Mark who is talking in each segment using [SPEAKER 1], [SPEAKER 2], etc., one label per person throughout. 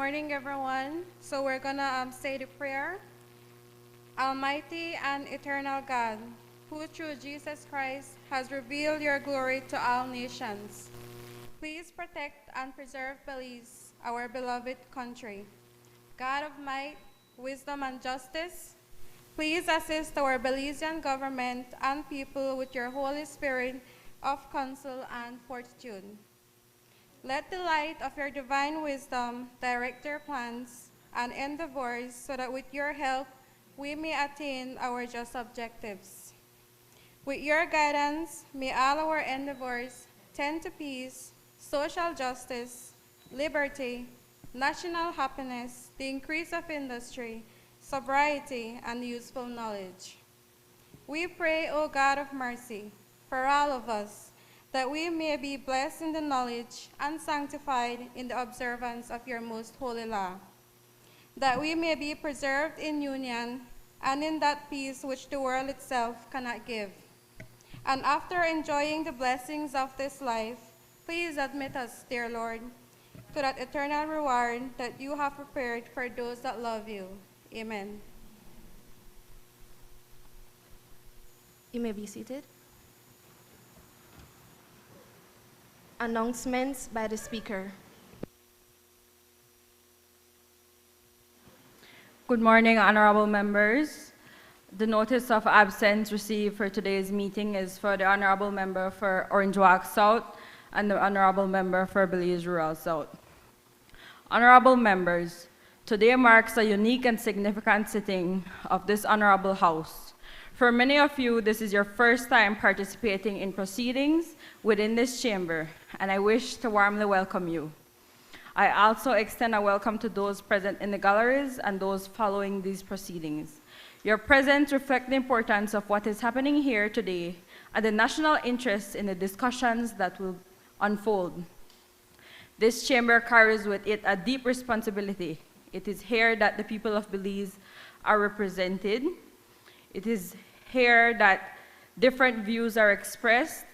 [SPEAKER 1] morning, everyone. So we're gonna say the prayer. Almighty and eternal God, who through Jesus Christ has revealed your glory to all nations, please protect and preserve Belize, our beloved country. God of might, wisdom, and justice, please assist our Belizean government and people with your Holy Spirit of counsel and fortitude. Let the light of your divine wisdom direct their plans and endeavors so that with your help we may attain our just objectives. With your guidance, may all our endeavors tend to peace, social justice, liberty, national happiness, the increase of industry, sobriety, and useful knowledge. We pray, O God of mercy, for all of us, that we may be blessed in the knowledge and sanctified in the observance of your most holy law, that we may be preserved in union and in that peace which the world itself cannot give. And after enjoying the blessings of this life, please admit us, dear Lord, to that eternal reward that you have prepared for those that love you. Amen.
[SPEAKER 2] You may be seated. Announcements by the Speaker.
[SPEAKER 3] Good morning, honorable members. The notice of absence received for today's meeting is for the honorable member for Orange Walk South and the honorable member for Belize Rural South. Honorable members, today marks a unique and significant sitting of this honorable house. For many of you, this is your first time participating in proceedings within this chamber, and I wish to warmly welcome you. I also extend a welcome to those present in the galleries and those following these proceedings. Your presence reflects the importance of what is happening here today and the national interest in the discussions that will unfold. This chamber carries with it a deep responsibility. It is here that the people of Belize are represented. It is here that different views are expressed,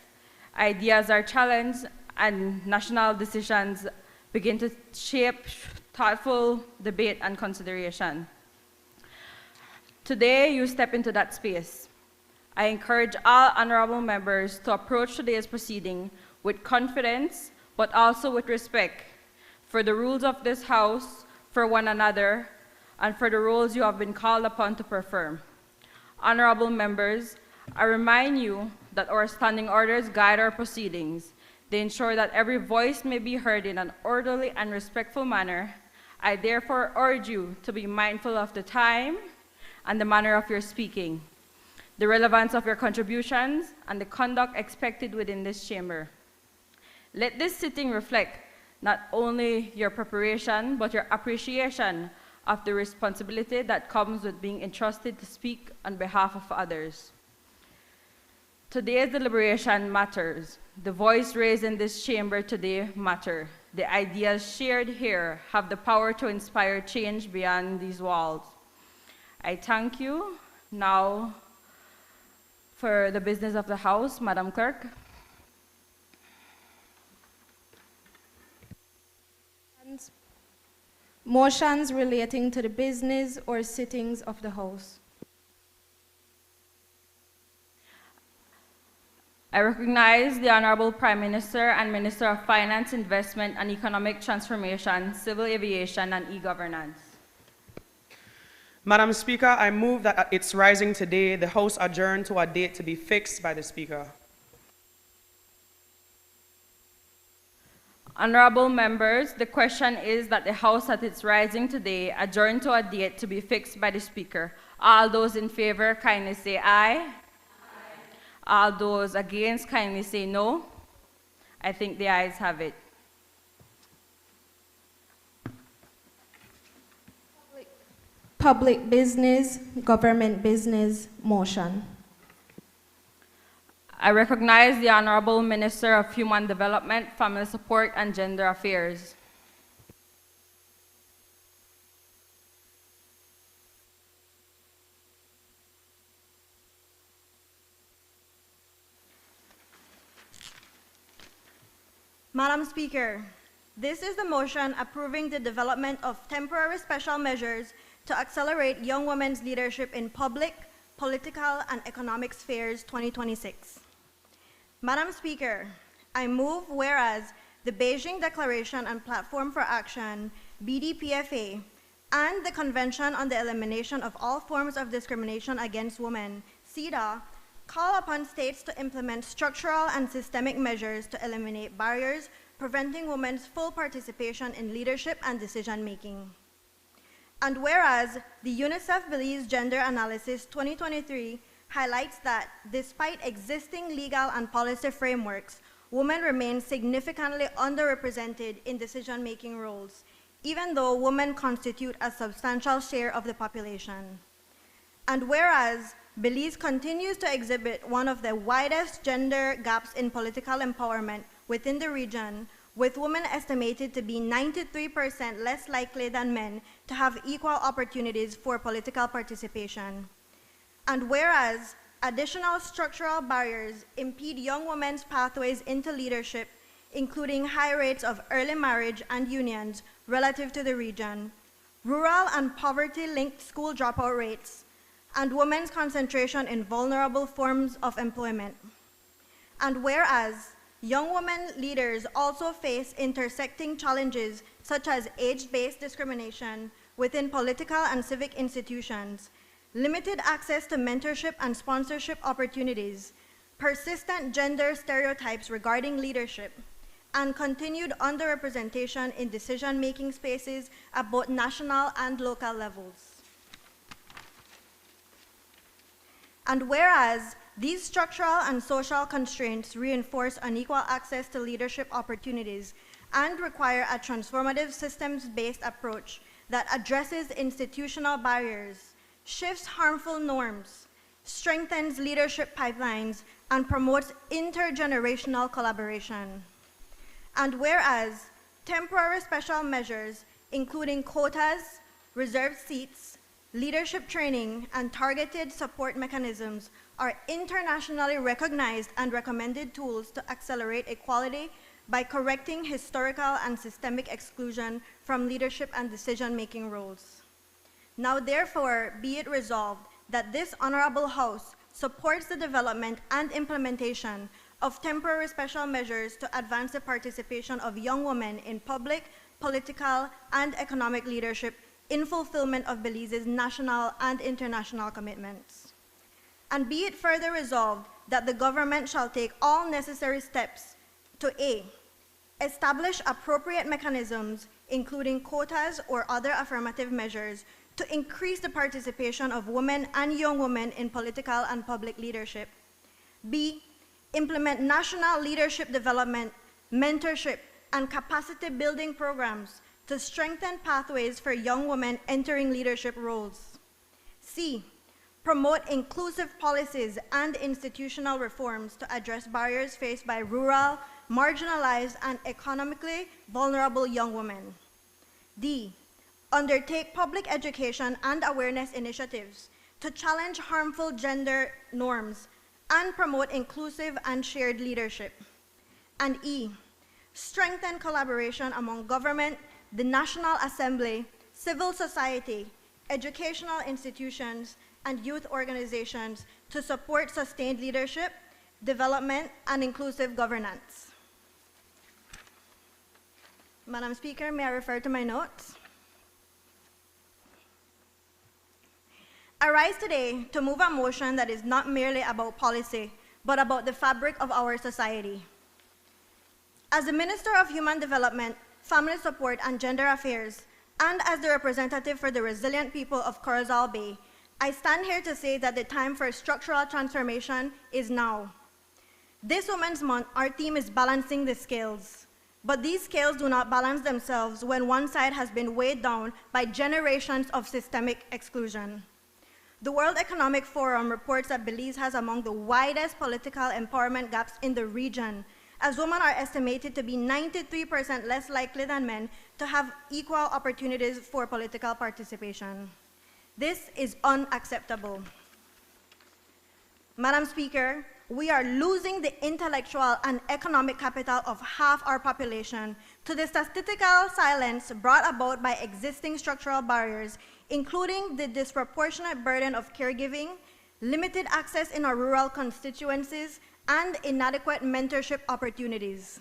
[SPEAKER 3] ideas are challenged, and national decisions begin to shape thoughtful debate and consideration. Today, you step into that space. I encourage all honorable members to approach today's proceeding with confidence, but also with respect for the rules of this House, for one another, and for the roles you have been called upon to perform. Honorable members, I remind you that our standing orders guide our proceedings. They ensure that every voice may be heard in an orderly and respectful manner. I therefore urge you to be mindful of the time and the manner of your speaking, the relevance of your contributions, and the conduct expected within this chamber. Let this sitting reflect not only your preparation, but your appreciation of the responsibility that comes with being entrusted to speak on behalf of others. Today's deliberation matters. The voice raised in this chamber today matter. The ideas shared here have the power to inspire change beyond these walls. I thank you. Now, for the business of the House, Madam Clerk.
[SPEAKER 2] Motions relating to the business or sittings of the House.
[SPEAKER 3] I recognize the Honorable Prime Minister and Minister of Finance, Investment and Economic Transformation, Civil Aviation and E-Governance.
[SPEAKER 4] Madam Speaker, I move that at its rising today, the House adjourn to a date to be fixed by the Speaker.
[SPEAKER 3] Honorable members, the question is that the House at its rising today adjourn to a date to be fixed by the Speaker. All those in favor kindly say aye. Aye. All those against kindly say no. I think the ayes have it.
[SPEAKER 2] Public business, government business, motion.
[SPEAKER 3] I recognize the Honorable Minister of Human Development, Family Support and Gender Affairs.
[SPEAKER 5] Madam Speaker, This is the motion approving the development of temporary special measures to accelerate young women's leadership in public, political, and economic spheres 2026. Madam Speaker, I move whereas the Beijing Declaration and Platform for Action, BDPFA, and the Convention on the Elimination of All Forms of Discrimination Against Women, CEDAW, call upon states to implement structural and systemic measures to eliminate barriers preventing women's full participation in leadership and decision-making. And whereas the UNICEF Belize Gender Analysis 2023 highlights that despite existing legal and policy frameworks, women remain significantly underrepresented in decision-making roles, even though women constitute a substantial share of the population. And whereas Belize continues to exhibit one of the widest gender gaps in political empowerment within the region, with women estimated to be 93% less likely than men to have equal opportunities for political participation. And whereas additional structural barriers impede young women's pathways into leadership, including high rates of early marriage and unions relative to the region, rural and poverty-linked school dropout rates, and women's concentration in vulnerable forms of employment. And whereas young women leaders also face intersecting challenges such as age-based discrimination within political and civic institutions, limited access to mentorship and sponsorship opportunities, persistent gender stereotypes regarding leadership, and continued underrepresentation in decision-making spaces at both national and local levels. And whereas these structural and social constraints reinforce unequal access to leadership opportunities and require a transformative systems-based approach that addresses institutional barriers, shifts harmful norms, strengthens leadership pipelines, and promotes intergenerational collaboration. And whereas temporary special measures, including quotas, reserved seats, leadership training, and targeted support mechanisms are internationally recognized and recommended tools to accelerate equality by correcting historical and systemic exclusion from leadership and decision-making roles. Now therefore, be it resolved that this Honorable House supports the development and implementation of temporary special measures to advance the participation of young women in public, political, and economic leadership in fulfillment of Belize's national and international commitments. And be it further resolved that the government shall take all necessary steps to A, establish appropriate mechanisms, including quotas or other affirmative measures, to increase the participation of women and young women in political and public leadership. B, implement national leadership development, mentorship, and capacity building programs to strengthen pathways for young women entering leadership roles. C, promote inclusive policies and institutional reforms to address barriers faced by rural, marginalized, and economically vulnerable young women. D, undertake public education and awareness initiatives to challenge harmful gender norms and promote inclusive and shared leadership. And E, strengthen collaboration among government, the National Assembly, civil society, educational institutions, and youth organizations to support sustained leadership, development, and inclusive governance. Madam Speaker, may I refer to my notes? I rise today to move a motion that is not merely about policy, but about the fabric of our society. As the Minister of Human Development, Family Support, and Gender Affairs, and as the representative for the resilient people of Corozal Bay, I stand here to say that the time for structural transformation is now. This Women's Month, our theme is balancing the scales. But these scales do not balance themselves when one side has been weighed down by generations of systemic exclusion. The World Economic Forum reports that Belize has among the widest political empowerment gaps in the region, as women are estimated to be 93% less likely than men to have equal opportunities for political participation. This is unacceptable. Madam Speaker, we are losing the intellectual and economic capital of half our population to the statistical silence brought about by existing structural barriers, including the disproportionate burden of caregiving, limited access in our rural constituencies, and inadequate mentorship opportunities.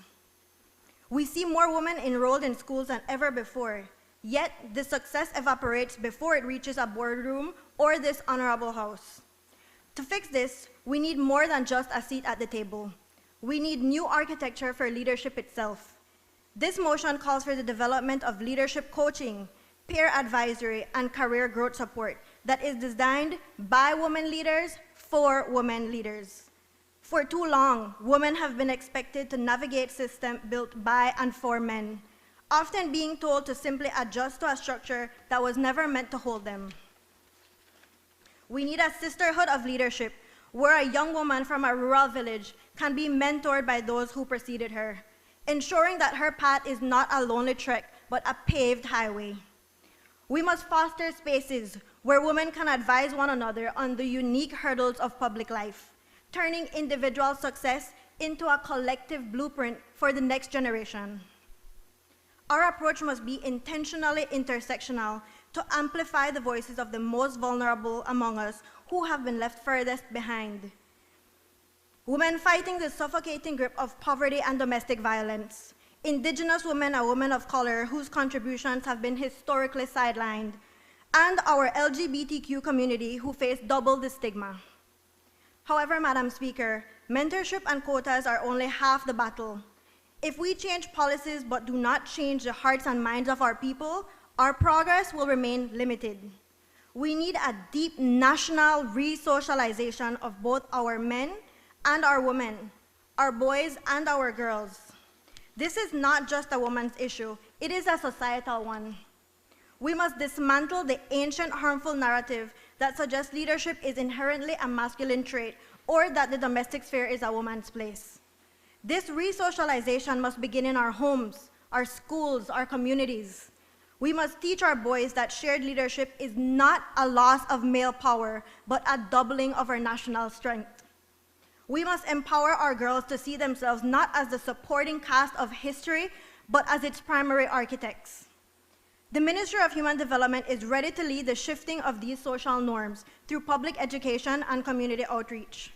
[SPEAKER 5] We see more women enrolled in schools than ever before, yet the success evaporates before it reaches a boardroom or this honorable house. To fix this, we need more than just a seat at the table. We need new architecture for leadership itself. This motion calls for the development of leadership coaching, peer advisory, and career growth support that is designed by women leaders for women leaders. For too long, women have been expected to navigate systems built by and for men, often being told to simply adjust to a structure that was never meant to hold them. We need a sisterhood of leadership where a young woman from a rural village can be mentored by those who preceded her, ensuring that her path is not a lonely trek, but a paved highway. We must foster spaces where women can advise one another on the unique hurdles of public life, turning individual success into a collective blueprint for the next generation. Our approach must be intentionally intersectional to amplify the voices of the most vulnerable among us who have been left furthest behind. Women fighting the suffocating grip of poverty and domestic violence. Indigenous women and women of color whose contributions have been historically sidelined. And our LGBTQ community who face double the stigma. However, Madam Speaker, mentorship and quotas are only half the battle. If we change policies but do not change the hearts and minds of our people, our progress will remain limited. We need a deep national re-socialization of both our men and our women, our boys and our girls. This is not just a woman's issue, it is a societal one. We must dismantle the ancient harmful narrative that suggests leadership is inherently a masculine trait or that the domestic sphere is a woman's place. This re-socialization must begin in our homes, our schools, our communities. We must teach our boys that shared leadership is not a loss of male power, but a doubling of our national strength. We must empower our girls to see themselves not as the supporting cast of history, but as its primary architects. The Ministry of Human Development is ready to lead the shifting of these social norms through public education and community outreach.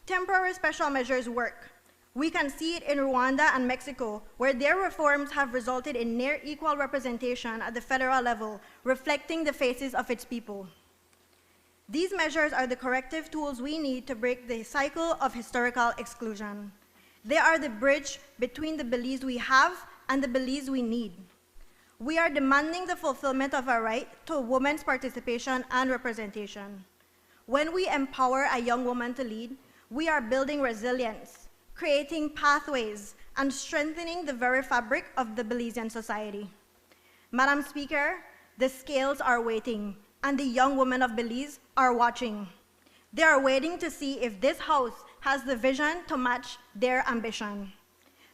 [SPEAKER 5] Temporary special measures work. We can see it in Rwanda and Mexico, where their reforms have resulted in near equal representation at the federal level, reflecting the faces of its people. These measures are the corrective tools we need to break the cycle of historical exclusion. They are the bridge between the Belize we have and the Belize we need. We are demanding the fulfillment of our right to women's participation and representation. When we empower a young woman to lead, we are building resilience, creating pathways, and strengthening the very fabric of the Belizean society. Madam Speaker, the scales are waiting, and the young women of Belize are watching. They are waiting to see if this house has the vision to match their ambition.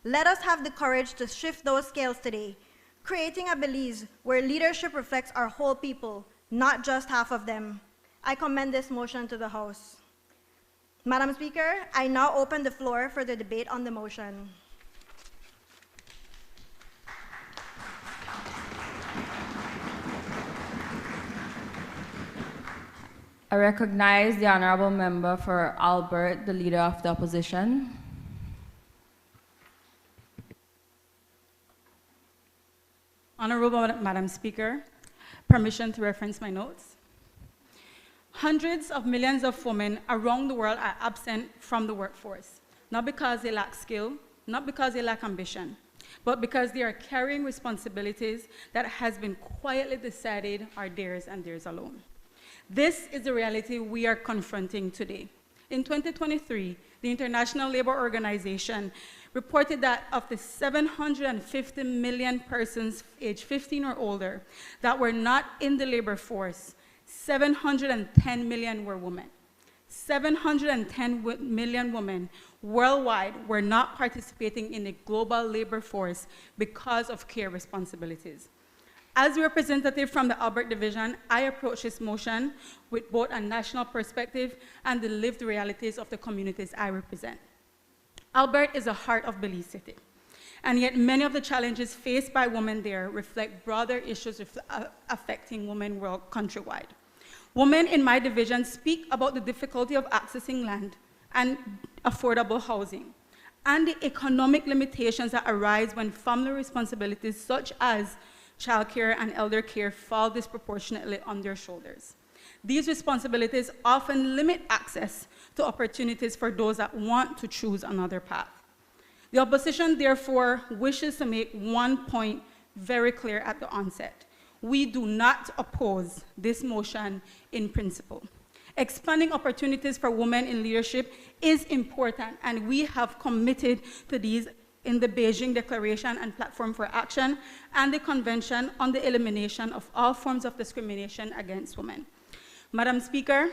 [SPEAKER 5] Let us have the courage to shift those scales today, creating a Belize where leadership reflects our whole people, not just half of them. I commend this motion to the House. Madam Speaker, I now open the floor for the debate on the motion.
[SPEAKER 3] I recognize the honorable member for Albert, the leader of the opposition.
[SPEAKER 6] Honorable Madam Speaker, permission to reference my notes. Hundreds of millions of women around the world are absent from the workforce, not because they lack skill, not because they lack ambition, but because they are carrying responsibilities that has been quietly decided are theirs and theirs alone. This is the reality we are confronting today. In 2023, the International Labour Organization reported that of the 750 million persons aged 15 or older that were not in the labor force, 710 million were women. 710 million women worldwide were not participating in the global labor force because of care responsibilities. As a representative from the Albert Division, I approach this motion with both a national perspective and the lived realities of the communities I represent. Albert is the heart of Belize City, and yet many of the challenges faced by women there reflect broader issues affecting women countrywide. Women in my division speak about the difficulty of accessing land and affordable housing, and the economic limitations that arise when family responsibilities such as childcare and elder care fall disproportionately on their shoulders. These responsibilities often limit access to opportunities for those that want to choose another path. The opposition, therefore, wishes to make one point very clear at the onset. We do not oppose this motion in principle. Expanding opportunities for women in leadership is important, and we have committed to these in the Beijing Declaration and Platform for Action and the Convention on the Elimination of All Forms of Discrimination Against Women. Madam Speaker,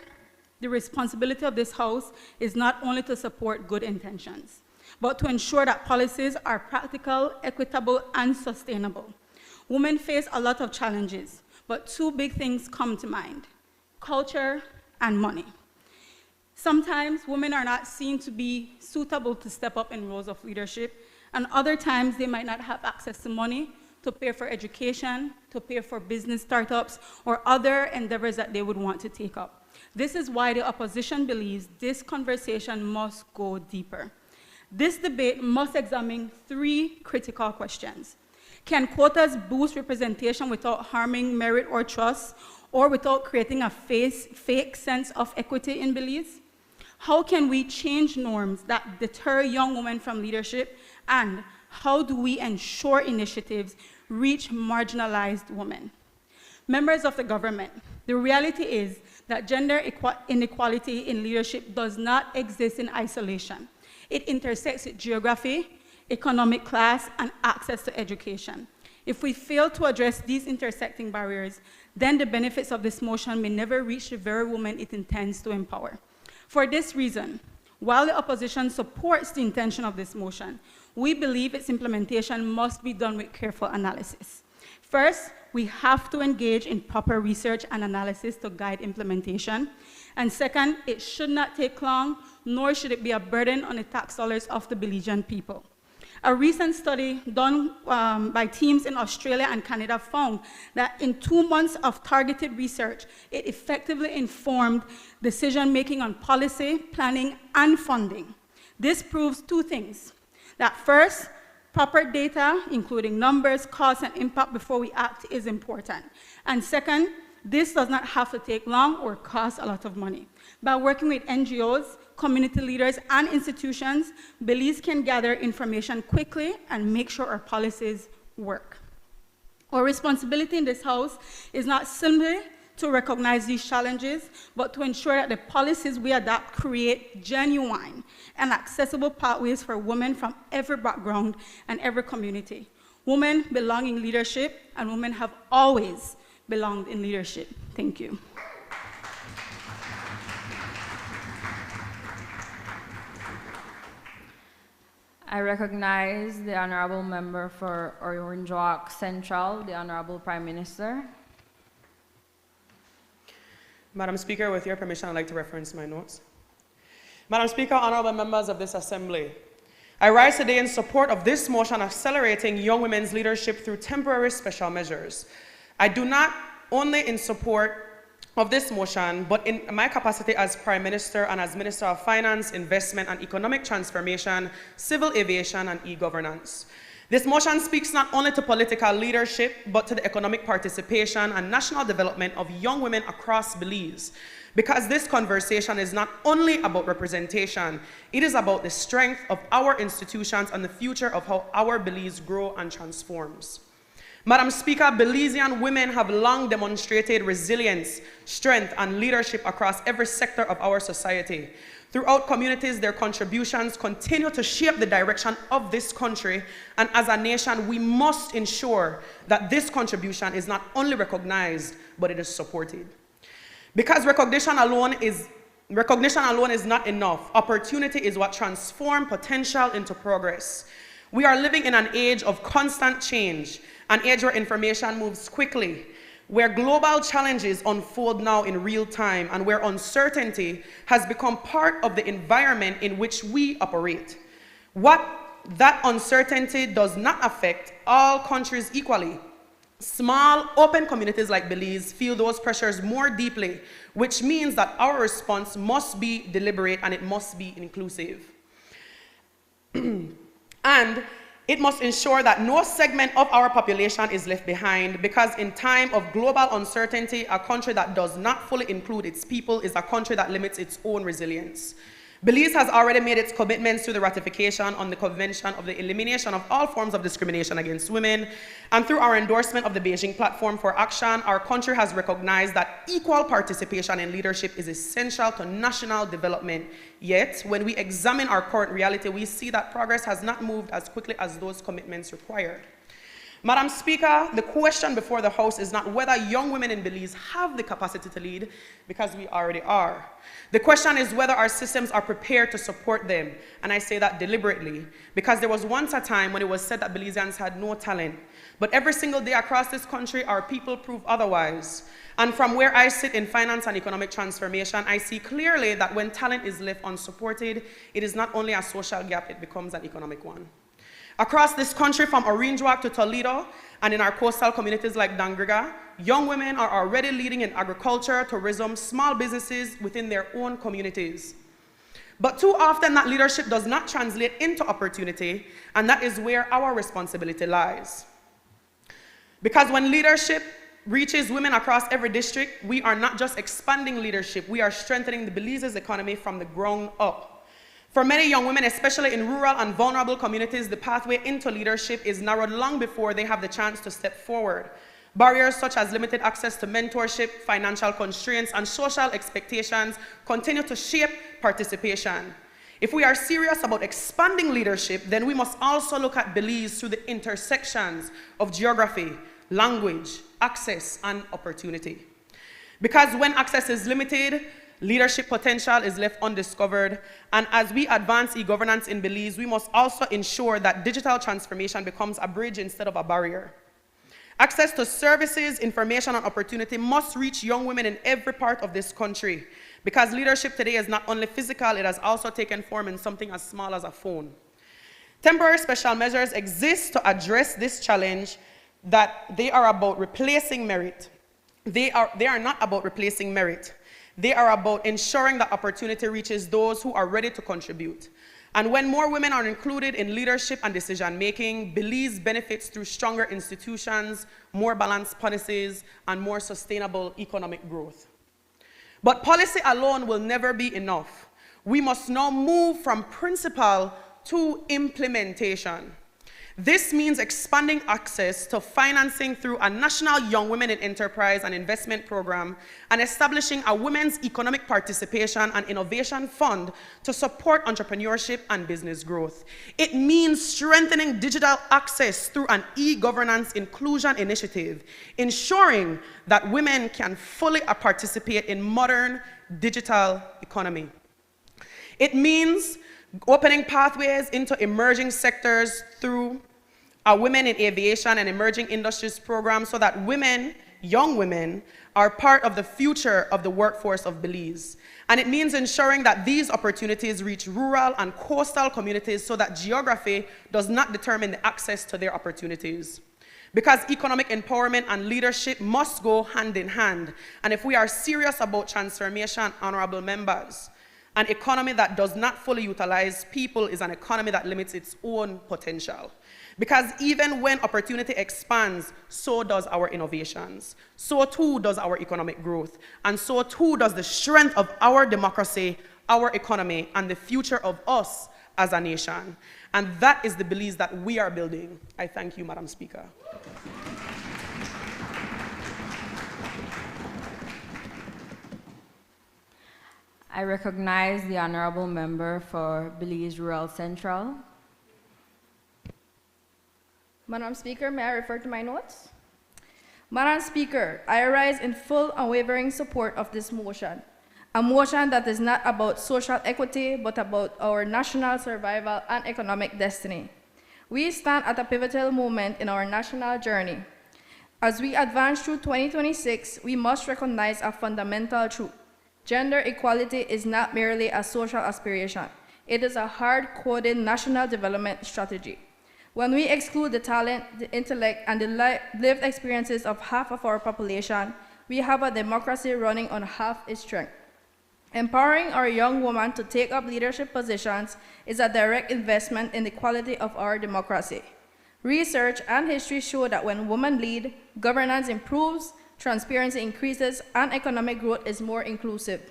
[SPEAKER 6] the responsibility of this House is not only to support good intentions, but to ensure that policies are practical, equitable, and sustainable. Women face a lot of challenges, but two big things come to mind: culture and money. Sometimes women are not seen to be suitable to step up in roles of leadership, and other times they might not have access to money to pay for education, to pay for business startups, or other endeavors that they would want to take up. This is why the opposition believes this conversation must go deeper. This debate must examine three critical questions. Can quotas boost representation without harming merit or trust, or without creating a fake sense of equity in Belize? How can we change norms that deter young women from leadership? And how do we ensure initiatives reach marginalized women? Members of the government, the reality is that gender inequality in leadership does not exist in isolation. It intersects with geography, economic class, and access to education. If we fail to address these intersecting barriers, then the benefits of this motion may never reach the very women it intends to empower. For this reason, while the opposition supports the intention of this motion, we believe its implementation must be done with careful analysis. First, we have to engage in proper research and analysis to guide implementation. And second, it should not take long, nor should it be a burden on the tax dollars of the Belizean people. A recent study done by teams in Australia and Canada found that in 2 months of targeted research, it effectively informed decision-making on policy, planning, and funding. This proves two things: that first, proper data, including numbers, costs, and impact before we act, is important. And second, this does not have to take long or cost a lot of money. By working with NGOs, community leaders, and institutions, Belize can gather information quickly and make sure our policies work. Our responsibility in this House is not simply to recognize these challenges, but to ensure that the policies we adopt create genuine and accessible pathways for women from every background and every community. Women belong in leadership, and women have always belonged in leadership. Thank you.
[SPEAKER 3] I recognize the Honorable Member for Orange Walk Central, the Honorable Prime Minister.
[SPEAKER 4] Madam Speaker, with your permission, I'd like to reference my notes. Madam Speaker, honorable members of this Assembly, I rise today in support of this motion accelerating young women's leadership through temporary special measures. I do not only in support of this motion, but in my capacity as Prime Minister and as Minister of Finance, Investment and Economic Transformation, Civil Aviation and E-Governance. This motion speaks not only to political leadership, but to the economic participation and national development of young women across Belize. Because this conversation is not only about representation, it is about the strength of our institutions and the future of how our Belize grows and transforms. Madam Speaker, Belizean women have long demonstrated resilience, strength, and leadership across every sector of our society. Throughout communities, their contributions continue to shape the direction of this country, and as a nation, we must ensure that this contribution is not only recognized, but it is supported. Because recognition alone is not enough. Opportunity is what transforms potential into progress. We are living in an age of constant change, an age where information moves quickly, where global challenges unfold now in real time, and where uncertainty has become part of the environment in which we operate. What that uncertainty does not affect all countries equally. Small, open communities like Belize feel those pressures more deeply, which means that our response must be deliberate and it must be inclusive. And it must ensure that no segment of our population is left behind, because in time of global uncertainty, a country that does not fully include its people is a country that limits its own resilience. Belize has already made its commitments through the ratification on the Convention of the Elimination of All Forms of Discrimination Against Women, and through our endorsement of the Beijing Platform for Action, our country has recognized that equal participation in leadership is essential to national development. Yet, when we examine our current reality, we see that progress has not moved as quickly as those commitments required. Madam Speaker, the question before the House is not whether young women in Belize have the capacity to lead, because we already are. The question is whether our systems are prepared to support them, and I say that deliberately, because there was once a time when it was said that Belizeans had no talent. But every single day across this country, our people prove otherwise. And from where I sit in finance and economic transformation, I see clearly that when talent is left unsupported, it is not only a social gap, it becomes an economic one. Across this country, from Oranjewak to Toledo, and in our coastal communities like Dangriga, young women are already leading in agriculture, tourism, small businesses within their own communities. But too often that leadership does not translate into opportunity, and that is where our responsibility lies. Because when leadership reaches women across every district, we are not just expanding leadership, we are strengthening the Belize's economy from the ground up. For many young women, especially in rural and vulnerable communities, the pathway into leadership is narrowed long before they have the chance to step forward. Barriers such as limited access to mentorship, financial constraints, and social expectations continue to shape participation. If we are serious about expanding leadership, then we must also look at Belize through the intersections of geography, language, access, and opportunity. Because when access is limited, leadership potential is left undiscovered, and as we advance e-governance in Belize, we must also ensure that digital transformation becomes a bridge instead of a barrier. Access to services, information, and opportunity must reach young women in every part of this country, because leadership today is not only physical, it has also taken form in something as small as a phone. Temporary special measures exist to address this challenge, that they are about replacing merit. They are not about replacing merit. They are about ensuring that opportunity reaches those who are ready to contribute. And when more women are included in leadership and decision-making, Belize benefits through stronger institutions, more balanced policies, and more sustainable economic growth. But policy alone will never be enough. We must now move from principle to implementation. This means expanding access to financing through a national Young Women in Enterprise and Investment program, and establishing a Women's Economic Participation and Innovation Fund to support entrepreneurship and business growth. It means strengthening digital access through an e-governance inclusion initiative, ensuring that women can fully participate in modern digital economy. It means opening pathways into emerging sectors through a Women in Aviation and Emerging Industries program, so that women, young women, are part of the future of the workforce of Belize. And it means ensuring that these opportunities reach rural and coastal communities, so that geography does not determine the access to their opportunities. Because economic empowerment and leadership must go hand in hand. And if we are serious about transformation, honorable members, an economy that does not fully utilize people is an economy that limits its own potential. Because even when opportunity expands, so does our innovations. So too does our economic growth. And so too does the strength of our democracy, our economy, and the future of us as a nation. And that is the Belize that we are building. I thank you, Madam Speaker.
[SPEAKER 3] I recognize the honorable member for Belize Rural Central.
[SPEAKER 7] Madam Speaker, may I refer to my notes? Madam Speaker, I arise in full unwavering support of this motion, a motion that is not about social equity, but about our national survival and economic destiny. We stand at a pivotal moment in our national journey. As we advance through 2026, we must recognize a fundamental truth. Gender equality is not merely a social aspiration. It is a hard-coded national development strategy. When we exclude the talent, the intellect, and the lived experiences of half of our population, we have a democracy running on half its strength. Empowering our young women to take up leadership positions is a direct investment in the quality of our democracy. Research and history show that when women lead, governance improves, transparency increases, and economic growth is more inclusive.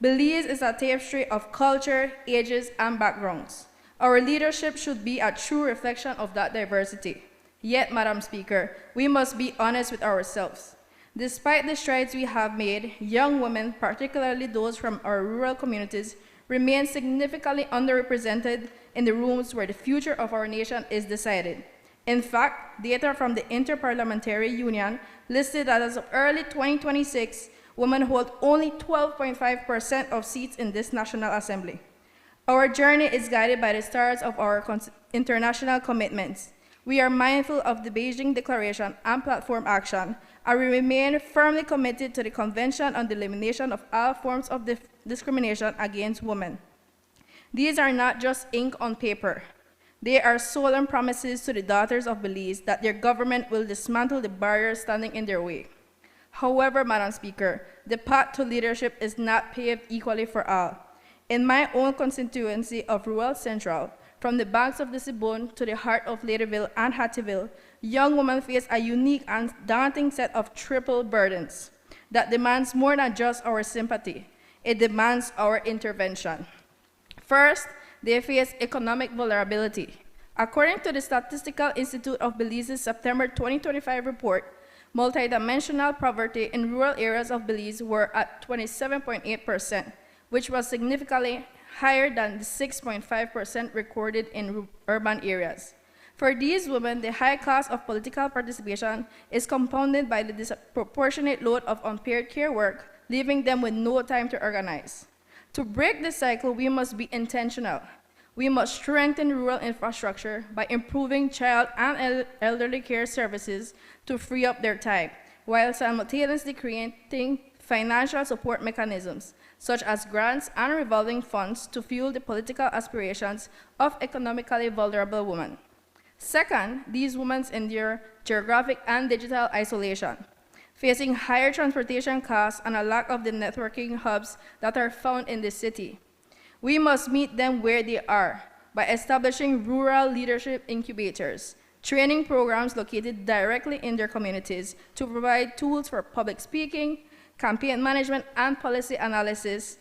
[SPEAKER 7] Belize is a tapestry of culture, ages, and backgrounds. Our leadership should be a true reflection of that diversity. Yet, Madam Speaker, we must be honest with ourselves. Despite the strides we have made, young women, particularly those from our rural communities, remain significantly underrepresented in the rooms where the future of our nation is decided. In fact, data from the Interparliamentary Union listed that as of early 2026, women hold only 12.5% of seats in this National Assembly. Our journey is guided by the stars of our international commitments. We are mindful of the Beijing Declaration and Platform Action, and we remain firmly committed to the Convention on the Elimination of All Forms of Discrimination Against Women. These are not just ink on paper. They are solemn promises to the daughters of Belize that their government will dismantle the barriers standing in their way. However, Madam Speaker, the path to leadership is not paved equally for all. In my own constituency of Rural Central, from the banks of the Sibon to the heart of Ladyville and Hattieville, young women face a unique and daunting set of triple burdens that demands more than just our sympathy. It demands our intervention. First, they face economic vulnerability. According to the Statistical Institute of Belize's September 2025 report, multidimensional poverty in rural areas of Belize were at 27.8%, which was significantly higher than the 6.5% recorded in urban areas. For these women, the high cost of political participation is compounded by the disproportionate load of unpaid care work, leaving them with no time to organize. To break this cycle, we must be intentional. We must strengthen rural infrastructure by improving child and elderly care services to free up their time, while simultaneously creating financial support mechanisms, such as grants and revolving funds to fuel the political aspirations of economically vulnerable women. Second, these women endure geographic and digital isolation, facing higher transportation costs and a lack of the networking hubs that are found in the city. We must meet them where they are by establishing rural leadership incubators, training programs located directly in their communities to provide tools for public speaking, campaign management, and policy analysis,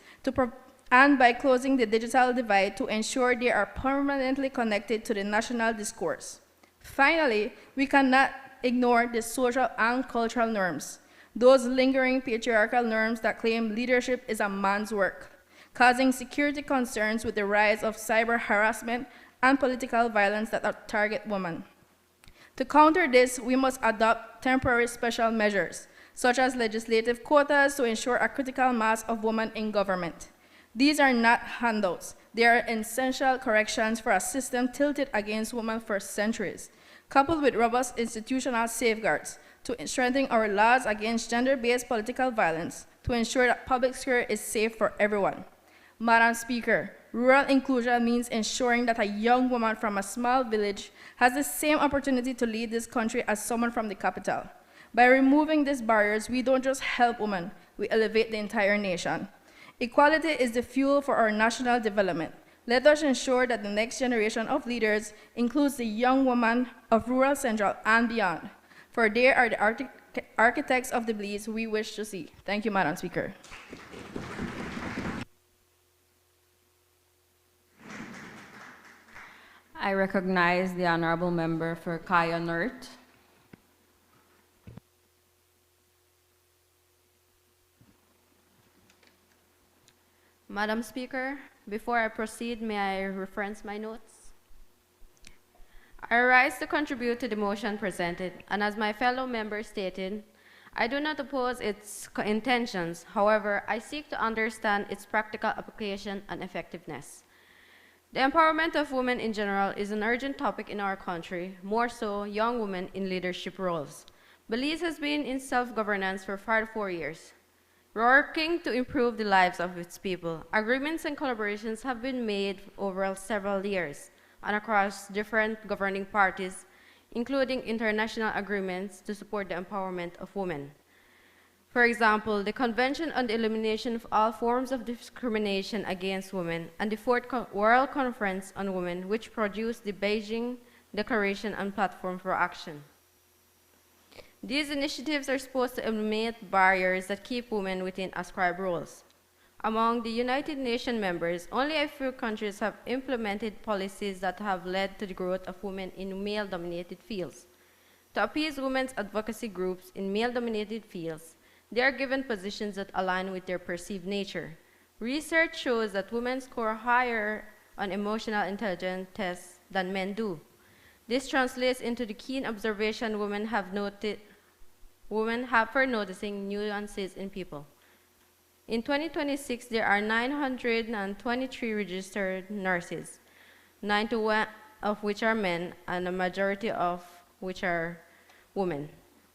[SPEAKER 7] and by closing the digital divide to ensure they are permanently connected to the national discourse. Finally, we cannot ignore the social and cultural norms, those lingering patriarchal norms that claim leadership is a man's work, causing security concerns with the rise of cyber harassment and political violence that target women. To counter this, we must adopt temporary special measures, such as legislative quotas to ensure a critical mass of women in government. These are not handouts. They are essential corrections for a system tilted against women for centuries, coupled with robust institutional safeguards to strengthen our laws against gender-based political violence to ensure that public sphere is safe for everyone. Madam Speaker, rural inclusion means ensuring that a young woman from a small village has the same opportunity to lead this country as someone from the capital. By removing these barriers, we don't just help women, we elevate the entire nation. Equality is the fuel for our national development. Let us ensure that the next generation of leaders includes the young women of Rural Central and beyond, for they are the architects of the Belize we wish to see. Thank you, Madam Speaker.
[SPEAKER 3] I recognize the honorable member for Kaya Nurt.
[SPEAKER 8] Madam Speaker, before I proceed, may I reference my notes? I rise to contribute to the motion presented, and as my fellow member stated, I do not oppose its intentions. However, I seek to understand its practical application and effectiveness. The empowerment of women in general is an urgent topic in our country, more so young women in leadership roles. Belize has been in self-governance for 4 years, working to improve the lives of its people. Agreements and collaborations have been made over several years and across different governing parties, including international agreements to support the empowerment of women. For example, the Convention on the Elimination of All Forms of Discrimination Against Women and the Fourth World Conference on Women, which produced the Beijing Declaration and Platform for Action. These initiatives are supposed to eliminate barriers that keep women within ascribed roles. Among the United Nations members, only a few countries have implemented policies that have led to the growth of women in male-dominated fields. To appease women's advocacy groups in male-dominated fields, they are given positions that align with their perceived nature. Research shows that women score higher on emotional intelligence tests than men do. This translates into the keen observation women have for noticing nuances in people. In 2026, there are 923 registered nurses, 91 of which are men and a majority of which are women.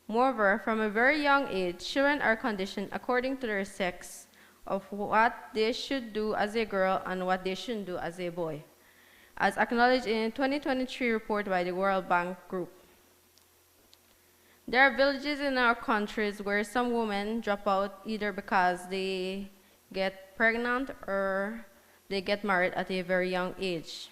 [SPEAKER 8] Moreover, from a very young age, children are conditioned according to their sex of what they should do as a girl and what they shouldn't do as a boy, as acknowledged in a 2023 report by the World Bank Group. There are villages in our countries where some women drop out either because they get pregnant or they get married at a very young age.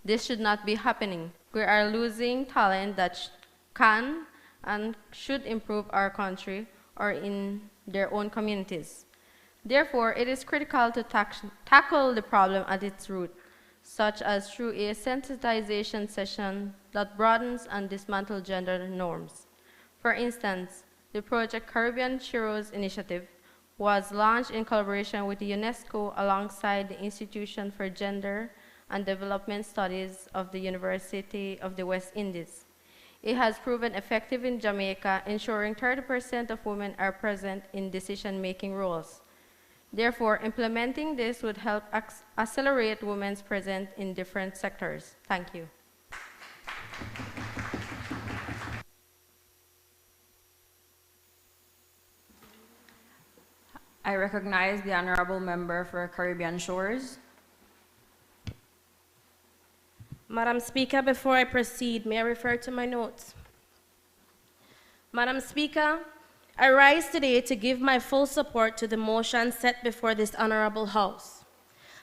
[SPEAKER 8] This should not be happening. We are losing talent that can and should improve our country or in their own communities. Therefore, it is critical to tackle the problem at its root, such as through a sensitization session that broadens and dismantles gender norms. For instance, the Project Caribbean Heroes initiative was launched in collaboration with the UNESCO alongside the Institution for Gender and Development Studies of the University of the West Indies. It has proven effective in Jamaica, ensuring 30% of women are present in decision-making roles. Therefore, implementing this would help accelerate women's presence in different sectors. Thank you.
[SPEAKER 3] I recognize the honorable member for Caribbean Shores.
[SPEAKER 9] Madam Speaker, before I proceed, may I refer to my notes? Madam Speaker, I rise today to give my full support to the motion set before this honorable House.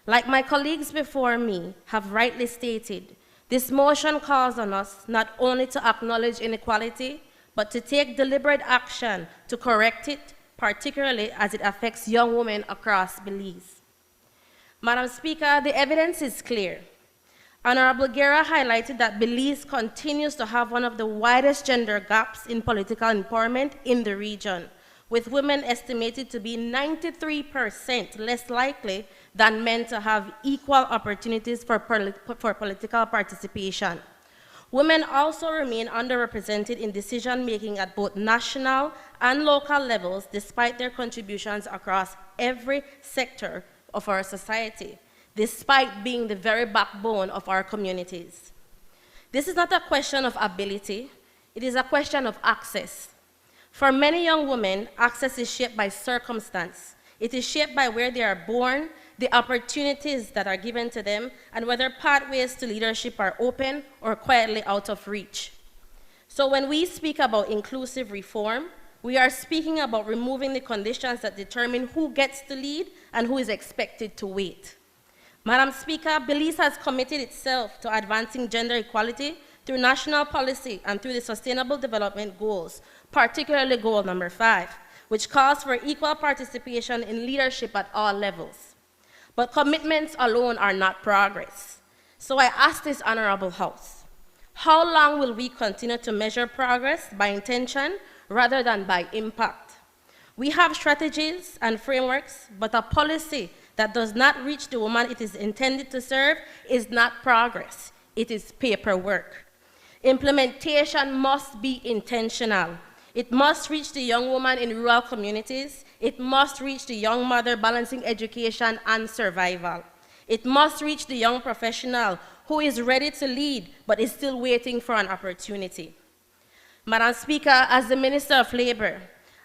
[SPEAKER 9] Like my colleagues before me have rightly stated, this motion calls on us not only to acknowledge inequality, but to take deliberate action to correct it, particularly as it affects young women across Belize. Madam Speaker, the evidence is clear. Honorable Guerra highlighted that Belize continues to have one of the widest gender gaps in political empowerment in the region, with women estimated to be 93% less likely than men to have equal opportunities for political participation. Women also remain underrepresented in decision-making at both national and local levels, despite their contributions across every sector of our society, despite being the very backbone of our communities. This is not a question of ability, it is a question of access. For many young women, access is shaped by circumstance. It is shaped by where they are born, the opportunities that are given to them, and whether pathways to leadership are open or quietly out of reach. So when we speak about inclusive reform, we are speaking about removing the conditions that determine who gets to lead and who is expected to wait. Madam Speaker, Belize has committed itself to advancing gender equality through national policy and through the Sustainable Development Goals, particularly Goal number 5, which calls for equal participation in leadership at all levels. But commitments alone are not progress. So I ask this honorable House, how long will we continue to measure progress by intention rather than by impact? We have strategies and frameworks, but a policy that does not reach the woman it is intended to serve is not progress, it is paperwork. Implementation must be intentional. It must reach the young woman in rural communities. It must reach the young mother balancing education and survival. It must reach the young professional who is ready to lead but is still waiting for an opportunity. Madam Speaker, as the Minister of Labor,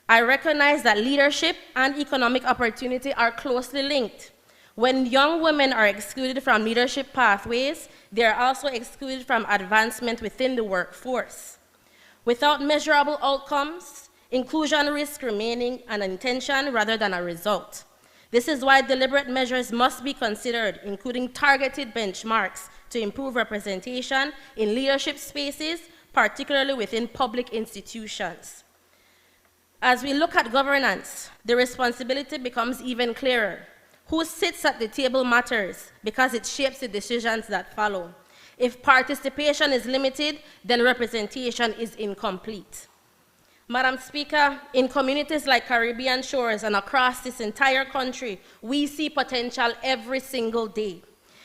[SPEAKER 9] I recognize that leadership and economic opportunity are closely linked. When young women are excluded from leadership pathways, they are also excluded from advancement within the workforce. Without measurable outcomes, inclusion risks remaining an intention rather than a result. This is why deliberate measures must be considered, including targeted benchmarks to improve representation in leadership spaces, particularly within public institutions. As we look at governance, the responsibility becomes even clearer. Who sits at the table matters because it shapes the decisions that follow. If participation is limited, then representation is incomplete. Madam Speaker, in communities like Caribbean shores and across this entire country, we see potential every single day.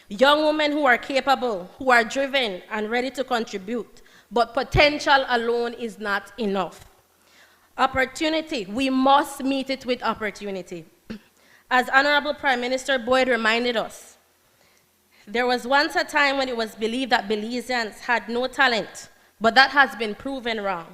[SPEAKER 9] Young women who are capable, who are driven and ready to contribute, but potential alone is not enough. Opportunity, we must meet it with opportunity. As Honorable Prime Minister Boyd reminded us, there was once a time when it was believed that Belizeans had no talent, but that has been proven wrong.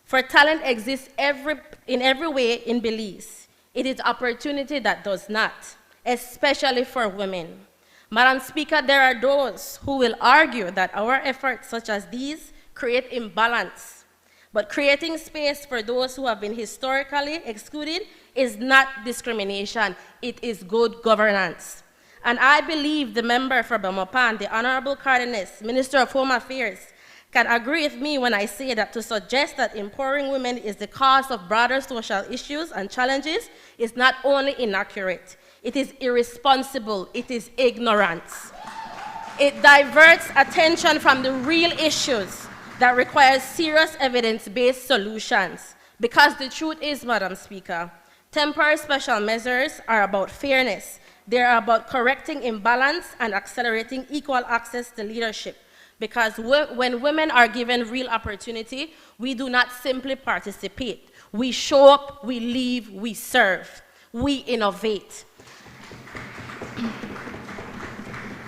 [SPEAKER 9] For talent exists in every way in Belize. It is opportunity that does not, especially for women. Madam Speaker, there are those who will argue that our efforts such as these create imbalance. But creating space for those who have been historically excluded is not discrimination, it is good governance. And I believe the member for Belmopan, the Honorable Cardenas, Minister of Home Affairs, can agree with me when I say that to suggest that empowering women is the cause of broader social issues and challenges is not only inaccurate, it is irresponsible, it is ignorance. It diverts attention from the real issues that requires serious evidence-based solutions. Because the truth is, Madam Speaker, temporary special measures are about fairness. They are about correcting imbalance and accelerating equal access to leadership. Because when women are given real opportunity, we do not simply participate. We show up, we lead, we serve, we innovate.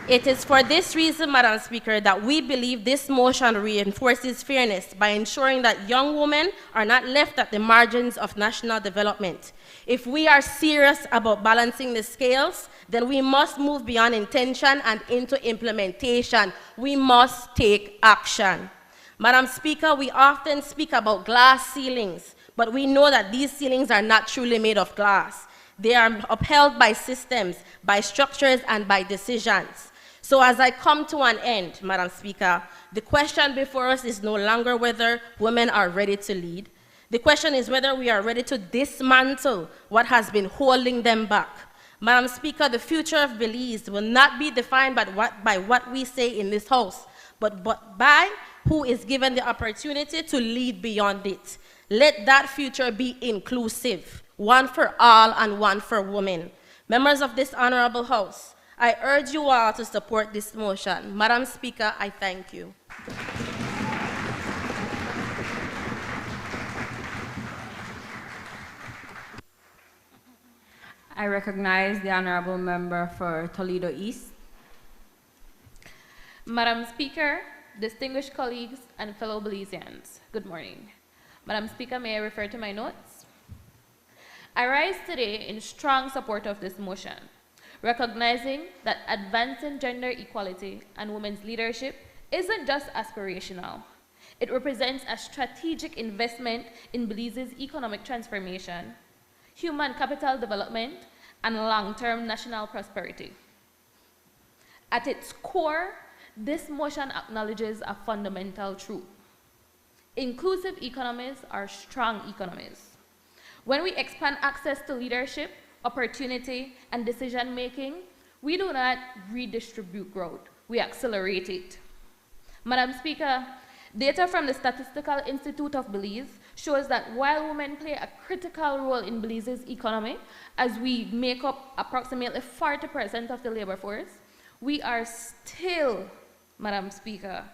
[SPEAKER 9] It is for this reason, Madam Speaker, that we believe this motion reinforces fairness by ensuring that young women are not left at the margins of national development. If we are serious about balancing the scales, then we must move beyond intention and into implementation. We must take action. Madam Speaker, we often speak about glass ceilings, but we know that these ceilings are not truly made of glass. They are upheld by systems, by structures, and by decisions. So as I come to an end, Madam Speaker, the question before us is no longer whether women are ready to lead. The question is whether we are ready to dismantle what has been holding them back. Madam Speaker, the future of Belize will not be defined by what we say in this House, but by who is given the opportunity to lead beyond it. Let that future be inclusive, one for all and one for women. Members of this honorable House, I urge you all to support this motion. Madam Speaker, I thank you.
[SPEAKER 3] I recognize the honorable member for Toledo East.
[SPEAKER 10] Madam Speaker, distinguished colleagues, and fellow Belizeans, good morning. Madam Speaker, may I refer to my notes? I rise today in strong support of this motion, recognizing that advancing gender equality and women's leadership isn't just aspirational. It represents a strategic investment in Belize's economic transformation, human capital development, and long-term national prosperity. At its core, this motion acknowledges a fundamental truth. Inclusive economies are strong economies. When we expand access to leadership, opportunity, and decision-making, we do not redistribute growth, we accelerate it. Madam Speaker, data from the Statistical Institute of Belize shows that while women play a critical role in Belize's economy, as we make up approximately 40% of the labor force, we are still, Madam Speaker,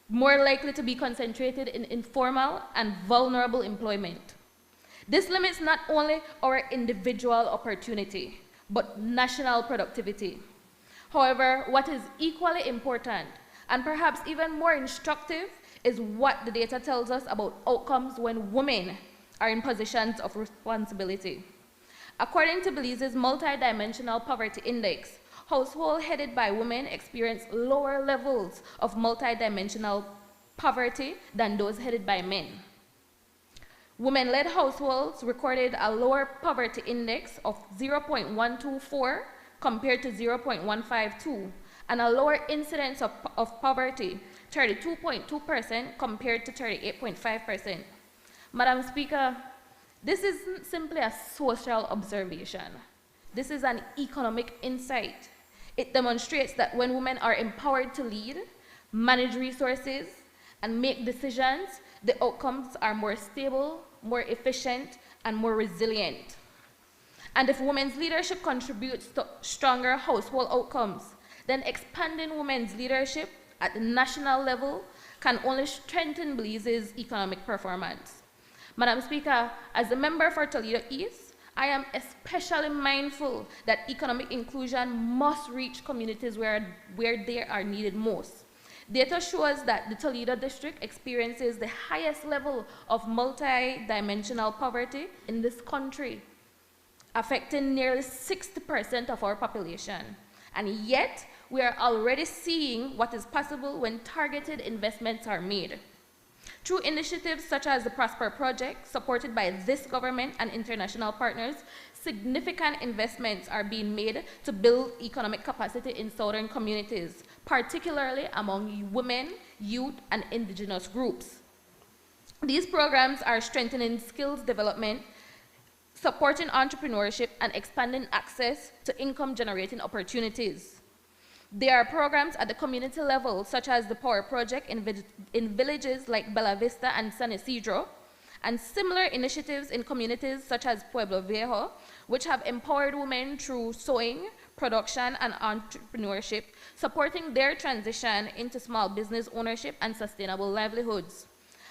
[SPEAKER 10] more likely to be concentrated in informal and vulnerable employment. This limits not only our individual opportunity, but national productivity. However, what is equally important, and perhaps even more instructive, is what the data tells us about outcomes when women are in positions of responsibility. According to Belize's multidimensional poverty index, households headed by women experience lower levels of multidimensional poverty than those headed by men. Women-led households recorded a lower poverty index of 0.124 compared to 0.152, and a lower incidence of poverty, 32.2% compared to 38.5%. Madam Speaker, this isn't simply a social observation. This is an economic insight. It demonstrates that when women are empowered to lead, manage resources, and make decisions, the outcomes are more stable, more efficient, and more resilient. And if women's leadership contributes to stronger household outcomes, then expanding women's leadership at the national level can only strengthen Belize's economic performance. Madam Speaker, as a member for Toledo East, I am especially mindful that economic inclusion must reach communities where they are needed most. Data shows that the Toledo district experiences the highest level of multi-dimensional poverty in this country, affecting nearly 60% of our population. And yet, we are already seeing what is possible when targeted investments are made. Through initiatives such as the Prosper Project, supported by this government and international partners, significant investments are being made to build economic capacity in southern communities, particularly among women, youth, and indigenous groups. These programs are strengthening skills development, supporting entrepreneurship, and expanding access to income-generating opportunities. There are programs at the community level, such as the Power Project in villages like Bella Vista and San Isidro, and similar initiatives in communities such as Pueblo Viejo, which have empowered women through sewing, production, and entrepreneurship, supporting their transition into small business ownership and sustainable livelihoods.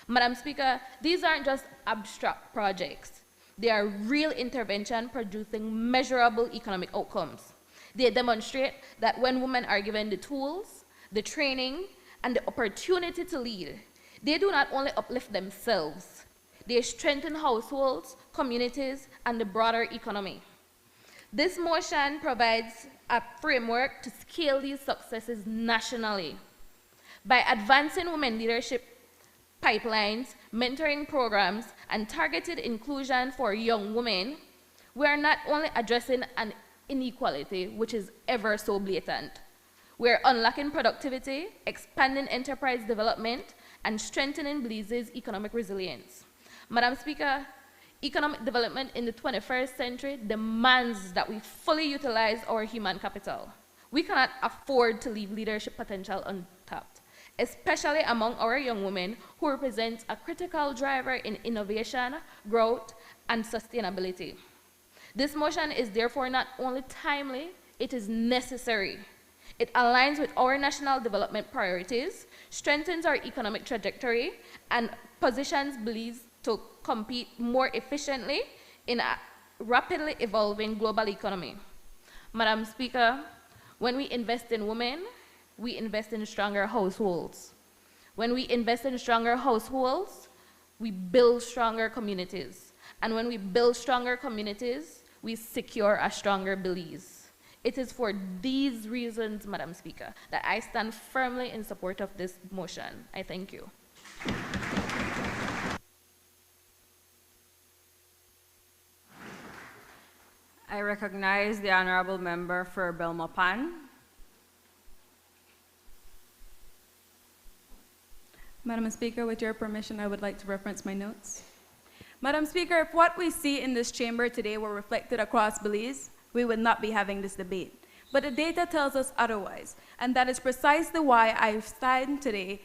[SPEAKER 10] Madam Speaker, these aren't just abstract projects. They are real intervention producing measurable economic outcomes. They demonstrate that when women are given the tools, the training, and the opportunity to lead, they do not only uplift themselves, they strengthen households, communities, and the broader economy. This motion provides a framework to scale these successes nationally. By advancing women leadership pipelines, mentoring programs, and targeted inclusion for young women, we are not only addressing an inequality which is ever so blatant. We are unlocking productivity, expanding enterprise development, and strengthening Belize's economic resilience. Madam Speaker, economic development in the 21st century demands that we fully utilize our human capital. We cannot afford to leave leadership potential untapped, especially among our young women who represent a critical driver in innovation, growth, and sustainability. This motion is therefore not only timely, it is necessary. It aligns with our national development priorities, strengthens our economic trajectory, and positions Belize to compete more efficiently in a rapidly evolving global economy. Madam Speaker, when we invest in women, we invest in stronger households. When we invest in stronger households, we build stronger communities. And when we build stronger communities, we secure a stronger Belize. It is for these reasons, Madam Speaker, that I stand firmly in support of this motion. I thank you.
[SPEAKER 3] I recognize the honorable member for Belmopan.
[SPEAKER 11] Madam Speaker, with your permission, I would like to reference my notes. Madam Speaker, if what we see in this chamber today were reflected across Belize, we would not be having this debate. But the data tells us otherwise, and that is precisely why I stand today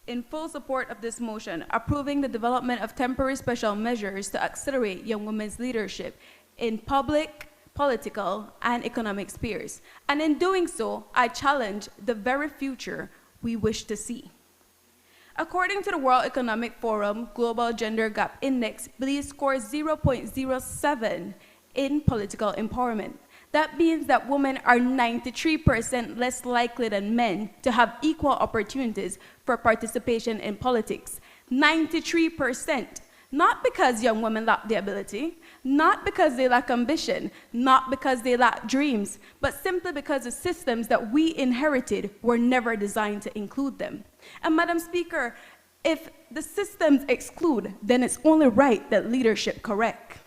[SPEAKER 11] in full support of this motion, approving the development of temporary special measures to accelerate young women's leadership in public, political, and economic spheres. And in doing so, I challenge the very future we wish to see. According to the World Economic Forum Global Gender Gap Index, Belize scores 0.07 in political empowerment. That means that women are 93% less likely than men to have equal opportunities for participation in politics. 93%. Not because young women lack the ability, not because they lack ambition, not because they lack dreams, but simply because the systems that we inherited were never designed to include them. And Madam Speaker, if the systems exclude, then it's only right that leadership correct.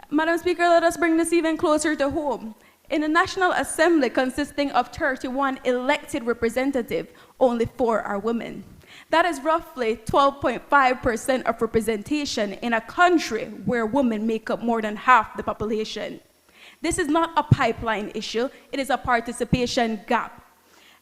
[SPEAKER 11] Madam Speaker, let us bring this even closer to home. In a National Assembly consisting of 31 elected representatives, only 4 are women. That is roughly 12.5% of representation in a country where women make up more than half the population. This is not a pipeline issue, it is a participation gap.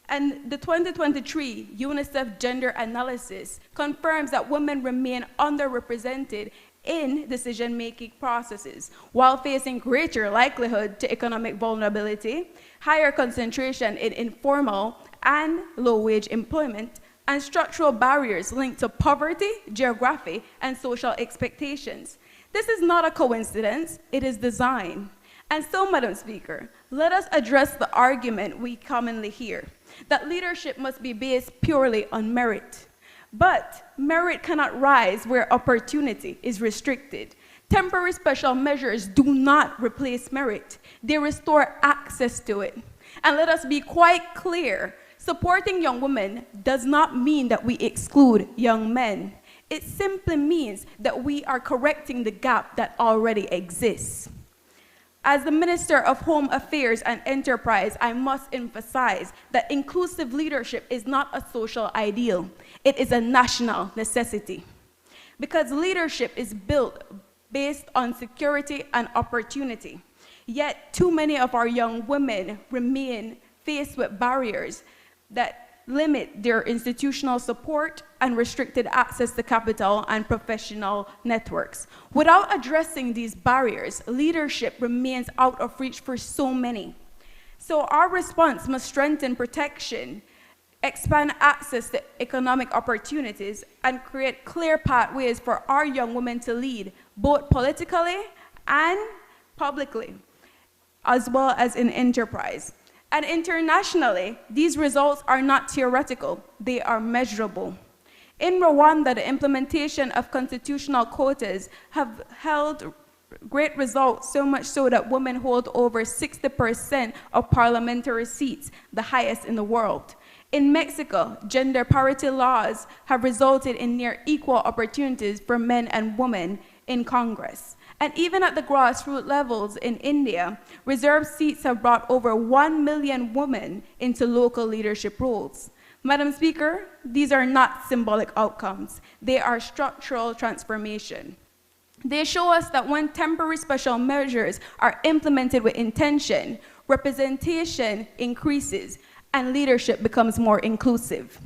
[SPEAKER 11] And the 2023 UNICEF Gender Analysis confirms that women remain underrepresented in decision-making processes, while facing greater likelihood to economic vulnerability, higher concentration in informal and low-wage employment, and structural barriers linked to poverty, geography, and social expectations. This is not a coincidence, it is design. And so, Madam Speaker, let us address the argument we commonly hear, that leadership must be based purely on merit. But merit cannot rise where opportunity is restricted. Temporary special measures do not replace merit. They restore access to it. And let us be quite clear, supporting young women does not mean that we exclude young men. It simply means that we are correcting the gap that already exists. As the Minister of Home Affairs and Enterprise, I must emphasize that inclusive leadership is not a social ideal. It is a national necessity. Because leadership is built based on security and opportunity. Yet, too many of our young women remain faced with barriers that limit their institutional support and restricted access to capital and professional networks. Without addressing these barriers, leadership remains out of reach for so many. So our response must strengthen protection, expand access to economic opportunities, and create clear pathways for our young women to lead, both politically and publicly, as well as in enterprise. And internationally, these results are not theoretical, they are measurable. In Rwanda, the implementation of constitutional quotas have held great results, so much so that women hold over 60% of parliamentary seats, the highest in the world. In Mexico, gender parity laws have resulted in near equal opportunities for men and women in Congress. And even at the grassroots levels in India, reserved seats have brought over 1 million women into local leadership roles. Madam Speaker, these are not symbolic outcomes. They are structural transformation. They show us that when temporary special measures are implemented with intention, representation increases and leadership becomes more inclusive.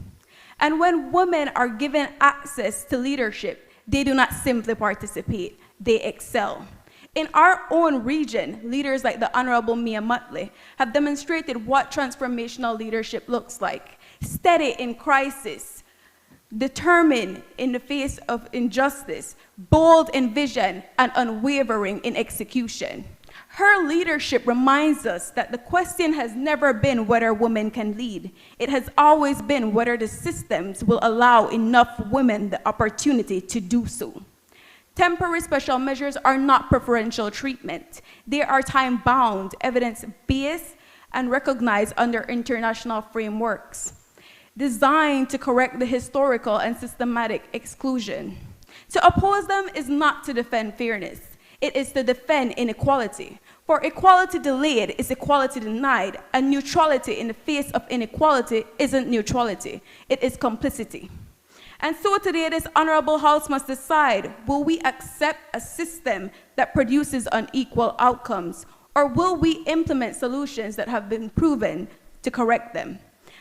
[SPEAKER 11] And when women are given access to leadership, they do not simply participate, they excel. In our own region, leaders like the Honorable Mia Muttley have demonstrated what transformational leadership looks like. Steady in crisis, determined in the face of injustice, bold in vision, and unwavering in execution. Her leadership reminds us that the question has never been whether women can lead. It has always been whether the systems will allow enough women the opportunity to do so. Temporary special measures are not preferential treatment. They are time-bound, evidence-based, and recognized under international frameworks, designed to correct the historical and systematic exclusion. To oppose them is not to defend fairness. It is to defend inequality. For equality delayed is equality denied, and neutrality in the face of inequality isn't neutrality, it is complicity. And so today, this Honorable House must decide, will we accept a system that produces unequal outcomes, or will we implement solutions that have been proven to correct them?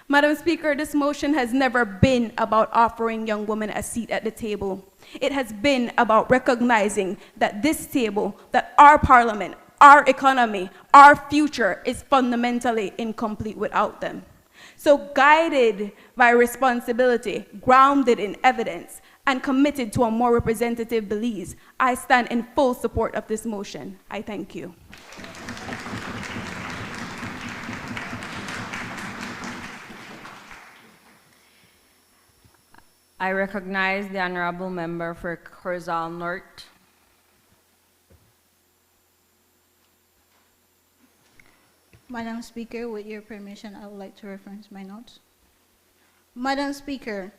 [SPEAKER 11] Madam Speaker, this motion has never been about offering young women a seat at the table. It has been about recognizing that this table, that our parliament, our economy, our future is fundamentally incomplete without them. So guided by responsibility, grounded in evidence, and committed to a more representative Belize. I stand in full support of this motion. I thank you.
[SPEAKER 3] I recognize the honorable member for Corozal North.
[SPEAKER 12] Madam Speaker, with your permission, I would like to reference my notes. Madam Speaker,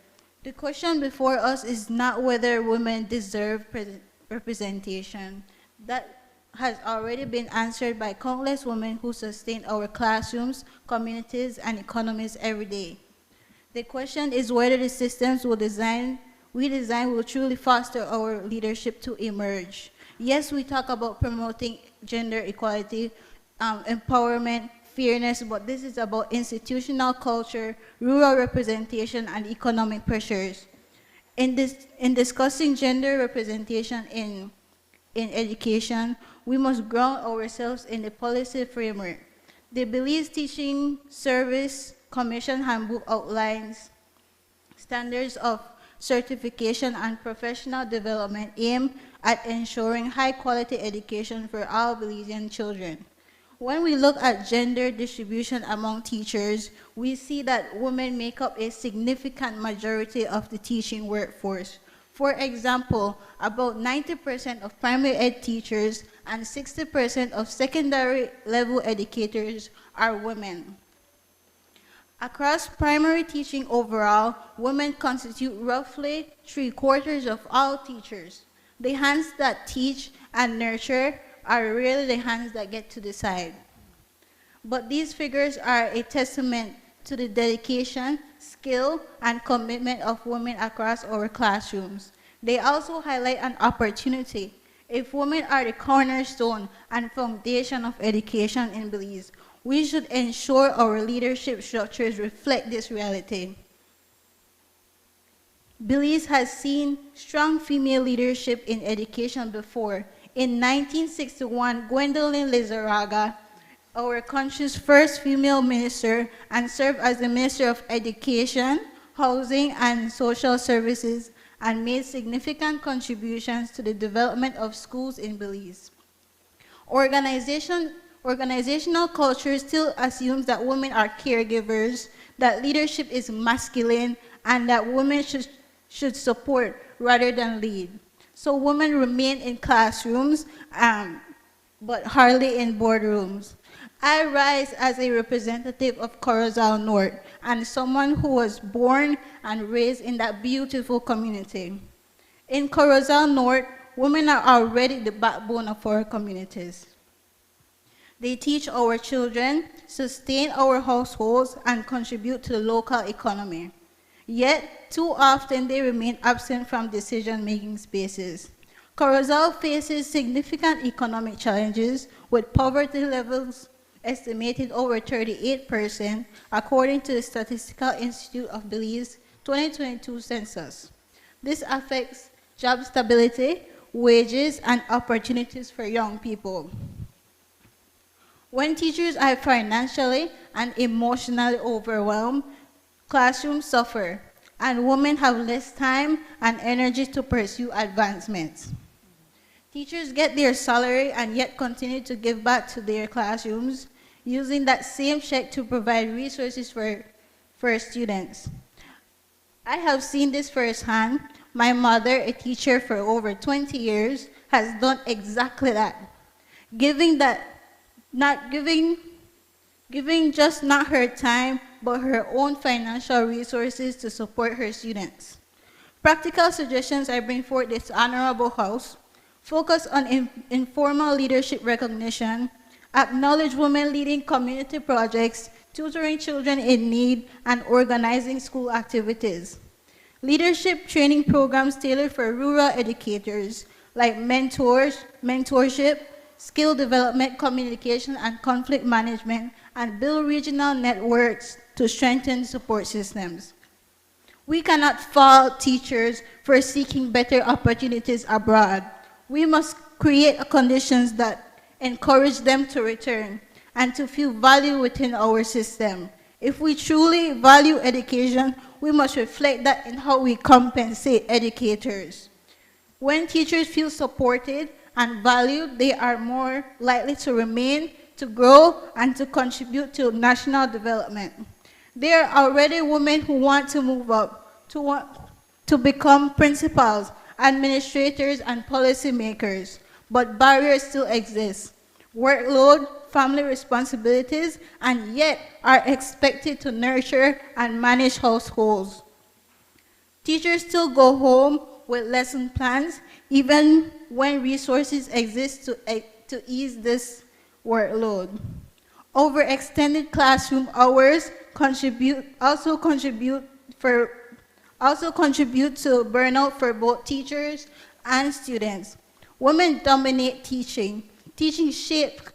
[SPEAKER 12] the question before us is not whether women deserve representation. That has already been answered by countless women who sustain our classrooms, communities, and economies every day. The question is whether the systems we design will truly foster our leadership to emerge. Yes, we talk about promoting gender equality, empowerment, fairness, but this is about institutional culture, rural representation, and economic pressures. In discussing gender representation in education, we must ground ourselves in the policy framework. The Belize Teaching Service Commission Handbook outlines standards of certification and professional development aimed at ensuring high-quality education for all Belizean children. When we look at gender distribution among teachers, we see that women make up a significant majority of the teaching workforce. For example, about 90% of primary ed teachers and 60% of secondary level educators are women. Across primary teaching overall, women constitute roughly 3/4 of all teachers. The hands that teach and nurture are rarely the hands that get to decide. But these figures are a testament to the dedication, skill, and commitment of women across our classrooms. They also highlight an opportunity. If women are the cornerstone and foundation of education in Belize, we should ensure our leadership structures reflect this reality. Belize has seen strong female leadership in education before. In 1961, Gwendolyn Lizarraga, our country's first female minister, and served as the Minister of Education, Housing, and Social Services, and made significant contributions to the development of schools in Belize. Organizational culture still assumes that women are caregivers, that leadership is masculine, and that women should support rather than lead. So women remain in classrooms, but hardly in boardrooms. I rise as a representative of Corozal North and someone who was born and raised in that beautiful community. In Corozal North, women are already the backbone of our communities. They teach our children, sustain our households, and contribute to the local economy. Yet, too often they remain absent from decision-making spaces. Corozal faces significant economic challenges with poverty levels estimated over 38%, according to the Statistical Institute of Belize 2022 census. This affects job stability, wages, and opportunities for young people. When teachers are financially and emotionally overwhelmed, classrooms suffer, and women have less time and energy to pursue advancements. Teachers get their salary and yet continue to give back to their classrooms, using that same check to provide resources for students. I have seen this firsthand. My mother, a teacher for over 20 years, has done exactly that. Giving just not her time, but her own financial resources to support her students. Practical suggestions I bring forth this Honorable House focus on informal leadership recognition, acknowledge women leading community projects, tutoring children in need, and organizing school activities. Leadership training programs tailored for rural educators, like mentorship, skill development, communication, and conflict management, and build regional networks to strengthen support systems. We cannot fault teachers for seeking better opportunities abroad. We must create conditions that encourage them to return and to feel value within our system. If we truly value education, we must reflect that in how we compensate educators. When teachers feel supported and valued, they are more likely to remain, to grow, and to contribute to national development. There are already women who want to move up, to become principals, administrators, and policymakers, but barriers still exist. Workload, family responsibilities, and yet are expected to nurture and manage households. Teachers still go home with lesson plans, even when resources exist to ease this workload. Overextended classroom hours also contribute to burnout for both teachers and students. Women dominate teaching. Teaching shapes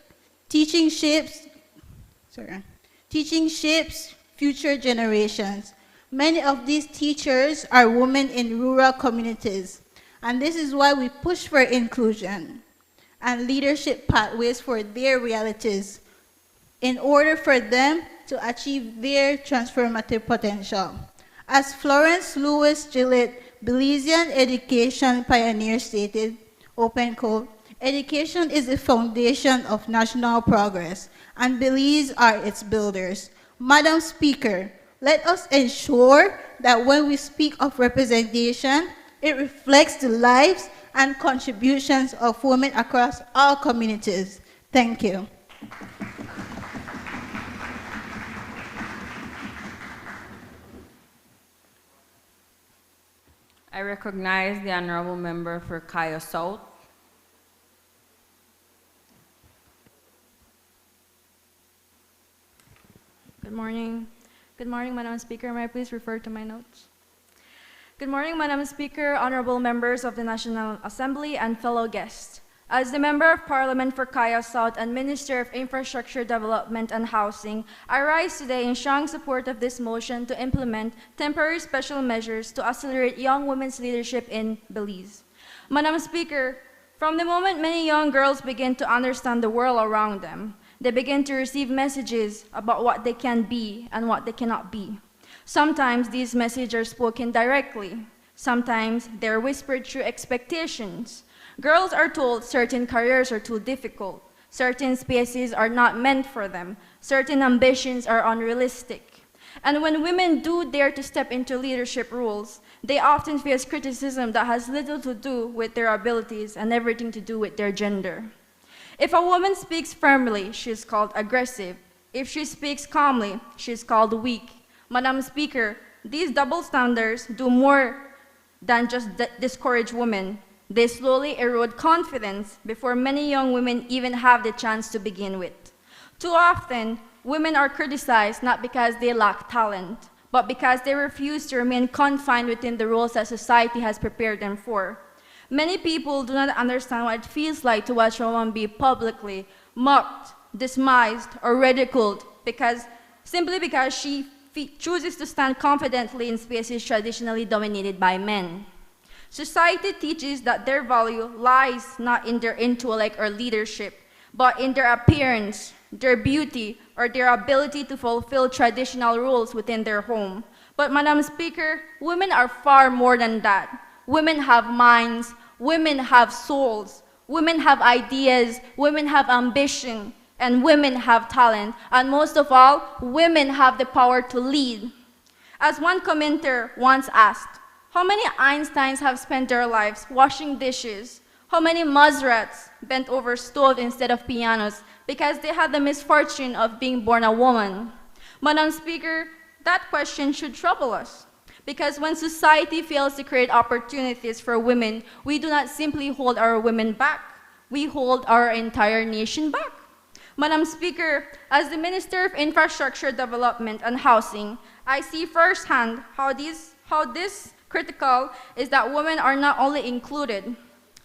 [SPEAKER 12] future generations. Many of these teachers are women in rural communities, and this is why we push for inclusion and leadership pathways for their realities in order for them to achieve their transformative potential. As Florence Lewis Gillett, Belizean education pioneer stated, open quote, "Education is the foundation of national progress, and Belize are its builders." Madam Speaker, let us ensure that when we speak of representation, it reflects the lives and contributions of women across all communities. Thank you.
[SPEAKER 3] I recognize the honorable member for Kaya South.
[SPEAKER 13] Good morning. Good morning, Madam Speaker. May I please refer to my notes? Good morning, Madam Speaker, honorable members of the National Assembly, and fellow guests. As the Member of Parliament for Kaya South and Minister of Infrastructure Development and Housing, I rise today in strong support of this motion to implement temporary special measures to accelerate young women's leadership in Belize. Madam Speaker, from the moment many young girls begin to understand the world around them, they begin to receive messages about what they can be and what they cannot be. Sometimes these messages are spoken directly. Sometimes they're whispered through expectations. Girls are told certain careers are too difficult, certain spaces are not meant for them, certain ambitions are unrealistic. And when women do dare to step into leadership roles, they often face criticism that has little to do with their abilities and everything to do with their gender. If a woman speaks firmly, she is called aggressive. If she speaks calmly, she is called weak. Madam Speaker, these double standards do more than just discourage women. They slowly erode confidence before many young women even have the chance to begin with. Too often, women are criticized not because they lack talent, but because they refuse to remain confined within the roles that society has prepared them for. Many people do not understand what it feels like to watch a woman be publicly mocked, despised, or ridiculed simply because she chooses to stand confidently in spaces traditionally dominated by men. Society teaches that their value lies not in their intellect or leadership, but in their appearance, their beauty, or their ability to fulfill traditional roles within their home. But Madam Speaker, women are far more than that. Women have minds, women have souls, women have ideas, women have ambition, and women have talent. And most of all, women have the power to lead. As one commenter once asked, how many Einsteins have spent their lives washing dishes? How many Musrats bent over stoves instead of pianos because they had the misfortune of being born a woman? Madam Speaker, that question should trouble us. Because when society fails to create opportunities for women, we do not simply hold our women back, we hold our entire nation back. Madam Speaker, as the Minister of Infrastructure Development and Housing, I see firsthand how this critical is that women are not only included,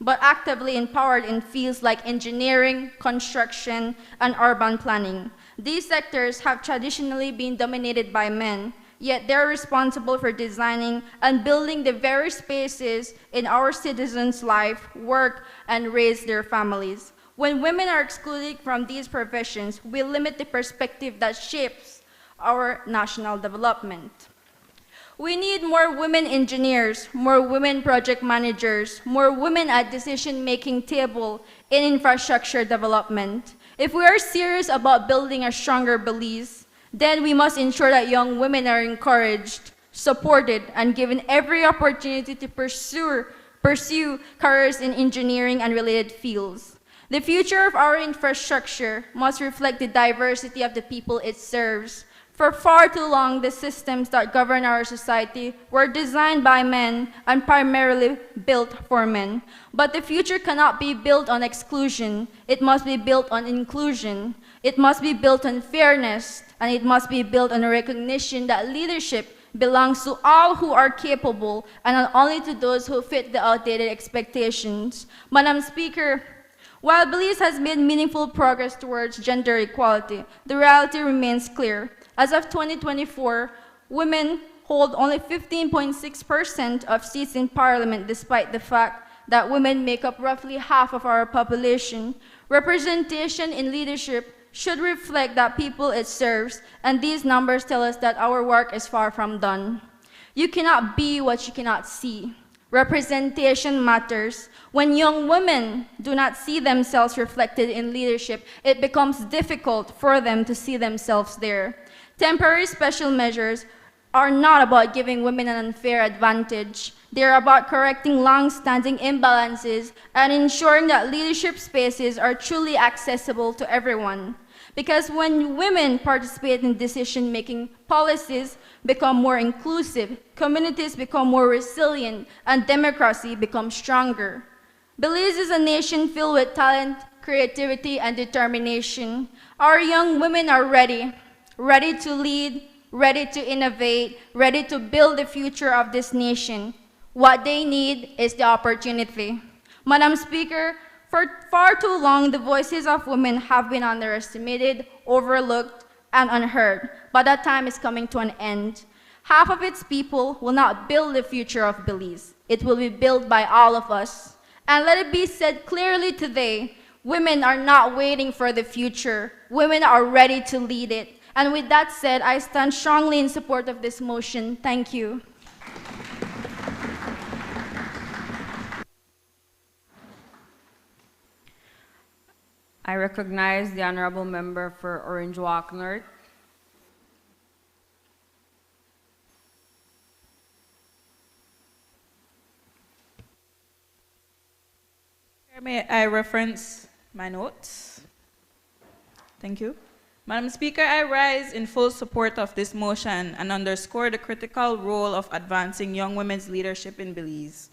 [SPEAKER 13] but actively empowered in fields like engineering, construction, and urban planning. These sectors have traditionally been dominated by men, yet they're responsible for designing and building the very spaces in our citizens' life, work, and raise their families. When women are excluded from these professions, we limit the perspective that shapes our national development. We need more women engineers, more women project managers, more women at decision-making table in infrastructure development. If we are serious about building a stronger Belize, then we must ensure that young women are encouraged, supported, and given every opportunity to pursue careers in engineering and related fields. The future of our infrastructure must reflect the diversity of the people it serves. For far too long, the systems that govern our society were designed by men and primarily built for men. But the future cannot be built on exclusion. It must be built on inclusion. It must be built on fairness, and it must be built on a recognition that leadership belongs to all who are capable and not only to those who fit the outdated expectations. Madam Speaker, while Belize has made meaningful progress towards gender equality, the reality remains clear. As of 2024, women hold only 15.6% of seats in parliament, despite the fact that women make up roughly half of our population. Representation in leadership should reflect that people it serves, and these numbers tell us that our work is far from done. You cannot be what you cannot see. Representation matters. When young women do not see themselves reflected in leadership, it becomes difficult for them to see themselves there. Temporary special measures are not about giving women an unfair advantage. They are about correcting long-standing imbalances and ensuring that leadership spaces are truly accessible to everyone. Because when women participate in decision-making, policies become more inclusive, communities become more resilient, and democracy becomes stronger. Belize is a nation filled with talent, creativity, and determination. Our young women are ready to lead, ready to innovate, ready to build the future of this nation. What they need is the opportunity. Madam Speaker, for far too long, the voices of women have been underestimated, overlooked, and unheard, but that time is coming to an end. Half of its people will not build the future of Belize. It will be built by all of us. And let it be said clearly today, women are not waiting for the future. Women are ready to lead it. And with that said, I stand strongly in support of this motion. Thank you.
[SPEAKER 3] I recognize the honorable member for Orange Walk North.
[SPEAKER 14] May I reference my notes? Thank you. Madam Speaker, I rise in full support of this motion and underscore the critical role of advancing young women's leadership in Belize.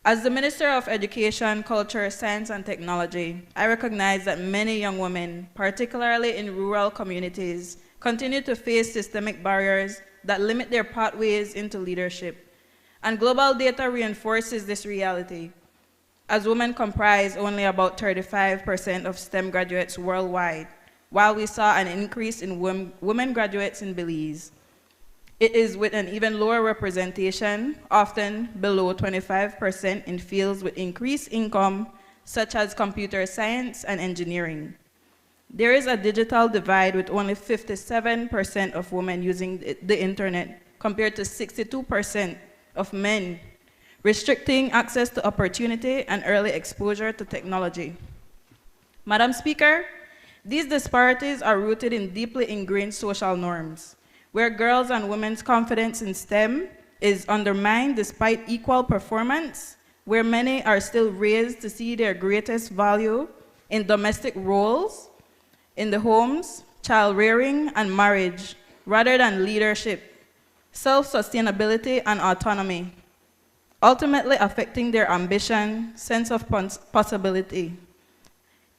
[SPEAKER 14] As the Minister of Education, Culture, Science, and Technology, I recognize that many young women, particularly in rural communities, continue to face systemic barriers that limit their pathways into leadership. And global data reinforces this reality, as women comprise only about 35% of STEM graduates worldwide, while we saw an increase in women graduates in Belize. It is with an even lower representation, often below 25% in fields with increased income, such as computer science and engineering. There is a digital divide with only 57% of women using the internet, compared to 62% of men, restricting access to opportunity and early exposure to technology. Madam Speaker, these disparities are rooted in deeply ingrained social norms, where girls' and women's confidence in STEM is undermined despite equal performance, where many are still raised to see their greatest value in domestic roles, in the homes, child rearing, and marriage, rather than leadership, self-sustainability, and autonomy, ultimately affecting their ambition, sense of possibility.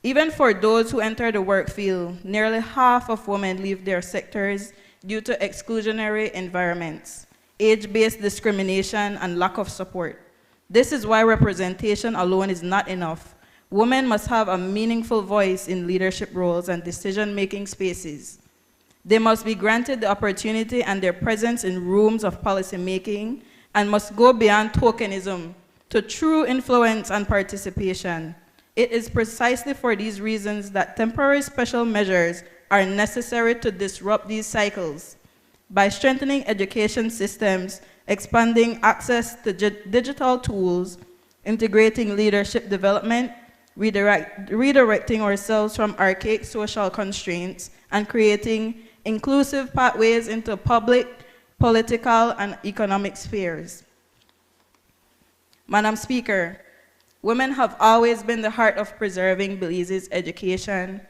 [SPEAKER 14] Even for those who enter the work field, nearly half of women leave their sectors due to exclusionary environments, age-based discrimination, and lack of support. This is why representation alone is not enough. Women must have a meaningful voice in leadership roles and decision-making spaces. They must be granted the opportunity and their presence in rooms of policymaking, and must go beyond tokenism to true influence and participation. It is precisely for these reasons that temporary special measures are necessary to disrupt these cycles. By strengthening education systems, expanding access to digital tools, integrating leadership development, redirecting ourselves from archaic social constraints, and creating inclusive pathways into public, political, and economic spheres. Madam Speaker, women have always been the heart of preserving Belize's education,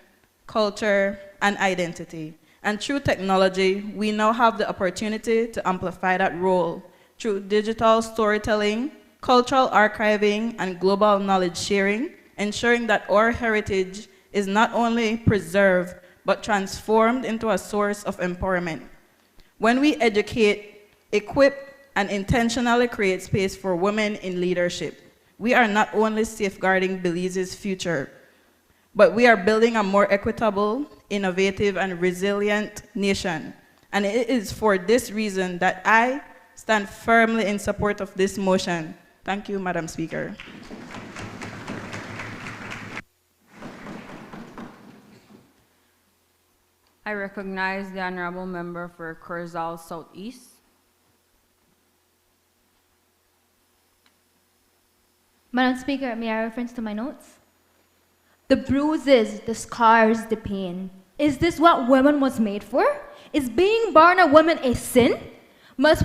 [SPEAKER 14] culture, and identity. And through technology, we now have the opportunity to amplify that role through digital storytelling, cultural archiving, and global knowledge sharing, ensuring that our heritage is not only preserved, but transformed into a source of empowerment. When we educate, equip, and intentionally create space for women in leadership, we are not only safeguarding Belize's future, but we are building a more equitable, innovative, and resilient nation. And it is for this reason that I stand firmly in support of this motion. Thank you, Madam Speaker.
[SPEAKER 3] I recognize the honorable member for Corozal Southeast.
[SPEAKER 15] Madam Speaker, may I reference to my notes? The bruises, the scars, the pain. Is this what woman was made for? Is being born a woman a sin? Must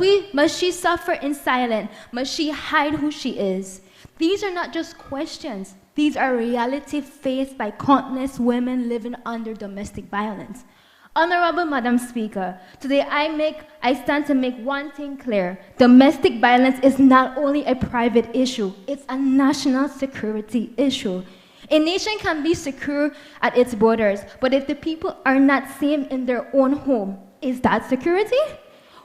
[SPEAKER 15] she suffer in silence? Must she hide who she is? These are not just questions. These are reality faced by countless women living under domestic violence. Honorable Madam Speaker, today I stand to make one thing clear. Domestic violence is not only a private issue, it's a national security issue. A nation can be secure at its borders, but if the people are not safe in their own home, is that security?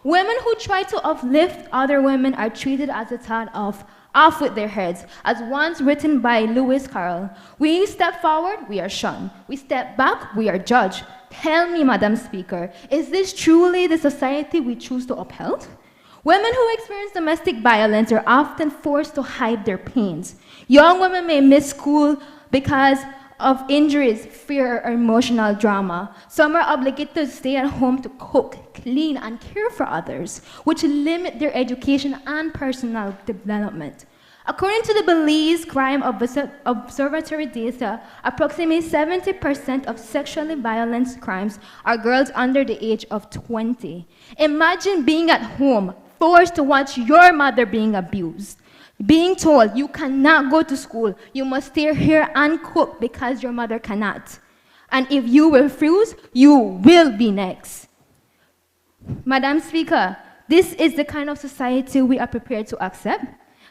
[SPEAKER 15] Women who try to uplift other women are treated as a thought of off with their heads, as once written by Lewis Carroll. We step forward, we are shunned. We step back, we are judged. Tell me, Madam Speaker, is this truly the society we choose to uphold? Women who experience domestic violence are often forced to hide their pains. Young women may miss school because of injuries, fear, or emotional drama. Some are obligated to stay at home to cook, clean, and care for others, which limit their education and personal development. According to the Belize Crime Observatory data, approximately 70% of sexually violent crimes are girls under the age of 20. Imagine being at home, forced to watch your mother being abused. Being told you cannot go to school, you must stay here and cook because your mother cannot. And if you refuse, you will be next. Madam Speaker, this is the kind of society we are prepared to accept.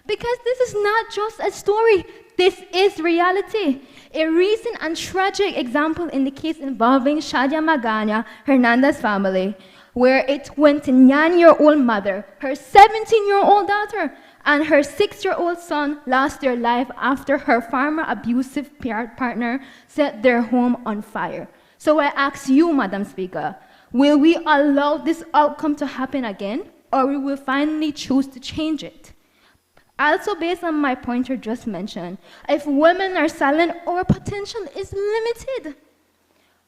[SPEAKER 15] Because this is not just a story, this is reality. A recent and tragic example in the case involving Shadia Magana, Hernandez family, where a 29-year-old mother, her 17-year-old daughter, and her 6-year-old son lost their life after her former abusive partner set their home on fire. So I ask you, Madam Speaker, will we allow this outcome to happen again, or we will finally choose to change it? Also, based on my pointer just mentioned, if women are silent, our potential is limited.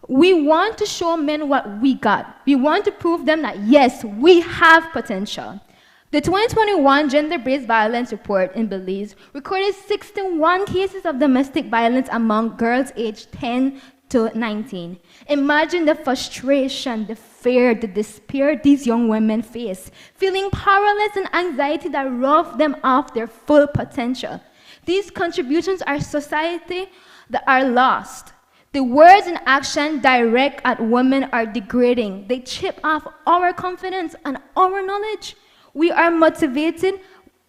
[SPEAKER 15] We want to show men what we got. We want to prove them that, yes, we have potential. The 2021 Gender-Based Violence Report in Belize recorded 61 cases of domestic violence among girls aged 10 to 19. Imagine the frustration, the fear, the despair these young women face, feeling powerless and anxiety that rob them of their full potential. These contributions are society that are lost. The words and action direct at women are degrading. They chip off our confidence and our knowledge. We are motivated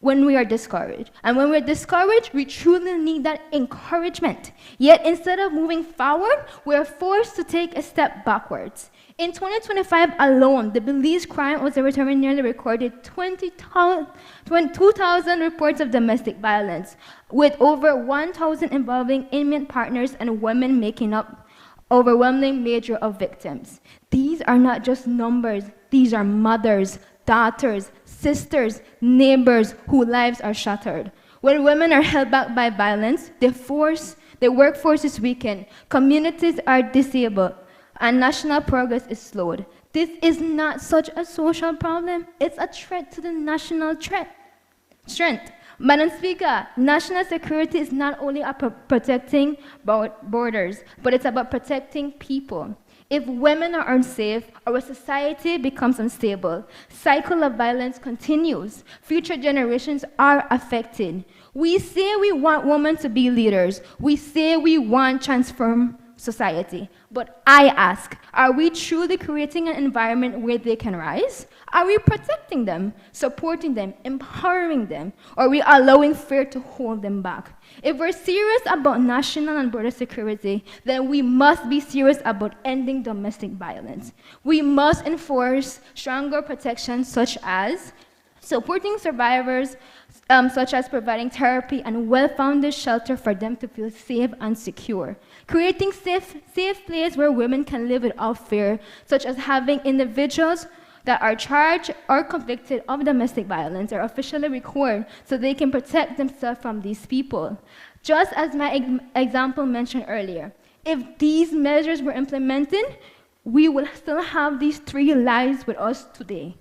[SPEAKER 15] when we are discouraged. And when we're discouraged, we truly need that encouragement. Yet instead of moving forward, we're forced to take a step backwards. In 2025 alone, the Belize Crime Observatory nearly recorded 2,000 reports of domestic violence, with over 1,000 involving intimate partners and women making up overwhelming major of victims. These are not just numbers, these are mothers, daughters, sisters, neighbors whose lives are shattered. When women are held back by violence, The workforce is weakened, communities are disabled, and national progress is slowed. This is not such a social problem, it's a threat to the national strength. Madam Speaker, national security is not only about protecting borders, but it's about protecting people. If women are unsafe, our society becomes unstable. Cycle of violence continues. Future generations are affected. We say we want women to be leaders. We say we want transform society. But I ask, are we truly creating an environment where they can rise? Are we protecting them, supporting them, empowering them? Or are we allowing fear to hold them back? If we're serious about national and border security, then we must be serious about ending domestic violence. We must enforce stronger protections such as supporting survivors, such as providing therapy and well-founded shelter for them to feel safe and secure. Creating safe places where women can live without fear, such as having individuals that are charged or convicted of domestic violence are officially recorded so they can protect themselves from these people. Just as my example mentioned earlier, if these measures were implemented, we will still have these 3 lives with us today.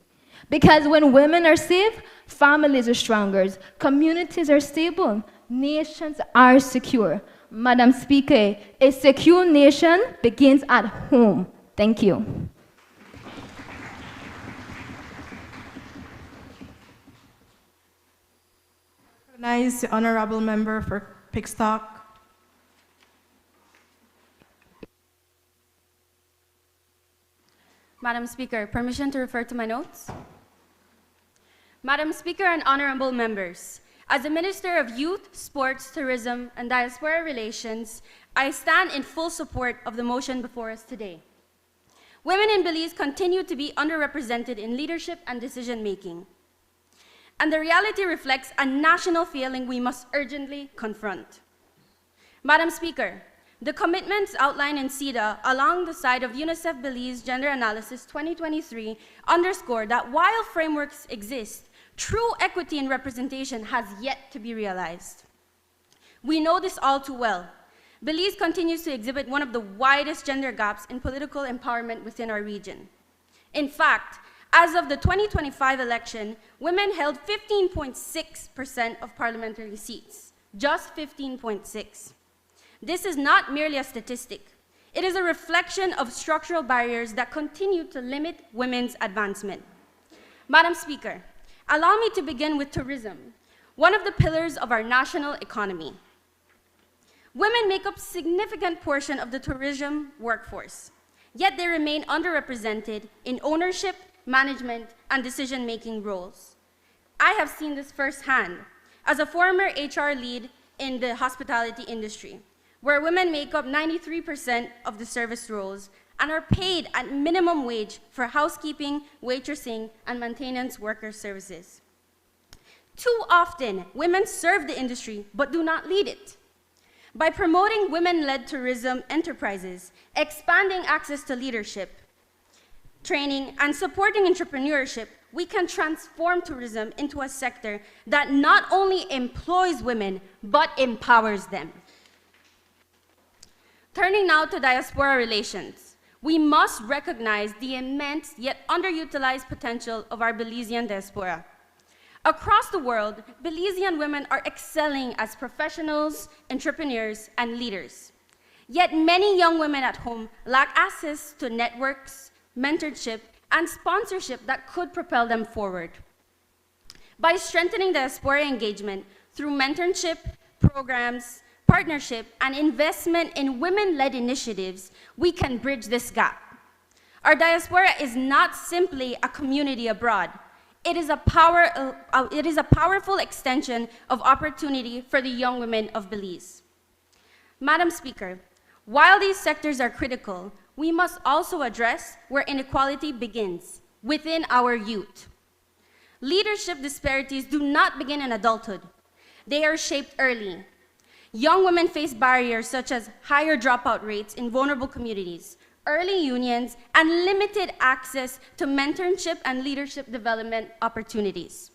[SPEAKER 15] Because when women are safe, families are stronger, communities are stable, nations are secure. Madam Speaker, a secure nation begins at home. Thank you.
[SPEAKER 16] Recognize the honorable member for Pickstock.
[SPEAKER 17] Madam Speaker, permission to refer to my notes? Madam Speaker and honorable members, as the Minister of Youth, Sports, Tourism, and Diaspora Relations, I stand in full support of the motion before us today. Women in Belize continue to be underrepresented in leadership and decision-making. And the reality reflects a national failing we must urgently confront. Madam Speaker, the commitments outlined in CEDA along the side of UNICEF Belize Gender Analysis 2023 underscore that while frameworks exist, true equity and representation has yet to be realized. We know this all too well. Belize continues to exhibit one of the widest gender gaps in political empowerment within our region. In fact, as of the 2025 election, women held 15.6% of parliamentary seats, just 15.6. This is not merely a statistic. It is a reflection of structural barriers that continue to limit women's advancement. Madam Speaker, allow me to begin with tourism, one of the pillars of our national economy. Women make up a significant portion of the tourism workforce, yet they remain underrepresented in ownership, management, and decision-making roles. I have seen this firsthand as a former HR lead in the hospitality industry, where women make up 93% of the service roles and are paid at minimum wage for housekeeping, waitressing, and maintenance worker services. Too often, women serve the industry but do not lead it. By promoting women-led tourism enterprises, expanding access to leadership, training, and supporting entrepreneurship, we can transform tourism into a sector that not only employs women, but empowers them. Turning now to diaspora relations, we must recognize the immense yet underutilized potential of our Belizean diaspora. Across the world, Belizean women are excelling as professionals, entrepreneurs, and leaders. Yet many young women at home lack access to networks, mentorship, and sponsorship that could propel them forward. By strengthening diaspora engagement through mentorship, programs, partnership, and investment in women-led initiatives, we can bridge this gap. Our diaspora is not simply a community abroad. It is a powerful extension of opportunity for the young women of Belize. Madam Speaker, while these sectors are critical, we must also address where inequality begins, within our youth. Leadership disparities do not begin in adulthood. They are shaped early. Young women face barriers such as higher dropout rates in vulnerable communities, early unions, and limited access to mentorship and leadership development opportunities.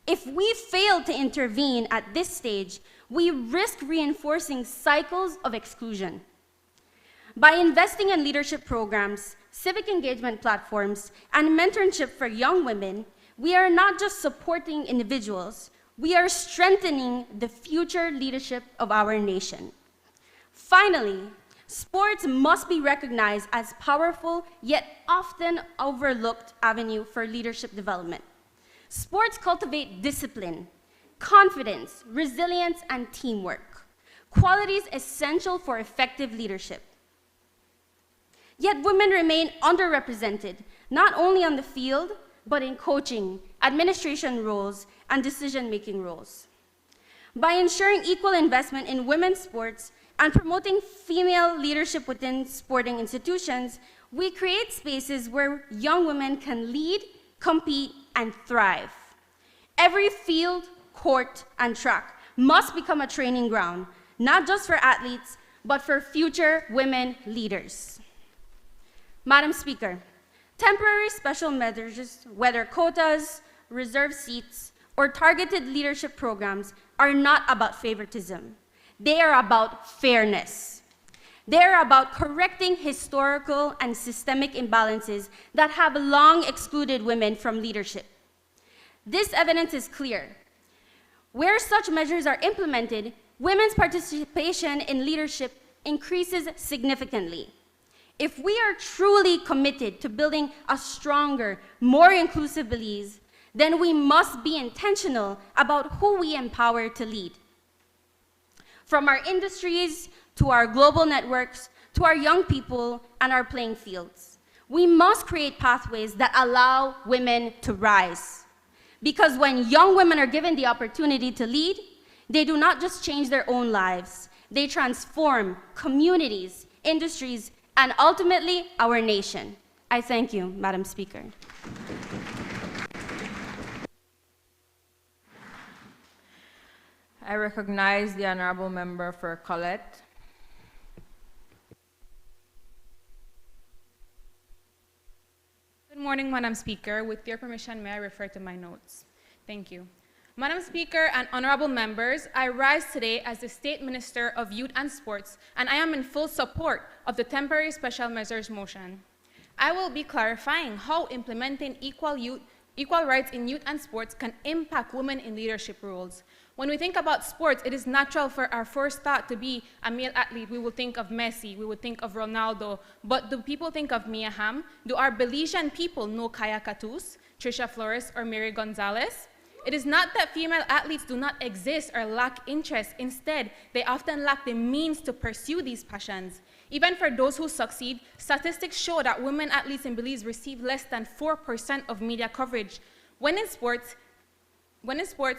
[SPEAKER 17] If we fail to intervene at this stage, we risk reinforcing cycles of exclusion. By investing in leadership programs, civic engagement platforms, and mentorship for young women, we are not just supporting individuals, we are strengthening the future leadership of our nation. Finally, sports must be recognized as powerful yet often overlooked avenue for leadership development. Sports cultivate discipline, confidence, resilience, and teamwork, qualities essential for effective leadership. Yet women remain underrepresented, not only on the field, but in coaching, administration roles, and decision-making roles. By ensuring equal investment in women's sports and promoting female leadership within sporting institutions, we create spaces where young women can lead, compete, and thrive. Every field, court, and track must become a training ground, not just for athletes, but for future women leaders. Madam Speaker, temporary special measures, whether quotas, reserved seats, or targeted leadership programs, are not about favoritism. They are about fairness. They are about correcting historical and systemic imbalances that have long excluded women from leadership. This evidence is clear. Where such measures are implemented, women's participation in leadership increases significantly. If we are truly committed to building a stronger, more inclusive Belize, then we must be intentional about who we empower to lead. From our industries, to our global networks, to our young people and our playing fields. We must create pathways that allow women to rise. Because when young women are given the opportunity to lead, they do not just change their own lives, they transform communities, industries, and ultimately our nation. I thank you, Madam Speaker.
[SPEAKER 3] I recognize the honorable member for Colette.
[SPEAKER 18] Good morning, Madam Speaker. With your permission, may I refer to my notes? Thank you. Madam Speaker and honorable members, I rise today as the State Minister of Youth and Sports, and I am in full support of the temporary special measures motion. I will be clarifying how implementing equal rights in youth and sports can impact women in leadership roles. When we think about sports, it is natural for our first thought to be a male athlete. We will think of Messi, we would think of Ronaldo, but do people think of Mia Hamm? Do our Belizean people know Kaya Katus, Trisha Flores, or Mary Gonzalez? It is not that female athletes do not exist or lack interest. Instead, they often lack the means to pursue these passions. Even for those who succeed, statistics show that women athletes in Belize receive less than 4% of media coverage. When in sports,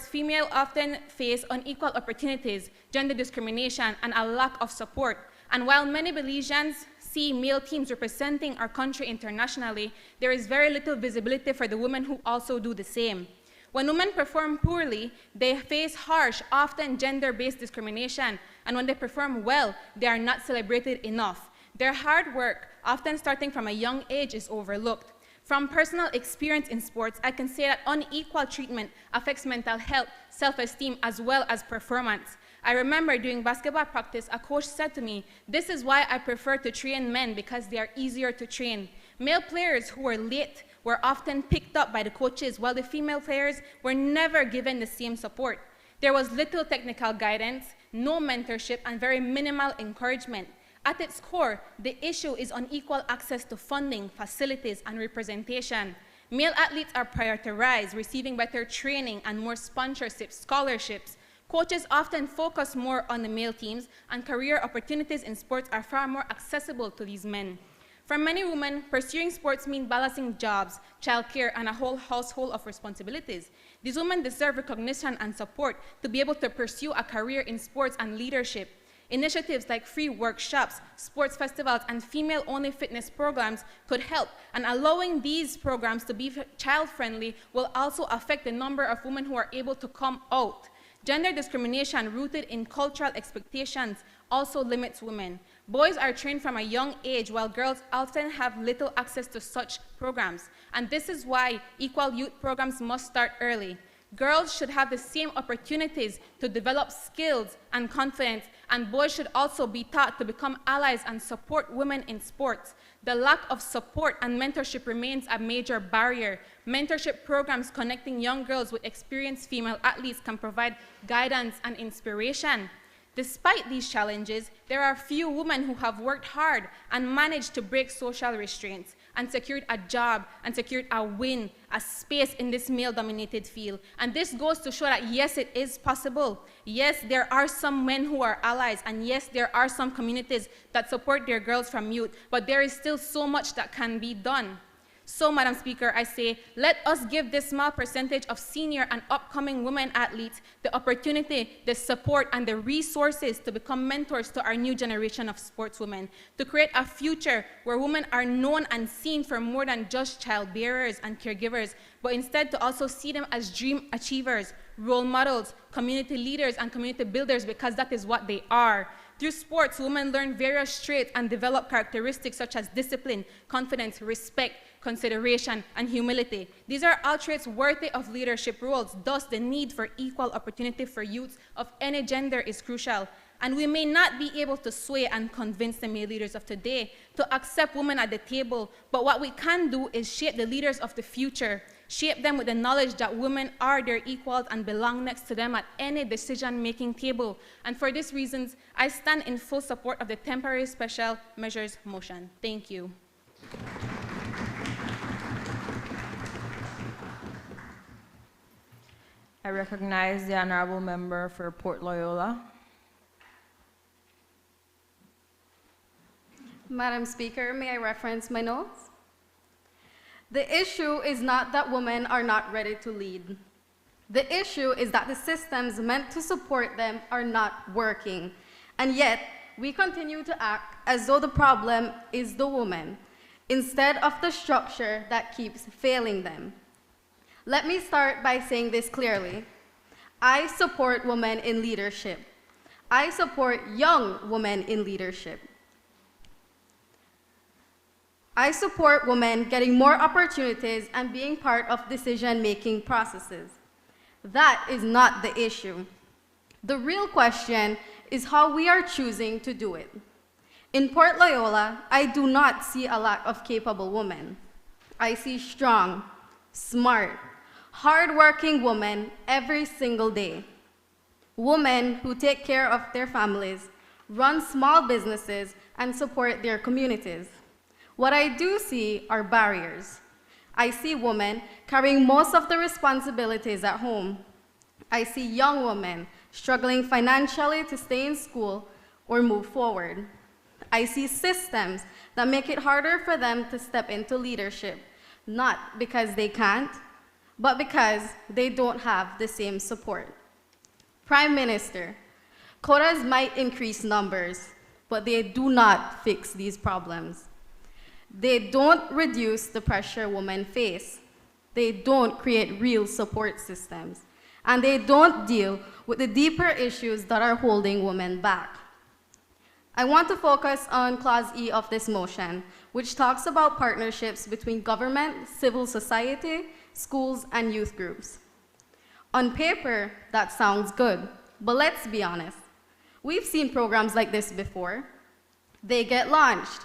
[SPEAKER 18] females often face unequal opportunities, gender discrimination, and a lack of support. And while many Belizeans see male teams representing our country internationally, there is very little visibility for the women who also do the same. When women perform poorly, they face harsh, often gender-based discrimination, and when they perform well, they are not celebrated enough. Their hard work, often starting from a young age, is overlooked. From personal experience in sports, I can say that unequal treatment affects mental health, self-esteem, as well as performance. I remember during basketball practice, a coach said to me, "This is why I prefer to train men, because they are easier to train." Male players who were late were often picked up by the coaches, while the female players were never given the same support. There was little technical guidance, no mentorship, and very minimal encouragement. At its core, the issue is unequal access to funding, facilities, and representation. Male athletes are prioritized, receiving better training and more sponsorships, scholarships. Coaches often focus more on the male teams, and career opportunities in sports are far more accessible to these men. For many women, pursuing sports means balancing jobs, childcare, and a whole household of responsibilities. These women deserve recognition and support to be able to pursue a career in sports and leadership. Initiatives like free workshops, sports festivals, and female-only fitness programs could help, and allowing these programs to be child-friendly will also affect the number of women who are able to come out. Gender discrimination rooted in cultural expectations also limits women. Boys are trained from a young age, while girls often have little access to such programs. And this is why equal youth programs must start early. Girls should have the same opportunities to develop skills and confidence, and boys should also be taught to become allies and support women in sports. The lack of support and mentorship remains a major barrier. Mentorship programs connecting young girls with experienced female athletes can provide guidance and inspiration. Despite these challenges, there are few women who have worked hard and managed to break social restraints and secured a job and secured a win, a space in this male-dominated field. And this goes to show that yes, it is possible. Yes, there are some men who are allies, and yes, there are some communities that support their girls from youth, but there is still so much that can be done. So, Madam Speaker, I say, let us give this small percentage of senior and upcoming women athletes the opportunity, the support, and the resources to become mentors to our new generation of sportswomen, to create a future where women are known and seen for more than just childbearers and caregivers, but instead to also see them as dream achievers, role models, community leaders, and community builders, because that is what they are. Through sports, women learn various traits and develop characteristics such as discipline, confidence, respect, consideration, and humility. These are all traits worthy of leadership roles. Thus, the need for equal opportunity for youths of any gender is crucial. And we may not be able to sway and convince the male leaders of today to accept women at the table, but what we can do is shape the leaders of the future, shape them with the knowledge that women are their equals and belong next to them at any decision-making table. And for these reasons, I stand in full support of the temporary special measures motion. Thank you.
[SPEAKER 3] I recognize the honorable member for Port Loyola.
[SPEAKER 8] Madam Speaker, may I reference my notes? The issue is not that women are not ready to lead. The issue is that the systems meant to support them are not working. And yet, we continue to act as though the problem is the woman, instead of the structure that keeps failing them. Let me start by saying this clearly. I support women in leadership. I support young women in leadership. I support women getting more opportunities and being part of decision-making processes. That is not the issue. The real question is how we are choosing to do it. In Port Loyola, I do not see a lack of capable women. I see strong, smart, hardworking women every single day. Women who take care of their families, run small businesses, and support their communities. What I do see are barriers. I see women carrying most of the responsibilities at home. I see young women struggling financially to stay in school or move forward. I see systems that make it harder for them to step into leadership, not because they can't, but because they don't have the same support. Prime Minister, quotas might increase numbers, but they do not fix these problems. They don't reduce the pressure women face. They don't create real support systems. And they don't deal with the deeper issues that are holding women back. I want to focus on Clause E of this motion, which talks about partnerships between government, civil society, schools, and youth groups. On paper, that sounds good, but let's be honest. We've seen programs like this before. They get launched.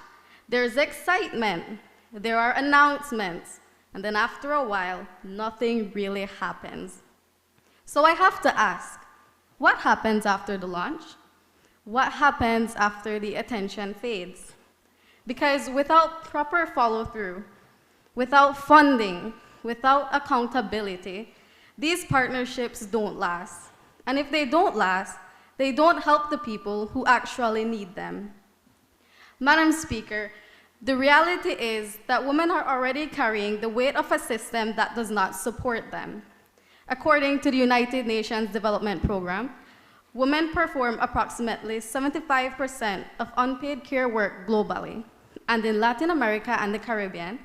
[SPEAKER 8] There's excitement, there are announcements, and then after a while, nothing really happens. So I have to ask, what happens after the launch? What happens after the attention fades? Because without proper follow-through, without funding, without accountability, these partnerships don't last. And if they don't last, they don't help the people who actually need them. Madam Speaker, the reality is that women are already carrying the weight of a system that does not support them. According to the United Nations Development Program, women perform approximately 75% of unpaid care work globally. And in Latin America and the Caribbean,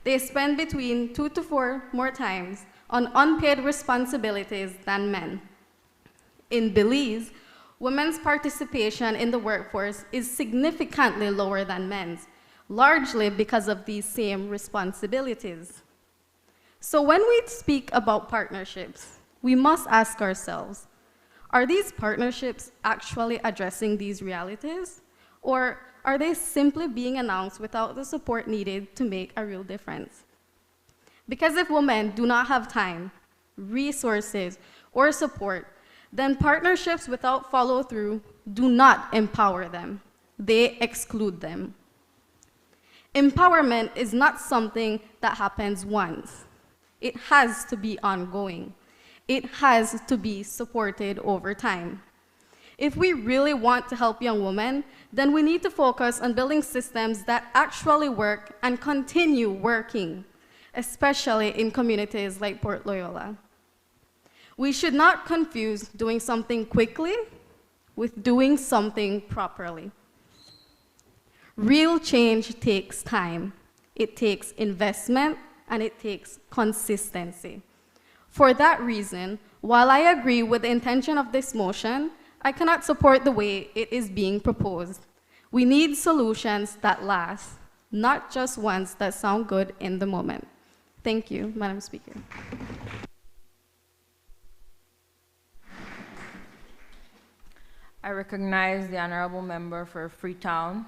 [SPEAKER 8] they spend between 2 to 4 more times on unpaid responsibilities than men. In Belize, women's participation in the workforce is significantly lower than men's, largely because of these same responsibilities. So when we speak about partnerships,
[SPEAKER 19] we must ask ourselves, are these partnerships actually addressing these realities? Or are they simply being announced without the support needed to make a real difference? Because if women do not have time, resources, or support, then partnerships without follow-through do not empower them. They exclude them. Empowerment is not something that happens once. It has to be ongoing. It has to be supported over time. If we really want to help young women, then we need to focus on building systems that actually work and continue working, especially in communities like Port Loyola. We should not confuse doing something quickly with doing something properly. Real change takes time. It takes investment, and it takes consistency. For that reason, while I agree with the intention of this motion, I cannot support the way it is being proposed. We need solutions that last, not just ones that sound good in the moment. Thank you, Madam Speaker.
[SPEAKER 3] I recognize the honorable member for Freetown.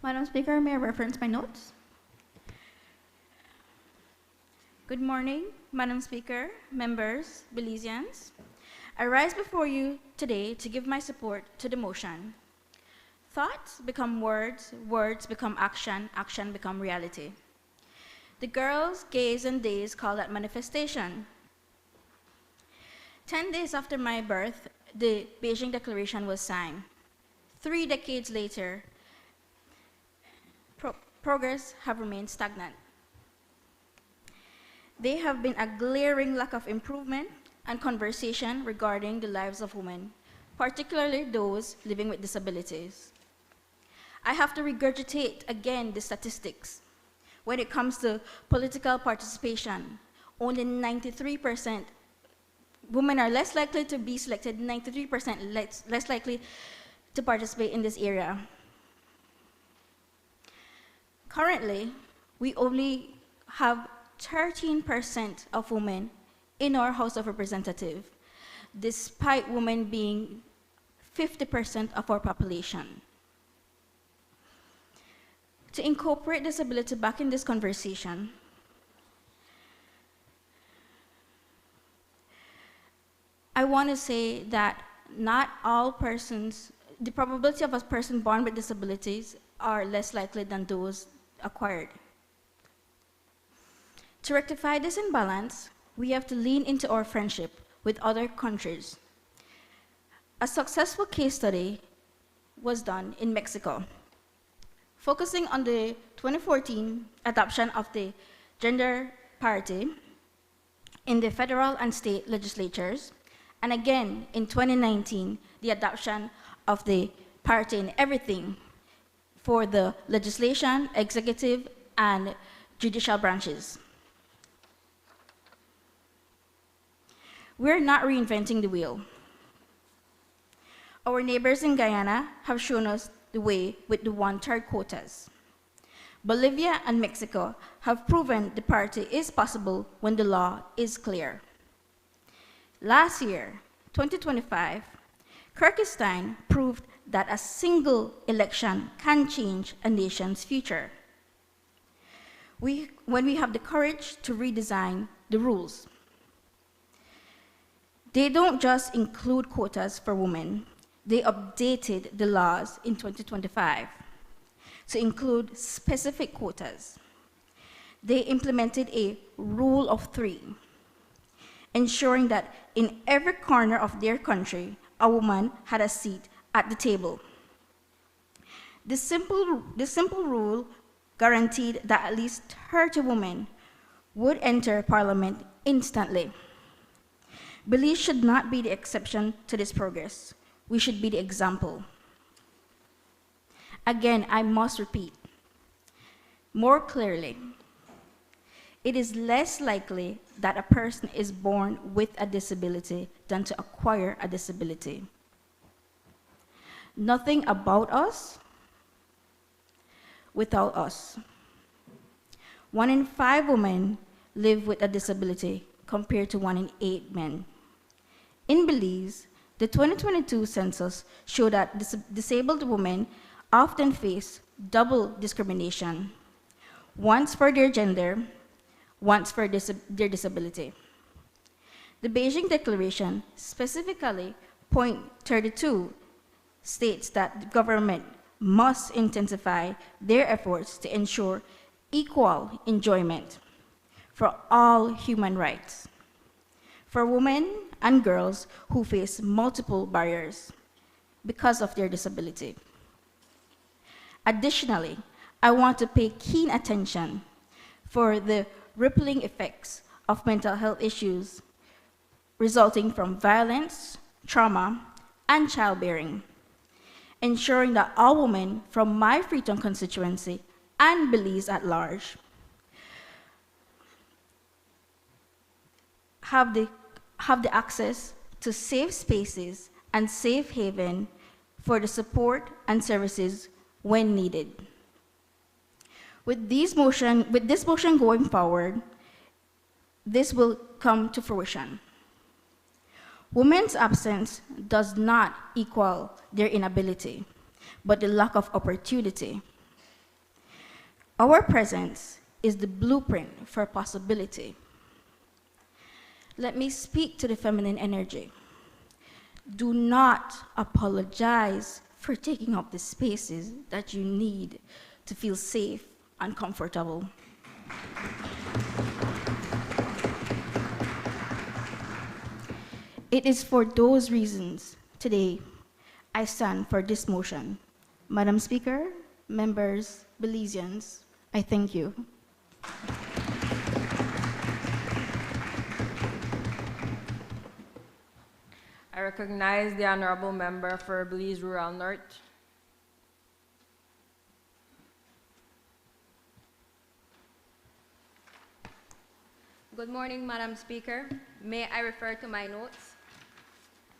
[SPEAKER 20] Madam Speaker, may I reference my notes? Good morning, Madam Speaker, members, Belizeans. I rise before you today to give my support to the motion. Thoughts become words, words become action, action become reality. The girls, gays, and days call that manifestation. 10 days after my birth, the Beijing Declaration was signed. 3 decades later, progress have remained stagnant. There have been a glaring lack of improvement and conversation regarding the lives of women, particularly those living with disabilities. I have to regurgitate again the statistics. When it comes to political participation, only 93% women are less likely to be selected, 93% less likely to participate in this area. Currently, we only have 13% of women in our House of Representatives, despite women being 50% of our population. To incorporate disability back in this conversation, I want to say that not all persons, the probability of a person born with disabilities are less likely than those acquired. To rectify this imbalance, we have to lean into our friendship with other countries. A successful case study was done in Mexico, focusing on the 2014 adoption of the gender parity in the federal and state legislatures, and again in 2019, the adoption of the parity in everything for the legislation, executive, and judicial branches. We're not reinventing the wheel. Our neighbors in Guyana have shown us the way with the 1/3 quotas. Bolivia and Mexico have proven the parity is possible when the law is clear. Last year, 2025, Kyrgyzstan proved that a single election can change a nation's future. When we have the courage to redesign the rules. They don't just include quotas for women, they updated the laws in 2025 to include specific quotas. They implemented a rule of 3, ensuring that in every corner of their country, a woman had a seat at the table. This simple rule guaranteed that at least 30 women would enter parliament instantly. Belize should not be the exception to this progress. We should be the example. Again, I must repeat, more clearly, it is less likely that a person is born with a disability than to acquire a disability. Nothing about us without us. 1 in 5 women live with a disability compared to 1 in 8 men. In Belize, the 2022 census showed that disabled women often face double discrimination, once for their gender, once for their disability. The Beijing Declaration, specifically point 32, states that the government must intensify their efforts to ensure equal enjoyment for all human rights for women and girls who face multiple barriers because of their disability. Additionally, I want to pay keen attention for the rippling effects of mental health issues resulting from violence, trauma, and childbearing, ensuring that all women from my Freetown constituency and Belize at large have the access to safe spaces and safe haven for the support and services when needed. With this motion going forward, this will come to fruition. Women's absence does not equal their inability, but the lack of opportunity. Our presence is the blueprint for possibility. Let me speak to the feminine energy. Do not apologize for taking up the spaces that you need to feel safe and comfortable. It is for those reasons today I stand for this motion. Madam Speaker, members, Belizeans, I thank you.
[SPEAKER 3] I recognize the honorable member for Belize Rural North.
[SPEAKER 17] Good morning, Madam Speaker. May I refer to my notes?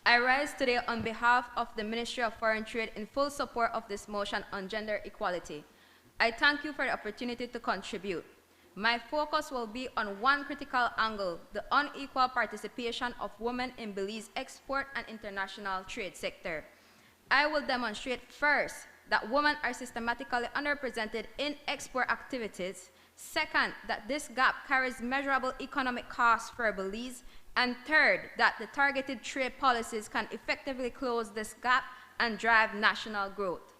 [SPEAKER 17] I rise today on behalf of the Ministry of Foreign Trade in full support of this motion on gender equality. I thank you for the opportunity to contribute. My focus will be on one critical angle, the unequal participation of women in Belize export and international trade sector. I will demonstrate first that women are systematically underrepresented in export activities. Second, that this gap carries measurable economic costs for Belize. And third, that the targeted trade policies can effectively close this gap and drive national growth.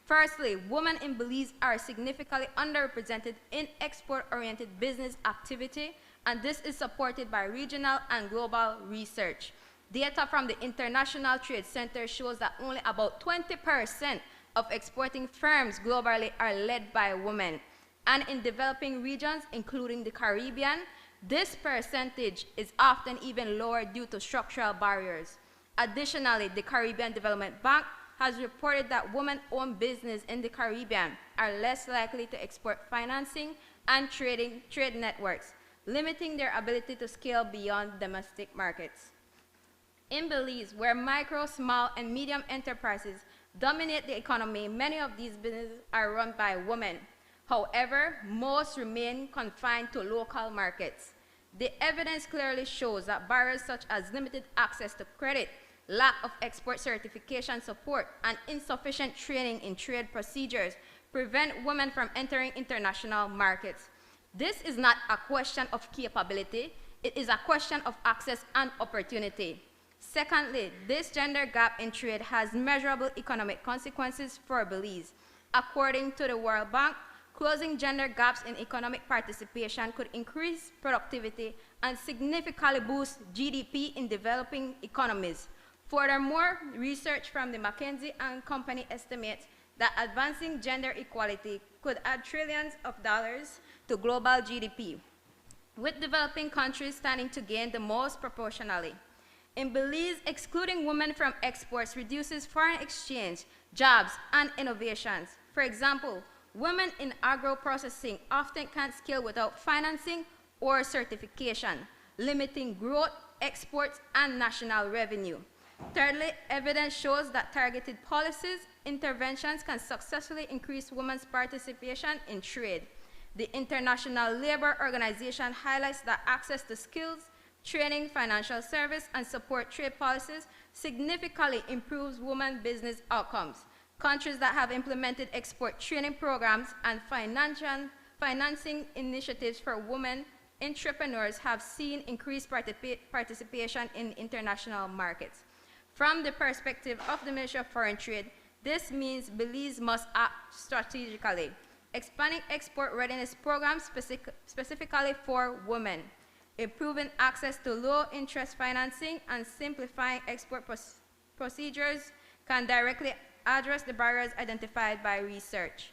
[SPEAKER 17] Firstly, women in Belize are significantly underrepresented in export-oriented business activity, and this is supported by regional and global research. Data from the International Trade Center shows that only about 20% of exporting firms globally are led by women. And in developing regions, including the Caribbean, this percentage is often even lower due to structural barriers. Additionally, the Caribbean Development Bank has reported that women-owned businesses in the Caribbean are less likely to export financing and trade networks, limiting their ability to scale beyond domestic markets. In Belize, where micro, small, and medium enterprises dominate the economy, many of these businesses are run by women. However, most remain confined to local markets. The evidence clearly shows that barriers such as limited access to credit, lack of export certification support, and insufficient training in trade procedures prevent women from entering international markets. This is not a question of capability, it is a question of access and opportunity. Secondly, this gender gap in trade has measurable economic consequences for Belize. According to the World Bank, closing gender gaps in economic participation could increase productivity and significantly boost GDP in developing economies. Furthermore, research from the McKinsey & Company estimates that advancing gender equality could add trillions of dollars to global GDP, with developing countries standing to gain the most proportionally. In Belize, excluding women from exports reduces foreign exchange, jobs, and innovations. For example, women in agro-processing often can't scale without financing or certification, limiting growth, exports, and national revenue. Thirdly, evidence shows that targeted policies, interventions can successfully increase women's participation in trade. The International Labor Organization highlights that access to skills, training, financial service, and support trade policies significantly improves women business outcomes. Countries that have implemented export training programs and financing initiatives for women entrepreneurs have seen increased participation in international markets. From the perspective of the Ministry of Foreign Trade, this means Belize must act strategically, expanding export readiness programs specifically for women, improving access to low-interest financing, and simplifying export procedures can directly address the barriers identified by research.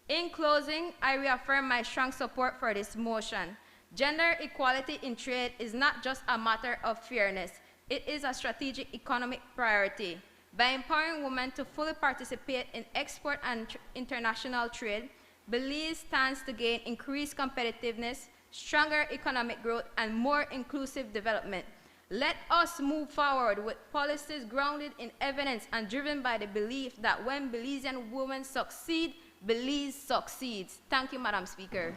[SPEAKER 17] In closing, I reaffirm my strong support for this motion. Gender equality in trade is not just a matter of fairness, it is a strategic economic priority. By empowering women to fully participate in export and international trade, Belize stands to gain increased competitiveness, stronger economic growth, and more inclusive development. Let us move forward with policies grounded in evidence and driven by the belief that when Belizean women succeed, Belize succeeds. Thank you, Madam Speaker.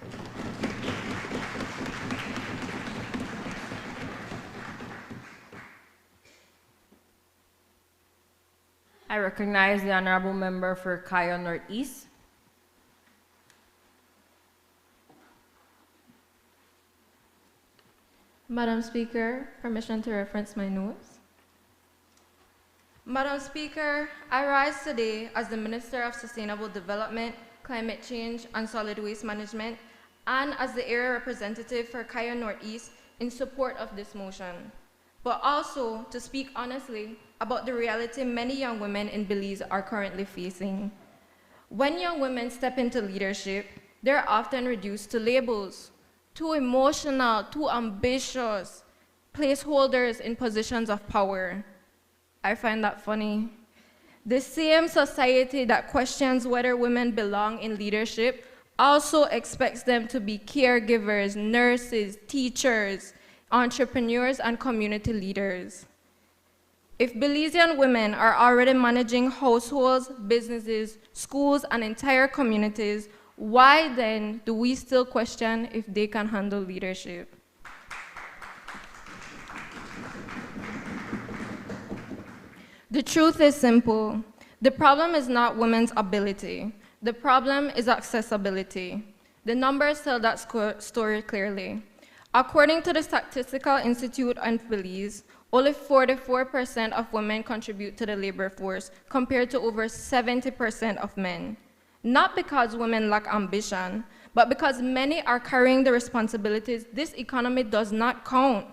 [SPEAKER 3] I recognize the honorable member for Cayo Northeast.
[SPEAKER 13] Madam Speaker, permission to reference my notes.
[SPEAKER 17] Madam Speaker, I rise today as the Minister of Sustainable Development, Climate Change, and Solid Waste Management, and as the area representative for Cayo Northeast in support of this motion, but also to speak honestly about the reality many young women in Belize are currently facing. When young women step into leadership, they're often reduced to labels, too emotional, too ambitious, placeholders in positions of power. I find that funny. The same society that questions whether women belong in leadership also expects them to be caregivers, nurses, teachers, entrepreneurs, and community leaders. If Belizean women are already managing households, businesses, schools, and entire communities, why then do we still question if they can handle leadership? The truth is simple. The problem is not women's ability. The problem is accessibility. The numbers tell that story clearly. According to the Statistical Institute of Belize, only 44% of women contribute to the labor force, compared to over 70% of men. Not because women lack ambition, but because many are carrying the responsibilities this economy does not count.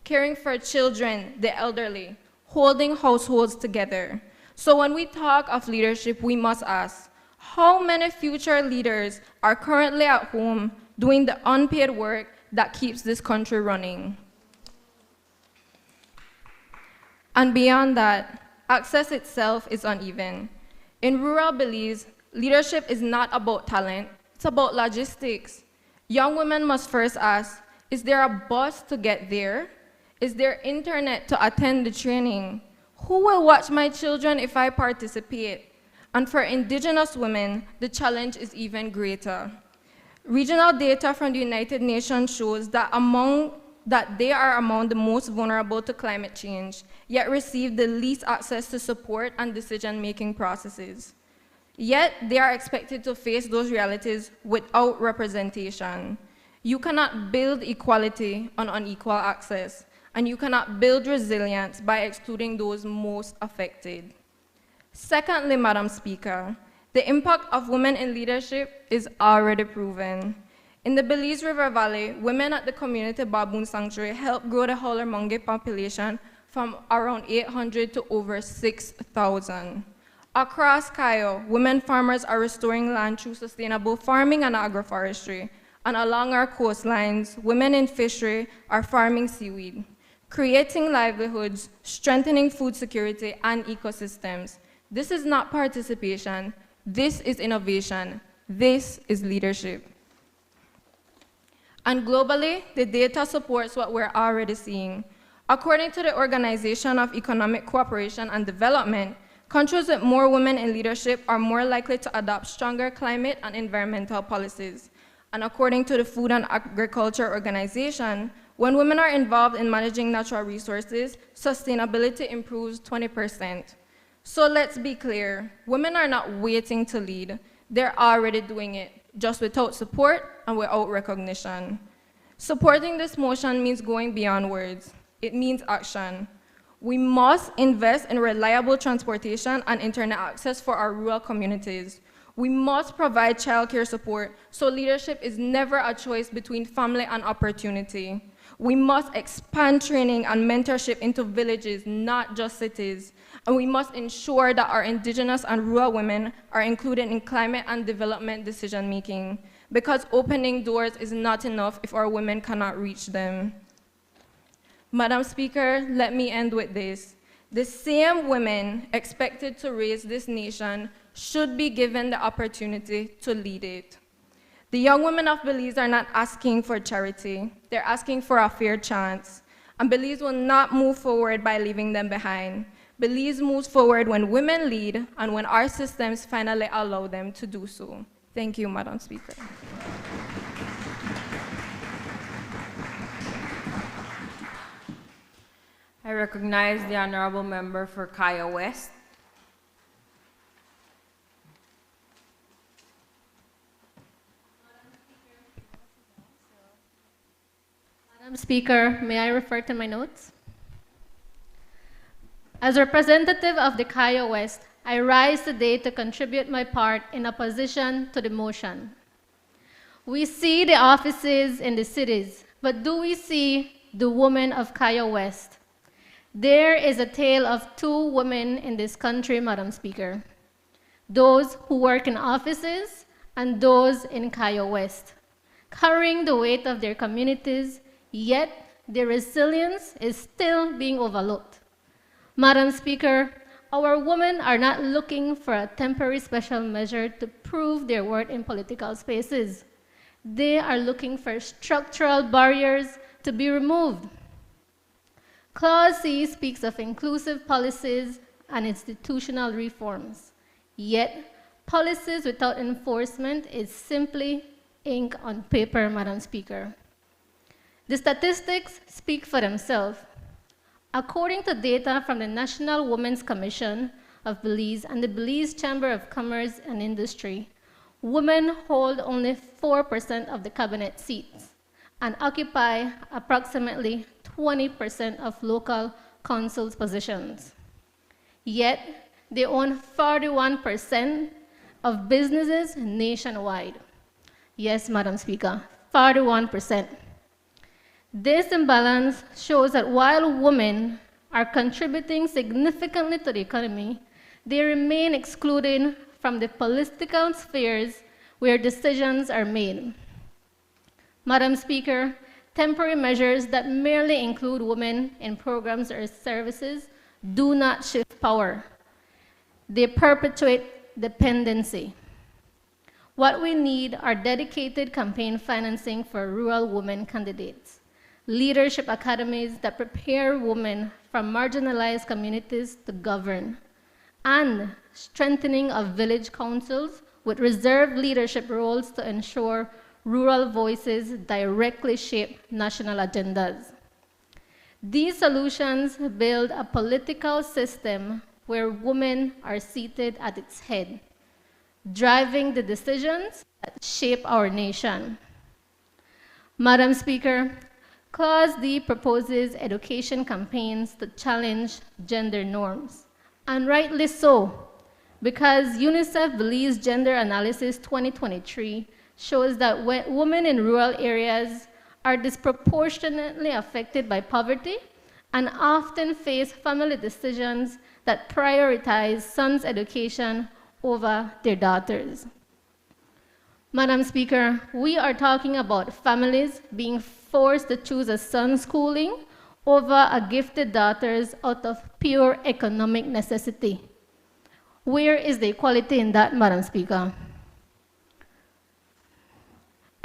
[SPEAKER 17] Caring for children, the elderly, holding households together. So when we talk of leadership, we must ask, how many future leaders are currently at home doing the unpaid work that keeps this country running? And beyond that, access itself is uneven. In rural Belize, leadership is not about talent, it's about logistics. Young women must first ask, is there a bus to get there? Is there internet to attend the training? Who will watch my children if I participate? And for indigenous women, the challenge is even greater. Regional data from the United Nations shows that they are among the most vulnerable to climate change, yet receive the least access to support and decision-making processes. Yet, they are expected to face those realities without representation. You cannot build equality on unequal access, and you cannot build resilience by excluding those most affected. Secondly, Madam Speaker, the impact of women in leadership is already proven. In the Belize River Valley, women at the community baboon sanctuary helped grow the Howler-Mungay population from around 800 to over 6,000. Across Cayo, women farmers are restoring land through sustainable farming and agroforestry. And along our coastlines, women in fishery are farming seaweed, creating livelihoods, strengthening food security and ecosystems. This is not participation. This is innovation. This is leadership. And globally, the data supports what we're already seeing. According to the Organization of Economic Cooperation and Development, countries with more women in leadership are more likely to adopt stronger climate and environmental policies.
[SPEAKER 21] And according to the Food and Agriculture Organization, when women are involved in managing natural resources, sustainability improves 20%. So let's be clear, women are not waiting to lead. They're already doing it, just without support and without recognition. Supporting this motion means going beyond words. It means action. We must invest in reliable transportation and internet access for our rural communities. We must provide childcare support so leadership is never a choice between family and opportunity. We must expand training and mentorship into villages, not just cities. And we must ensure that our indigenous and rural women are included in climate and development decision making, because opening doors is not enough if our women cannot reach them. Madam Speaker, let me end with this. The same women expected to raise this nation should be given the opportunity to lead it. The young women of Belize are not asking for charity. They're asking for a fair chance. And Belize will not move forward by leaving them behind. Belize moves forward when women lead and when our systems finally allow them to do so. Thank you, Madam Speaker.
[SPEAKER 3] I recognize the honorable member for Kaya West.
[SPEAKER 22] Madam Speaker, may I refer to my notes? As representative of the Kaya West, I rise today to contribute my part in opposition to the motion. We see the offices in the cities, but do we see the women of Kaya West? There is a tale of two women in this country, Madam Speaker. Those who work in offices and those in Kaya West, carrying the weight of their communities, yet their resilience is still being overlooked. Madam Speaker, our women are not looking for a temporary special measure to prove their worth in political spaces. They are looking for structural barriers to be removed. Clause C speaks of inclusive policies and institutional reforms. Yet, policies without enforcement is simply ink on paper, Madam Speaker. The statistics speak for themselves. According to data from the National Women's Commission of Belize and the Belize Chamber of Commerce and Industry, women hold only 4% of the cabinet seats and occupy approximately 20% of local councils' positions. Yet, they own 41% of businesses nationwide. Yes, Madam Speaker, 41%. This imbalance shows that while women are contributing significantly to the economy, they remain excluded from the political spheres where decisions are made. Madam Speaker, temporary measures that merely include women in programs or services do not shift power. They perpetuate dependency. What we need are dedicated campaign financing for rural women candidates, leadership academies that prepare women from marginalized communities to govern, and strengthening of village councils with reserved leadership roles to ensure rural voices directly shape national agendas. These solutions build a political system where women are seated at its head, driving the decisions that shape our nation. Madam Speaker, Clause D proposes education campaigns to challenge gender norms, and rightly so, because UNICEF Belize Gender Analysis 2023 shows that women in rural areas are disproportionately affected by poverty and often face family decisions that prioritize sons' education over their daughters. Madam Speaker, we are talking about families being forced to choose a son's schooling over a gifted daughter's out of pure economic necessity. Where is the equality in that, Madam Speaker?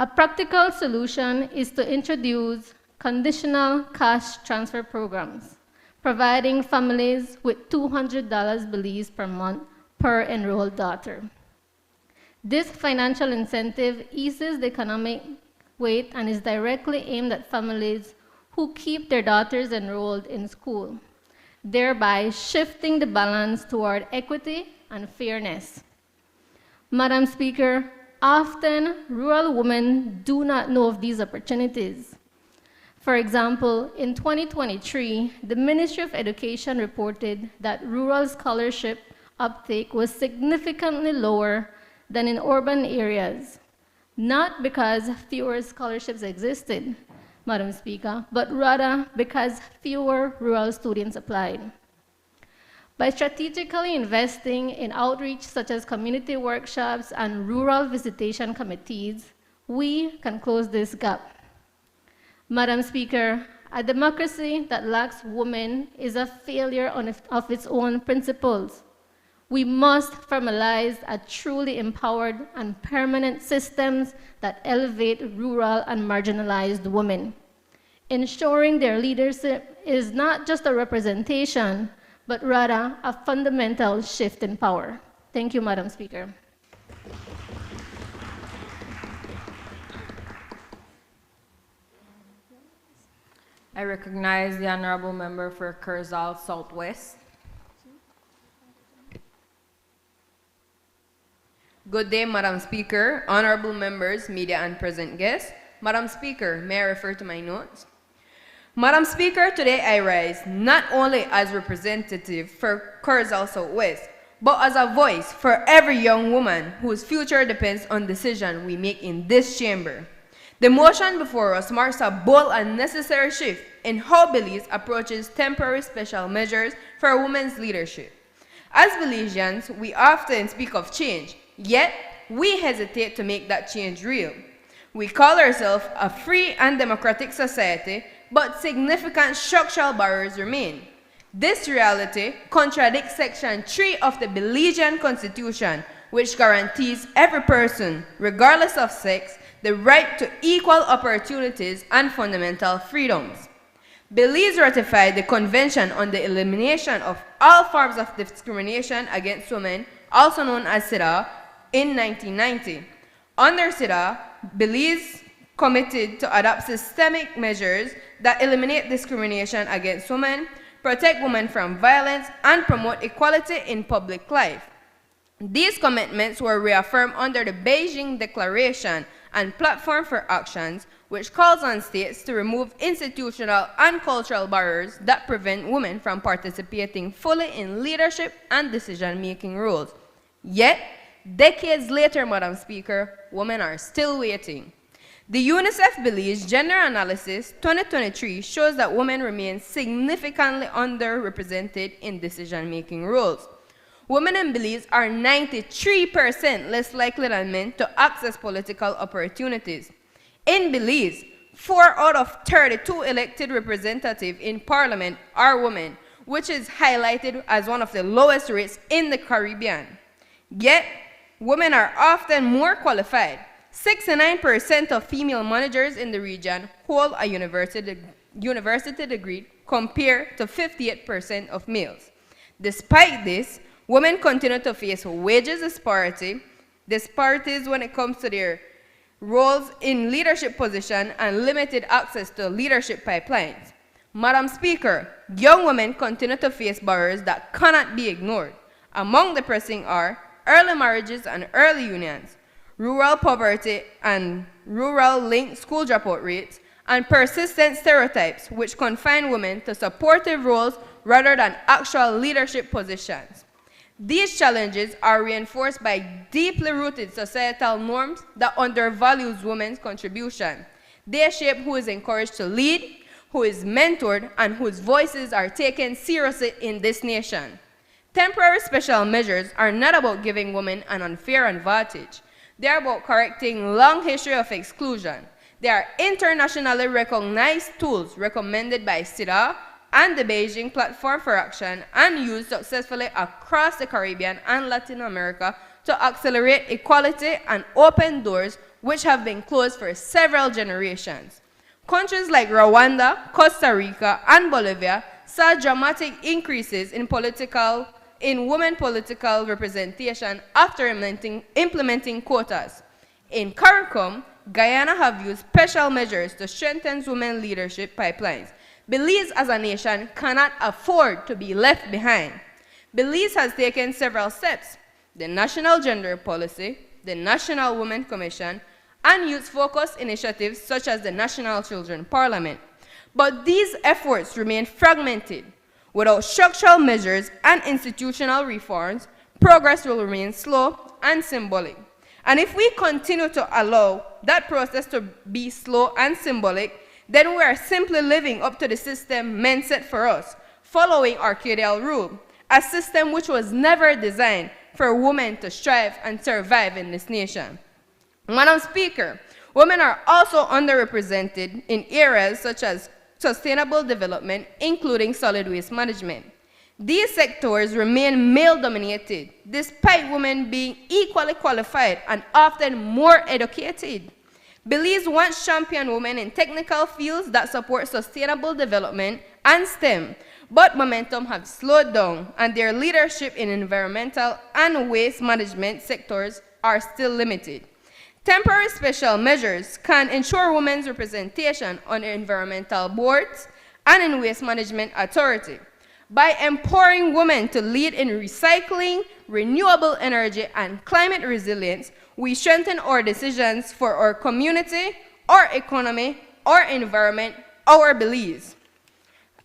[SPEAKER 22] A practical solution is to introduce conditional cash transfer programs, providing families with $200 Belize per month per enrolled daughter. This financial incentive eases the economic weight and is directly aimed at families who keep their daughters enrolled in school, thereby shifting the balance toward equity and fairness. Madam Speaker, often rural women do not know of these opportunities. For example, in 2023, the Ministry of Education reported that rural scholarship uptake was significantly lower than in urban areas, not because fewer scholarships existed, Madam Speaker, but rather because fewer rural students applied. By strategically investing in outreach such as community workshops and rural visitation committees, we can close this gap. Madam Speaker, a democracy that lacks women is a failure of its own principles. We must formalize a truly empowered and permanent systems that elevate rural and marginalized women. Ensuring their leadership is not just a representation, but rather a fundamental shift in power. Thank you, Madam Speaker.
[SPEAKER 3] I recognize the honorable member for Kersal Southwest.
[SPEAKER 1] Good day, Madam Speaker, honorable members, media, and present guests. Madam Speaker, may I refer to my notes? Madam Speaker, today I rise not only as representative for Kersal Southwest, but as a voice for every young woman whose future depends on decisions we make in this chamber. The motion before us marks a bold and necessary shift in how Belize approaches temporary special measures for women's leadership. As Belizeans, we often speak of change, yet we hesitate to make that change real. We call ourselves a free and democratic society, but significant structural barriers remain. This reality contradicts Section 3 of the Belizean Constitution, which guarantees every person, regardless of sex, the right to equal opportunities and fundamental freedoms. Belize ratified the Convention on the Elimination of All Forms of Discrimination Against Women, also known as CEDAW, in 1990. Under CEDAW, Belize committed to adopt systemic measures that eliminate discrimination against women, protect women from violence, and promote equality in public life. These commitments were reaffirmed under the Beijing Declaration and Platform for Actions, which calls on states to remove institutional and cultural barriers that prevent women from participating fully in leadership and decision-making roles. Yet, decades later, Madam Speaker, women are still waiting. The UNICEF Belize Gender Analysis 2023 shows that women remain significantly underrepresented in decision-making roles. Women in Belize are 93% less likely than men to access political opportunities. In Belize, 4 out of 32 elected representatives in parliament are women, which is highlighted as one of the lowest rates in the Caribbean. Yet, women are often more qualified. 69% of female managers in the region hold a university degree compared to 58% of males. Despite this, women continue to face wages disparities when it comes to their roles in leadership positions, and limited access to leadership pipelines. Madam Speaker, young women continue to face barriers that cannot be ignored. Among the pressing are early marriages and early unions, rural poverty and rural-linked school dropout rates, and persistent stereotypes which confine women to supportive roles rather than actual leadership positions. These challenges are reinforced by deeply rooted societal norms that undervalues women's contribution. They shape who is encouraged to lead, who is mentored, and whose voices are taken seriously in this nation. Temporary special measures are not about giving women an unfair advantage. They are about correcting long history of exclusion. They are internationally recognized tools recommended by CEDAW and the Beijing Platform for Action and used successfully across the Caribbean and Latin America to accelerate equality and open doors which have been closed for several generations. Countries like Rwanda, Costa Rica, and Bolivia saw dramatic increases in political in women political representation after implementing quotas. In CARICOM, Guyana have used special measures to strengthen women leadership pipelines. Belize as a nation cannot afford to be left behind. Belize has taken several steps: the National Gender Policy, the National Women Commission, and youth-focused initiatives such as the National Children Parliament. But these efforts remain fragmented. Without structural measures and institutional reforms, progress will remain slow and symbolic. And if we continue to allow that process to be slow and symbolic, then we are simply living up to the system meant set for us, following arcadial rule, a system which was never designed for women to strive and survive in this nation. Madam Speaker, women are also underrepresented in areas such as sustainable development, including solid waste management. These sectors remain male-dominated, despite women being equally qualified and often more educated. Belize once championed women in technical fields that support sustainable development and STEM, but momentum has slowed down, and their leadership in environmental and waste management sectors are still limited. Temporary special measures can ensure women's representation on environmental boards and in waste management authority. By empowering women to lead in recycling, renewable energy, and climate resilience, we strengthen our decisions for our community, our economy, our environment, our Belize.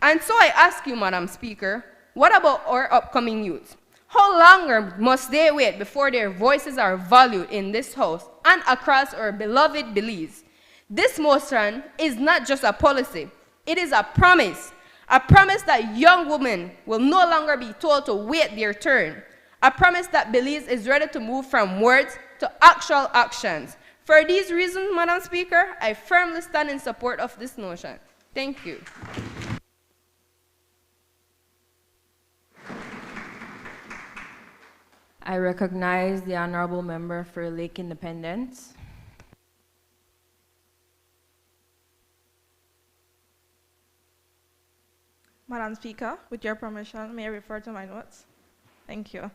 [SPEAKER 1] And so I ask you, Madam Speaker, what about our upcoming youth? How longer must they wait before their voices are valued in this House and across our beloved Belize? This motion is not just a policy, it is a promise that young women will no longer be told to wait their turn, a promise that Belize is ready to move from words to actual actions. For these reasons, Madam Speaker, I firmly stand in support of this motion. Thank you.
[SPEAKER 3] I recognize the honorable member for Lake Independence.
[SPEAKER 16] Madam Speaker, with your permission, may I refer to my notes? Thank you.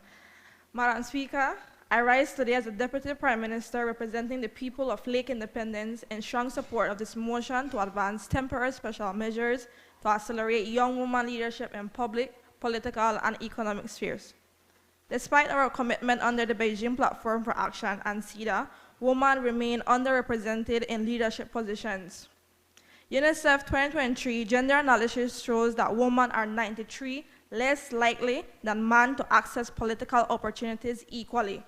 [SPEAKER 16] Madam Speaker, I rise today as a Deputy Prime Minister representing the people of Lake Independence in strong support of this motion to advance temporary special measures to accelerate young woman leadership in public, political, and economic spheres. Despite our commitment under the Beijing Platform for Action and CEDA, women remain underrepresented in leadership positions. UNICEF 2023 gender analysis shows that women are 93% less likely than men to access political opportunities equally.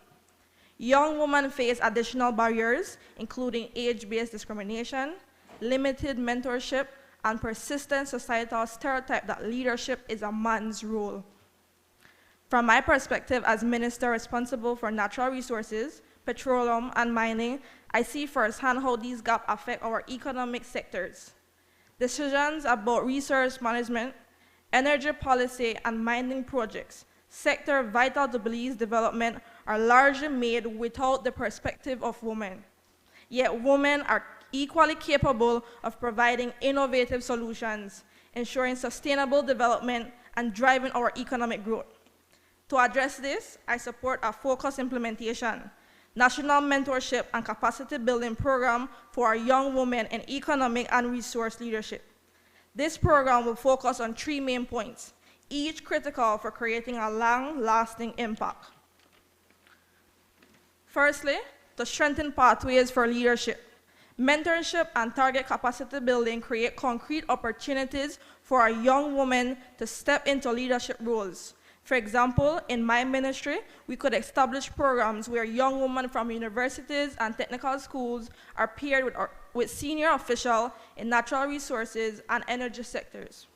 [SPEAKER 16] Young women face additional barriers, including age-based discrimination, limited mentorship, and persistent societal stereotype that leadership is a man's role. From my perspective as minister responsible for natural resources, petroleum, and mining, I see firsthand how these gaps affect our economic sectors. Decisions about resource management, energy policy, and mining projects, sectors vital to Belize development, are largely made without the perspective of women. Yet women are equally capable of providing innovative solutions, ensuring sustainable development, and driving our economic growth. To address this, I support a focused implementation, national mentorship and capacity building program for our young women in economic and resource leadership. This program will focus on 3 main points, each critical for creating a long-lasting impact. Firstly, to strengthen pathways for leadership. Mentorship and target capacity building create concrete opportunities for our young women to step into leadership roles. For example, in my ministry, we could establish programs where young women from universities and technical schools are paired with senior officials in natural resources and energy sectors.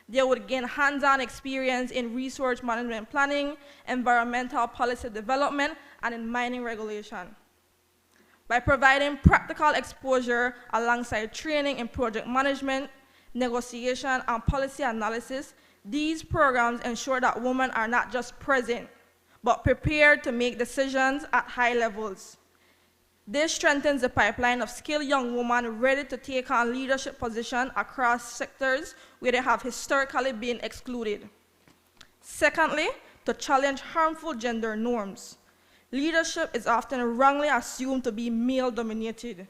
[SPEAKER 16] They would gain hands-on experience in resource management planning, environmental policy development, and in mining regulation. By providing practical exposure alongside training in project management, negotiation, and policy analysis, these programs ensure that women are not just present, but prepared to make decisions at high levels. This strengthens the pipeline of skilled young women ready to take on leadership positions across sectors where they have historically been excluded. Secondly, to challenge harmful gender norms. Leadership is often wrongly assumed to be male-dominated.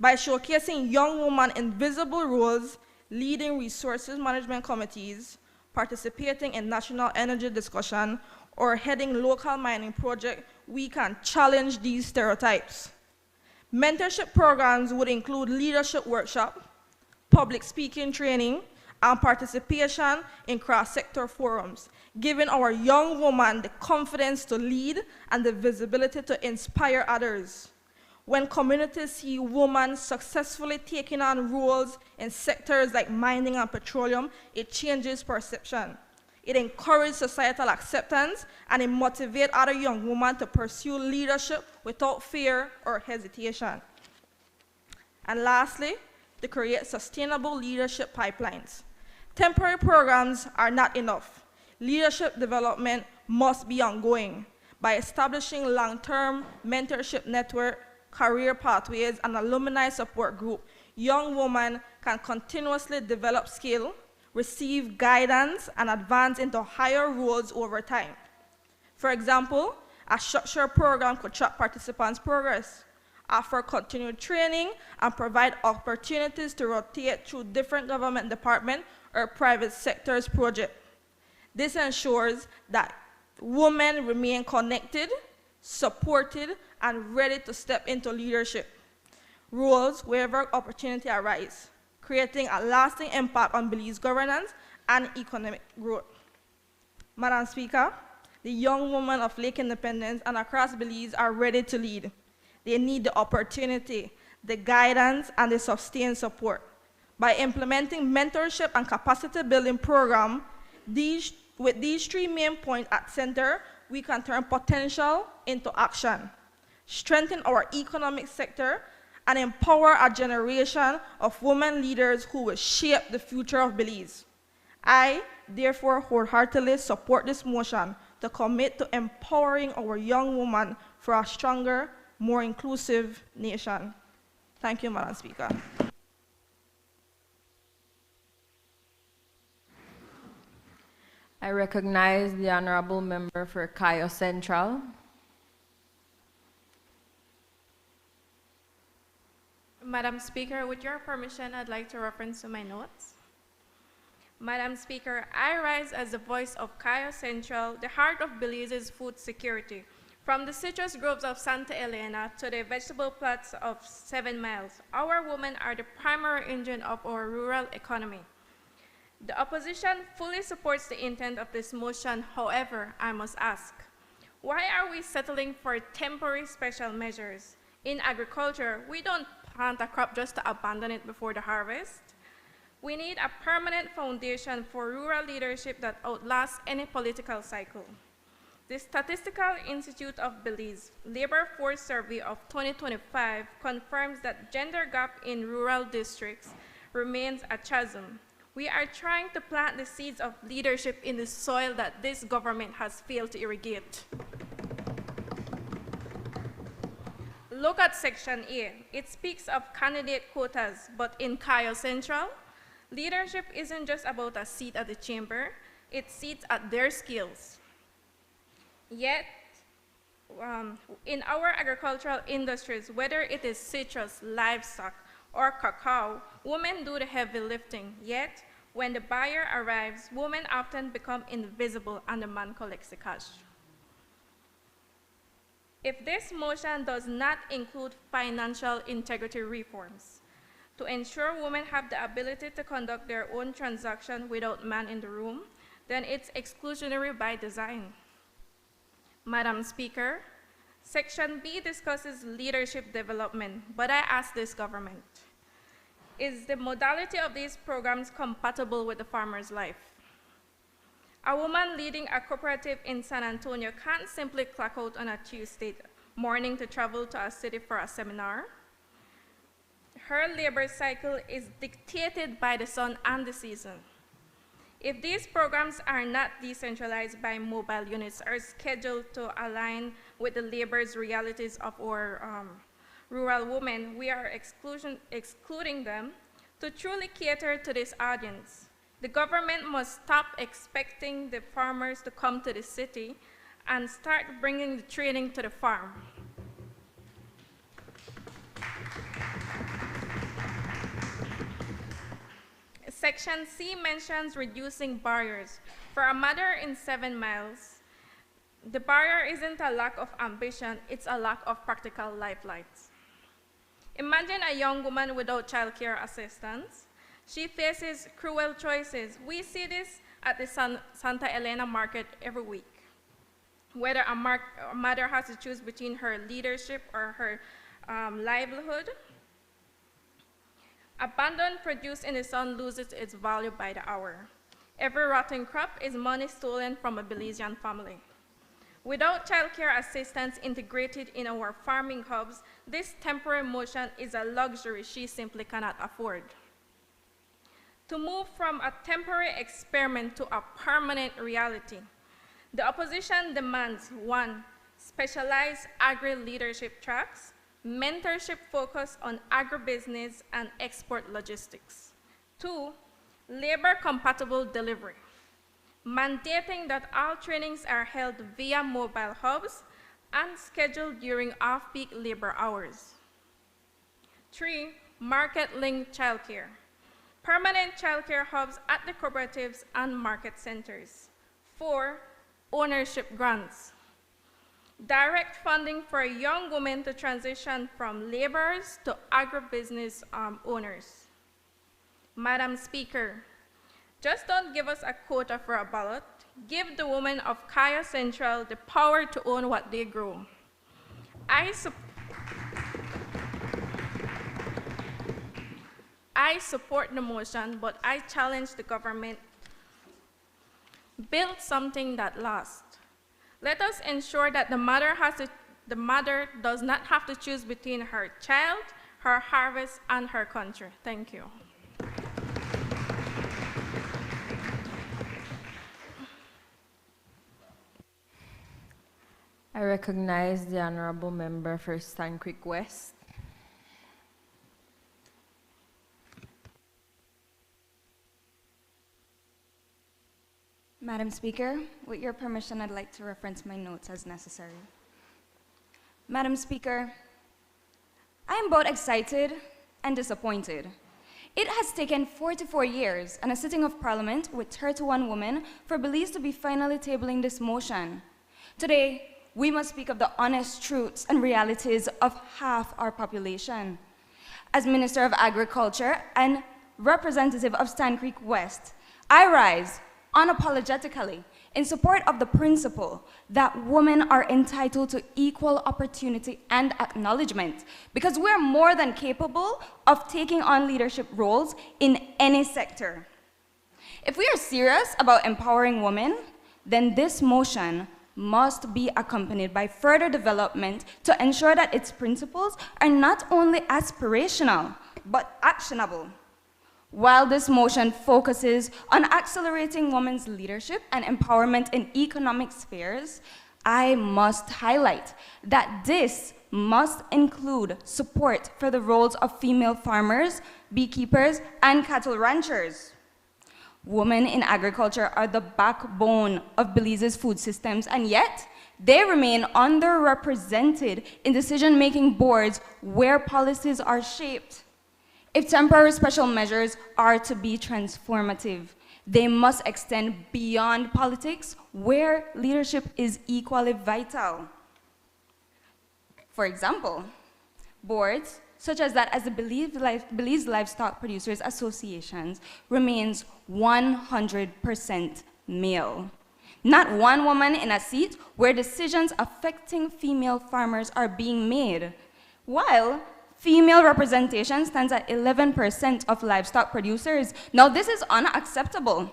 [SPEAKER 16] By showcasing young women in visible roles, leading resources management committees, participating in national energy discussion, or heading local mining projects, we can challenge these stereotypes. Mentorship programs would include leadership workshops, public speaking training, and participation in cross-sector forums, giving our young women the confidence to lead and the visibility to inspire others. When communities see women successfully taking on roles in sectors like mining and petroleum, it changes perception. It encourages societal acceptance, and it motivates other young women to pursue leadership without fear or hesitation. And lastly, to create sustainable leadership pipelines. Temporary programs are not enough. Leadership development must be ongoing. By establishing long-term mentorship network, career pathways, and alumni support group, young women can continuously develop skill, receive guidance, and advance into higher roles over time. For example, a structured program could track participants' progress, offer continued training, and provide opportunities to rotate through different government departments or private sector's projects. This ensures that women remain connected, supported, and ready to step into leadership roles wherever opportunity arises, creating a lasting impact on Belize governance and economic growth. Madam Speaker, the young women of Lake Independence and across Belize are ready to lead. They need the opportunity, the guidance, and the sustained support. By implementing mentorship and capacity building programs, with these three main points at center, we can turn potential into action, strengthen our economic sector, and empower a generation of women leaders who will shape the future of Belize. I, therefore, wholeheartedly support this motion to commit to empowering our young women for a stronger, more inclusive nation. Thank you, Madam Speaker.
[SPEAKER 2] I recognize the Honorable Member for Cayo Central.
[SPEAKER 9] Madam Speaker, with your permission, I'd like to reference to my notes. Madam Speaker, I rise as the voice of Cayo Central, the heart of Belize's food security. From the citrus groves of Santa Elena to the vegetable plots of 7 miles, our women are the primary engine of our rural economy. The opposition fully supports the intent of this motion. However, I must ask, why are we settling for temporary special measures? In agriculture, we don't plant a crop just to abandon it before the harvest. We need a permanent foundation for rural leadership that outlasts any political cycle. The Statistical Institute of Belize Labor Force Survey of 2025 confirms that gender gap in rural districts remains a chasm. We are trying to plant the seeds of leadership in the soil that this government has failed to irrigate. Look at Section A. It speaks of candidate quotas, but in Cayo Central, leadership isn't just about a seat at the chamber, it's seats at their skills. Yet, in our agricultural industries, whether it is citrus, livestock, or cacao, women do the heavy lifting. Yet, when the buyer arrives, women often become invisible and the man collects the cash. If this motion does not include financial integrity reforms to ensure women have the ability to conduct their own transaction without man in the room, then it's exclusionary by design. Madam Speaker, Section B discusses leadership development, but I ask this government, is the modality of these programs compatible with the farmer's life? A woman leading a cooperative in San Antonio can't simply clock out on a Tuesday morning to travel to a city for a seminar. Her labor cycle is dictated by the sun and the season. If these programs are not decentralized by mobile units or scheduled to align with the labor's realities of our rural women, we are excluding them to truly cater to this audience.
[SPEAKER 11] The government must stop expecting the farmers to come to the city and start bringing the training to the farm. Section C mentions reducing barriers. For a mother in 7 miles, the barrier isn't a lack of ambition, it's a lack of practical lifelines. Imagine a young woman without childcare assistance. She faces cruel choices. We see this at the Santa Elena market every week. Whether a mother has to choose between her leadership or her livelihood, abandoned produce in the sun loses its value by the hour. Every rotten crop is money stolen from a Belizean family. Without childcare assistance integrated in our farming hubs, this temporary motion is a luxury she simply cannot afford. To move from a temporary experiment to a permanent reality, the opposition demands 1. Specialized agri-leadership tracks, mentorship focus on agribusiness and export logistics. 2. Labor-compatible delivery, mandating that all trainings are held via mobile hubs and scheduled during off-peak labor hours. 3. Market-linked childcare, permanent childcare hubs at the cooperatives and market centers. 4. Ownership grants, direct funding for young women to transition from laborers to agribusiness owners. Madam Speaker, just don't give us a quota for a ballot. Give the women of Kaya Central the power to own what they grow. I support the motion, but I challenge the government. Build something that lasts. Let us ensure that the mother does not have to choose between her child, her harvest, and her country. Thank you.
[SPEAKER 2] I recognize the honorable member for Stan Creek West.
[SPEAKER 5] Madam Speaker, with your permission, I'd like to reference my notes as necessary. Madam Speaker, I am both excited and disappointed. It has taken 44 years and a sitting of Parliament with 31 women for Belize to be finally tabling this motion. Today, we must speak of the honest truths and realities of half our population. As Minister of Agriculture and representative of Stan Creek West, I rise unapologetically in support of the principle that women are entitled to equal opportunity and acknowledgement because we're more than capable of taking on leadership roles in any sector. If we are serious about empowering women, then this motion must be accompanied by further development to ensure that its principles are not only aspirational, but actionable. While this motion focuses on accelerating women's leadership and empowerment in economic spheres, I must highlight that this must include support for the roles of female farmers, beekeepers, and cattle ranchers. Women in agriculture are the backbone of Belize's food systems, and yet they remain underrepresented in decision-making boards where policies are shaped. If temporary special measures are to be transformative, they must extend beyond politics where leadership is equally vital. For example, boards such as that as the Belize Livestock Producers Associations remains 100% male. Not one woman in a seat where decisions affecting female farmers are being made, while female representation stands at 11% of livestock producers. Now, this is unacceptable.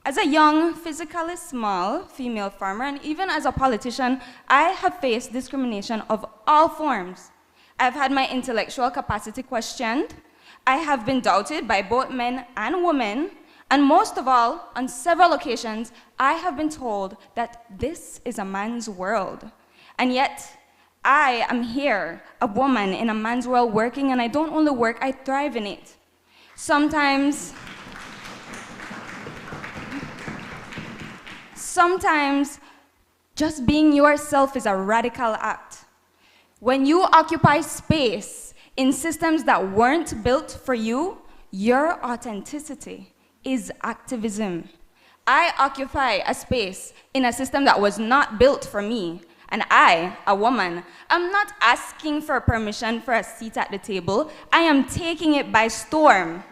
[SPEAKER 5] As a young, physically small female farmer, and even as a politician, I have faced discrimination of all forms. I've had my intellectual capacity questioned. I have been doubted by both men and women. And most of all, on several occasions, I have been told that this is a man's world. And yet, I am here, a woman in a man's world working, and I don't only work, I thrive in it. Sometimes Sometimes just being yourself is a radical act. When you occupy space in systems that weren't built for you, your authenticity is activism. I occupy a space in a system that was not built for me, and I, a woman, am not asking for permission for a seat at the table. I am taking it by storm.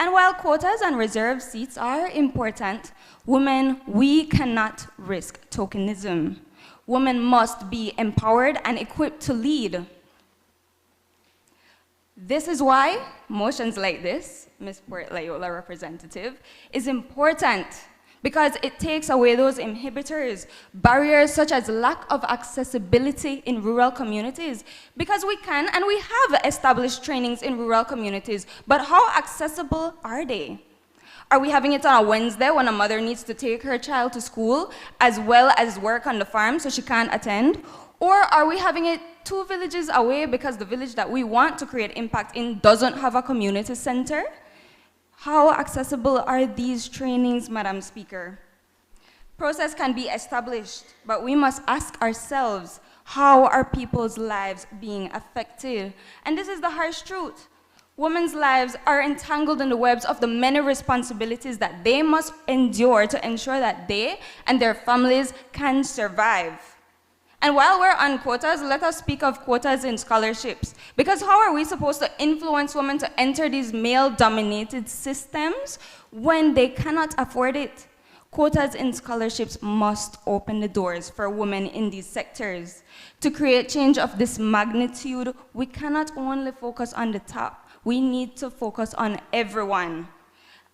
[SPEAKER 5] And while quotas and reserved seats are important, women, we cannot risk tokenism. Women must be empowered and equipped to lead. This is why motions like this, Ms. Port Loyola representative, is important, because it takes away those inhibitors, barriers such as lack of accessibility in rural communities, because we can and we have established trainings in rural communities, but how accessible are they? Are we having it on a Wednesday when a mother needs to take her child to school as well as work on the farm so she can't attend? Or are we having it 2 villages away because the village that we want to create impact in doesn't have a community center? How accessible are these trainings, Madam Speaker? Process can be established, but we must ask ourselves, how are people's lives being affected? And this is the harsh truth. Women's lives are entangled in the webs of the many responsibilities that they must endure to ensure that they and their families can survive. And while we're on quotas, let us speak of quotas in scholarships. Because how are we supposed to influence women to enter these male-dominated systems when they cannot afford it? Quotas in scholarships must open the doors for women in these sectors. To create change of this magnitude, we cannot only focus on the top. We need to focus on everyone.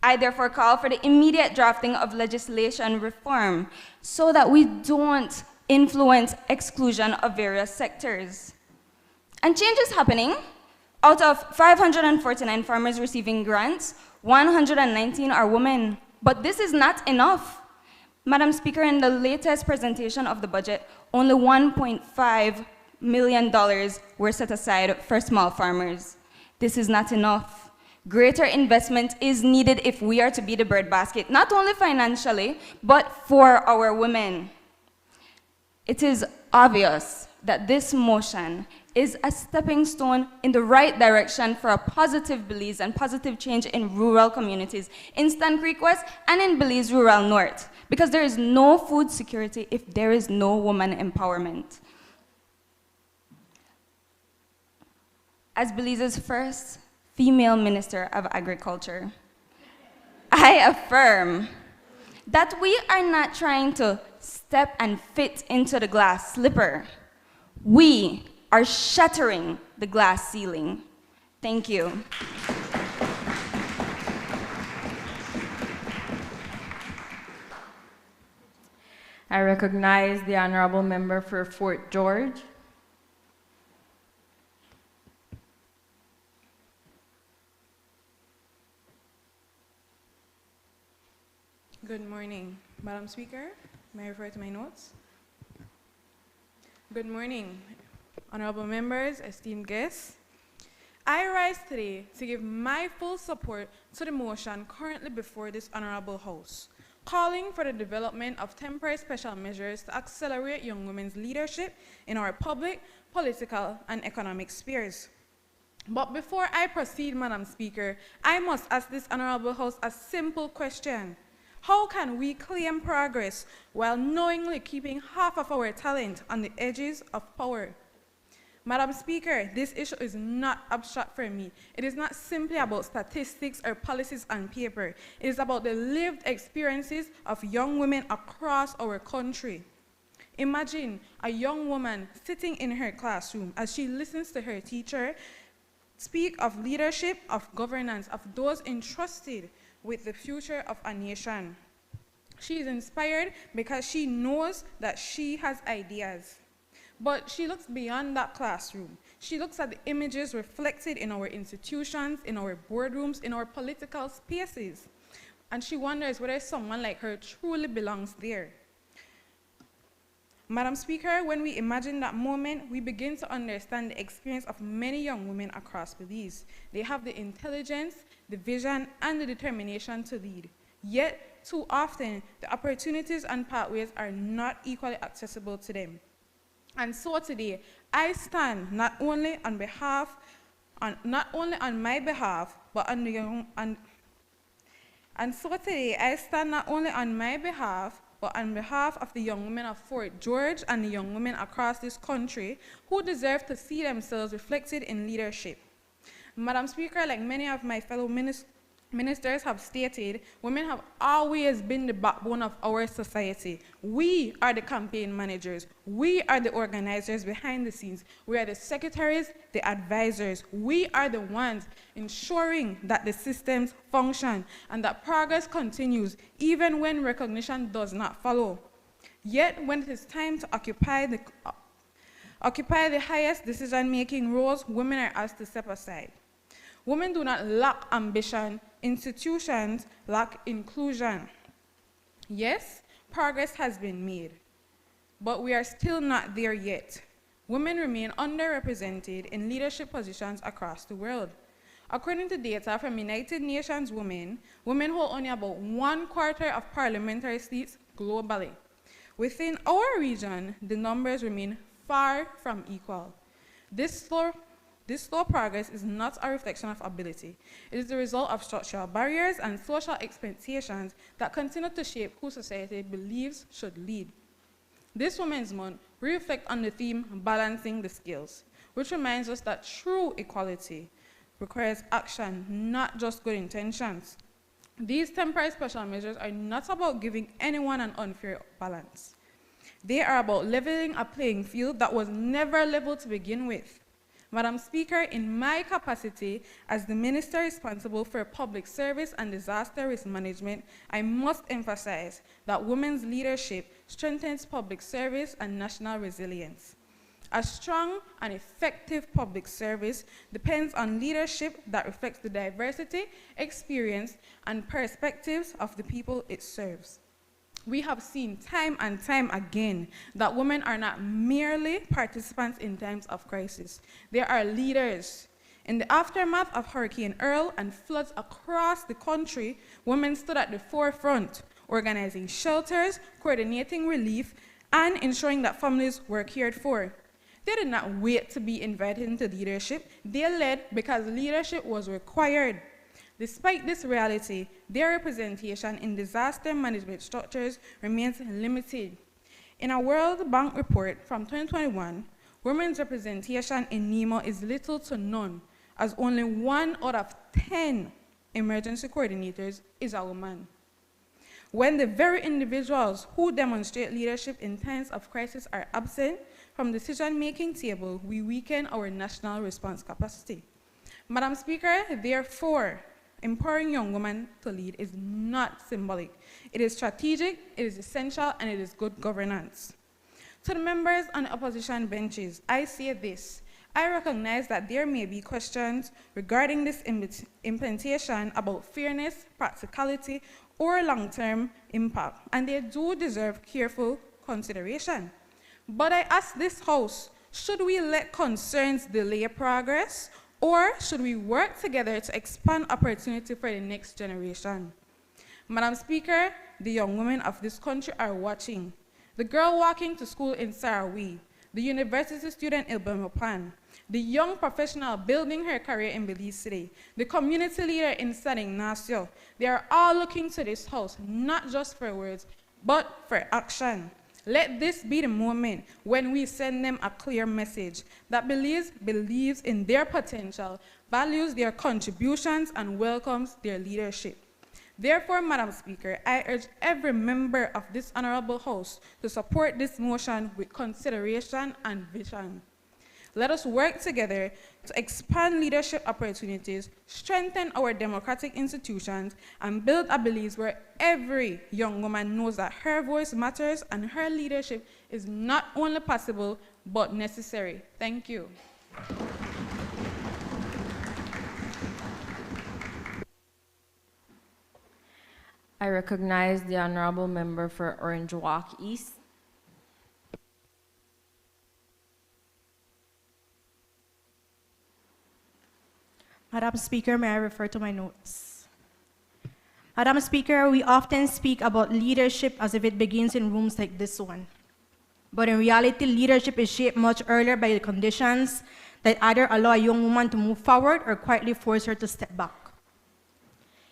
[SPEAKER 5] I therefore call for the immediate drafting of legislation reform so that we don't influence exclusion of various sectors. And change is happening. Out of 549 farmers receiving grants, 119 are women. But this is not enough. Madam Speaker, in the latest presentation of the budget, only $1.5 million were set aside for small farmers. This is not enough. Greater investment is needed if we are to be the breadbasket, not only financially, but for our women. It is obvious that this motion is a stepping stone in the right direction for a positive Belize and positive change in rural communities in Stan Creek West and in Belize Rural North, because there is no food security if there is no woman empowerment. As Belize's first female Minister of Agriculture, I affirm that we are not trying to step and fit into the glass slipper. We are shattering the glass ceiling. Thank you.
[SPEAKER 2] I recognize the honorable member for Fort George.
[SPEAKER 4] Good morning, Madam Speaker. May I refer to my notes? Good morning, honorable members, esteemed guests. I rise today to give my full support to the motion currently before this honorable House, calling for the development of temporary special measures to accelerate young women's leadership in our public, political, and economic spheres. But before I proceed, Madam Speaker, I must ask this honorable House a simple question. How can we claim progress while knowingly keeping half of our talent on the edges of power? Madam Speaker, this issue is not abstract for me. It is not simply about statistics or policies on paper. It is about the lived experiences of young women across our country. Imagine a young woman sitting in her classroom as she listens to her teacher speak of leadership, of governance, of those entrusted with the future of a nation. She is inspired because she knows that she has ideas. But she looks beyond that classroom. She looks at the images reflected in our institutions, in our boardrooms, in our political spaces. And she wonders whether someone like her truly belongs there. Madam Speaker, when we imagine that moment, we begin to understand the experience of many young women across Belize. They have the intelligence, the vision, and the determination to lead. Yet, too often, the opportunities and pathways are not equally accessible to them. And so today, I stand not only on my behalf, but on the young, and so today, I stand not only on my behalf, but on behalf of the young women of Fort George and the young women across this country who deserve to see themselves reflected in leadership. Madam Speaker, like many of my fellow ministers have stated, women have always been the backbone of our society. We are the campaign managers. We are the organizers behind the scenes. We are the secretaries, the advisors. We are the ones ensuring that the systems function and that progress continues even when recognition does not follow. Yet, when it is time to occupy the highest decision-making roles, women are asked to step aside. Women do not lack ambition, institutions lack inclusion. Yes, progress has been made, but we are still not there yet. Women remain underrepresented in leadership positions across the world. According to data from United Nations Women, women hold only about 1/4 of parliamentary seats globally. Within our region, the numbers remain far from equal. This slow progress is not a reflection of ability. It is the result of structural barriers and social expectations that continue to shape who society believes should lead. This Women's Month, we reflect on the theme Balancing the Scales, which reminds us that true equality requires action, not just good intentions. These temporary special measures are not about giving anyone an unfair balance. They are about leveling a playing field that was never leveled to begin with. Madam Speaker, in my capacity as the Minister responsible for public service and disaster risk management, I must emphasize that women's leadership strengthens public service and national resilience. A strong and effective public service depends on leadership that reflects the diversity, experience, and perspectives of the people it serves. We have seen time and time again that women are not merely participants in times of crisis. They are leaders. In the aftermath of Hurricane Earl and floods across the country, women stood at the forefront, organizing shelters, coordinating relief, and ensuring that families were cared for. They did not wait to be invited into leadership. They led because leadership was required. Despite this reality, their representation in disaster management structures remains limited. In a World Bank report from 2021, women's representation in NEMA is little to none, as only 1 out of 10 emergency coordinators is a woman. When the very individuals who demonstrate leadership in times of crisis are absent from the decision-making table, we weaken our national response capacity. Madam Speaker, therefore, empowering young women to lead is not symbolic. It is strategic, it is essential, and it is good governance. To the members on the opposition benches, I say this. I recognize that there may be questions regarding this implementation about fairness, practicality, or long-term impact, and they do deserve careful consideration. But I ask this House, should we let concerns delay progress, or should we work together to expand opportunity for the next generation? Madam Speaker, the young women of this country are watching. The girl walking to school in Sarawee, the university student in Belmopan, the young professional building her career in Belize City, the community leader in San Ignacio, they are all looking to this House, not just for words, but for action. Let this be the moment when we send them a clear message that Belize believes in their potential, values their contributions, and welcomes their leadership. Therefore, Madam Speaker, I urge every member of this Honorable House to support this motion with consideration and vision. Let us work together to expand leadership opportunities, strengthen our democratic institutions, and build a Belize where every young woman knows that her voice matters and her leadership is not only possible, but necessary. Thank you.
[SPEAKER 2] I recognize the Honorable Member for Orange Walk East.
[SPEAKER 6] Madam Speaker, may I refer to my notes? Madam Speaker, we often speak about leadership as if it begins in rooms like this one. But in reality, leadership is shaped much earlier by the conditions that either allow a young woman to move forward or quietly force her to step back.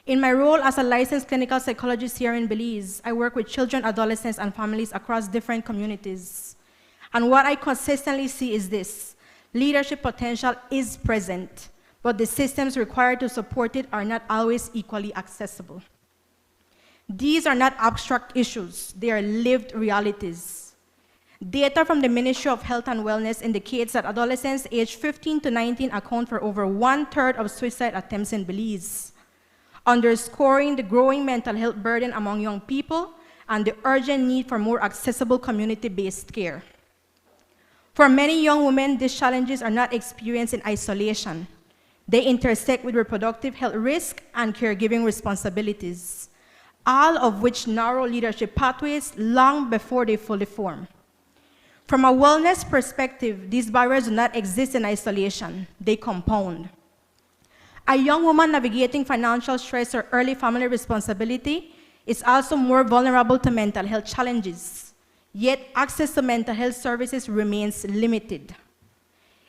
[SPEAKER 6] In my role as a licensed clinical psychologist here in Belize, I work with children, adolescents, and families across different communities. And what I consistently see is this: leadership potential is present, but the systems required to support it are not always equally accessible. These are not abstract issues, they are lived realities. Data from the Ministry of Health and Wellness indicates that adolescents aged 15 to 19 account for over 1/3 of suicide attempts in Belize, underscoring the growing mental health burden among young people and the urgent need for more accessible community-based care. For many young women, these challenges are not experienced in isolation. They intersect with reproductive health risk and caregiving responsibilities, all of which narrow leadership pathways long before they fully form. From a wellness perspective, these barriers do not exist in isolation, they compound. A young woman navigating financial stress or early family responsibility is also more vulnerable to mental health challenges, yet access to mental health services remains limited.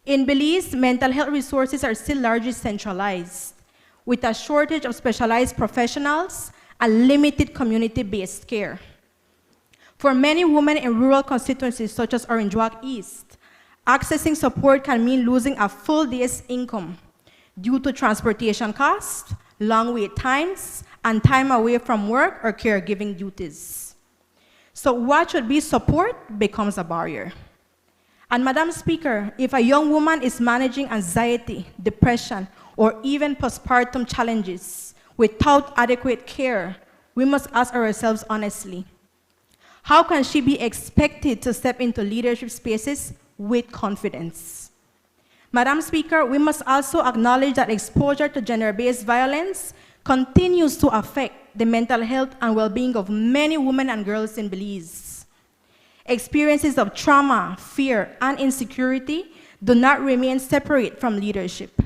[SPEAKER 6] In Belize, mental health resources are still largely centralized, with a shortage of specialized professionals and limited community-based care. For many women in rural constituencies such as Orange Walk East, accessing support can mean losing a full day's income due to transportation costs, long wait times, and time away from work or caregiving duties. So what should be support becomes a barrier. And Madam Speaker, if a young woman is managing anxiety, depression, or even postpartum challenges without adequate care, we must ask ourselves honestly, how can she be expected to step into leadership spaces with confidence? Madam Speaker, we must also acknowledge that exposure to gender-based violence continues to affect the mental health and well-being of many women and girls in Belize. Experiences of trauma, fear, and insecurity do not remain separate from leadership.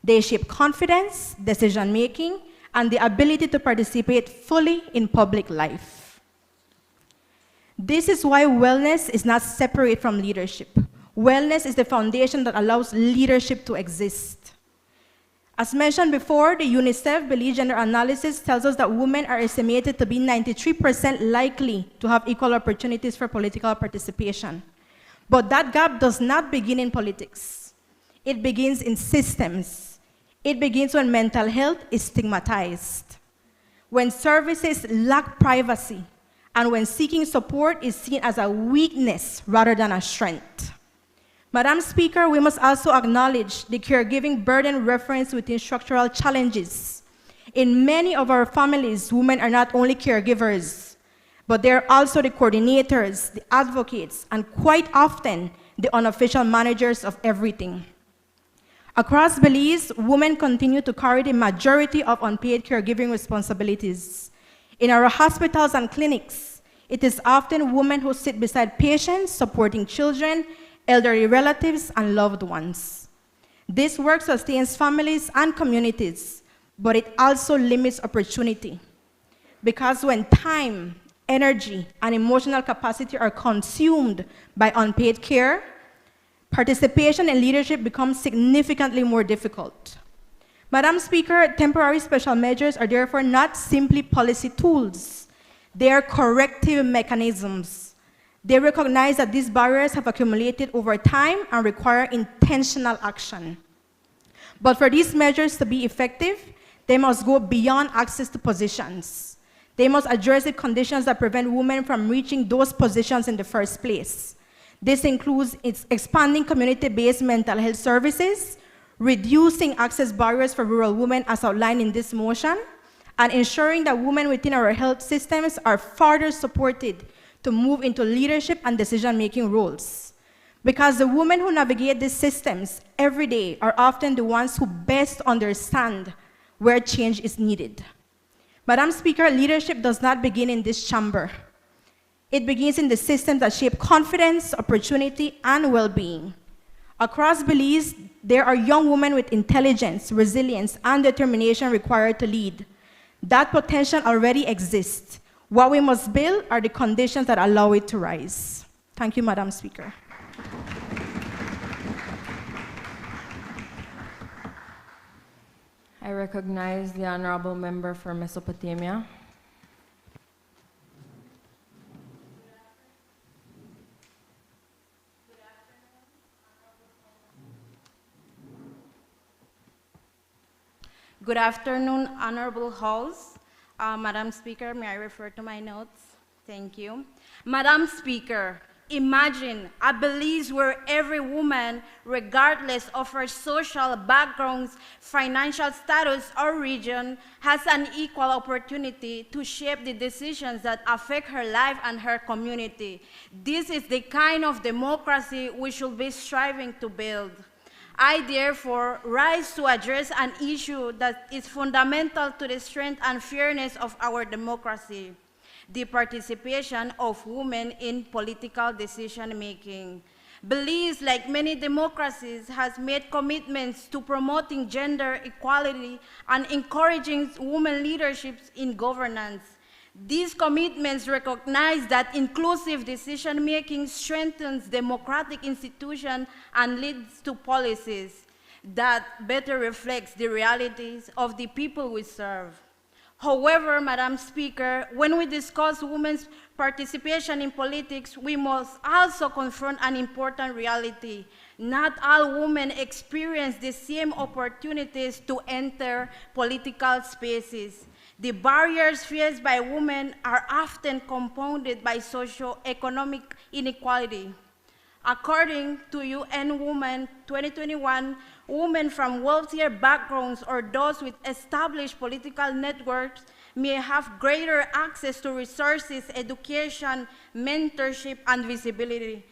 [SPEAKER 6] They shape confidence, decision-making, and the ability to participate fully in public life. This is why wellness is not separate from leadership. Wellness is the foundation that allows leadership to exist. As mentioned before, the UNICEF Belize Gender Analysis tells us that women are estimated to be 93% likely to have equal opportunities for political participation. But that gap does not begin in politics. It begins in systems. It begins when mental health is stigmatized, when services lack privacy, and when seeking support is seen as a weakness rather than a strength. Madam Speaker, we must also acknowledge the caregiving burden referenced within structural challenges. In many of our families, women are not only caregivers, but they're also the coordinators, the advocates, and quite often the unofficial managers of everything. Across Belize, women continue to carry the majority of unpaid caregiving responsibilities. In our hospitals and clinics, it is often women who sit beside patients, supporting children, elderly relatives, and loved ones. This work sustains families and communities, but it also limits opportunity. Because when time, energy, and emotional capacity are consumed by unpaid care, participation in leadership becomes significantly more difficult. Madam Speaker, temporary special measures are therefore not simply policy tools. They are corrective mechanisms. They recognize that these barriers have accumulated over time and require intentional action. But for these measures to be effective, they must go beyond access to positions. They must address the conditions that prevent women from reaching those positions in the first place. This includes expanding community-based mental health services, reducing access barriers for rural women as outlined in this motion, and ensuring that women within our health systems are further supported to move into leadership and decision-making roles. Because the women who navigate these systems every day are often the ones who best understand where change is needed. Madam Speaker, leadership does not begin in this chamber. It begins in the systems that shape confidence, opportunity, and well-being. Across Belize, there are young women with intelligence, resilience, and determination required to lead. That potential already exists. What we must build are the conditions that allow it to rise. Thank you, Madam Speaker.
[SPEAKER 2] I recognize the honorable member for Mesopotamia.
[SPEAKER 7] Good afternoon, Honorable House. Madam Speaker, may I refer to my notes? Thank you. Madam Speaker, imagine a Belize where every woman, regardless of her social backgrounds, financial status, or region, has an equal opportunity to shape the decisions that affect her life and her community. This is the kind of democracy we should be striving to build. I therefore rise to address an issue that is fundamental to the strength and fairness of our democracy: the participation of women in political decision-making. Belize, like many democracies, has made commitments to promoting gender equality and encouraging women leaderships in governance. These commitments recognize that inclusive decision-making strengthens democratic institutions and leads to policies that better reflects the realities of the people we serve. However, Madam Speaker, when we discuss women's participation in politics, we must also confront an important reality. Not all women experience the same opportunities to enter political spaces. The barriers faced by women are often compounded by socio-economic inequality. According to UN Women 2021, women from wealthier backgrounds or those with established political networks may have greater access to resources, education, mentorship, and visibility.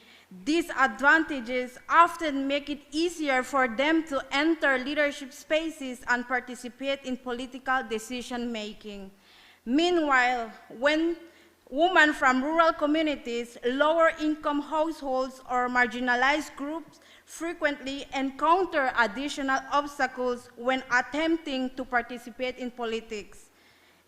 [SPEAKER 7] These advantages often make it easier for them to enter leadership spaces and participate in political decision-making. Meanwhile, when women from rural communities, lower-income households, or marginalized groups frequently encounter additional obstacles when attempting to participate in politics.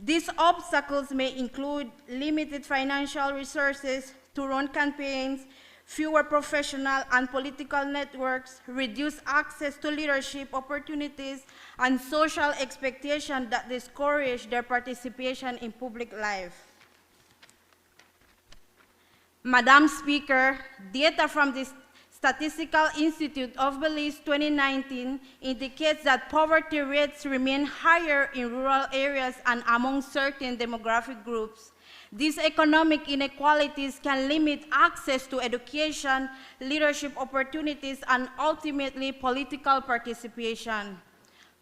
[SPEAKER 7] These obstacles may include limited financial resources to run campaigns, fewer professional and political networks, reduced access to leadership opportunities, and social expectations that discourage their participation in public life. Madam Speaker, data from the Statistical Institute of Belize 2019 indicates that poverty rates remain higher in rural areas and among certain demographic groups. These economic inequalities can limit access to education, leadership opportunities, and ultimately political participation.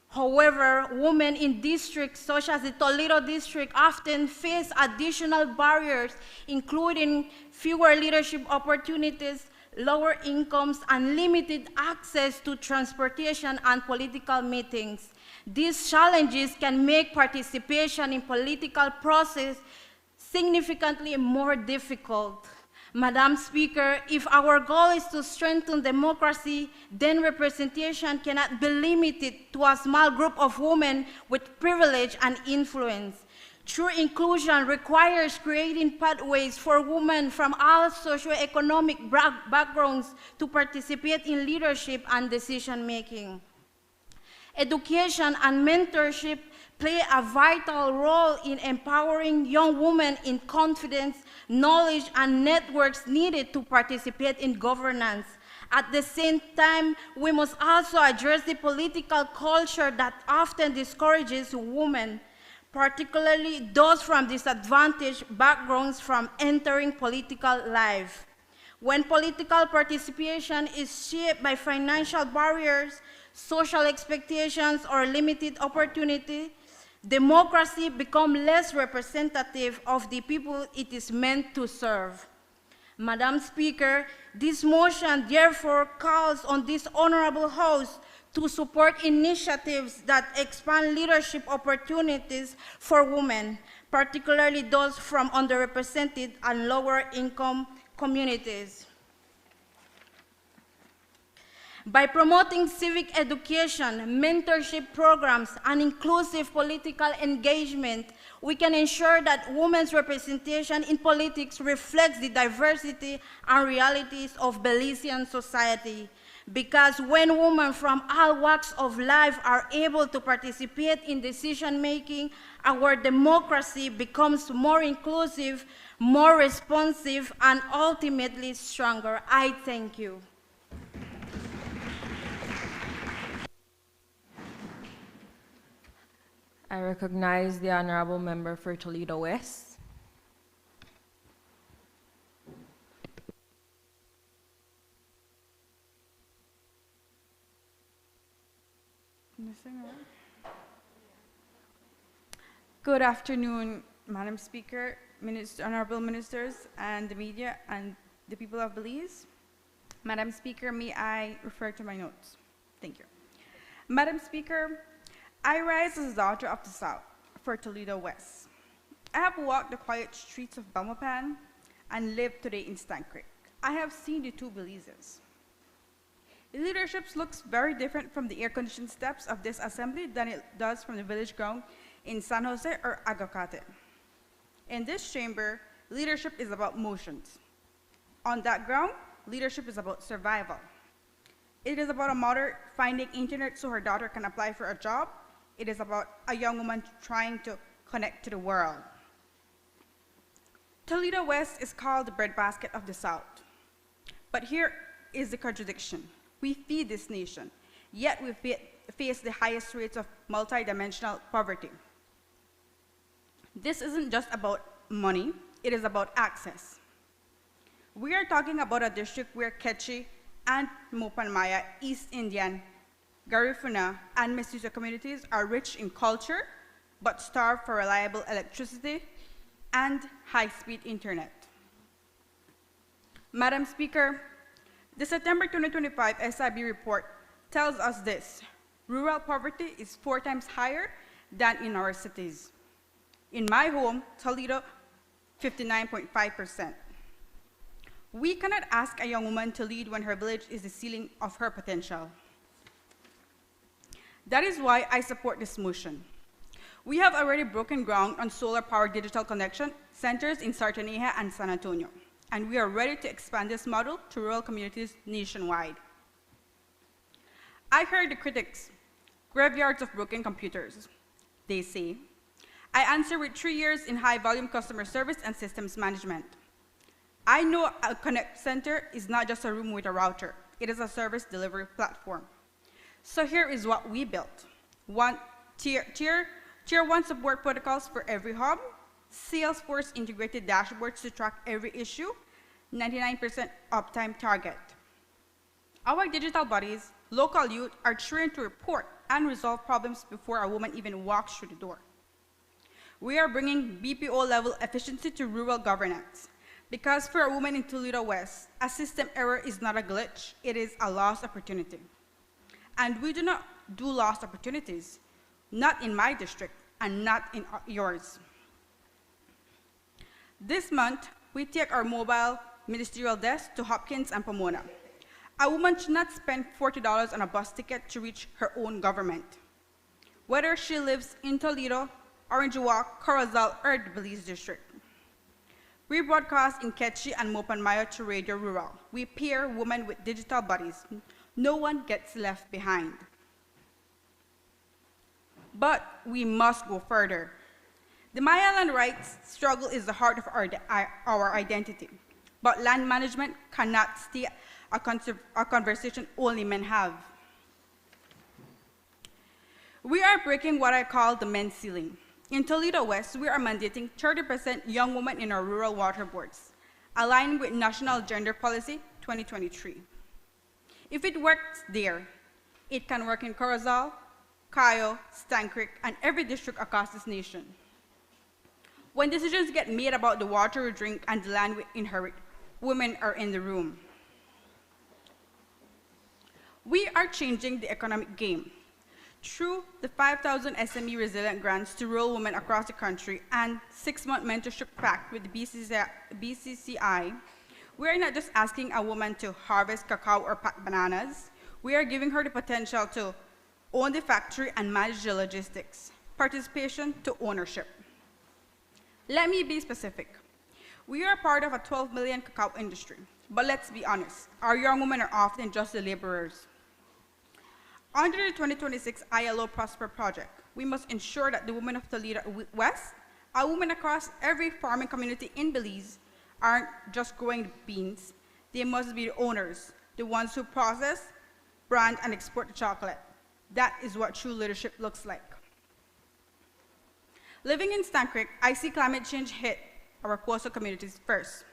[SPEAKER 7] However, women in districts such as the Toledo district often face additional barriers, including fewer leadership opportunities, lower incomes, and limited access to transportation and political meetings. These challenges can make participation in political process significantly more difficult. Madam Speaker, if our goal is to strengthen democracy, then representation cannot be limited to a small group of women with privilege and influence. True inclusion requires creating pathways for women from all socioeconomic backgrounds to participate in leadership and decision-making. Education and mentorship play a vital role in empowering young women in confidence, knowledge, and networks needed to participate in governance. At the same time, we must also address the political culture that often discourages women, particularly those from disadvantaged backgrounds, from entering political life. When political participation is shaped by financial barriers, social expectations, or limited opportunity, democracy becomes less representative of the people it is meant to serve. Madam Speaker, this motion therefore calls on this honorable House to support initiatives that expand leadership opportunities for women, particularly those from underrepresented and lower-income communities. By promoting civic education, mentorship programs, and inclusive political engagement, we can ensure that women's representation in politics reflects the diversity and realities of Belizean society. Because when women from all walks of life are able to participate in decision-making, our democracy becomes more inclusive, more responsive, and ultimately stronger. I thank you.
[SPEAKER 2] I recognize the honorable member for Toledo West.
[SPEAKER 10] Good afternoon, Madam Speaker, honorable ministers, and the media, and the people of Belize. Madam Speaker, may I refer to my notes? Thank you. Madam Speaker, I rise as a daughter of the South for Toledo West. I have walked the quiet streets of Belmopan and lived today in Stank Creek. I have seen the two Belizes. The leadership looks very different from the air-conditioned steps of this assembly than it does from the village ground in San Jose or Agocate. In this chamber, leadership is about motions. On that ground, leadership is about survival. It is about a mother finding internet so her daughter can apply for a job. It is about a young woman trying to connect to the world. Toledo West is called the breadbasket of the South. But here is the contradiction. We feed this nation, yet we face the highest rates of multidimensional poverty. This isn't just about money, it is about access. We are talking about a district where Quechua and Mopanmaya, East Indian, Garifuna, and Mestizo communities are rich in culture, but starved for reliable electricity and high-speed internet. Madam Speaker, the September 2025 SIB report tells us this: rural poverty is 4 times higher than in our cities. In my home, Toledo, 59.5%. We cannot ask a young woman to lead when her village is the ceiling of her potential. That is why I support this motion. We have already broken ground on solar-powered digital connection centers in Sartaneja and San Antonio, and we are ready to expand this model to rural communities nationwide. I heard the critics, graveyards of broken computers. They say, I answer with 3 years in high-volume customer service and systems management. I know a Connect Center is not just a room with a router. It is a service delivery platform. So here is what we built. Tier 1 support protocols for every hub, Salesforce integrated dashboards to track every issue, 99% uptime target. Our digital bodies, local youth, are trained to report and resolve problems before a woman even walks through the door. We are bringing BPO-level efficiency to rural governance. Because for a woman in Toledo West, a system error is not a glitch, it is a lost opportunity. And we do not do lost opportunities, not in my district and not in yours. This month, we take our mobile ministerial desk to Hopkins and Pomona. A woman should not spend $40 on a bus ticket to reach her own government. Whether she lives in Toledo, Orange Walk, Corozal, or the Belize district. We broadcast in Quechua and Mopanmaya to Radio Rural. We pair women with digital bodies. No one gets left behind. But we must go further. The Maya land rights struggle is the heart of our identity. But land management cannot stay a conversation only men have. We are breaking what I call the men's ceiling. In Toledo West, we are mandating 30% young women in our rural water boards, aligned with National Gender Policy 2023. If it works there, it can work in Corozal, Cayo, Stank Creek, and every district across this nation. When decisions get made about the water we drink and the land we inherit, women are in the room. We are changing the economic game. Through the 5,000 SME resilient grants to rural women across the country and 6-month mentorship pact with the BCCI, we are not just asking a woman to harvest cacao or pack bananas. We are giving her the potential to own the factory and manage the logistics, participation to ownership. Let me be specific. We are part of a 12 million cacao industry, but let's be honest, our young women are often just the laborers. Under the 2026 ILO Prosper Project, we must ensure that the women of Toledo West, our women across every farming community in Belize, aren't just growing beans. They must be the owners, the ones who process, brand, and export the chocolate. That is what true leadership looks like. Living in Stann Creek, I see climate change hit our coastal communities first.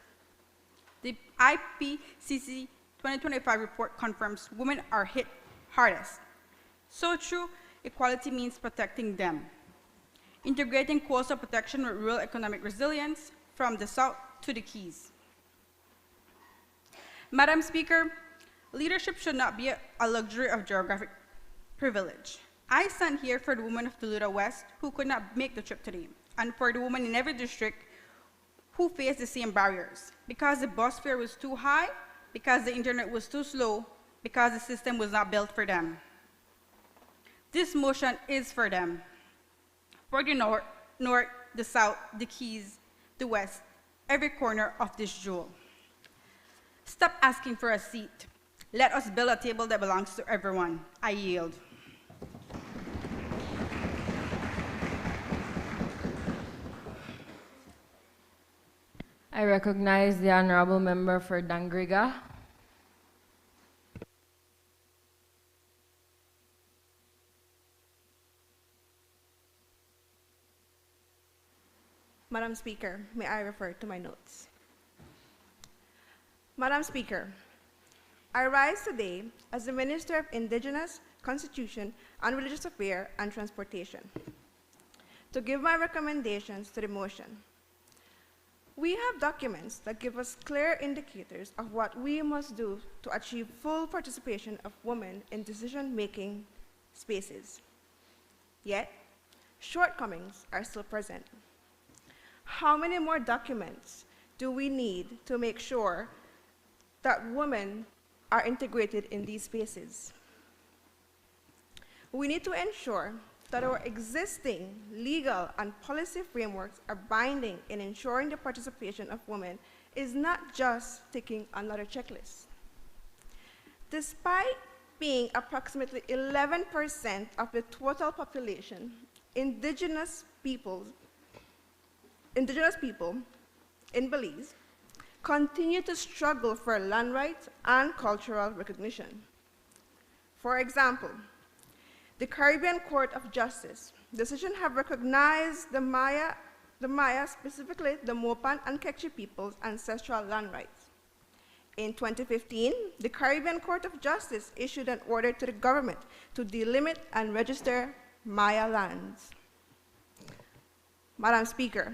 [SPEAKER 10] The IPCC 2025 report confirms women are hit hardest. So true, equality means protecting them. Integrating coastal protection with rural economic resilience from the South to the Keys. Madam Speaker, leadership should not be a luxury of geographic privilege. I stand here for the women of Toledo West who could not make the trip today, and for the women in every district who face the same barriers, because the bus fare was too high, because the internet was too slow, because the system was not built for them. This motion is for them. For the north, the south, the Keys, the west, every corner of this jewel. Stop asking for a seat. Let us build a table that belongs to everyone. I yield.
[SPEAKER 2] I recognize the honorable member for Dangriga.
[SPEAKER 16] Madam Speaker, may I refer to my notes? Madam Speaker, I rise today as the Minister of Indigenous, Constitution, and Religious Affairs and Transportation to give my recommendations to the motion. We have documents that give us clear indicators of what we must do to achieve full participation of women in decision-making spaces. Yet, shortcomings are still present. How many more documents do we need to make sure that women are integrated in these spaces? We need to ensure that our existing legal and policy frameworks are binding in ensuring the participation of women is not just ticking another checklist. Despite being approximately 11% of the total population, indigenous people in Belize continue to struggle for land rights and cultural recognition. For example, the Caribbean Court of Justice decision have recognized the Maya, specifically the Mopan and Quechua people's ancestral land rights. In 2015, the Caribbean Court of Justice issued an order to the government to delimit and register Maya lands. Madam Speaker,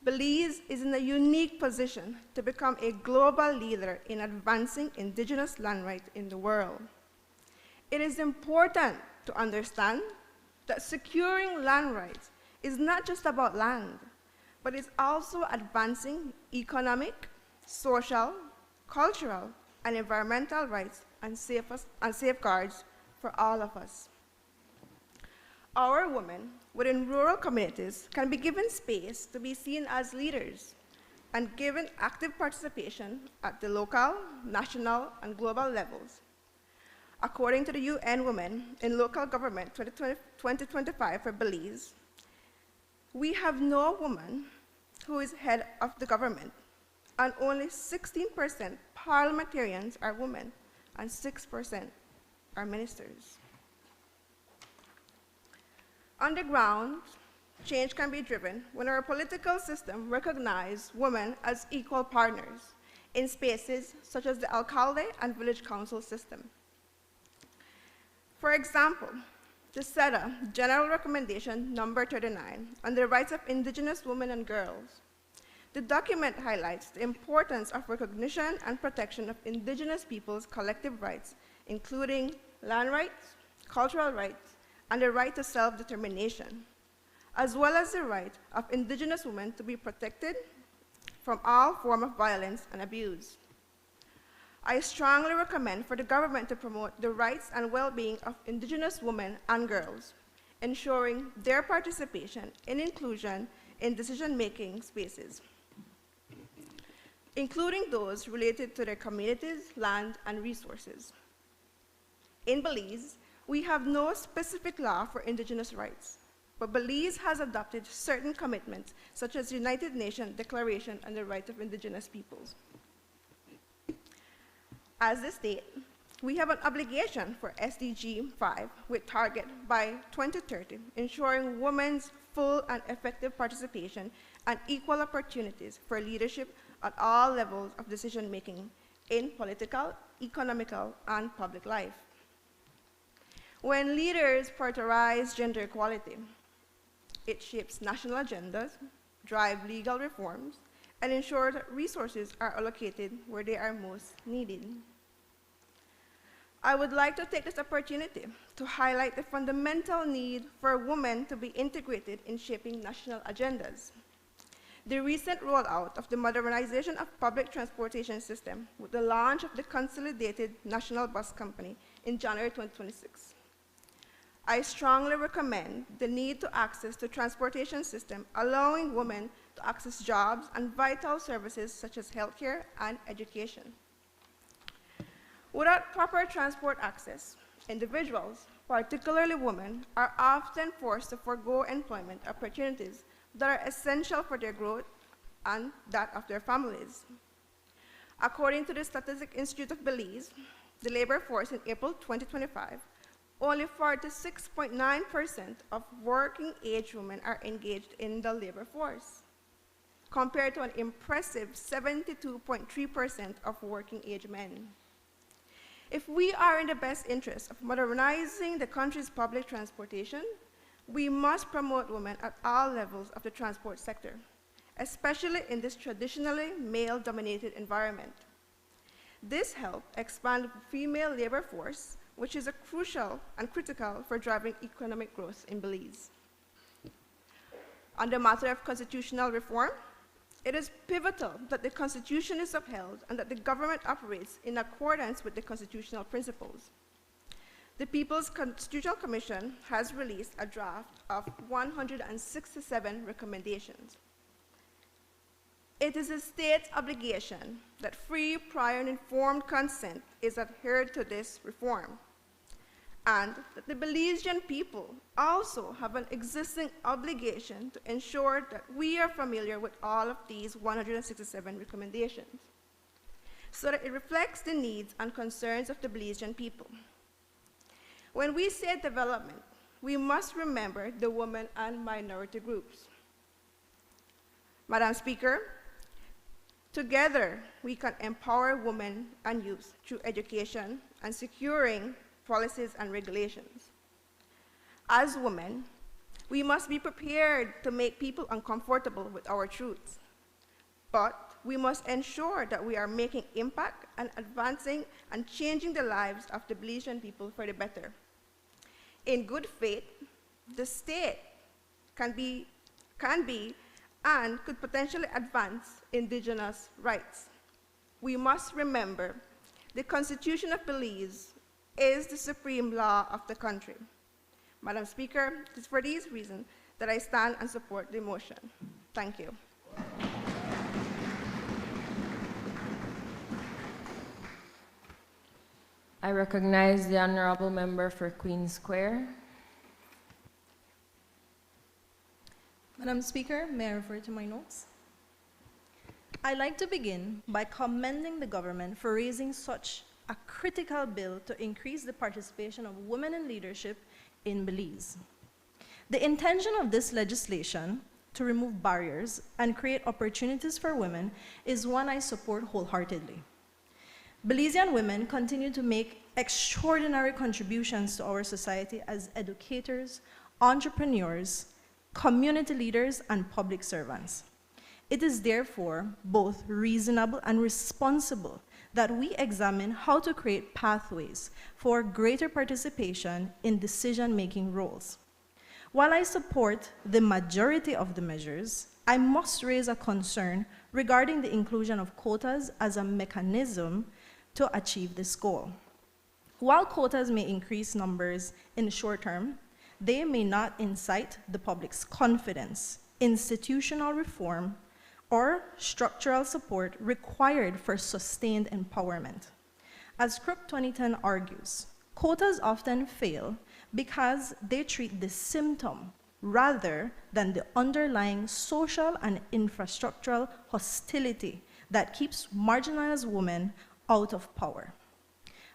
[SPEAKER 16] Belize is in a unique position to become a global leader in advancing indigenous land rights in the world. It is important to understand that securing land rights is not just about land, but it's also advancing economic, social, cultural, and environmental rights and safeguards for all of us. Our women within rural communities can be given space to be seen as leaders and given active participation at the local, national, and global levels. According to the UN Women in Local Government 2025 for Belize, we have no woman who is head of the government, and only 16% parliamentarians are women, and 6% are ministers. On the ground, change can be driven when our political system recognizes women as equal partners in spaces such as the alcalde and village council system. For example, the SEDA General Recommendation Number 39 on the rights of indigenous women and girls. The document highlights the importance of recognition and protection of indigenous peoples' collective rights, including land rights, cultural rights, and the right to self-determination, as well as the right of indigenous women to be protected from all forms of violence and abuse.
[SPEAKER 12] I strongly recommend for the government to promote the rights and well-being of Indigenous women and girls, ensuring their participation and inclusion in decision-making spaces, including those related to their communities, land, and resources. In Belize, we have no specific law for Indigenous rights, but Belize has adopted certain commitments, such as the United Nations Declaration on the Rights of Indigenous Peoples. As the state, we have an obligation for SDG 5 with target by 2030, ensuring women's full and effective participation and equal opportunities for leadership at all levels of decision-making in political, economical, and public life. When leaders prioritize gender equality, it shapes national agendas, drives legal reforms, and ensures that resources are allocated where they are most needed. I would like to take this opportunity to highlight the fundamental need for women to be integrated in shaping national agendas. The recent rollout of the modernization of public transportation system with the launch of the Consolidated National Bus Company in January 2026. I strongly recommend the need to access the transportation system, allowing women to access jobs and vital services such as healthcare and education. Without proper transport access, individuals, particularly women, are often forced to forego employment opportunities that are essential for their growth and that of their families. According to the Statistics Institute of Belize, the labor force in April 2025, only 46.9% of working-age women are engaged in the labor force, compared to an impressive 72.3% of working-age men. If we are in the best interest of modernizing the country's public transportation, we must promote women at all levels of the transport sector, especially in this traditionally male-dominated environment. This helps expand the female labor force, which is crucial and critical for driving economic growth in Belize. On the matter of constitutional reform, it is pivotal that the Constitution is upheld and that the government operates in accordance with the constitutional principles. The People's Constitutional Commission has released a draft of 167 recommendations. It is a state's obligation that free, prior, and informed consent is adhered to this reform, and that the Belizean people also have an existing obligation to ensure that we are familiar with all of these 167 recommendations, so that it reflects the needs and concerns of the Belizean people. When we say development, we must remember the women and minority groups. Madam Speaker, together we can empower women and youth through education and securing policies and regulations. As women, we must be prepared to make people uncomfortable with our truths, but we must ensure that we are making impact and advancing and changing the lives of the Belizean people for the better. In good faith, the state can be and could potentially advance Indigenous rights. We must remember the Constitution of Belize is the supreme law of the country. Madam Speaker, it is for these reasons that I stand and support the motion. Thank you.
[SPEAKER 2] I recognize the honorable member for Queen Square.
[SPEAKER 14] Madam Speaker, may I refer to my notes? I'd like to begin by commending the government for raising such a critical bill to increase the participation of women in leadership in Belize. The intention of this legislation to remove barriers and create opportunities for women is one I support wholeheartedly. Belizean women continue to make extraordinary contributions to our society as educators, entrepreneurs, community leaders, and public servants. It is therefore both reasonable and responsible that we examine how to create pathways for greater participation in decision-making roles. While I support the majority of the measures, I must raise a concern regarding the inclusion of quotas as a mechanism to achieve this goal. While quotas may increase numbers in the short term, they may not incite the public's confidence, institutional reform, or structural support required for sustained empowerment. As Crook 2010 argues, quotas often fail because they treat the symptom rather than the underlying social and infrastructural hostility that keeps marginalized women out of power.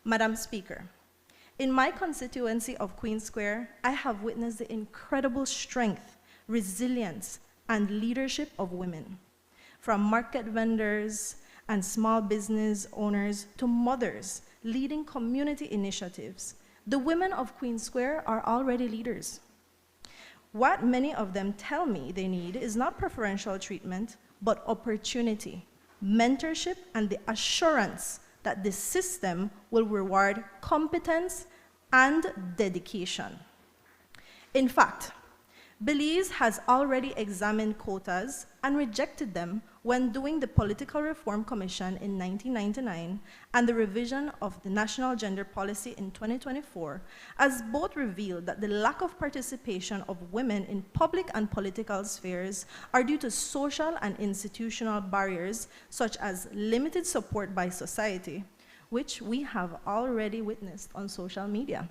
[SPEAKER 14] Madam Speaker, in my constituency of Queen Square, I have witnessed the incredible strength, resilience, and leadership of women. From market vendors and small business owners to mothers leading community initiatives, the women of Queen Square are already leaders. What many of them tell me they need is not preferential treatment, but opportunity, mentorship, and the assurance that the system will reward competence and dedication. In fact, Belize has already examined quotas and rejected them when doing the Political Reform Commission in 1999 and the revision of the National Gender Policy in 2024, as both revealed that the lack of participation of women in public and political spheres are due to social and institutional barriers such as limited support by society, which we have already witnessed on social media,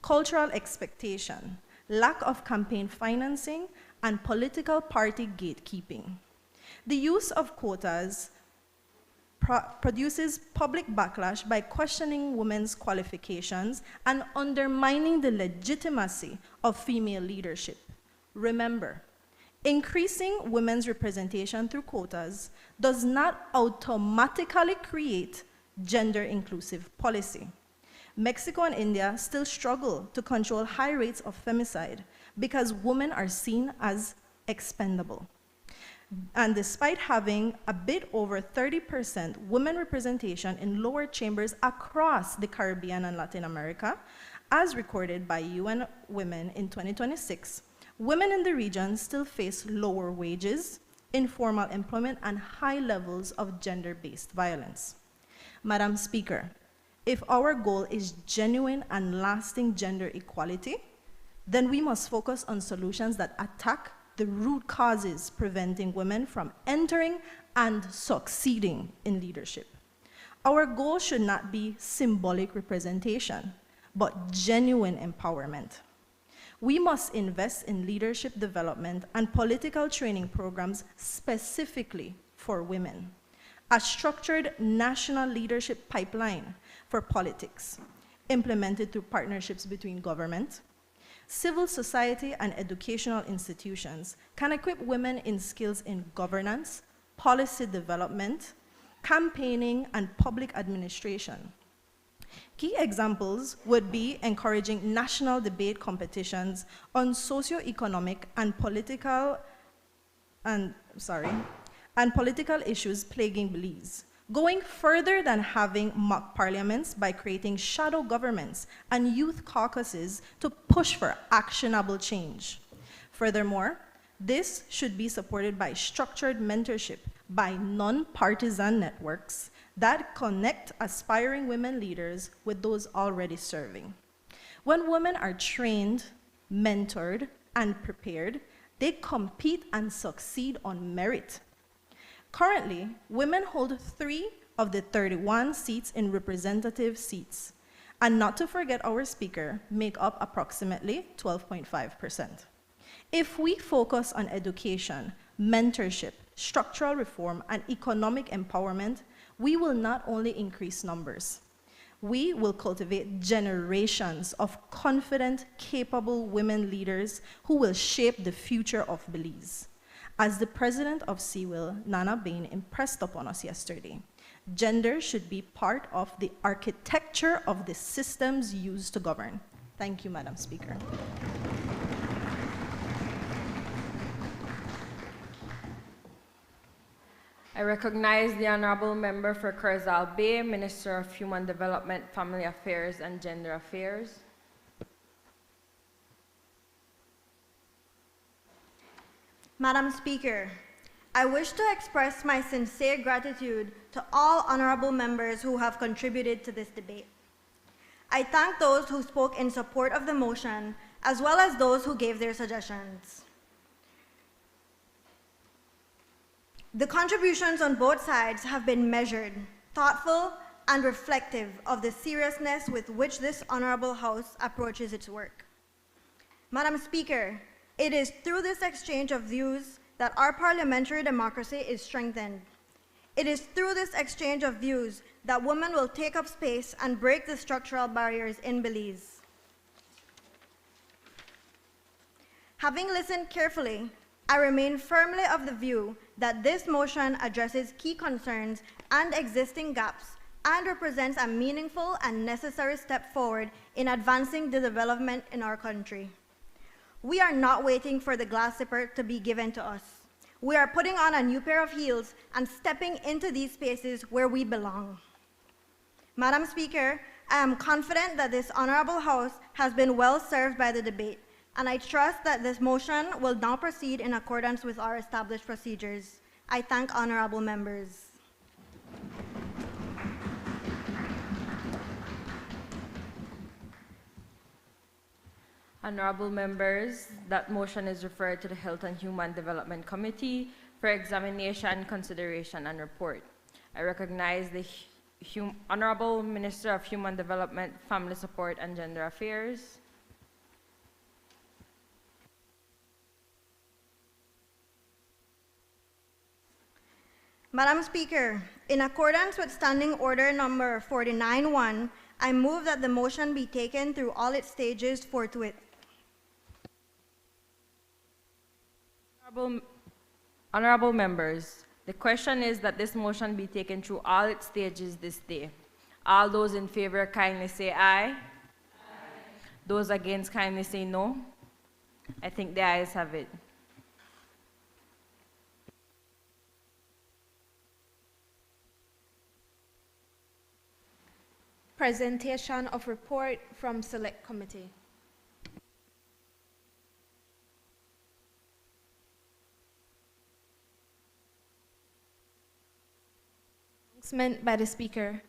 [SPEAKER 14] cultural expectation, lack of campaign financing, and political party gatekeeping. The use of quotas produces public backlash by questioning women's qualifications and undermining the legitimacy of female leadership. Remember, increasing women's representation through quotas does not automatically create gender-inclusive policy. Mexico and India still struggle to control high rates of femicide because women are seen as expendable. And despite having a bit over 30% women representation in lower chambers across the Caribbean and Latin America, as recorded by UN Women in 2026, women in the region still face lower wages, informal employment, and high levels of gender-based violence. Madam Speaker, if our goal is genuine and lasting gender equality, then we must focus on solutions that attack the root causes preventing women from entering and succeeding in leadership. Our goal should not be symbolic representation, but genuine empowerment. We must invest in leadership development and political training programs specifically for women, a structured national leadership pipeline for politics, implemented through partnerships between government, civil society, and educational institutions can equip women in skills in governance, policy development, campaigning, and public administration. Key examples would be encouraging national debate competitions on socio-economic and political issues plaguing Belize, going further than having mock parliaments by creating shadow governments and youth caucuses to push for actionable change. Furthermore, this should be supported by structured mentorship by non-partisan networks that connect aspiring women leaders with those already serving. When women are trained, mentored, and prepared, they compete and succeed on merit. Currently, women hold 3 of the 31 seats in representative seats, and not to forget our speaker, make up approximately 12.5%. If we focus on education, mentorship, structural reform, and economic empowerment, we will not only increase numbers, we will cultivate generations of confident, capable women leaders who will shape the future of Belize. As the president of CWIL, Nana Bain, impressed upon us yesterday, gender should be part of the architecture of the systems used to govern. Thank you, Madam Speaker.
[SPEAKER 2] I recognize the Honorable Member for Curzal Bay, Minister of Human Development, Family Affairs, and Gender Affairs.
[SPEAKER 15] Madam Speaker, I wish to express my sincere gratitude to all honorable members who have contributed to this debate. I thank those who spoke in support of the motion, as well as those who gave their suggestions. The contributions on both sides have been measured, thoughtful, and reflective of the seriousness with which this honorable House approaches its work. Madam Speaker, it is through this exchange of views that our parliamentary democracy is strengthened. It is through this exchange of views that women will take up space and break the structural barriers in Belize. Having listened carefully, I remain firmly of the view that this motion addresses key concerns and existing gaps and represents a meaningful and necessary step forward in advancing the development in our country. We are not waiting for the glass slipper to be given to us. We are putting on a new pair of heels and stepping into these spaces where we belong. Madam Speaker, I am confident that this honorable House has been well served by the debate, and I trust that this motion will now proceed in accordance with our established procedures. I thank honorable members.
[SPEAKER 2] Honorable members, that motion is referred to the Health and Human Development Committee for examination, consideration, and report. I recognize the Honorable Minister of Human Development, Family Support, and Gender Affairs.
[SPEAKER 15] Madam Speaker, in accordance with Standing Order number 49-1, I move that the motion be taken through all its stages forthwith.
[SPEAKER 2] Honorable members, the question is that this motion be taken through all its stages this day. All those in favor kindly say aye. Aye. Those against kindly say no. I think the ayes have it.
[SPEAKER 18] Presentation of report from Select Committee. Announcement by the Speaker.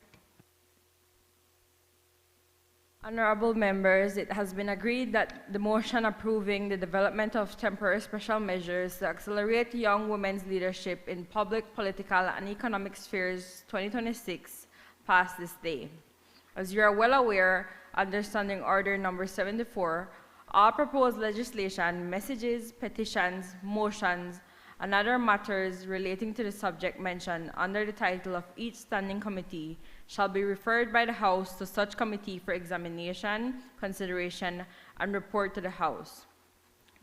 [SPEAKER 2] Honorable members, it has been agreed that the motion approving the development of temporary special measures to accelerate young women's leadership in public, political, and economic spheres 2026 pass this day. As you are well aware, under Standing Order number 74, all proposed legislation, messages, petitions, motions, and other matters relating to the subject mentioned under the title of each standing committee shall be referred by the House to such committee for examination, consideration, and report to the House.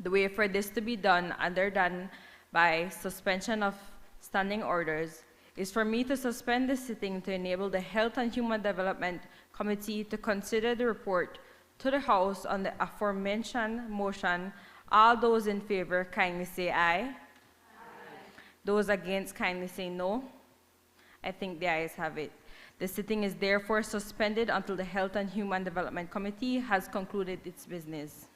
[SPEAKER 2] The way for this to be done, other than by suspension of standing orders, is for me to suspend the sitting to enable the Health and Human Development Committee to consider the report to the House on the aforementioned motion. All those in favor kindly say aye. Aye. Those against kindly say no. I think the ayes have it. The sitting is therefore suspended until the Health and Human Development Committee has concluded its business.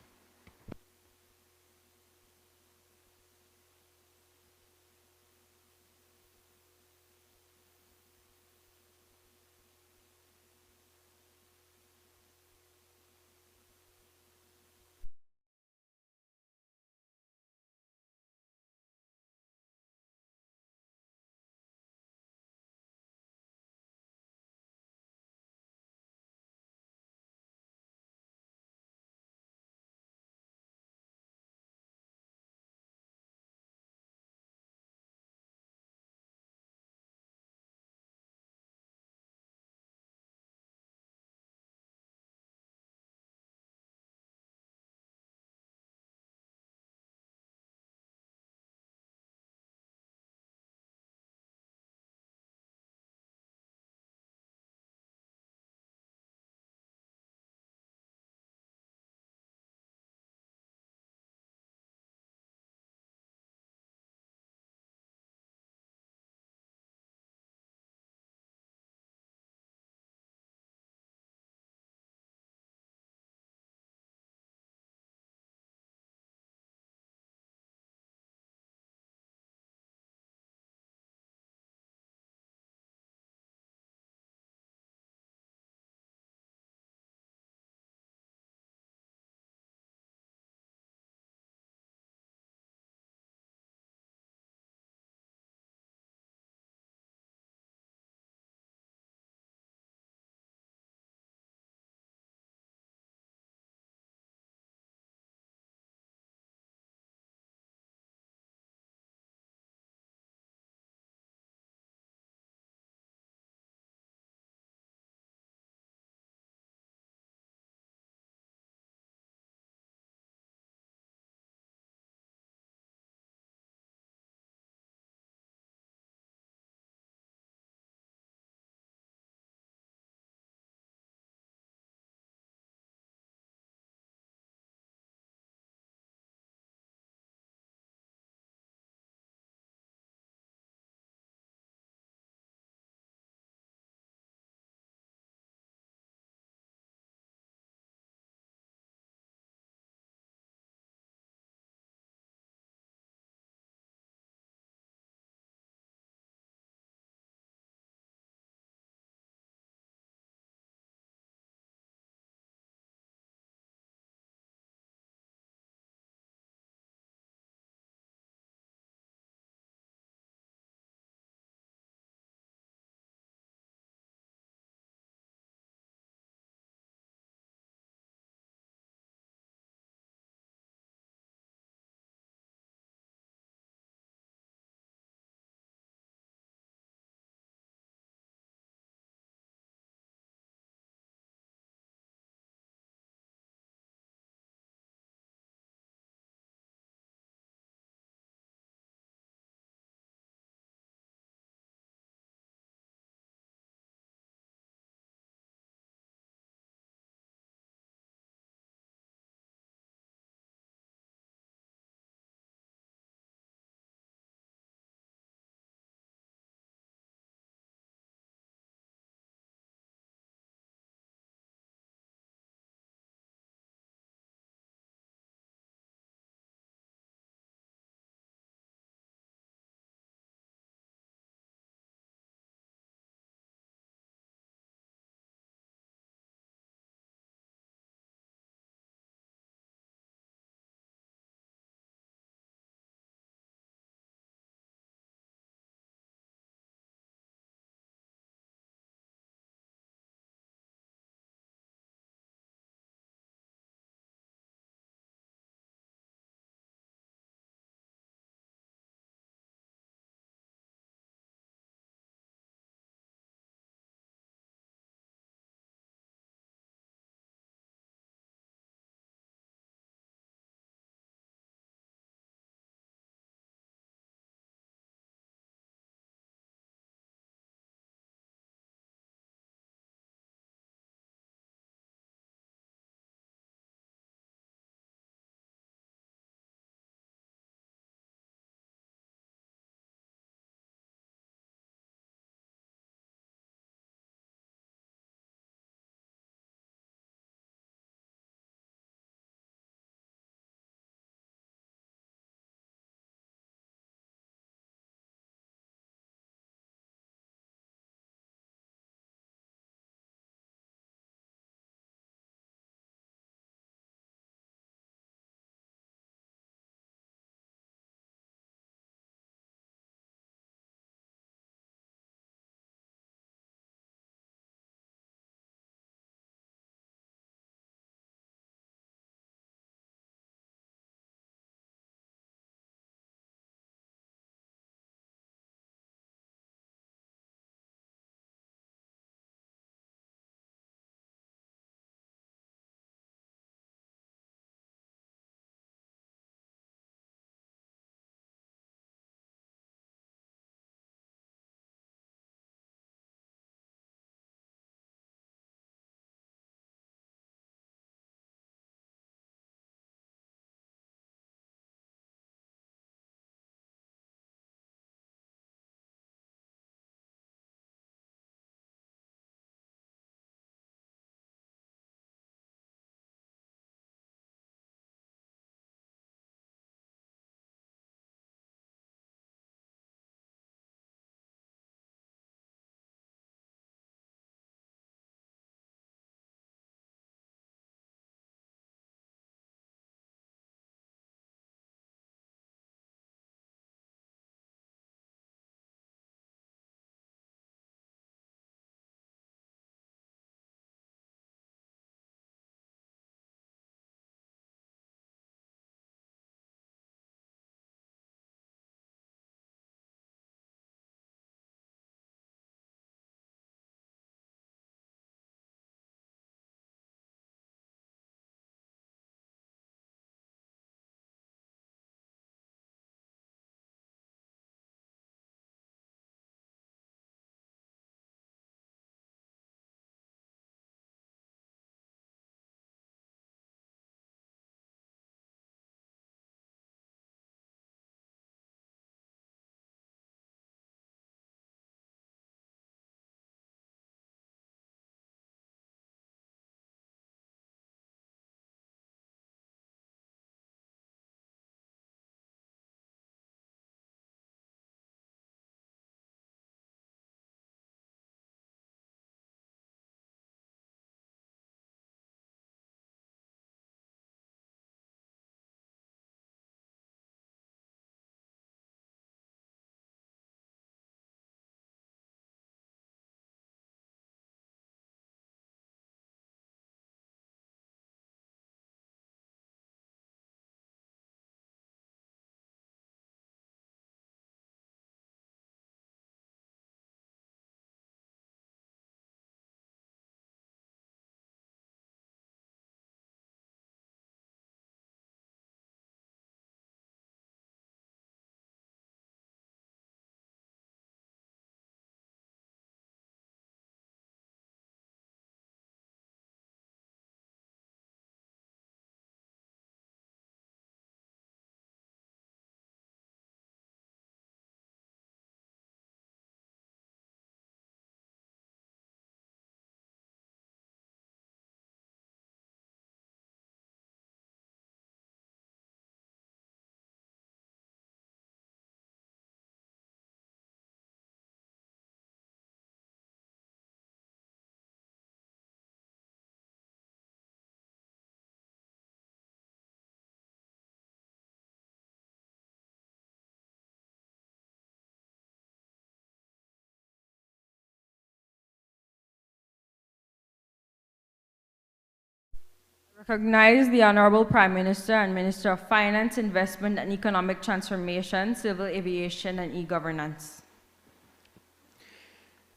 [SPEAKER 2] Recognize the Honorable Prime Minister and Minister of Finance, Investment and Economic Transformation, Civil Aviation and E-Governance.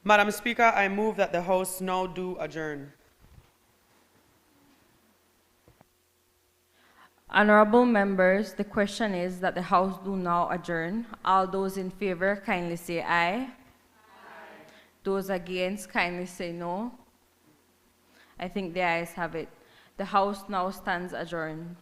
[SPEAKER 8] Madam Speaker, I move that the House now do adjourn.
[SPEAKER 2] Honorable members, the question is that the House do now adjourn. All those in favor kindly say aye. Aye. Those against kindly say no. I think the ayes have it. The House now stands adjourned.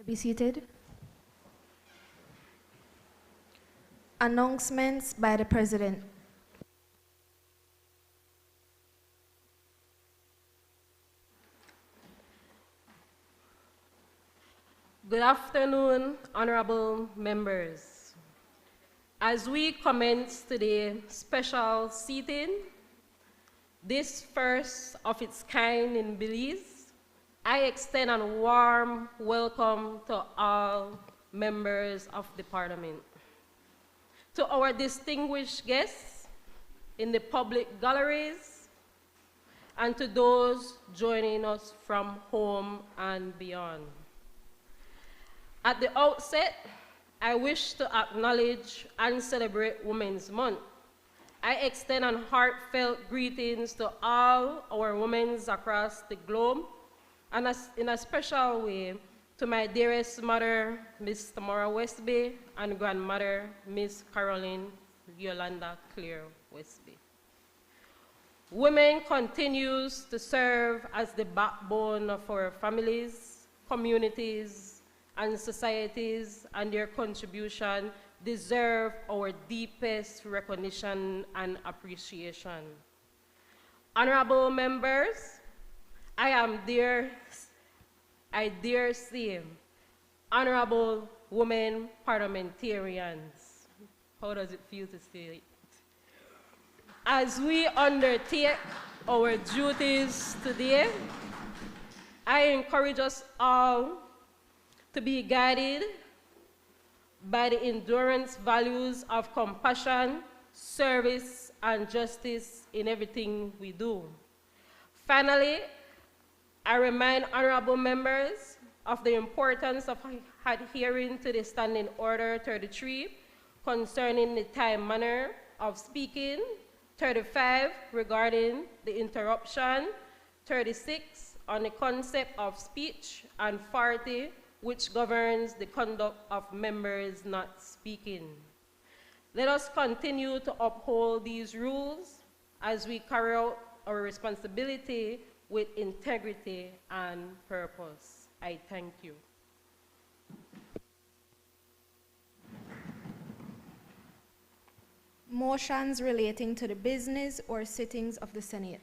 [SPEAKER 18] Be seated. Announcements by the President.
[SPEAKER 19] Good afternoon, honorable members. As we commence today's special sitting, this first of its kind in Belize, I extend a warm welcome to all members of the Parliament. To our distinguished guests in the public galleries, and to those joining us from home and beyond. At the outset, I wish to acknowledge and celebrate Women's Month. I extend a heartfelt greetings to all our women across the globe, and in a special way to my dearest mother, Miss Tamara Westby, and grandmother, Miss Caroline Yolanda Claire Westby. Women continues to serve as the backbone of our families, communities, and societies, and their contribution deserve our deepest recognition and appreciation. Honorable members, I dare say, honorable women parliamentarians. How does it feel to say it? As we undertake our duties today, I encourage us all to be guided by the endurance values of compassion, service, and justice in everything we do. Finally, I remind honorable members of the importance of adhering to the Standing Order 33 concerning the time manner of speaking, 35 regarding the interruption, 36 on the concept of speech, and 40 which governs the conduct of members not speaking. Let us continue to uphold these rules as we carry out our responsibility with integrity and purpose. I thank you.
[SPEAKER 18] Motions relating to the business or sittings of the Senate.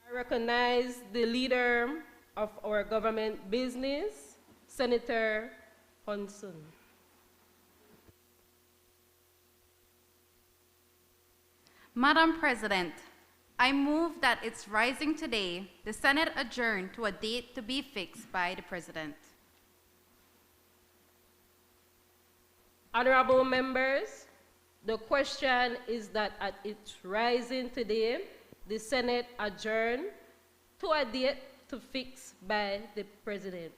[SPEAKER 19] I recognize the leader of our government business, Senator Hunson.
[SPEAKER 20] Madam President, I move that it's rising today, the Senate adjourn to a date to be fixed by the President.
[SPEAKER 19] Honorable members, the question is that at its rising today, the Senate adjourn to a date to fix by the President.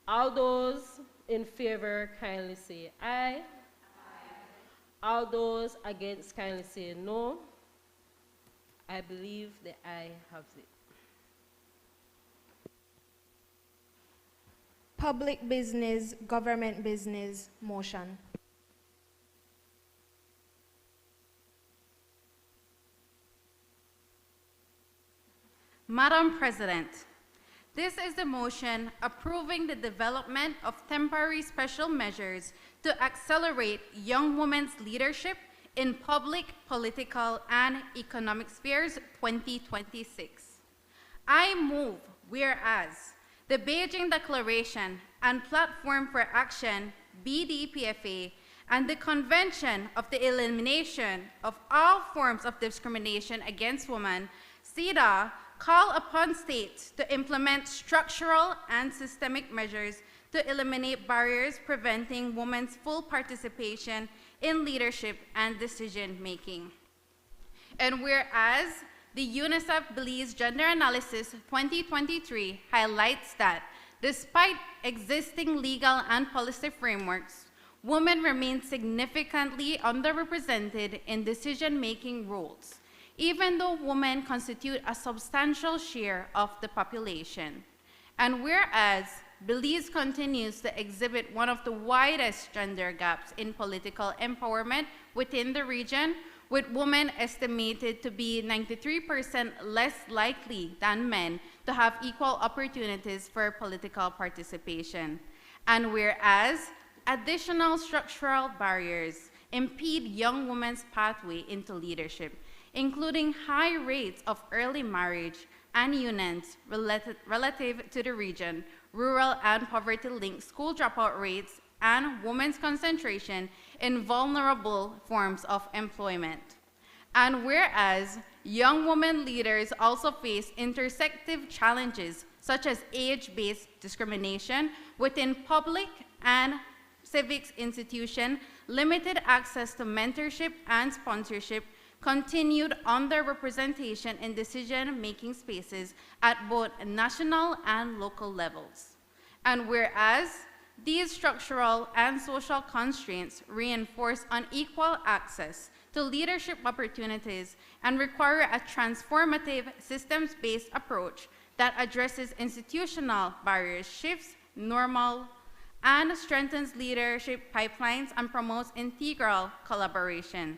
[SPEAKER 19] All those in favor kindly say aye. Aye. All those against kindly say no. I believe the aye has it.
[SPEAKER 18] Public business, government business, motion.
[SPEAKER 20] Madam President, this is the motion approving the development of temporary special measures to accelerate young women's leadership in public, political, and economic spheres 2026. I move, whereas the Beijing Declaration and Platform for Action, BDPFA, and the Convention of the Elimination of All Forms of Discrimination Against Women, CEDAW, call upon states to implement structural and systemic measures to eliminate barriers preventing women's full participation in leadership and decision-making. And whereas the UNICEF Belize Gender Analysis 2023 highlights that despite existing legal and policy frameworks, women remain significantly underrepresented in decision-making roles, even though women constitute a substantial share of the population. And whereas Belize continues to exhibit one of the widest gender gaps in political empowerment within the region, with women estimated to be 93% less likely than men to have equal opportunities for political participation. And whereas additional structural barriers impede young women's pathway into leadership, including high rates of early marriage and unions relative to the region, rural and poverty-linked school dropout rates, and women's concentration in vulnerable forms of employment. And whereas young women leaders also face intersective challenges such as age-based discrimination within public and civic institutions, limited access to mentorship and sponsorship, continued underrepresentation in decision-making spaces at both national and local levels. And whereas these structural and social constraints reinforce unequal access to leadership opportunities and require a transformative systems-based approach that addresses institutional barriers, shifts normal, and strengthens leadership pipelines and promotes integral collaboration.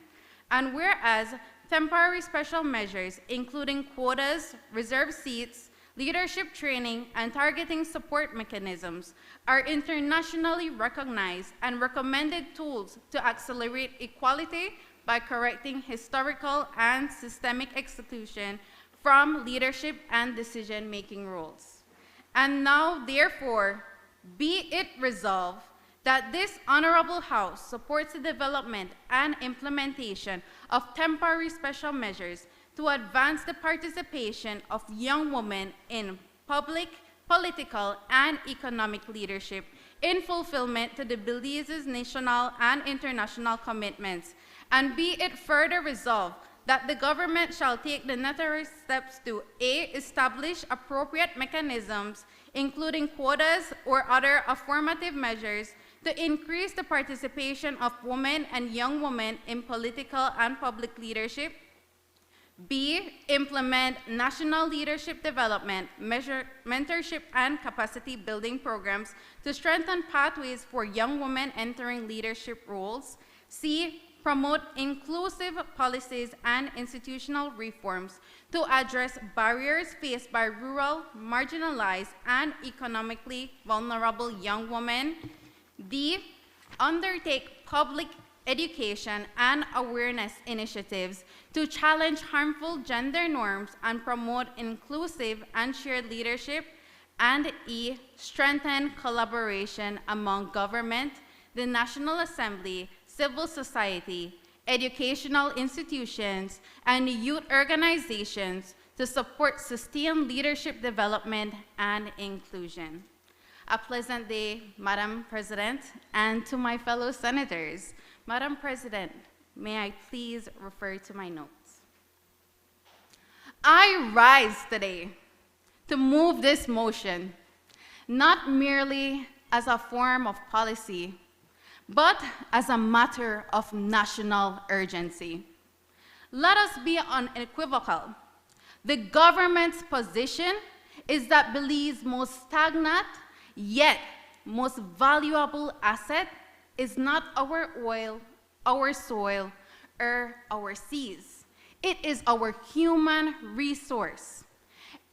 [SPEAKER 20] And whereas temporary special measures, including quotas, reserved seats, leadership training, and targeting support mechanisms, are internationally recognized and recommended tools to accelerate equality by correcting historical and systemic exclusion from leadership and decision-making roles. And now, therefore, be it resolved that this Honorable House supports the development and implementation of temporary special measures to advance the participation of young women in public, political, and economic leadership in fulfillment to the Belize's national and international commitments. And be it further resolved that the government shall take the necessary steps to A, establish appropriate mechanisms, including quotas or other affirmative measures, to increase the participation of women and young women in political and public leadership. B, implement national leadership development, mentorship, and capacity building programs to strengthen pathways for young women entering leadership roles. C, promote inclusive policies and institutional reforms to address barriers faced by rural, marginalized, and economically vulnerable young women. D, undertake public education and awareness initiatives to challenge harmful gender norms and promote inclusive and shared leadership. And E, strengthen collaboration among government, the National Assembly, civil society, educational institutions, and youth organizations to support sustained leadership development and inclusion. A pleasant day, Madam President, and to my fellow senators. Madam President, may I please refer to my notes? I rise today to move this motion, not merely as a form of policy, but as a matter of national urgency. Let us be unequivocal. The government's position is that Belize's most stagnant, yet most valuable asset is not our oil, our soil, or our seas. It is our human resource.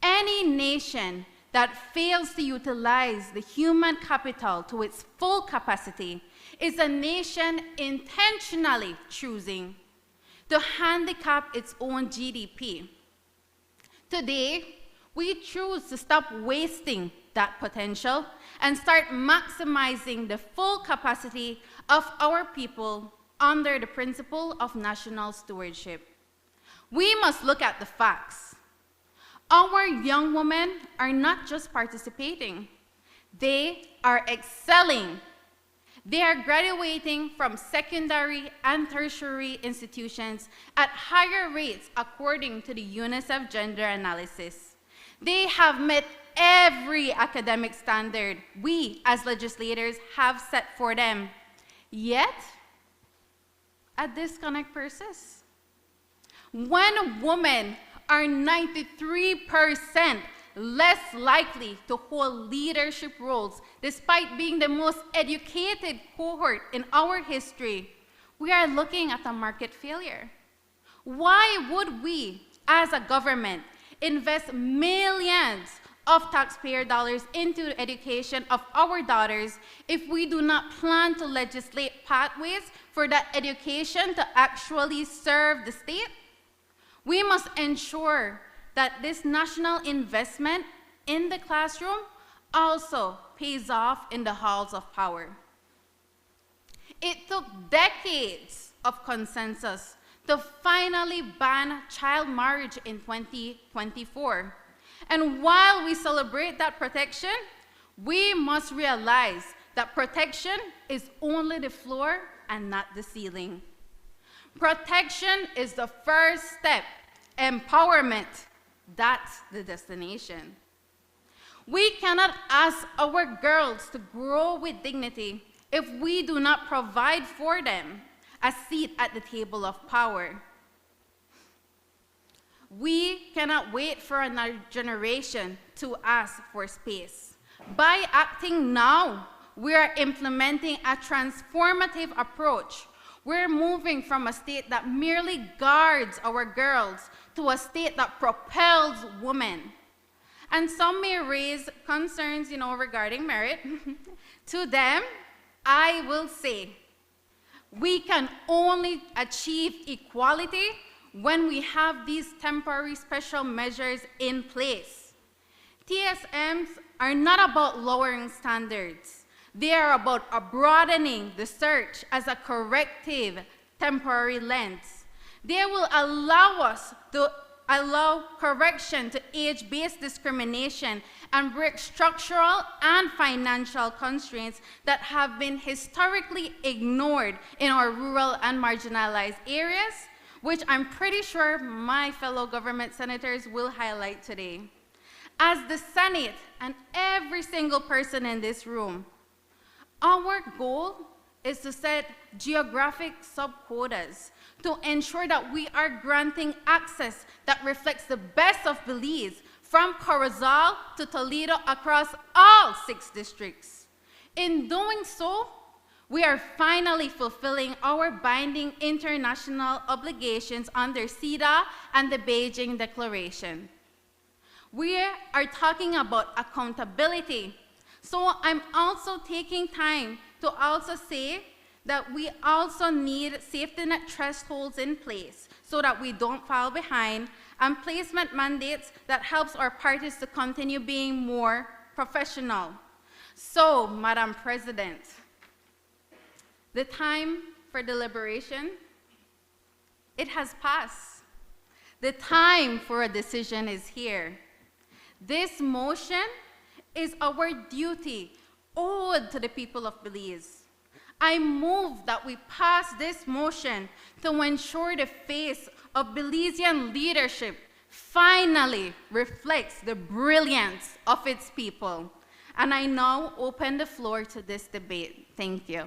[SPEAKER 20] Any nation that fails to utilize the human capital to its full capacity is a nation intentionally choosing to handicap its own GDP. Today, we choose to stop wasting that potential and start maximizing the full capacity of our people under the principle of national stewardship. We must look at the facts. Our young women are not just participating, they are excelling. They are graduating from secondary and tertiary institutions at higher rates according to the UNICEF gender analysis. They have met every academic standard we as legislators have set for them. Yet, a disconnect persists. When women are 93% less likely to hold leadership roles despite being the most educated cohort in our history, we are looking at a market failure. Why would we, as a government, invest millions of taxpayer dollars into the education of our daughters if we do not plan to legislate pathways for that education to actually serve the state? We must ensure that this national investment in the classroom also pays off in the halls of power. It took decades of consensus to finally ban child marriage in 2024. And while we celebrate that protection, we must realize that protection is only the floor and not the ceiling. Protection is the first step. Empowerment, that's the destination. We cannot ask our girls to grow with dignity if we do not provide for them a seat at the table of power. We cannot wait for another generation to ask for space. By acting now, we are implementing a transformative approach. We're moving from a state that merely guards our girls to a state that propels women. And some may raise concerns, regarding merit. To them, I will say, we can only achieve equality when we have these temporary special measures in place. TSMs are not about lowering standards. They are about broadening the search as a corrective temporary lens. They will allow us to allow correction to age-based discrimination and break structural and financial constraints that have been historically ignored in our rural and marginalized areas, which I'm pretty sure my fellow government senators will highlight today. As the Senate and every single person in this room, our goal is to set geographic subquotas to ensure that we are granting access that reflects the best of Belize, from Corozal to Toledo across all 6 districts. In doing so, we are finally fulfilling our binding international obligations under CEDAW and the Beijing Declaration. We are talking about accountability. So I'm also taking time to also say that we also need safety net thresholds in place so that we don't fall behind, and placement mandates that helps our parties to continue being more professional. So, Madam President, the time for deliberation, it has passed. The time for a decision is here. This motion is our duty owed to the people of Belize. I move that we pass this motion to ensure the face of Belizean leadership finally reflects the brilliance of its people. And I now open the floor to this debate. Thank you.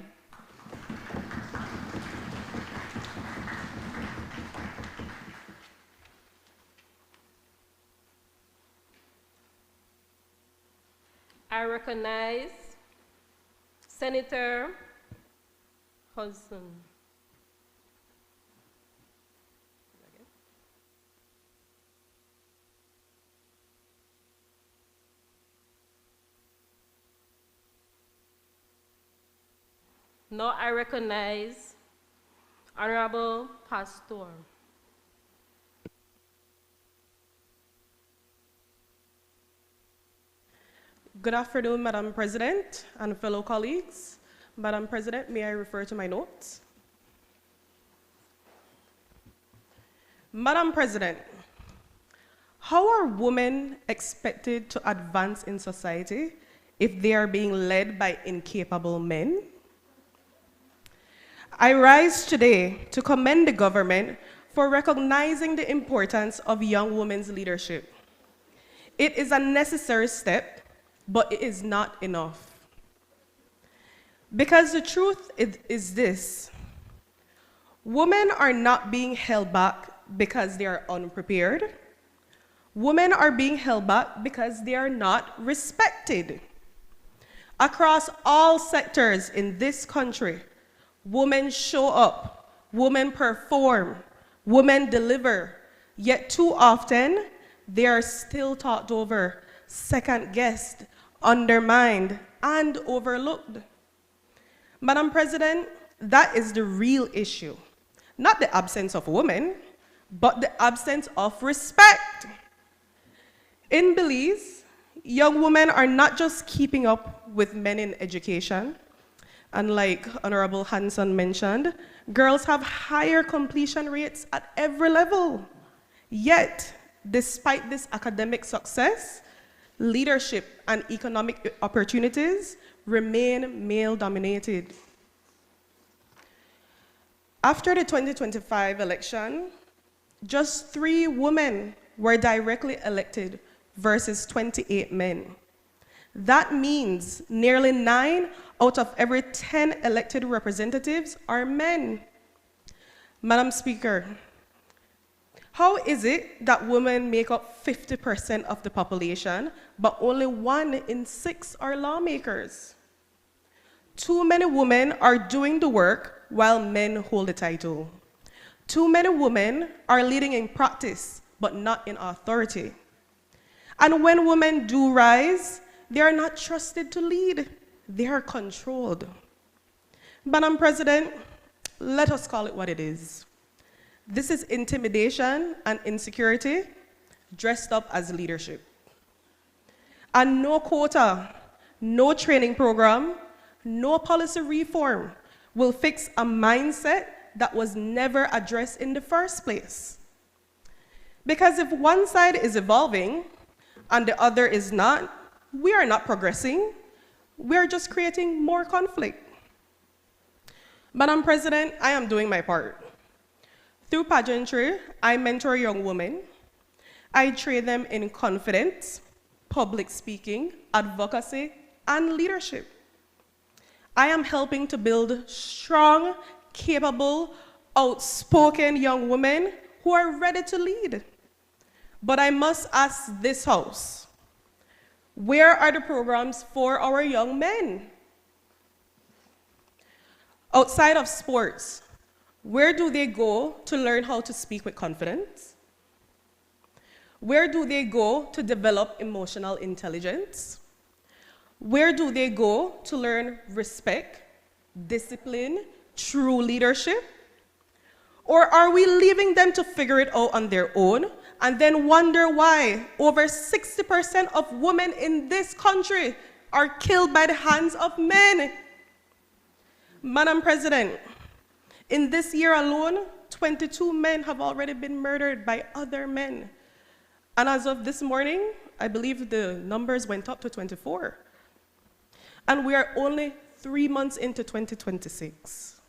[SPEAKER 19] I recognize Senator Hudson. Now I recognize Honorable Pastor.
[SPEAKER 8] Good afternoon, Madam President and fellow colleagues. Madam President, may I refer to my notes? Madam President, how are women expected to advance in society if they are being led by incapable men? I rise today to commend the government for recognizing the importance of young women's leadership. It is a necessary step, but it is not enough. Because the truth is this: women are not being held back because they are unprepared. Women are being held back because they are not respected. Across all sectors in this country, women show up, women perform, Women deliver, yet too often they are still talked over, second-guessed, undermined, and overlooked. Madam President, that is the real issue. Not the absence of women, but the absence of respect. In Belize, young women are not just keeping up with men in education, and like Honorable Hanson mentioned, girls have higher completion rates at every level. Yet, despite this academic success, leadership and economic opportunities remain male-dominated. After the 2025 election, just 3 women were directly elected versus 28 men. That means nearly 9 out of every 10 elected representatives are men. Madam Speaker, how is it that women make up 50% of the population, but only 1 in 6 are lawmakers? Too many women are doing the work while men hold the title. Too many women are leading in practice, but not in authority. And when women do rise, they are not trusted to lead. They are controlled. Madam President, let us call it what it is. This is intimidation and insecurity dressed up as leadership. And no quota, no training program, no policy reform will fix a mindset that was never addressed in the first place. Because if one side is evolving and the other is not, we are not progressing. We are just creating more conflict. Madam President, I am doing my part. Through pageantry, I mentor young women. I train them in confidence, public speaking, advocacy, and leadership. I am helping to build strong, capable, outspoken young women who are ready to lead. But I must ask this House, where are the programs for our young men? Outside of sports, where do they go to learn how to speak with confidence? Where do they go to develop emotional intelligence? Where do they go to learn respect, discipline, true leadership? Or are we leaving them to figure it out on their own and then wonder why over 60% of women in this country are killed by the hands of men? Madam President, in this year alone, 22 men have already been murdered by other men. And as of this morning, I believe the numbers went up to 24. And we are only 3 months into 2026.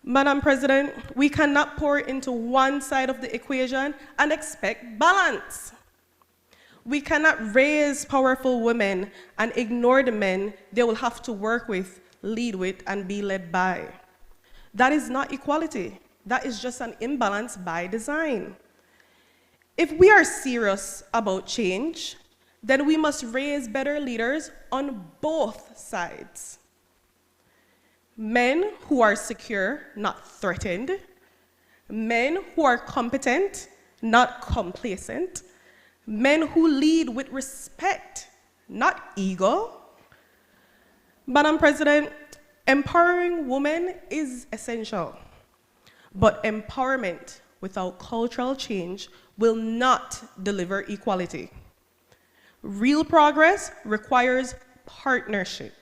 [SPEAKER 8] Madam President, we cannot pour into one side of the equation and expect balance. We cannot raise powerful women and ignore the men they will have to work with, lead with, and be led by. That is not equality. That is just an imbalance by design. If we are serious about change, then we must raise better leaders on both sides. Men who are secure, not threatened. Men who are competent, not complacent. Men who lead with respect, not ego. Madam President, empowering women is essential, but empowerment without cultural change will not deliver equality. Real progress requires partnership.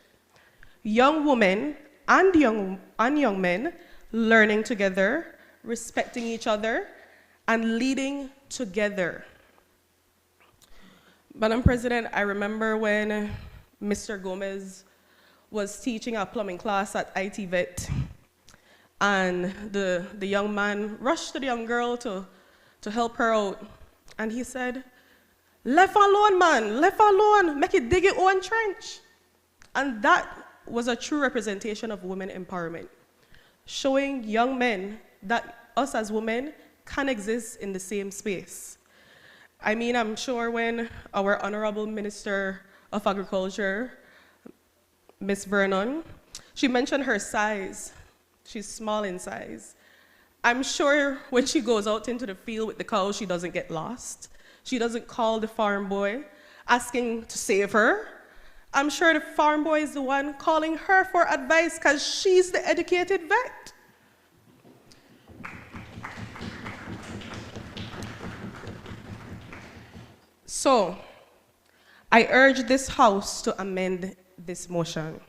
[SPEAKER 8] Young women and young men learning together, respecting each other, and leading together. Madam President, I remember when Mr. Gomez was teaching a plumbing class at IT Vet, and the young man rushed to the young girl to help her out, and he said, "Left alone, man, left alone, make it dig your own trench." And that was a true representation of women empowerment, showing young men that us as women can exist in the same space. I mean, I'm sure when our Honorable Minister of Agriculture, Ms. Vernon, she mentioned her size. She's small in size. I'm sure when she goes out into the field with the cows, she doesn't get lost. She doesn't call the farm boy asking to save her. I'm sure the farm boy is the one calling her for advice because she's the educated vet. So, I urge this House to amend this motion.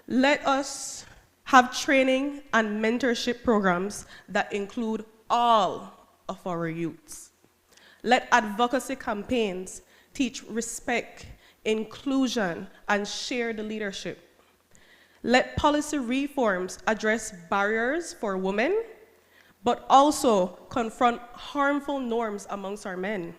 [SPEAKER 8] Let us have training and mentorship programs that include all of our youths. Let advocacy campaigns teach respect, inclusion, and shared leadership. Let policy reforms address barriers for women, but also confront harmful norms amongst our men.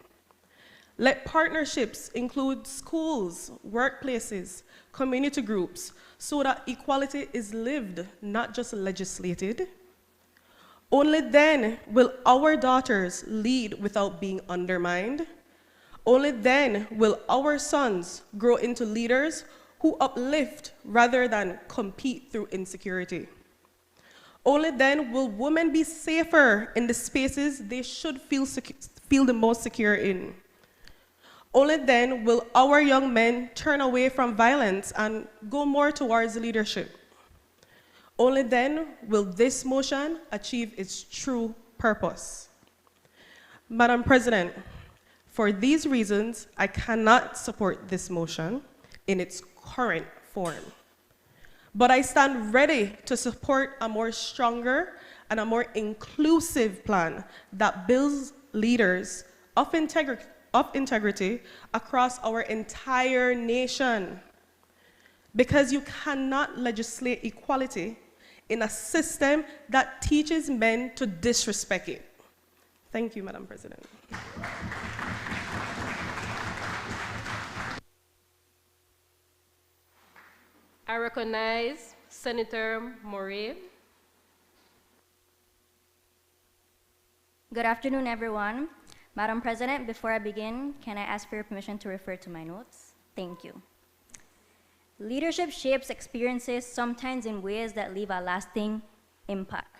[SPEAKER 8] Let partnerships include schools, workplaces, community groups, so that equality is lived, not just legislated. Only then will our daughters lead without being undermined. Only then will our sons grow into leaders who uplift rather than compete through insecurity. Only then will women be safer in the spaces they should feel the most secure in. Only then will our young men turn away from violence and go more towards leadership. Only then will this motion achieve its true purpose. Madam President, for these reasons, I cannot support this motion in its current form. But I stand ready to support a more stronger and a more inclusive plan that builds leaders of integrity across our entire nation. Because you cannot legislate equality in a system that teaches men to disrespect it. Thank you, Madam President.
[SPEAKER 19] I recognize Senator Murray.
[SPEAKER 13] Good afternoon, everyone. Madam President, before I begin, can I ask for your permission to refer to my notes? Thank you. Leadership shapes experiences, sometimes in ways that leave a lasting impact.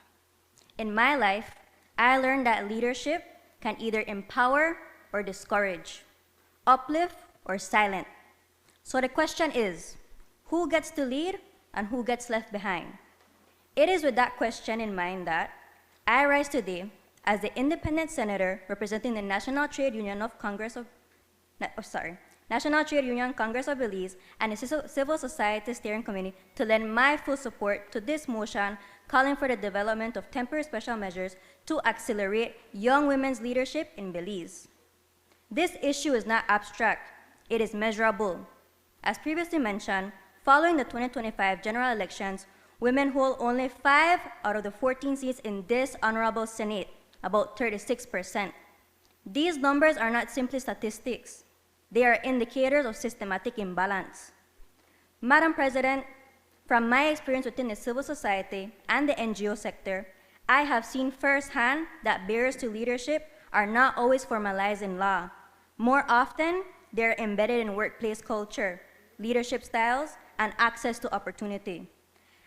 [SPEAKER 13] In my life, I learned that leadership can either empower or discourage, uplift or silence. So the question is, who gets to lead and who gets left behind? It is with that question in mind that I rise today as the independent senator representing the National Trade Union Congress of Belize and the Civil Society Steering Committee to lend my full support to this motion calling for the development of temporary special measures to accelerate young women's leadership in Belize. This issue is not abstract, it is measurable. As previously mentioned, following the 2025 general elections, women hold only 5 out of the 14 seats in this honorable Senate, about 36%. These numbers are not simply statistics. They are indicators of systematic imbalance. Madam President, from my experience within the civil society and the NGO sector, I have seen firsthand that barriers to leadership are not always formalized in law. More often, they're embedded in workplace culture, leadership styles, and access to opportunity.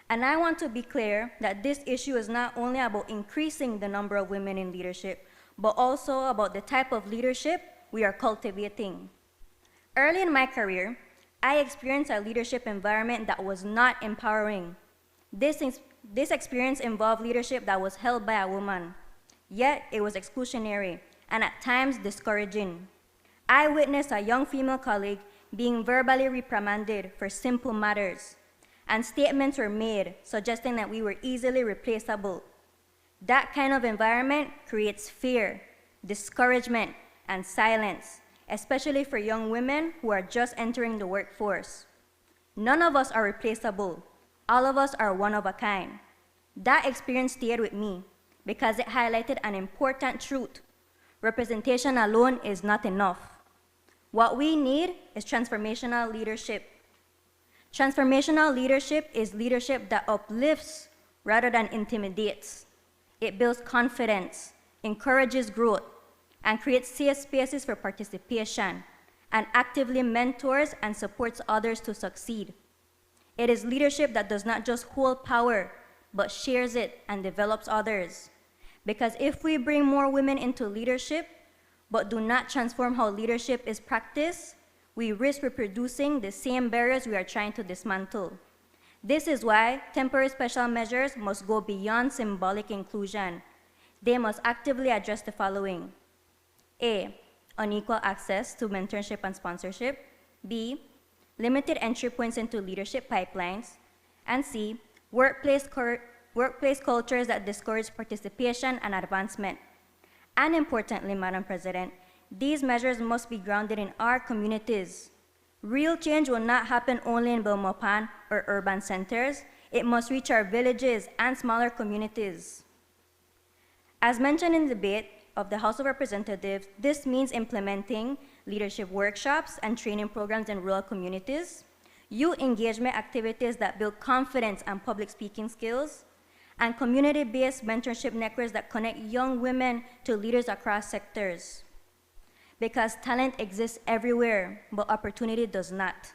[SPEAKER 13] And I want to be clear that this issue is not only about increasing the number of women in leadership, but also about the type of leadership we are cultivating. Early in my career, I experienced a leadership environment that was not empowering. This experience involved leadership that was held by a woman, yet it was exclusionary and at times discouraging. I witnessed a young female colleague being verbally reprimanded for simple matters, and statements were made suggesting that we were easily replaceable. That kind of environment creates fear, discouragement, and silence, especially for young women who are just entering the workforce. None of us are replaceable. All of us are one of a kind. That experience stayed with me because it highlighted an important truth. Representation alone is not enough. What we need is transformational leadership. Transformational leadership is leadership that uplifts rather than intimidates. It builds confidence, encourages growth, and creates safe spaces for participation, and actively mentors and supports others to succeed. It is leadership that does not just hold power, but shares it and develops others. Because if we bring more women into leadership, but do not transform how leadership is practiced, we risk reproducing the same barriers we are trying to dismantle. This is why temporary special measures must go beyond symbolic inclusion. They must actively address the following: A, unequal access to mentorship and sponsorship; B, limited entry points into leadership pipelines; and C, workplace cultures that discourage participation and advancement. And importantly, Madam President, these measures must be grounded in our communities. Real change will not happen only in Belmopan or urban centers. It must reach our villages and smaller communities. As mentioned in the debate of the House of Representatives, this means implementing leadership workshops and training programs in rural communities, youth engagement activities that build confidence and public speaking skills, and community-based mentorship networks that connect young women to leaders across sectors. Because talent exists everywhere, but opportunity does not.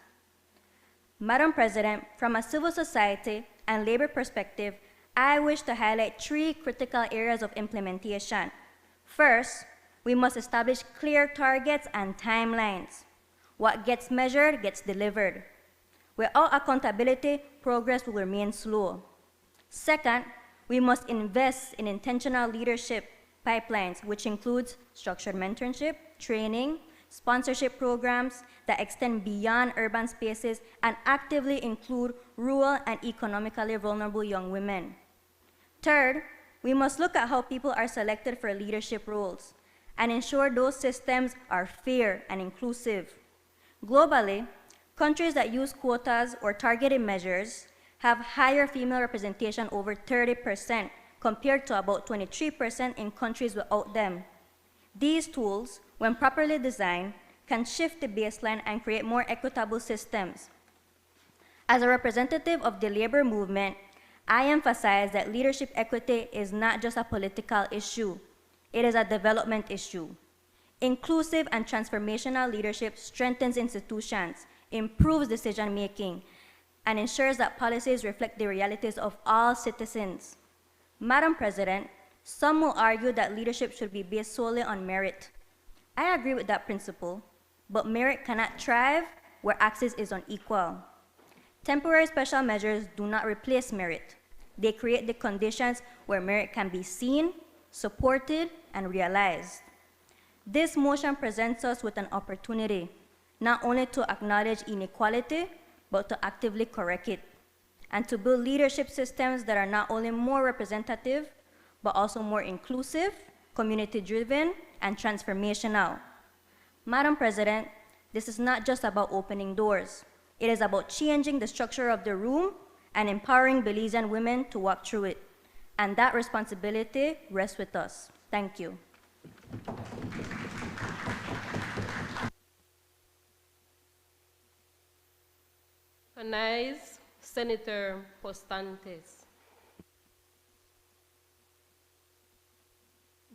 [SPEAKER 13] Madam President, from a civil society and labor perspective, I wish to highlight 3 critical areas of implementation. First, we must establish clear targets and timelines. What gets measured gets delivered. Without accountability, progress will remain slow. Second, we must invest in intentional leadership pipelines, which includes structured mentorship, training, sponsorship programs that extend beyond urban spaces and actively include rural and economically vulnerable young women. Third, we must look at how people are selected for leadership roles and ensure those systems are fair and inclusive. Globally, countries that use quotas or targeted measures have higher female representation, over 30%, compared to about 23% in countries without them. These tools, when properly designed, can shift the baseline and create more equitable systems. As a representative of the labor movement, I emphasize that leadership equity is not just a political issue, it is a development issue. Inclusive and transformational leadership strengthens institutions, improves decision-making, and ensures that policies reflect the realities of all citizens. Madam President, some will argue that leadership should be based solely on merit. I agree with that principle, but merit cannot thrive where access is unequal. Temporary special measures do not replace merit. They create the conditions where merit can be seen, supported, and realized. This motion presents us with an opportunity, not only to acknowledge inequality, but to actively correct it, and to build leadership systems that are not only more representative, but also more inclusive, community-driven, and transformational. Madam President, this is not just about opening doors. It is about changing the structure of the room and empowering Belizean women to walk through it. And that responsibility rests with us. Thank you.
[SPEAKER 19] Recognize Senator Postantes.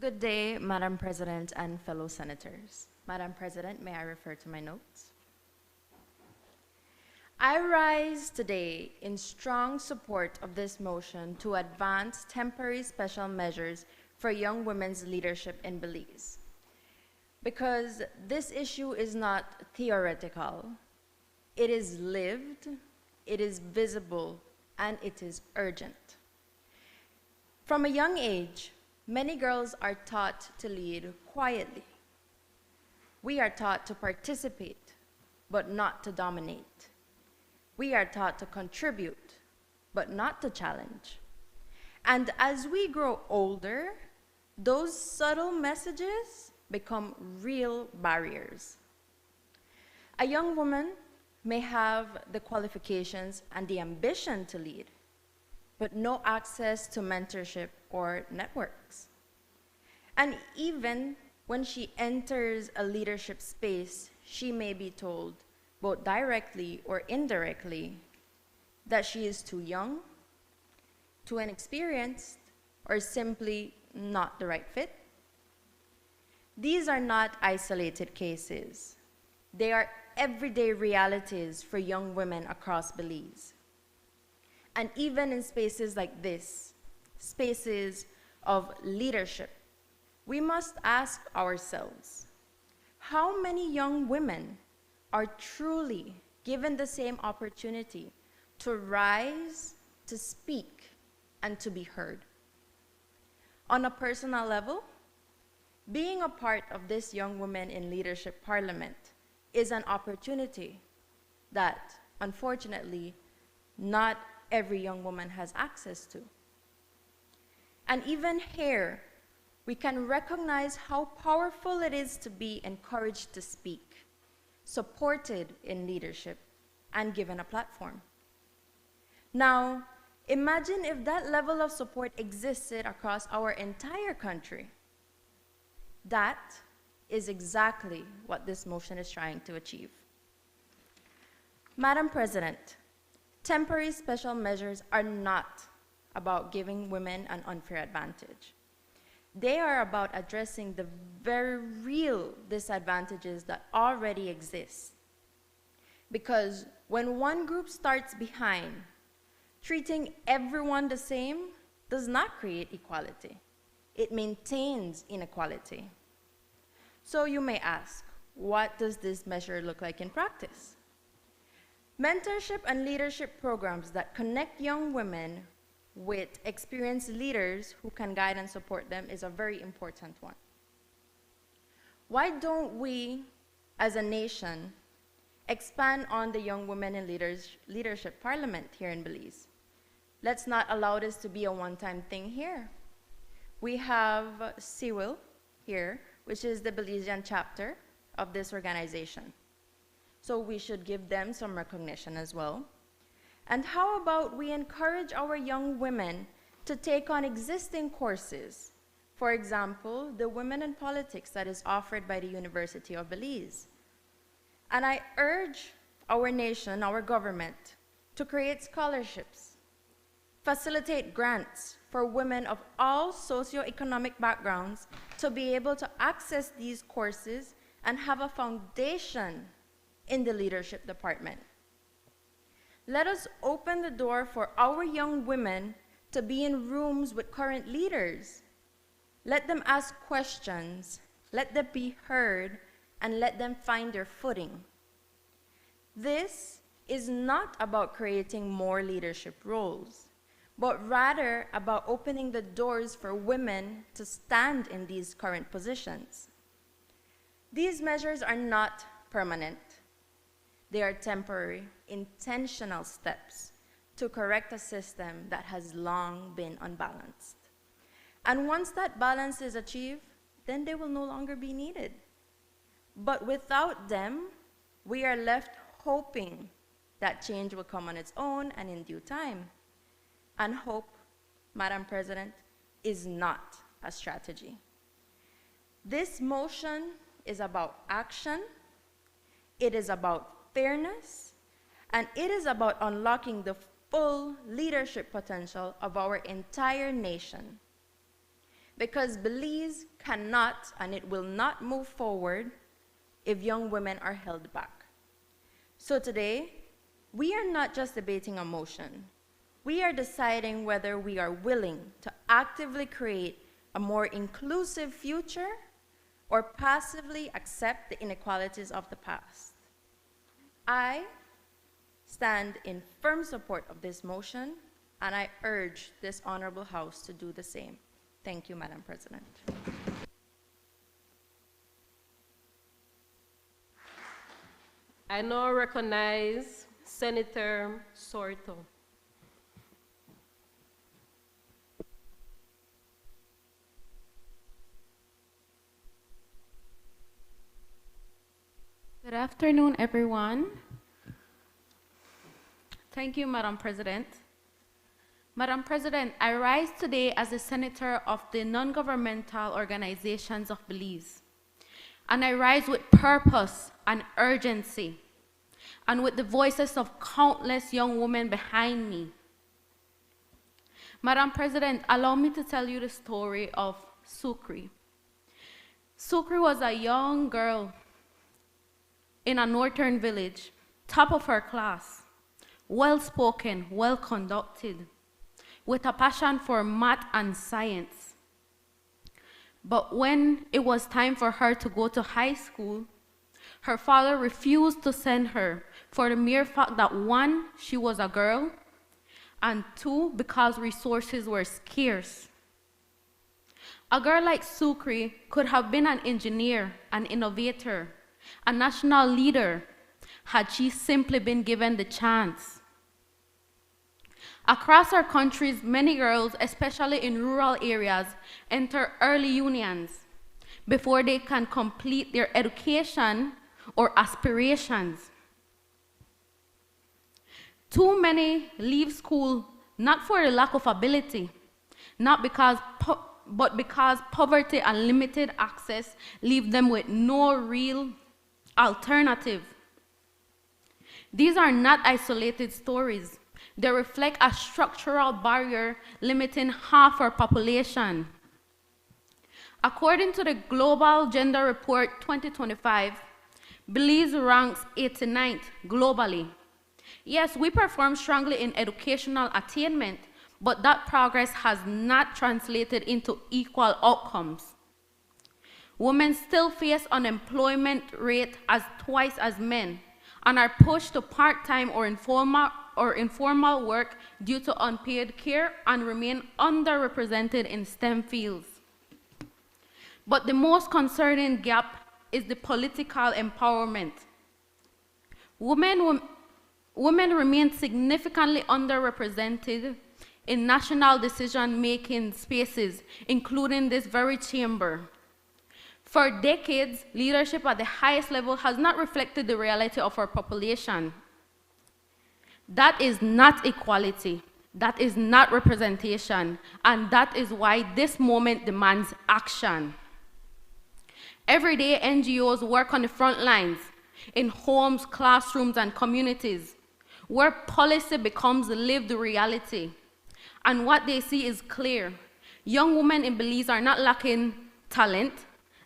[SPEAKER 17] Good day, Madam President and fellow senators. Madam President, may I refer to my notes? I rise today in strong support of this motion to advance temporary special measures for young women's leadership in Belize. Because this issue is not theoretical, it is lived, it is visible, and it is urgent. From a young age, many girls are taught to lead quietly. We are taught to participate, but not to dominate. We are taught to contribute, but not to challenge. And as we grow older, those subtle messages become real barriers. A young woman may have the qualifications and the ambition to lead, but no access to mentorship or networks. And even when she enters a leadership space, she may be told, both directly or indirectly, that she is too young, too inexperienced, or simply not the right fit. These are not isolated cases. They are everyday realities for young women across Belize. And even in spaces like this, spaces of leadership, we must ask ourselves, how many young women are truly given the same opportunity to rise, to speak, and to be heard? On a personal level, being a part of this Young Women in Leadership Parliament is an opportunity that, unfortunately, not every young woman has access to. And even here, we can recognize how powerful it is to be encouraged to speak, supported in leadership, and given a platform. Now, imagine if that level of support existed across our entire country. That is exactly what this motion is trying to achieve. Madam President, temporary special measures are not about giving women an unfair advantage. They are about addressing the very real disadvantages that already exist. Because when one group starts behind, treating everyone the same does not create equality. It maintains inequality. So you may ask, what does this measure look like in practice? Mentorship and leadership programs that connect young women with experienced leaders who can guide and support them is a very important one. Why don't we, as a nation, expand on the Young Women in Leadership Parliament here in Belize? Let's not allow this to be a one-time thing here. We have CIWIL here, which is the Belizean chapter of this organization. So we should give them some recognition as well. And how about we encourage our young women to take on existing courses? For example, the Women in Politics that is offered by the University of Belize. And I urge our nation, our government, to create scholarships, facilitate grants for women of all socioeconomic backgrounds to be able to access these courses and have a foundation in the leadership department. Let us open the door for our young women to be in rooms with current leaders. Let them ask questions, let them be heard, and let them find their footing. This is not about creating more leadership roles, but rather about opening the doors for women to stand in these current positions. These measures are not permanent. They are temporary, intentional steps to correct a system that has long been unbalanced. And once that balance is achieved, then they will no longer be needed. But without them, we are left hoping that change will come on its own and in due time. And hope, Madam President, is not a strategy. This motion is about action, it is about fairness, and it is about unlocking the full leadership potential of our entire nation. Because Belize cannot and it will not move forward if young women are held back. So today, we are not just debating a motion. We are deciding whether we are willing to actively create a more inclusive future or passively accept the inequalities of the past. I stand in firm support of this motion, and I urge this honorable House to do the same. Thank you, Madam President.
[SPEAKER 19] I now recognize Senator Sorto.
[SPEAKER 21] Good afternoon, everyone. Thank you, Madam President. Madam President, I rise today as a senator of the non-governmental organizations of Belize. And I rise with purpose and urgency, and with the voices of countless young women behind me. Madam President, allow me to tell you the story of Sukri. Sukri was a young girl in a northern village, top of her class, well-spoken, well-conducted, with a passion for math and science. But when it was time for her to go to high school, her father refused to send her for the mere fact that one, she was a girl, and two, because resources were scarce. A girl like Sukri could have been an engineer, an innovator, a national leader, had she simply been given the chance. Across our countries, many girls, especially in rural areas, enter early unions before they can complete their education or aspirations. Too many leave school not for the lack of ability, but because poverty and limited access leave them with no real alternative. These are not isolated stories. They reflect a structural barrier limiting half our population. According to the Global Gender Report 2025, Belize ranks 89th globally. Yes, we perform strongly in educational attainment, but that progress has not translated into equal outcomes. Women still face unemployment rate as twice as men and are pushed to part-time or informal work due to unpaid care and remain underrepresented in STEM fields. But the most concerning gap is the political empowerment. Women remain significantly underrepresented in national decision-making spaces, including this very chamber. For decades, leadership at the highest level has not reflected the reality of our population. That is not equality. That is not representation. And that is why this moment demands action. Every day, NGOs work on the front lines, in homes, classrooms, and communities, where policy becomes lived reality. And what they see is clear. Young women in Belize are not lacking talent,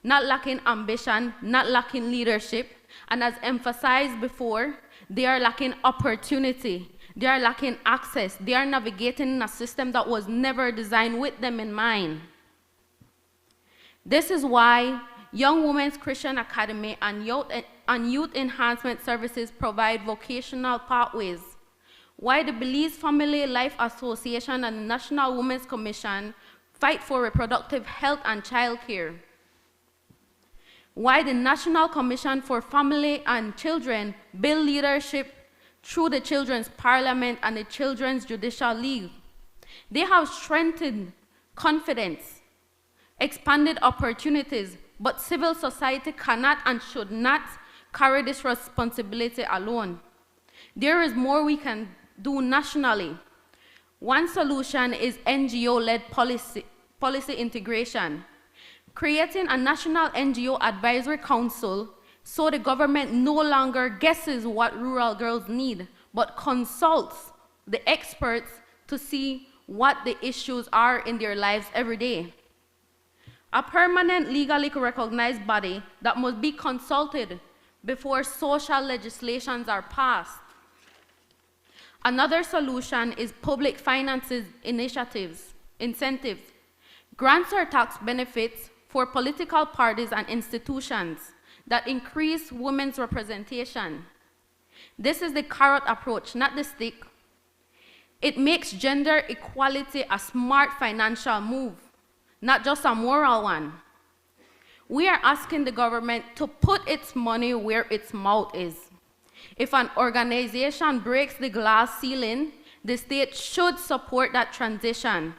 [SPEAKER 21] not lacking ambition, not lacking leadership, and as emphasized before, they are lacking opportunity, they are lacking access, they are navigating in a system that was never designed with them in mind. This is why Young Women's Christian Academy and Youth Enhancement Services provide vocational pathways, why the Belize Family Life Association and the National Women's Commission fight for reproductive health and childcare, why the National Commission for Family and Children build leadership through the Children's Parliament and the Children's Judicial League. They have strengthened confidence, expanded opportunities, but civil society cannot and should not carry this responsibility alone. There is more we can do nationally. One solution is NGO-led policy integration, creating a national NGO advisory council so the government no longer guesses what rural girls need, but consults the experts to see what the issues are in their lives every day. A permanent, legally recognized body that must be consulted before social legislations are passed. Another solution is public finances initiatives, incentives, grants or tax benefits for political parties and institutions that increase women's representation. This is the carrot approach, not the stick. It makes gender equality a smart financial move, not just a moral one. We are asking the government to put its money where its mouth is. If an organization breaks the glass ceiling, the state should support that transition.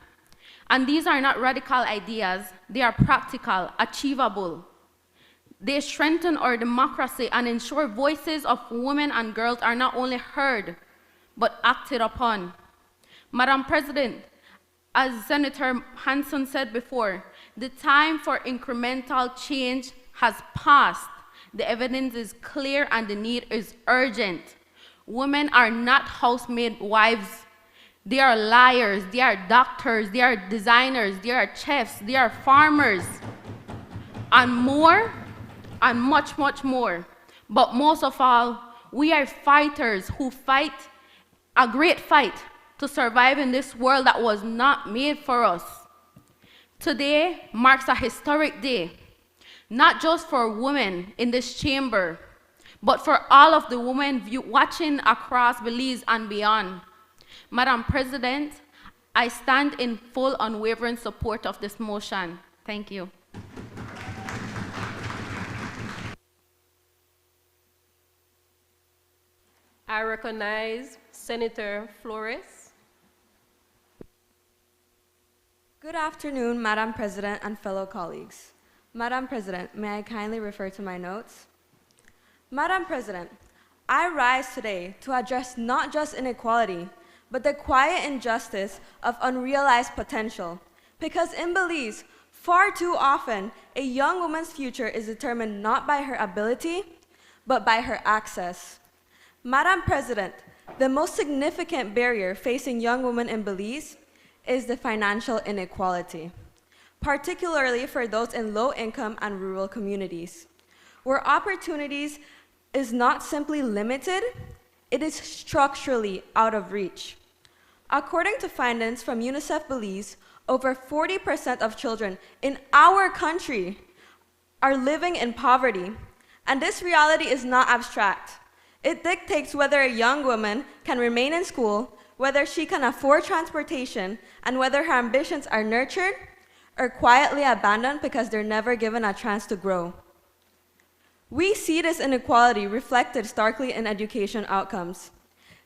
[SPEAKER 21] And these are not radical ideas, they are practical, achievable. They strengthen our democracy and ensure voices of women and girls are not only heard, but acted upon. Madam President, as Senator Hanson said before, the time for incremental change has passed. The evidence is clear and the need is urgent. Women are not housemaid wives. They are liars, they are doctors, they are designers, they are chefs, they are farmers, and more, and much, much more. But most of all, we are fighters who fight a great fight to survive in this world that was not made for us. Today marks a historic day, not just for women in this chamber, but for all of the women watching across Belize and beyond. Madam President, I stand in full unwavering support of this motion. Thank you.
[SPEAKER 19] I recognize Senator Flores.
[SPEAKER 1] Good afternoon, Madam President and fellow colleagues. Madam President, may I kindly refer to my notes? Madam President, I rise today to address not just inequality, but the quiet injustice of unrealized potential. Because in Belize, far too often, a young woman's future is determined not by her ability, but by her access. Madam President, the most significant barrier facing young women in Belize is the financial inequality, particularly for those in low-income and rural communities, where opportunities is not simply limited, it is structurally out of reach. According to findings from UNICEF Belize, over 40% of children in our country are living in poverty, and this reality is not abstract. It dictates whether a young woman can remain in school, whether she can afford transportation, and whether her ambitions are nurtured or quietly abandoned because they're never given a chance to grow. We see this inequality reflected starkly in education outcomes.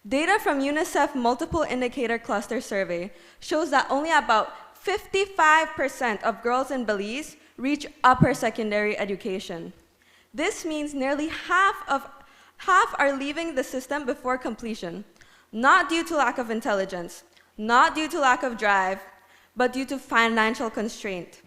[SPEAKER 1] Data from UNICEF Multiple Indicator Cluster Survey shows that only about 55% of girls in Belize reach upper secondary education. This means nearly half are leaving the system before completion, not due to lack of intelligence, not due to lack of drive, but due to financial constraint.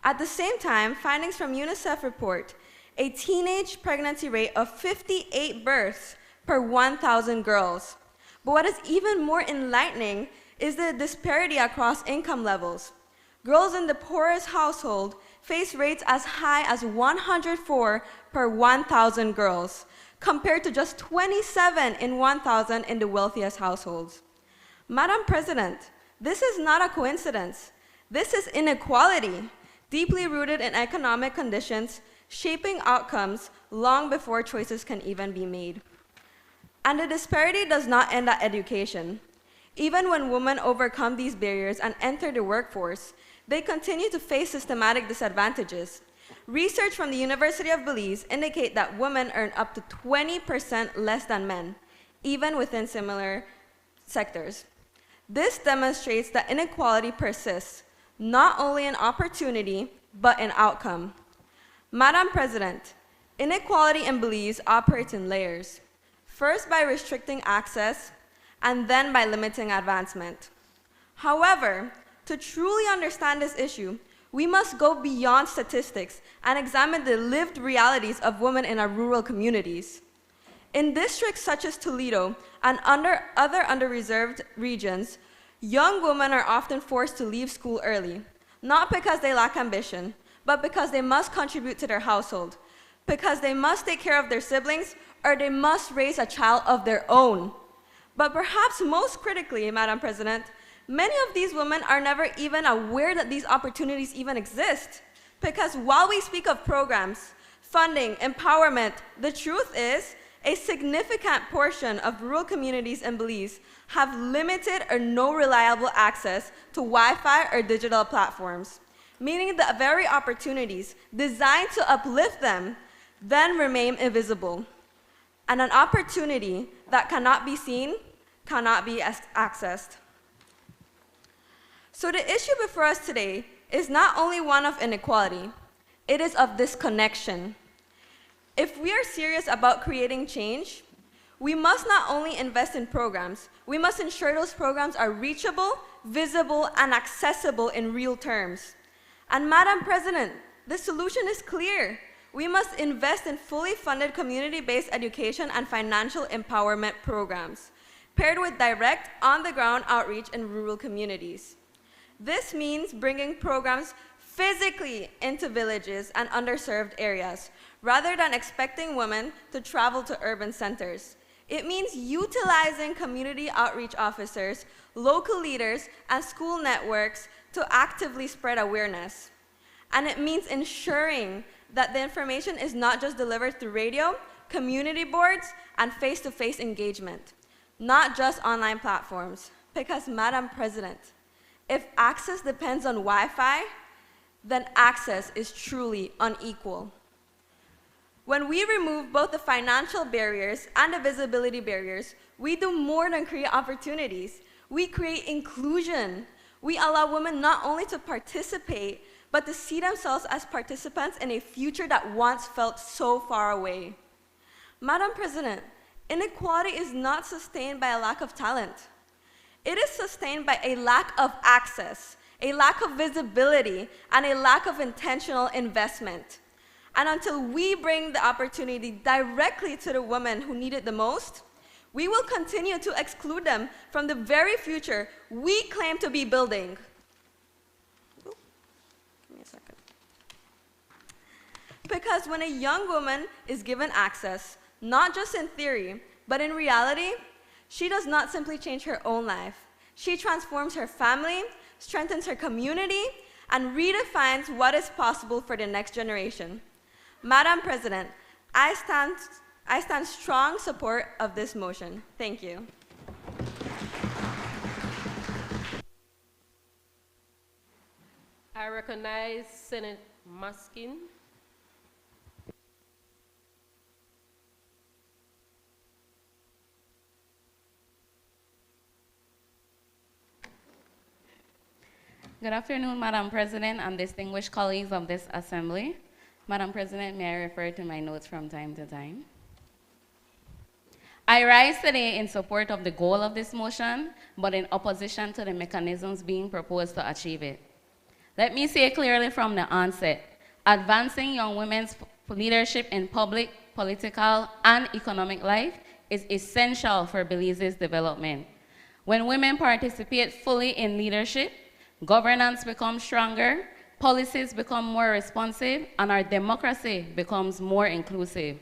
[SPEAKER 1] At the same time, findings from UNICEF report a teenage pregnancy rate of 58 births per 1,000 girls. But what is even more enlightening is the disparity across income levels. Girls in the poorest household face rates as high as 104 per 1,000 girls, compared to just 27 in 1,000 in the wealthiest households. Madam President, this is not a coincidence. This is inequality, deeply rooted in economic conditions, shaping outcomes long before choices can even be made. And the disparity does not end at education. Even when women overcome these barriers and enter the workforce, they continue to face systematic disadvantages. Research from the University of Belize indicate that women earn up to 20% less than men, even within similar sectors. This demonstrates that inequality persists, not only in opportunity, but in outcome. Madam President, inequality in Belize operates in layers, first by restricting access, and then by limiting advancement. However, to truly understand this issue, we must go beyond statistics and examine the lived realities of women in our rural communities. In districts such as Toledo and other under-reserved regions, young women are often forced to leave school early, not because they lack ambition, but because they must contribute to their household, because they must take care of their siblings, or they must raise a child of their own. But perhaps most critically, Madam President, many of these women are never even aware that these opportunities even exist. Because while we speak of programs, funding, empowerment, the truth is a significant portion of rural communities in Belize have limited or no reliable access to Wi-Fi or digital platforms, meaning the very opportunities designed to uplift them then remain invisible. And an opportunity that cannot be seen cannot be accessed. So the issue before us today is not only one of inequality, it is of disconnection. If we are serious about creating change, we must not only invest in programs, we must ensure those programs are reachable, visible, and accessible in real terms. And Madam President, the solution is clear. We must invest in fully funded community-based education and financial empowerment programs, paired with direct, on-the-ground outreach in rural communities. This means bringing programs physically into villages and underserved areas, rather than expecting women to travel to urban centers. It means utilizing community outreach officers, local leaders, and school networks to actively spread awareness. And it means ensuring that the information is not just delivered through radio, community boards, and face-to-face engagement, not just online platforms. Because, Madam President, if access depends on Wi-Fi, then access is truly unequal. When we remove both the financial barriers and the visibility barriers, we do more than create opportunities. We create inclusion. We allow women not only to participate, but to see themselves as participants in a future that once felt so far away. Madam President, inequality is not sustained by a lack of talent. It is sustained by a lack of access, a lack of visibility, and a lack of intentional investment. And until we bring the opportunity directly to the women who need it the most, we will continue to exclude them from the very future we claim to be building. Ooh, give me a second. Because when a young woman is given access, not just in theory, but in reality, she does not simply change her own life. She transforms her family, strengthens her community, and redefines what is possible for the next generation. Madam President, I stand strong support of this motion. Thank you.
[SPEAKER 19] I recognize Senator Muskin.
[SPEAKER 3] Good afternoon, Madam President and distinguished colleagues of this Assembly. Madam President, may I refer to my notes from time to time? I rise today in support of the goal of this motion, but in opposition to the mechanisms being proposed to achieve it. Let me say clearly from the onset, advancing young women's leadership in public, political, and economic life is essential for Belize's development. When women participate fully in leadership, governance becomes stronger, policies become more responsive, and our democracy becomes more inclusive.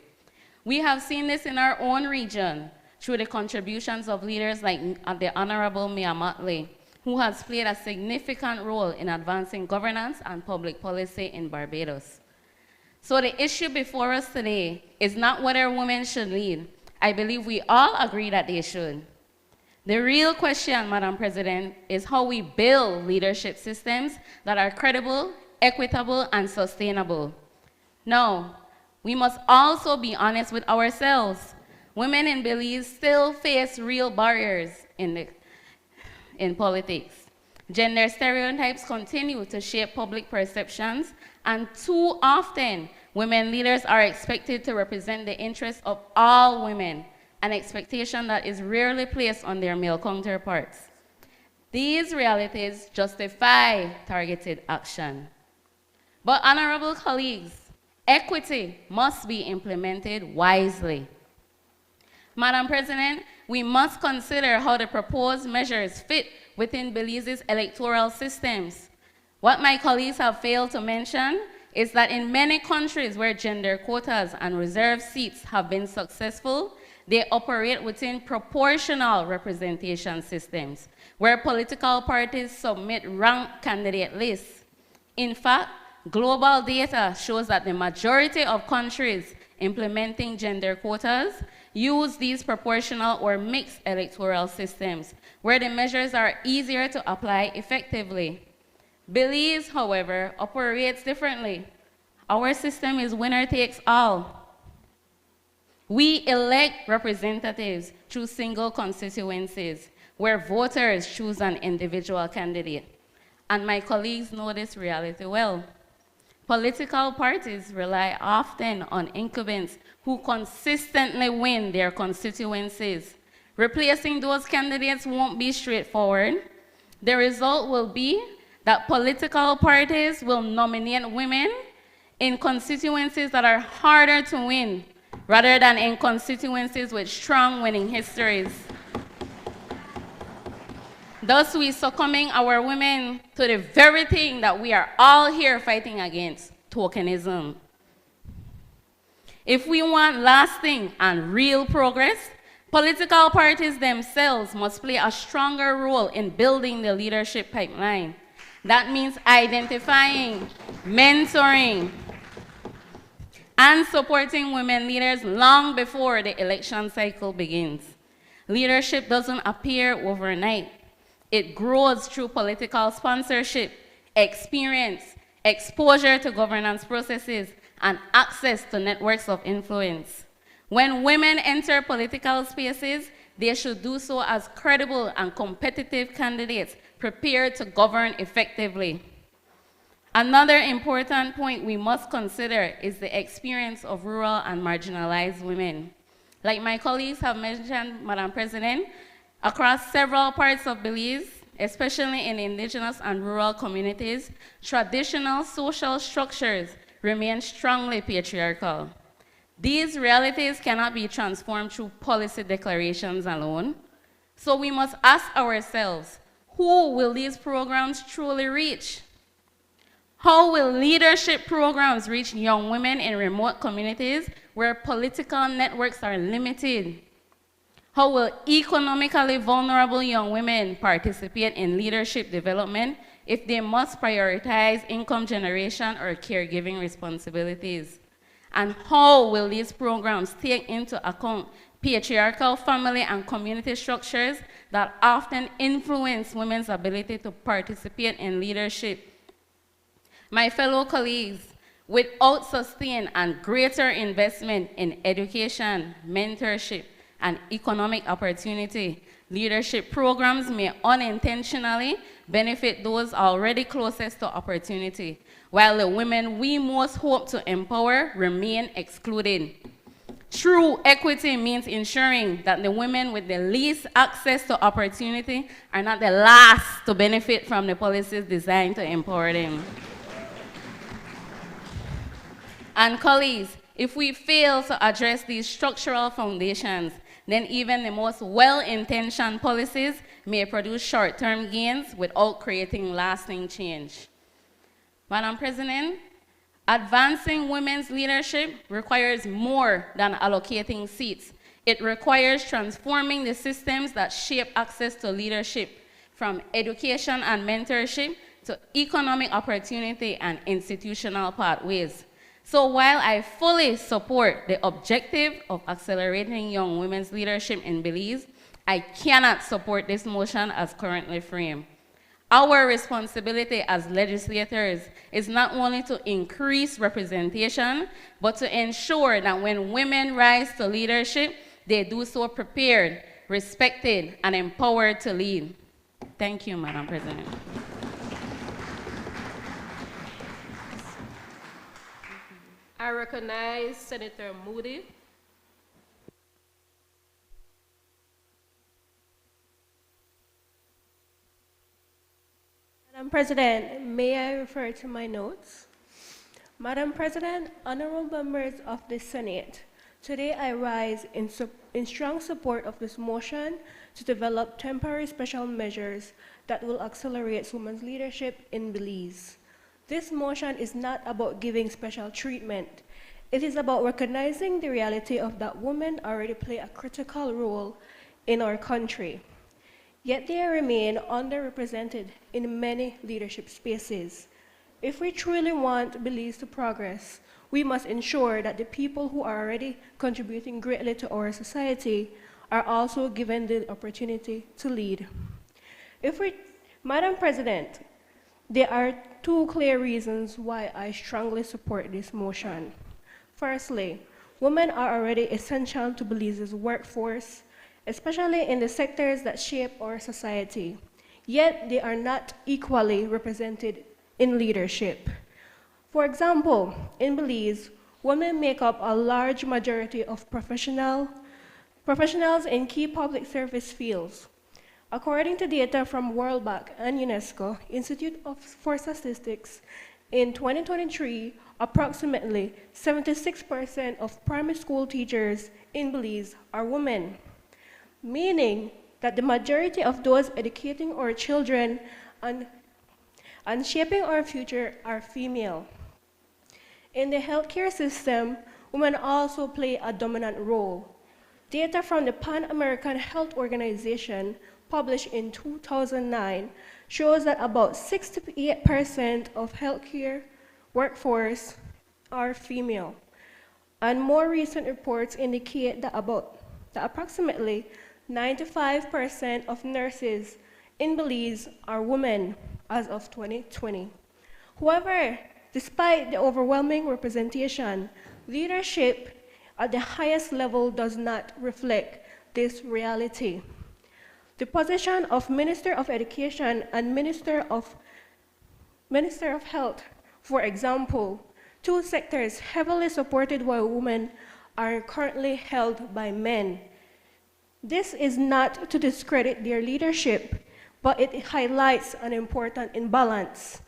[SPEAKER 3] We have seen this in our own region through the contributions of leaders like the Honorable Mia Motley, who has played a significant role in advancing governance and public policy in Barbados. So the issue before us today is not whether women should lead. I believe we all agree that they should. The real question, Madam President, is how we build leadership systems that are credible, equitable, and sustainable. Now, we must also be honest with ourselves. Women in Belize still face real barriers in politics. Gender stereotypes continue to shape public perceptions, and too often, women leaders are expected to represent the interests of all women, an expectation that is rarely placed on their male counterparts. These realities justify targeted action. But honorable colleagues, equity must be implemented wisely. Madam President, we must consider how the proposed measures fit within Belize's electoral systems. What my colleagues have failed to mention is that in many countries where gender quotas and reserved seats have been successful, they operate within proportional representation systems, where political parties submit ranked candidate lists. In fact, global data shows that the majority of countries implementing gender quotas use these proportional or mixed electoral systems, where the measures are easier to apply effectively. Belize, however, operates differently. Our system is winner takes all. We elect representatives through single constituencies, where voters choose an individual candidate. And my colleagues know this reality well. Political parties rely often on incumbents who consistently win their constituencies. Replacing those candidates won't be straightforward. The result will be that political parties will nominate women in constituencies that are harder to win, rather than in constituencies with strong winning histories. Thus, we succumbing our women to the very thing that we are all here fighting against, tokenism. If we want lasting and real progress, Political parties themselves must play a stronger role in building the leadership pipeline. That means identifying, mentoring, and supporting women leaders long before the election cycle begins. Leadership doesn't appear overnight. It grows through political sponsorship, experience, exposure to governance processes, and access to networks of influence. When women enter political spaces, they should do so as credible and competitive candidates prepared to govern effectively. Another important point we must consider is the experience of rural and marginalized women. Like my colleagues have mentioned, Madam President, across several parts of Belize, especially in indigenous and rural communities, traditional social structures remain strongly patriarchal. These realities cannot be transformed through policy declarations alone. So we must ask ourselves, who will these programs truly reach? How will leadership programs reach young women in remote communities where political networks are limited? How will economically vulnerable young women participate in leadership development if they must prioritize income generation or caregiving responsibilities? And how will these programs take into account patriarchal family and community structures that often influence women's ability to participate in leadership? My fellow colleagues, without sustained and greater investment in education, mentorship, and economic opportunity, leadership programs may unintentionally benefit those already closest to opportunity, while the women we most hope to empower remain excluded. True equity means ensuring that the women with the least access to opportunity are not the last to benefit from the policies designed to empower them. And colleagues, if we fail to address these structural foundations, then even the most well-intentioned policies may produce short-term gains without creating lasting change. Madam President, advancing women's leadership requires more than allocating seats. It requires transforming the systems that shape access to leadership, from education and mentorship to economic opportunity and institutional pathways. So while I fully support the objective of accelerating young women's leadership in Belize, I cannot support this motion as currently framed. Our responsibility as legislators is not only to increase representation, but to ensure that when women rise to leadership, they do so prepared, respected, and empowered to lead. Thank you, Madam President.
[SPEAKER 19] I recognize Senator Moody.
[SPEAKER 9] Madam President, may I refer to my notes? Madam President, honorable members of the Senate, today I rise in strong support of this motion to develop temporary special measures that will accelerate women's leadership in Belize. This motion is not about giving special treatment. It is about recognizing the reality of that women already play a critical role in our country. Yet they remain underrepresented in many leadership spaces. If we truly want Belize to progress, we must ensure that the people who are already contributing greatly to our society are also given the opportunity to lead. Madam President, there are two clear reasons why I strongly support this motion. Firstly, women are already essential to Belize's workforce, especially in the sectors that shape our society, yet they are not equally represented in leadership. For example, in Belize, women make up a large majority of professionals in key public service fields. According to data from World Bank and UNESCO Institute for Statistics, in 2023, approximately 76% of primary school teachers in Belize are women, meaning that the majority of those educating our children and shaping our future are female. In the healthcare system, women also play a dominant role. Data from the Pan American Health Organization, published in 2009, shows that about 68% of healthcare workforce are female. And more recent reports indicate that approximately 95% of nurses in Belize are women as of 2020. However, despite the overwhelming representation, leadership at the highest level does not reflect this reality. The position of Minister of Education and Minister of Health, for example, two sectors heavily supported by women, are currently held by men. This is not to discredit their leadership, but it highlights an important imbalance.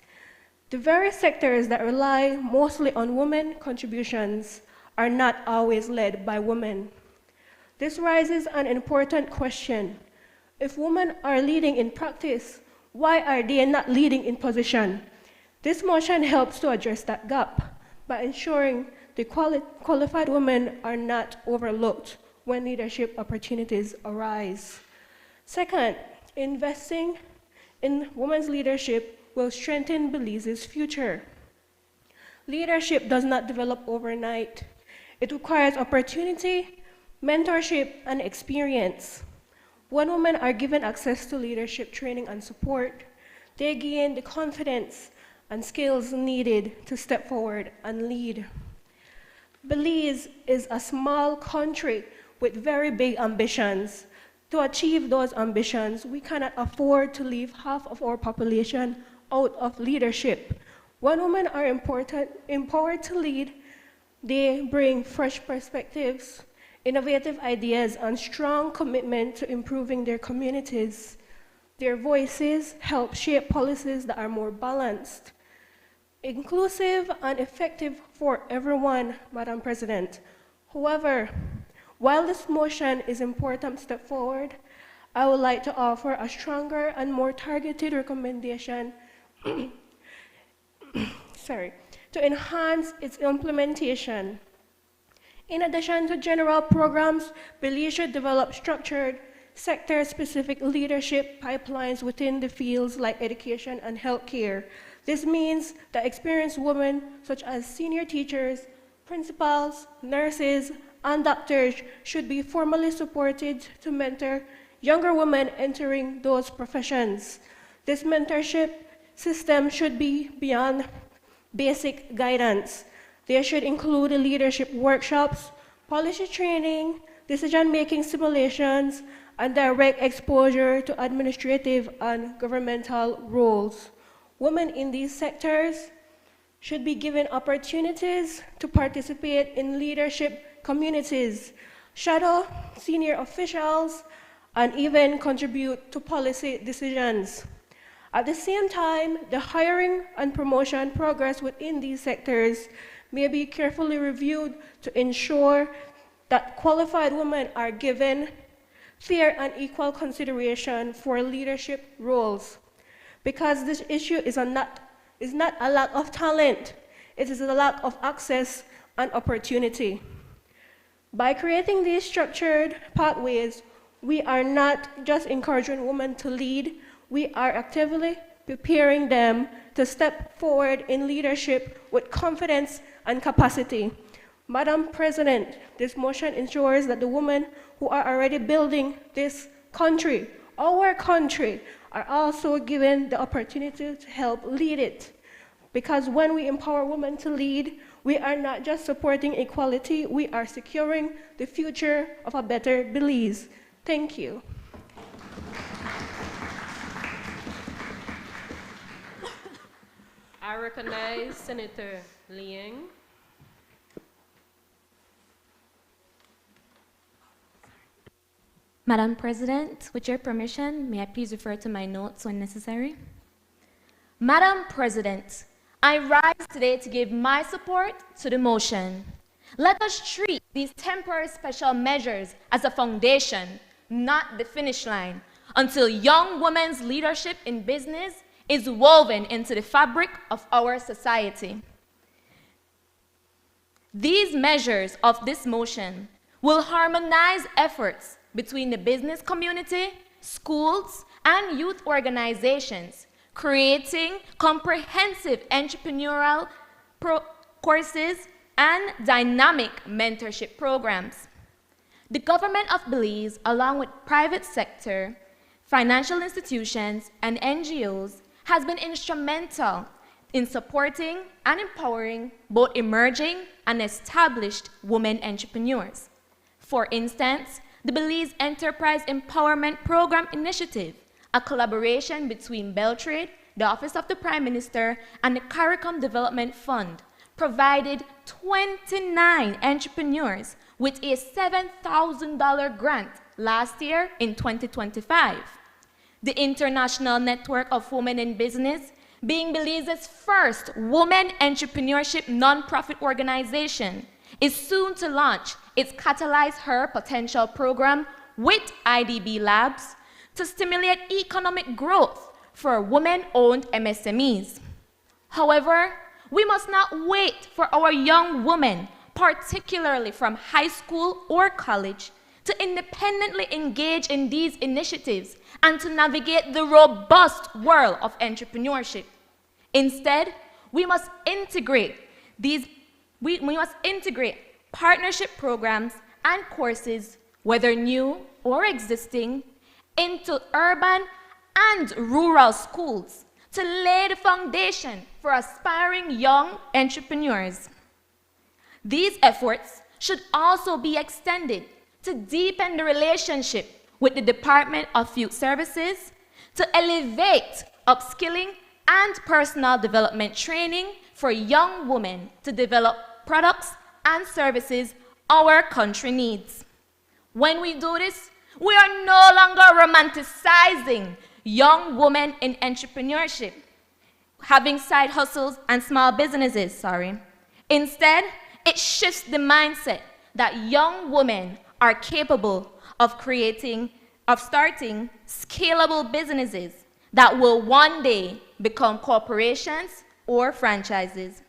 [SPEAKER 9] The very sectors that rely mostly on women contributions are not always led by women. This raises an important question. If women are leading in practice, why are they not leading in position? This motion helps to address that gap by ensuring the qualified women are not overlooked when leadership opportunities arise. Second, investing in women's leadership will strengthen Belize's future. Leadership does not develop overnight. It requires opportunity, mentorship, and experience. When women are given access to leadership training and support, they gain the confidence and skills needed to step forward and lead. Belize is a small country with very big ambitions. To achieve those ambitions, we cannot afford to leave half of our population out of leadership. When women are empowered to lead, they bring fresh perspectives, innovative ideas, and strong commitment to improving their communities. Their voices help shape policies that are more balanced, inclusive, and effective for everyone, Madam President. However, while this motion is an important step forward, I would like to offer a stronger and more targeted recommendation to enhance its implementation. In addition to general programs, Belize should develop structured, sector-specific leadership pipelines within the fields like education and healthcare. This means that experienced women, such as senior teachers, principals, nurses, and doctors, should be formally supported to mentor younger women entering those professions. This mentorship system should be beyond basic guidance. They should include leadership workshops, policy training, decision-making simulations, and direct exposure to administrative and governmental roles. Women in these sectors should be given opportunities to participate in leadership communities, shadow senior officials, and even contribute to policy decisions. At the same time, the hiring and promotion progress within these sectors may be carefully reviewed to ensure that qualified women are given fair and equal consideration for leadership roles. Because this issue is not a lack of talent, it is a lack of access and opportunity. By creating these structured pathways, we are not just encouraging women to lead, we are actively preparing them to step forward in leadership with confidence and capacity. Madam President, this motion ensures that the women who are already building this country, our country, are also given the opportunity to help lead it. Because when we empower women to lead, we are not just supporting equality, we are securing the future of a better Belize. Thank you.
[SPEAKER 19] I recognize Senator Liang.
[SPEAKER 11] Madam President, with your permission, may I please refer to my notes when necessary? Madam President, I rise today to give my support to the motion. Let us treat these temporary special measures as a foundation, not the finish line, until young women's leadership in business is woven into the fabric of our society. These measures of this motion will harmonize efforts between the business community, schools, and youth organizations, creating comprehensive entrepreneurial courses and dynamic mentorship programs. The government of Belize, along with private sector, financial institutions, and NGOs, has been instrumental in supporting and empowering both emerging and established women entrepreneurs. For instance, the Belize Enterprise Empowerment Program Initiative, a collaboration between Beltrade, the Office of the Prime Minister, and the CARICOM Development Fund, provided 29 entrepreneurs with a $7,000 grant last year in 2025. The International Network of Women in Business, being Belize's first women entrepreneurship nonprofit organization, is soon to launch its Catalyze Her Potential program with IDB Labs to stimulate economic growth for women-owned MSMEs. However, we must not wait for our young women, particularly from high school or college, to independently engage in these initiatives and to navigate the robust world of entrepreneurship. Instead, we must integrate partnership programs and courses, whether new or existing, into urban and rural schools to lay the foundation for aspiring young entrepreneurs. These efforts should also be extended to deepen the relationship with the Department of Youth Services, to elevate upskilling and personal development training for young women to develop products and services our country needs. When we do this, we are no longer romanticizing young women in entrepreneurship, having side hustles and small businesses, Instead, it shifts the mindset that young women are capable of starting scalable businesses that will one day become corporations or franchises.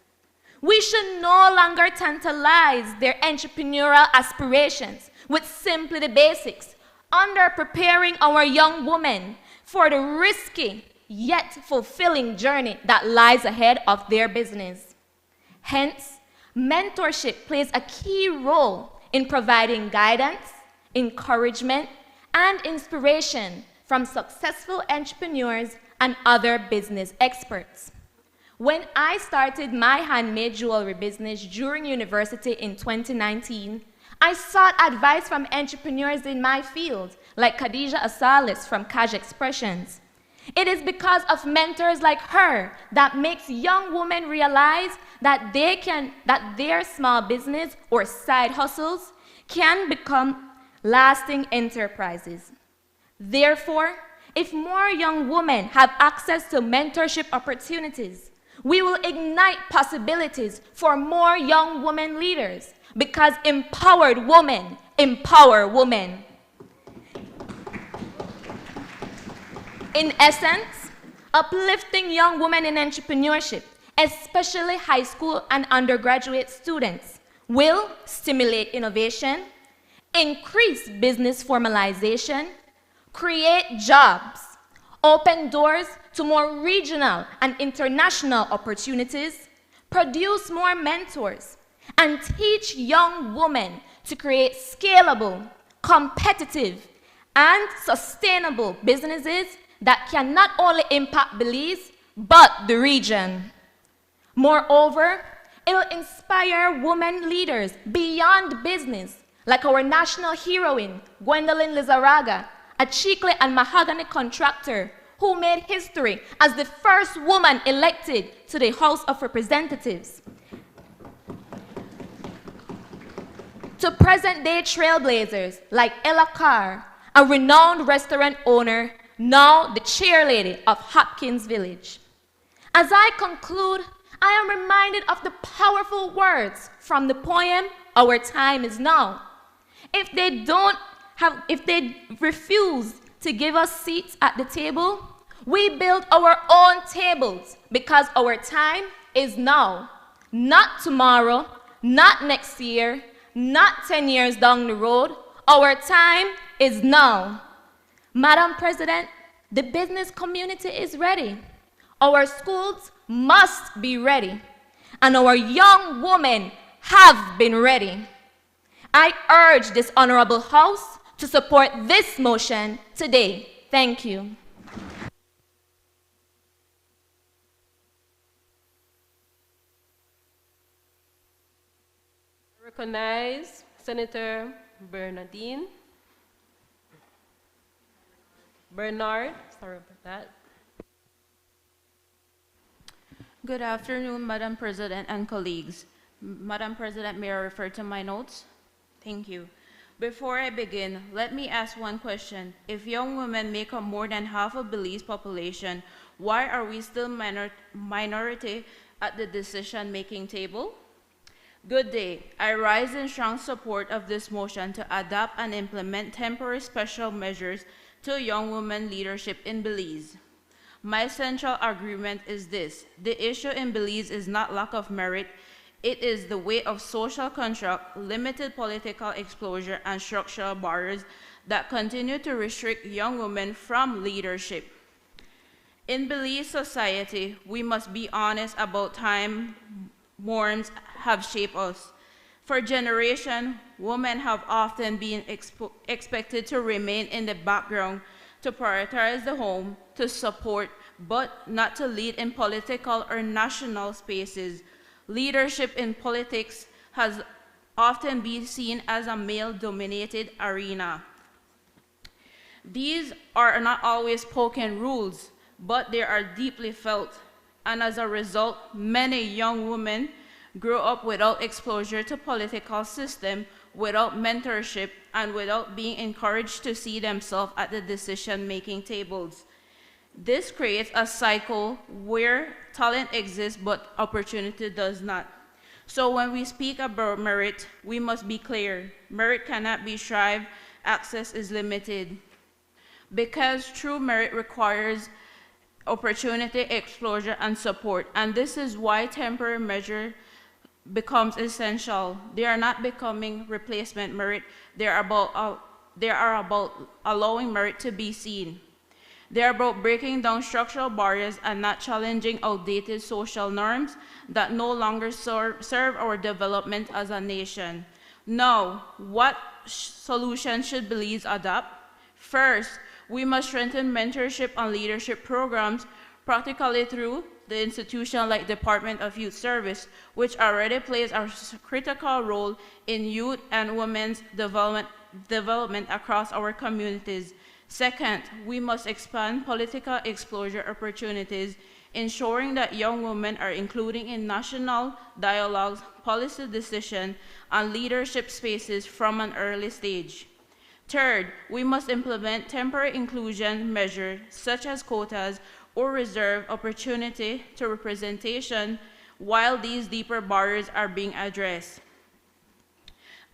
[SPEAKER 11] We should no longer tantalize their entrepreneurial aspirations with simply the basics, under preparing our young women for the risky yet fulfilling journey that lies ahead of their business. Hence, mentorship plays a key role in providing guidance, encouragement, and inspiration from successful entrepreneurs and other business experts. When I started my handmade jewelry business during university in 2019, I sought advice from entrepreneurs in my field, like Khadija Asalis from Cash Expressions. It is because of mentors like her that makes young women realize that their small business or side hustles can become lasting enterprises. Therefore, if more young women have access to mentorship opportunities, we will ignite possibilities for more young women leaders, because empowered women empower women. In essence, uplifting young women in entrepreneurship, especially high school and undergraduate students, will stimulate innovation, increase business formalization, create jobs, open doors to more regional and international opportunities, produce more mentors, and teach young women to create scalable, competitive, and sustainable businesses that can not only impact Belize, but the region. Moreover, it will inspire women leaders beyond business, like our national heroine, Gwendolyn Lizarraga, a chicle and mahogany contractor who made history as the first woman elected to the House of Representatives. To present-day trailblazers like Ella Carr, a renowned restaurant owner, now the chairlady of Hopkins Village. As I conclude, I am reminded of the powerful words from the poem, Our Time Is Now. If they refuse to give us seats at the table, we build our own tables, because our time is now. Not tomorrow, not next year, not 10 years down the road. Our time is now. Madam President, the business community is ready. Our schools must be ready. And our young women have been ready. I urge this honorable House to support this motion today. Thank you.
[SPEAKER 19] Recognize Senator Bernard, sorry about that.
[SPEAKER 5] Good afternoon, Madam President and colleagues. Madam President, may I refer to my notes? Thank you. Before I begin, let me ask one question. If young women make up more than half of Belize population, why are we still minority at the decision-making table? Good day. I rise in strong support of this motion to adopt and implement temporary special measures to young women leadership in Belize. My central argument is this: the issue in Belize is not lack of merit, it is the weight of social contract, limited political exposure, and structural barriers that continue to restrict young women from leadership. In Belize society, we must be honest about time norms have shaped us. For generations, women have often been expected to remain in the background, to prioritize the home, to support, but not to lead in political or national spaces. Leadership in politics has often been seen as a male-dominated arena. These are not always spoken rules, but they are deeply felt. And as a result, many young women grow up without exposure to political system, without mentorship, and without being encouraged to see themselves at the decision-making tables. This creates a cycle where talent exists but opportunity does not. So when we speak about merit, we must be clear. Merit cannot be strived, access is limited. Because true merit requires opportunity, exposure, and support. And this is why temporary measure becomes essential. They are not becoming replacement merit. They are about allowing merit to be seen. They are about breaking down structural barriers and not challenging outdated social norms that no longer serve our development as a nation. Now, what solutions should Belize adopt? First, we must strengthen mentorship and leadership programs, practically through the institution like Department of Youth Service, which already plays a critical role in youth and women's development across our communities. Second, we must expand political exposure opportunities, ensuring that young women are included in national dialogues, policy decision, and leadership spaces from an early stage. Third, we must implement temporary inclusion measures such as quotas or reserve opportunity to representation while these deeper barriers are being addressed.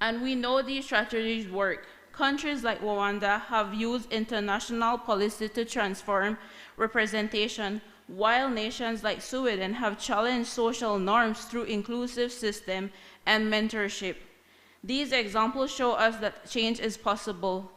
[SPEAKER 5] And we know these strategies work. Countries like Rwanda have used international policy to transform representation, while nations like Sweden have challenged social norms through inclusive system and mentorship. These examples show us that change is possible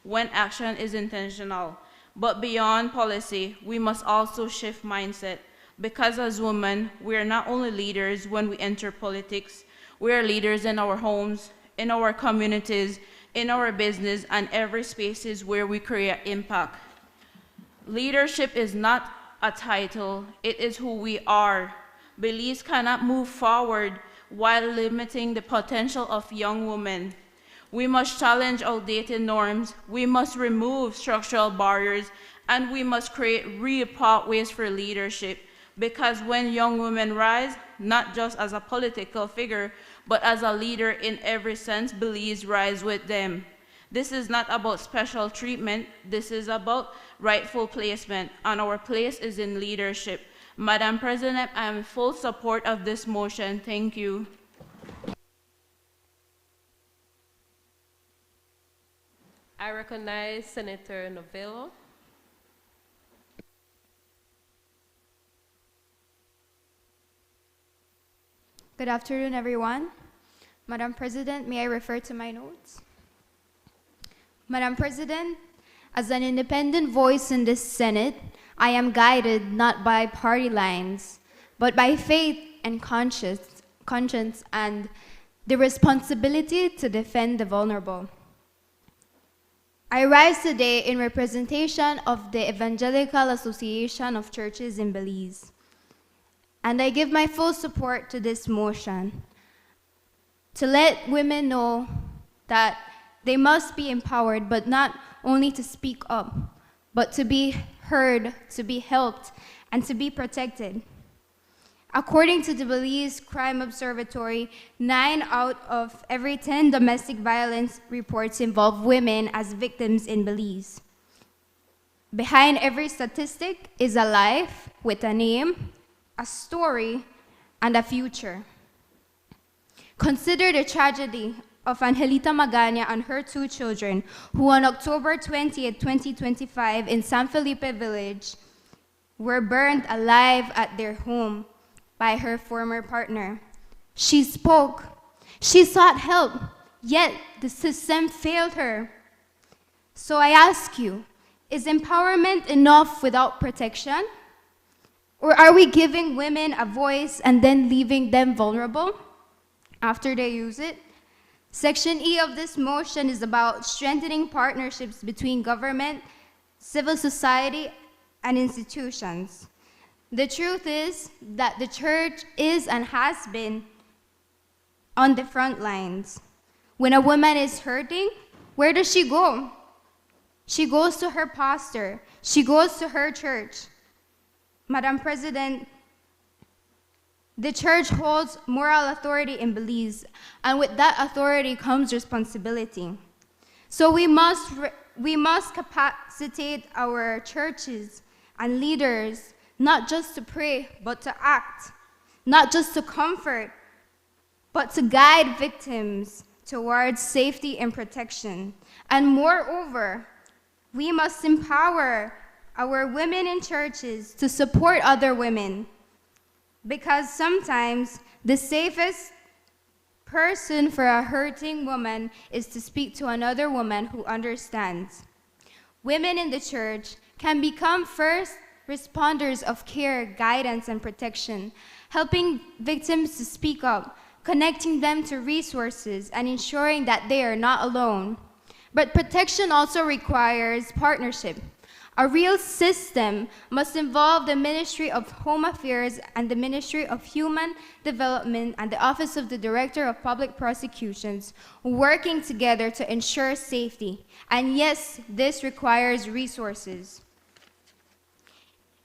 [SPEAKER 5] when action is intentional. But beyond policy, we must also shift mindset, because as women, we are not only leaders when we enter politics, we are leaders in our homes, in our communities, in our business, and every spaces where we create impact. Leadership is not a title, it is who we are. Belize cannot move forward while limiting the potential of young women. We must challenge outdated norms, we must remove structural barriers, and we must create real pathways for leadership. Because when young women rise, not just as a political figure, but as a leader in every sense, Belize rise with them. This is not about special treatment, this is about rightful placement, and our place is in leadership. Madam President, I am in full support of this motion. Thank you.
[SPEAKER 19] I recognize Senator Novello.
[SPEAKER 22] Good afternoon, everyone.
[SPEAKER 4] Madam President, may I refer to my notes? Madam President, as an independent voice in this Senate, I am guided not by party lines, but by faith and conscience and the responsibility to defend the vulnerable. I rise today in representation of the Evangelical Association of Churches in Belize, and I give my full support to this motion to let women know that they must be empowered, but not only to speak up, but to be heard, to be helped, and to be protected. According to the Belize Crime Observatory, 9 out of every 10 domestic violence reports involve women as victims in Belize. Behind every statistic is a life with a name, a story, and a future. Consider the tragedy of Angelita Magana and her 2 children, who on October 20th, 2025, in San Felipe village, were burned alive at their home by her former partner. She spoke, she sought help, yet the system failed her. So I ask you, is empowerment enough without protection? Or are we giving women a voice and then leaving them vulnerable after they use it? Section E of this motion is about strengthening partnerships between government, civil society, and institutions. The truth is that the church is and has been on the front lines. When a woman is hurting, where does she go? She goes to her pastor. She goes to her church. Madam President, the church holds moral authority in Belize, and with that authority comes responsibility. So we must capacitate our churches and leaders, not just to pray, but to act, not just to comfort, but to guide victims towards safety and protection. And moreover, we must empower our women in churches to support other women, because sometimes the safest person for a hurting woman is to speak to another woman who understands. Women in the church can become first responders of care, guidance, and protection, helping victims to speak up, connecting them to resources, and ensuring that they are not alone. But protection also requires partnership. A real system must involve the Ministry of Home Affairs and the Ministry of Human Development and the Office of the Director of Public Prosecutions working together to ensure safety. And yes, this requires resources.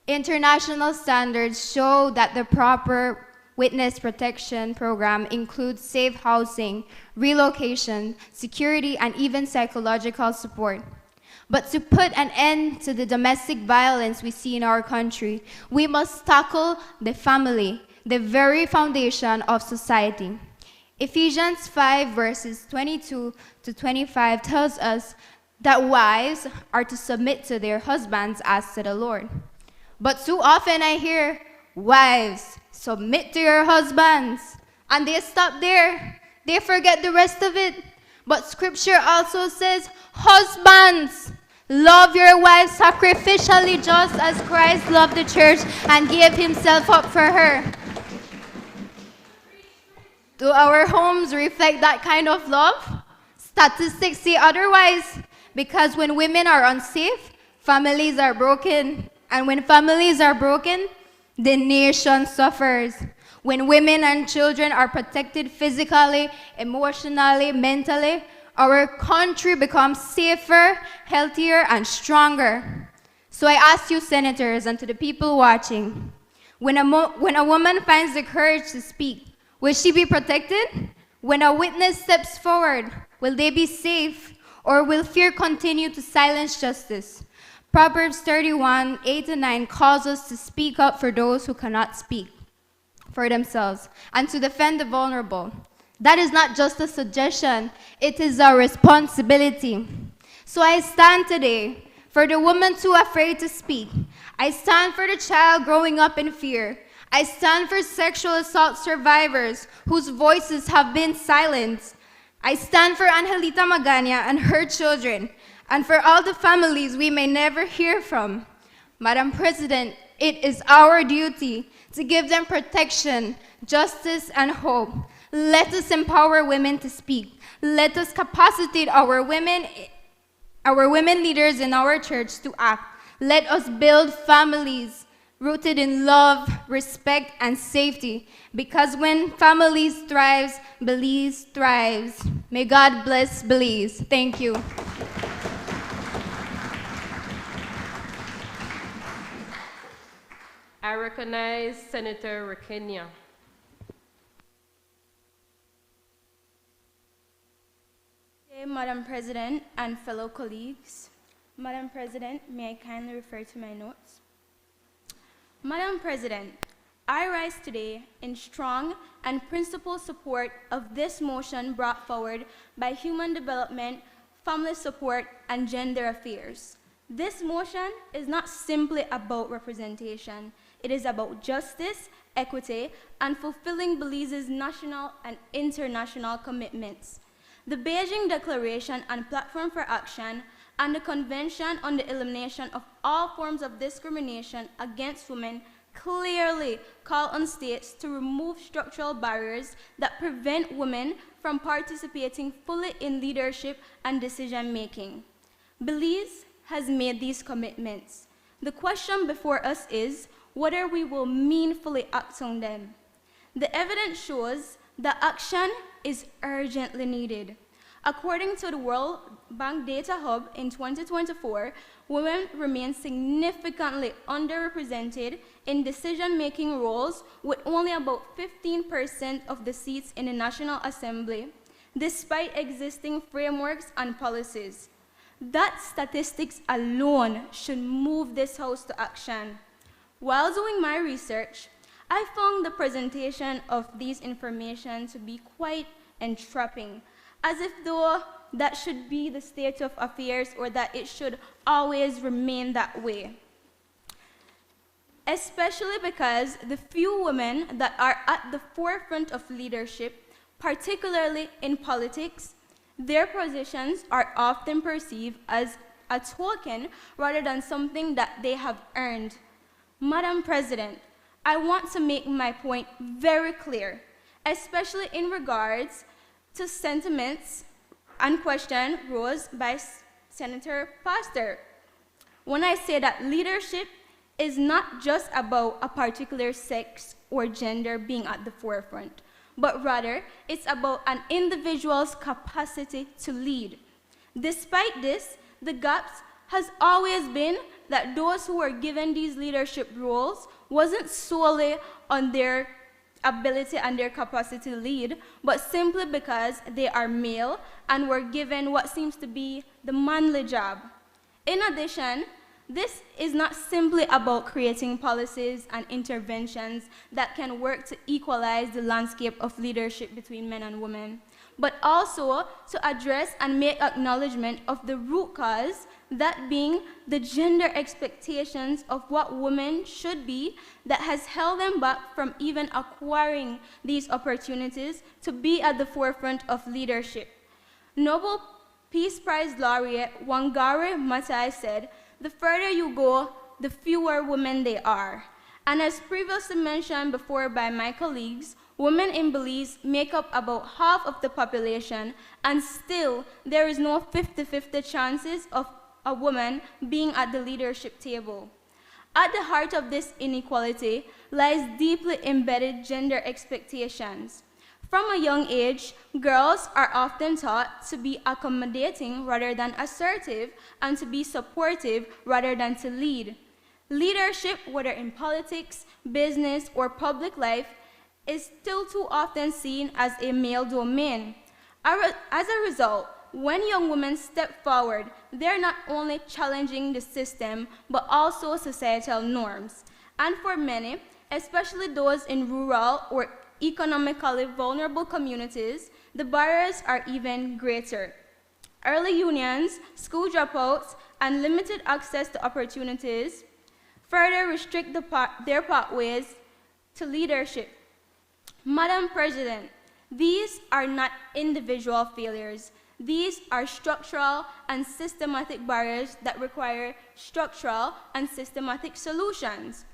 [SPEAKER 4] International standards show that the proper witness protection program includes safe housing, relocation, security, and even psychological support. But to put an end to the domestic violence we see in our country, we must tackle the family, the very foundation of society. Ephesians 5 verses 22 to 25 tells us that wives are to submit to their husbands as to the Lord. But too often I hear, wives, submit to your husbands. And they stop there. They forget the rest of it. But scripture also says, husbands, love your wives sacrificially just as Christ loved the church and gave himself up for her. Do our homes reflect that kind of love? Statistics say otherwise, because when women are unsafe, families are broken. And when families are broken, the nation suffers. When women and children are protected physically, emotionally, mentally, our country becomes safer, healthier, and stronger. So I ask you, senators, and to the people watching, when a woman finds the courage to speak, will she be protected? When a witness steps forward, will they be safe? Or will fear continue to silence justice? Proverbs 31, 8-9 calls us to speak up for those who cannot speak for themselves and to defend the vulnerable. That is not just a suggestion, it is our responsibility. So I stand today for the woman too afraid to speak. I stand for the child growing up in fear. I stand for sexual assault survivors whose voices have been silenced. I stand for Angelita Magana and her children, and for all the families we may never hear from. Madam President, it is our duty to give them protection, justice, and hope. Let us empower women to speak. Let us capacitate our women leaders in our church to act. Let us build families rooted in love, respect, and safety. Because when families thrive, Belize thrives. May God bless Belize. Thank you.
[SPEAKER 19] I recognize Senator Rakenya.
[SPEAKER 6] Madam President and fellow colleagues. Madam President, may I kindly refer to my notes? Madam President, I rise today in strong and principled support of this motion brought forward by Human Development, Family Support, and Gender Affairs. This motion is not simply about representation. It is about justice, equity, and fulfilling Belize's national and international commitments. The Beijing Declaration and Platform for Action and the Convention on the Elimination of All Forms of Discrimination Against Women clearly call on states to remove structural barriers that prevent women from participating fully in leadership and decision-making. Belize has made these commitments. The question before us is whether we will meaningfully act on them. The evidence shows that action is urgently needed. According to the World Bank Data Hub in 2024, women remain significantly underrepresented in decision-making roles with only about 15% of the seats in the National Assembly, despite existing frameworks and policies. That statistics alone should move this House to action. While doing my research, I found the presentation of these information to be quite entrapping, as if though that should be the state of affairs or that it should always remain that way. Especially because the few women that are at the forefront of leadership, particularly in politics, their positions are often perceived as a token rather than something that they have earned. Madam President, I want to make my point very clear, especially in regards to sentiments and question raised by Senator Pastor. When I say that leadership is not just about a particular sex or gender being at the forefront, but rather it's about an individual's capacity to lead. Despite this, the gaps has always been that those who were given these leadership roles wasn't solely on their ability and their capacity to lead, but simply because they are male and were given what seems to be the manly job. In addition, this is not simply about creating policies and interventions that can work to equalize the landscape of leadership between men and women, but also to address and make acknowledgement of the root cause, that being the gender expectations of what women should be that has held them back from even acquiring these opportunities to be at the forefront of leadership. Nobel Peace Prize laureate Wangari Maathai said, "The further you go, the fewer women there are." And as previously mentioned before by my colleagues, women in Belize make up about half of the population, and still there is no 50-50 chances of a woman being at the leadership table. At the heart of this inequality lies deeply embedded gender expectations. From a young age, girls are often taught to be accommodating rather than assertive, and to be supportive rather than to lead. Leadership, whether in politics, business, or public life, is still too often seen as a male domain. As a result, when young women step forward, they're not only challenging the system, but also societal norms. And for many, especially those in rural or economically vulnerable communities, the barriers are even greater. Early unions, school dropouts, and limited access to opportunities further restrict their pathways to leadership. Madam President, these are not individual failures. These are structural and systematic barriers that require structural and systematic solutions.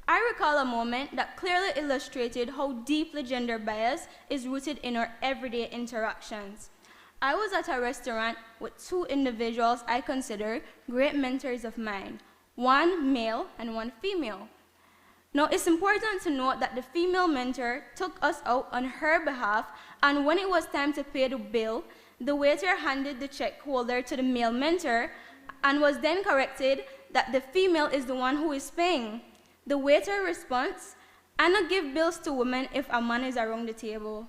[SPEAKER 6] I recall a moment that clearly illustrated how deeply gender bias is rooted in our everyday interactions. I was at a restaurant with two individuals I consider great mentors of mine, one male and one female. Now, it's important to note that the female mentor took us out on her behalf, and when it was time to pay the bill, the waiter handed the check holder to the male mentor and was then corrected that the female is the one who is paying. The waiter responds, "I not give bills to women if a man is around the table."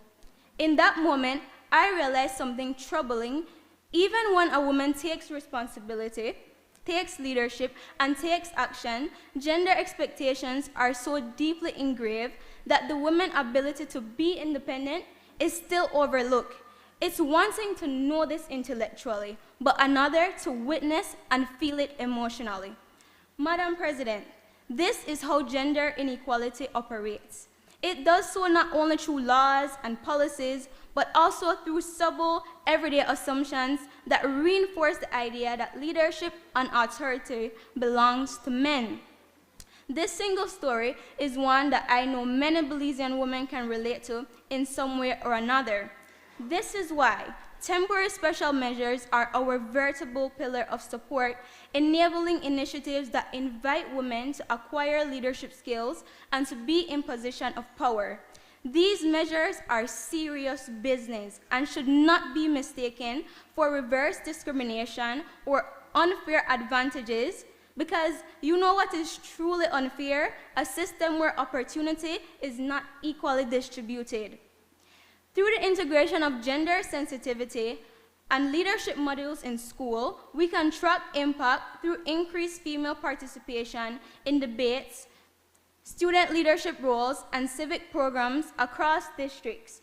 [SPEAKER 6] In that moment, I realized something troubling. Even when a woman takes responsibility, takes leadership, and takes action, gender expectations are so deeply engraved that the woman's ability to be independent is still overlooked. It's one thing to know this intellectually, but another to witness and feel it emotionally. Madam President, this is how gender inequality operates. It does so not only through laws and policies, but also through subtle, everyday assumptions that reinforce the idea that leadership and authority belongs to men. This single story is one that I know many Belizean women can relate to in some way or another. This is why temporary special measures are our veritable pillar of support, enabling initiatives that invite women to acquire leadership skills and to be in position of power. These measures are serious business and should not be mistaken for reverse discrimination or unfair advantages, because you know what is truly unfair? A system where opportunity is not equally distributed. Through the integration of gender sensitivity and leadership modules in school, we can track impact through increased female participation in debates, student leadership roles, and civic programs across districts.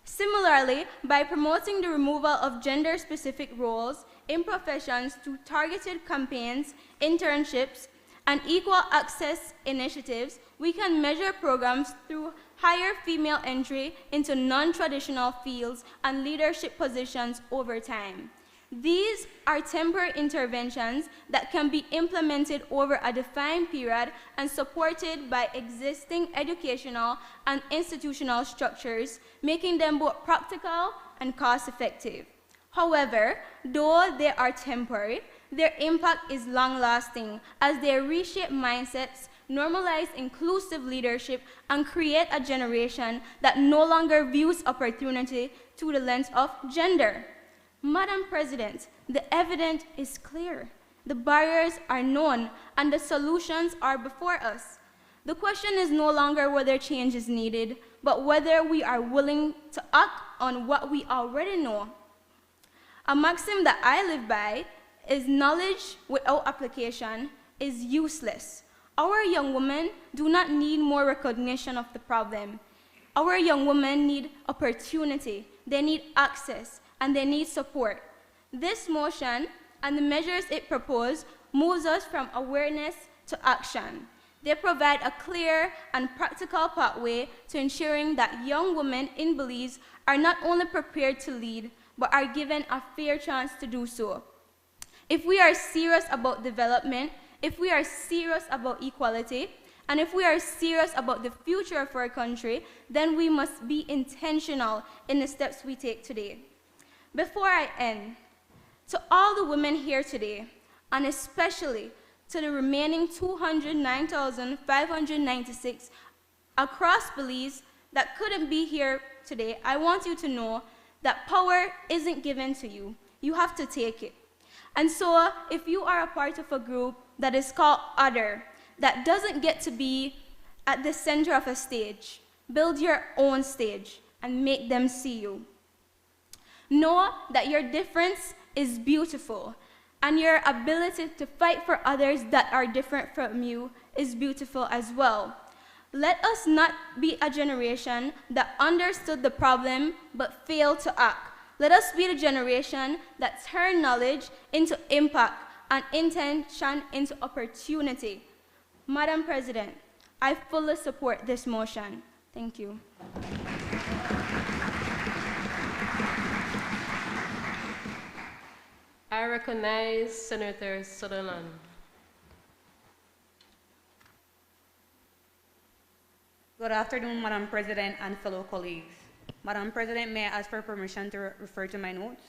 [SPEAKER 6] Similarly, by promoting the removal of gender-specific roles in professions through targeted campaigns, internships, and equal access initiatives, we can measure programs through higher female entry into non-traditional fields and leadership positions over time. These are temporary interventions that can be implemented over a defined period and supported by existing educational and institutional structures, making them both practical and cost-effective. However, though they are temporary, their impact is long-lasting as they reshape mindsets, normalize inclusive leadership, and create a generation that no longer views opportunity through the lens of gender. Madam President, the evidence is clear. The barriers are known, and the solutions are before us. The question is no longer whether change is needed, but whether we are willing to act on what we already know. A maxim that I live by is knowledge without application is useless. Our young women do not need more recognition of the problem. Our young women need opportunity, they need access, and they need support. This motion and the measures it proposes moves us from awareness to action. They provide a clear and practical pathway to ensuring that young women in Belize are not only prepared to lead, but are given a fair chance to do so. If we are serious about development, if we are serious about equality, and if we are serious about the future of our country, then we must be intentional in the steps we take today. Before I end, to all the women here today, and especially to the remaining 209,596 across Belize that couldn't be here today, I want you to know that power isn't given to you. You have to take it. And so, if you are a part of a group that is called Other, that doesn't get to be at the center of a stage, build your own stage and make them see you. Know that your difference is beautiful, and your ability to fight for others that are different from you is beautiful as well. Let us not be a generation that understood the problem but failed to act. Let us be the generation that turned knowledge into impact and intention into opportunity. Madam President, I fully support this motion. Thank you.
[SPEAKER 19] I recognize Senator Sutherland.
[SPEAKER 7] Good afternoon, Madam President and fellow colleagues. Madam President, may I ask for permission to refer to my notes?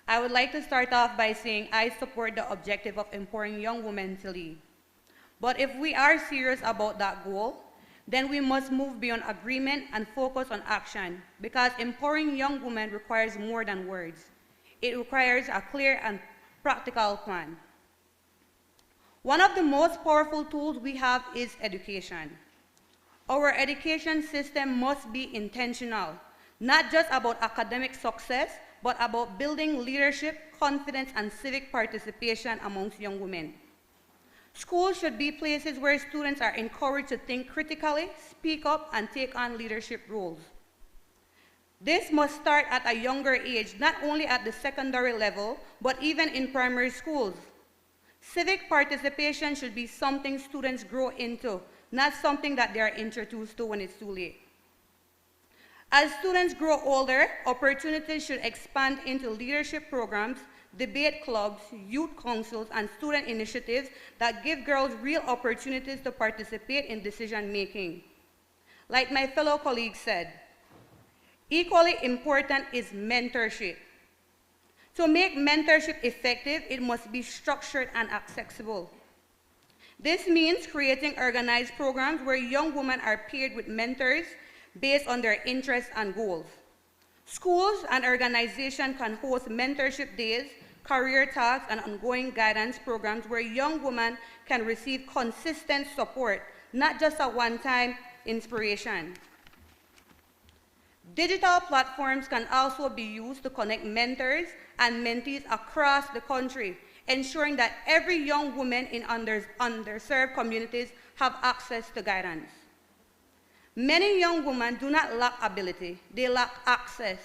[SPEAKER 7] I would like to start off by saying I support the objective of empowering young women to lead. But if we are serious about that goal, then we must move beyond agreement and focus on action, because empowering young women requires more than words. It requires a clear and practical plan. One of the most powerful tools we have is education. Our education system must be intentional, not just about academic success, but about building leadership, confidence, and civic participation amongst young women. Schools should be places where students are encouraged to think critically, speak up, and take on leadership roles. This must start at a younger age, not only at the secondary level, but even in primary schools. Civic participation should be something students grow into, not something that they are introduced to when it's too late. As students grow older, opportunities should expand into leadership programs, debate clubs, youth councils, and student initiatives that give girls real opportunities to participate in decision-making. Like my fellow colleague said, equally important is mentorship. To make mentorship effective, it must be structured and accessible. This means creating organized programs where young women are paired with mentors based on their interests and goals. Schools and organizations can host mentorship days, career talks, and ongoing guidance programs where young women can receive consistent support, not just a one-time inspiration. Digital platforms can also be used to connect mentors and mentees across the country, ensuring that every young woman in underserved communities have access to guidance. Many young women do not lack ability, they lack access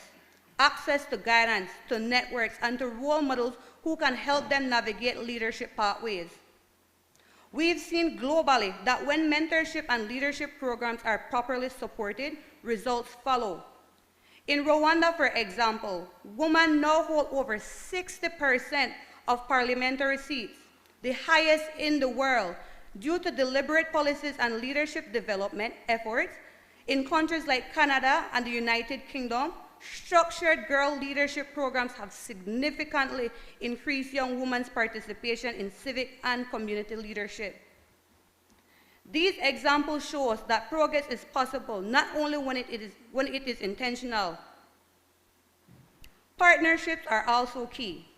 [SPEAKER 7] to guidance, to networks, and to role models who can help them navigate leadership pathways. We've seen globally that when mentorship and leadership programs are properly supported, results follow. In Rwanda, for example, women now hold over 60% of parliamentary seats, the highest in the world, due to deliberate policies and leadership development efforts. In countries like Canada and the United Kingdom, structured girl leadership programs have significantly increased young women's participation in civic and community leadership. These examples show us that progress is possible not only when it is intentional. Partnerships are also key.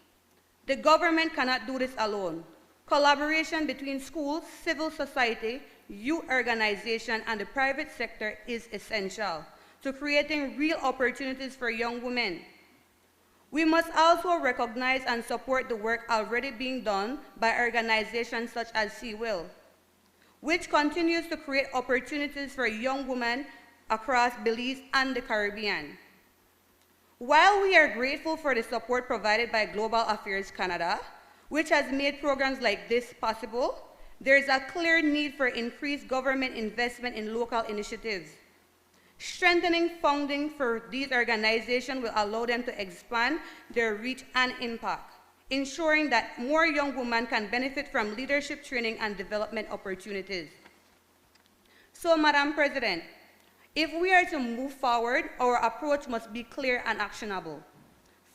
[SPEAKER 7] The government cannot do this alone. Collaboration between schools, civil society, youth organizations, and the private sector is essential to creating real opportunities for young women. We must also recognize and support the work already being done by organizations such as CWIL, which continues to create opportunities for young women across Belize and the Caribbean. While we are grateful for the support provided by Global Affairs Canada, which has made programs like this possible, there is a clear need for increased government investment in local initiatives. Strengthening funding for these organizations will allow them to expand their reach and impact, ensuring that more young women can benefit from leadership training and development opportunities. So, Madam President, if we are to move forward, our approach must be clear and actionable.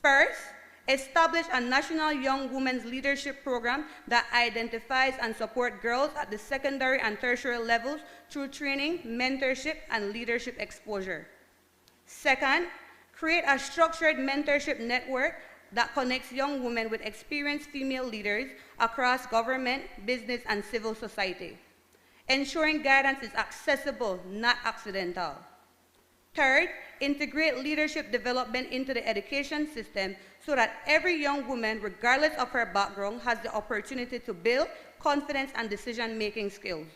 [SPEAKER 7] First, establish a national young women's leadership program that identifies and supports girls at the secondary and tertiary levels through training, mentorship, and leadership exposure. Second, create a structured mentorship network that connects young women with experienced female leaders across government, business, and civil society, ensuring guidance is accessible, not accidental. Third, integrate leadership development into the education system so that every young woman, regardless of her background, has the opportunity to build confidence and decision-making skills.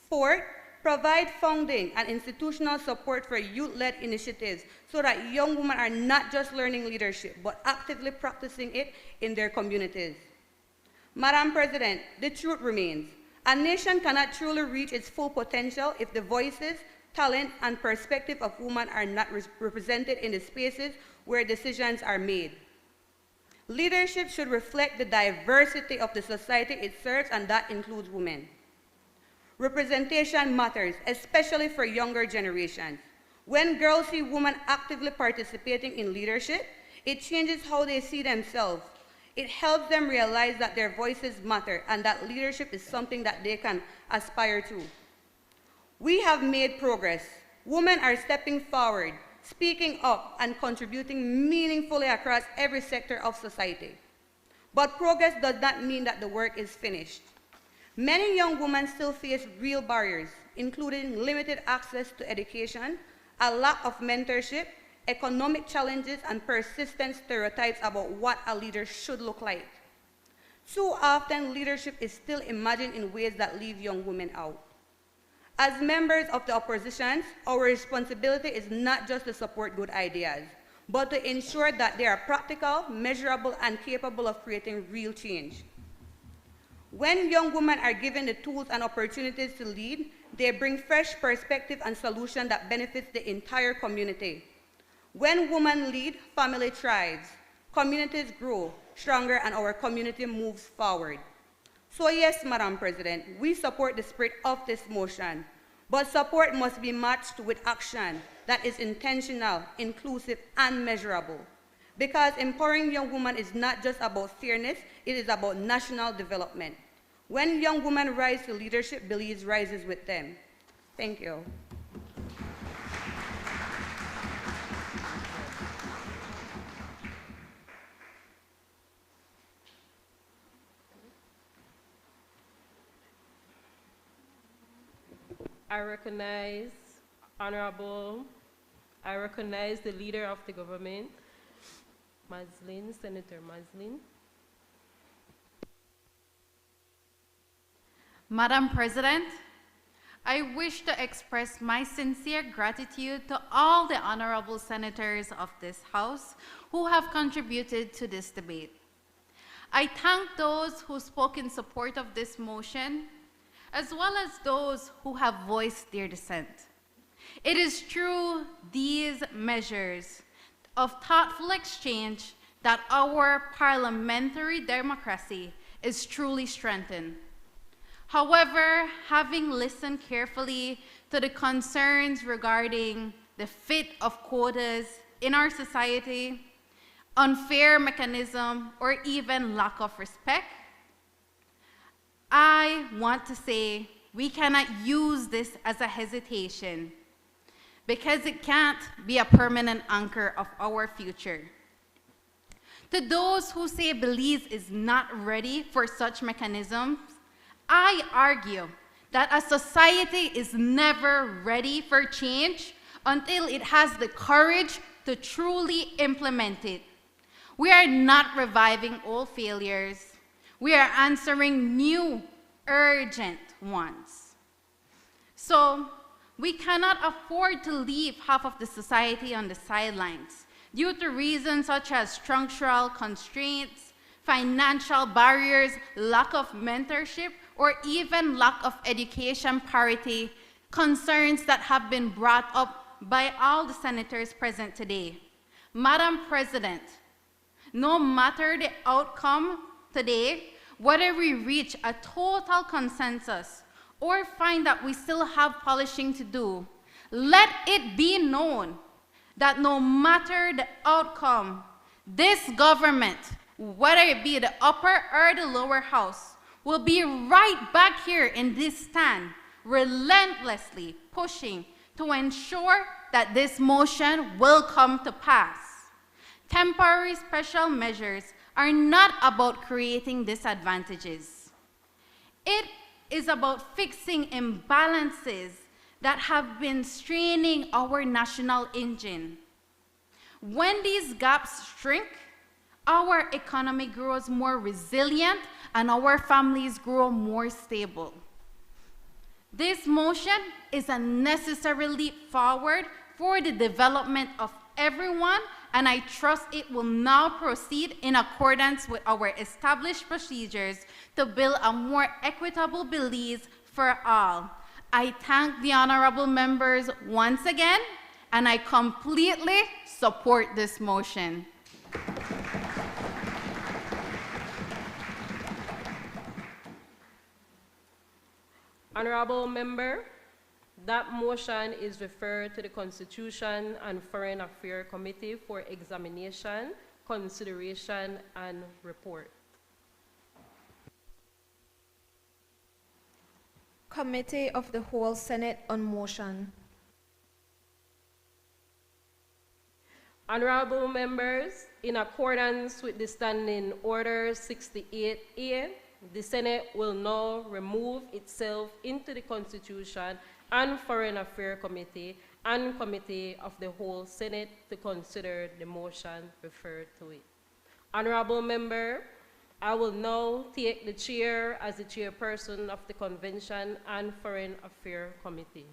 [SPEAKER 7] Fourth, provide funding and institutional support for youth-led initiatives so that young women are not just learning leadership, but actively practicing it in their communities. Madam President, the truth remains, A nation cannot truly reach its full potential if the voices, talent, and perspective of women are not represented in the spaces where decisions are made. Leadership should reflect the diversity of the society it serves, and that includes women. Representation matters, especially for younger generations. When girls see women actively participating in leadership, it changes how they see themselves. It helps them realize that their voices matter and that leadership is something that they can aspire to. We have made progress. Women are stepping forward, speaking up, and contributing meaningfully across every sector of society. But progress does not mean that the work is finished. Many young women still face real barriers, including limited access to education, a lack of mentorship, economic challenges, and persistent stereotypes about what a leader should look like. Too often, leadership is still imagined in ways that leave young women out. As members of the opposition, our responsibility is not just to support good ideas, but to ensure that they are practical, measurable, and capable of creating real change. When young women are given the tools and opportunities to lead, they bring fresh perspective and solution that benefits the entire community. When women lead, family thrives, communities grow stronger, and our community moves forward. So yes, Madam President, we support the spirit of this motion, but support must be matched with action that is intentional, inclusive, and measurable. Because empowering young women is not just about fairness, it is about national development. When young women rise to leadership, Belize rises with them. Thank you.
[SPEAKER 19] I recognize the leader of the government, Senator Maslin.
[SPEAKER 20] Madam President, I wish to express my sincere gratitude to all the honorable senators of this House who have contributed to this debate. I thank those who spoke in support of this motion, as well as those who have voiced their dissent. It is through these measures of thoughtful exchange that our parliamentary democracy is truly strengthened. However, having listened carefully to the concerns regarding the fit of quotas in our society, unfair mechanism, or even lack of respect, I want to say we cannot use this as a hesitation because it can't be a permanent anchor of our future. To those who say Belize is not ready for such mechanisms, I argue that a society is never ready for change until it has the courage to truly implement it. We are not reviving old failures. We are answering new, urgent ones. So, we cannot afford to leave half of the society on the sidelines due to reasons such as structural constraints, financial barriers, lack of mentorship, or even lack of education parity, concerns that have been brought up by all the senators present today. Madam President, no matter the outcome today, whether we reach a total consensus or find that we still have polishing to do, let it be known that no matter the outcome, this government, whether it be the upper or the lower house, will be right back here in this stand, relentlessly pushing to ensure that this motion will come to pass. Temporary special measures are not about creating disadvantages. It is about fixing imbalances that have been straining our national engine. When these gaps shrink, our economy grows more resilient and our families grow more stable. This motion is a necessary leap forward for the development of everyone and I trust it will now proceed in accordance with our established procedures to build a more equitable Belize for all. I thank the honorable members once again, and I completely support this motion.
[SPEAKER 19] Honorable member, that motion is referred to the Constitution and Foreign Affairs Committee for examination, consideration, and report.
[SPEAKER 18] Committee of the Whole Senate on motion.
[SPEAKER 19] Honorable members, in accordance with the Standing Order 68A, the Senate will now remove itself into the Constitution and Foreign Affairs Committee and Committee of the Whole Senate to consider the motion referred to it. Honorable member, I will now take the chair as the chairperson of the Convention and Foreign Affairs Committee.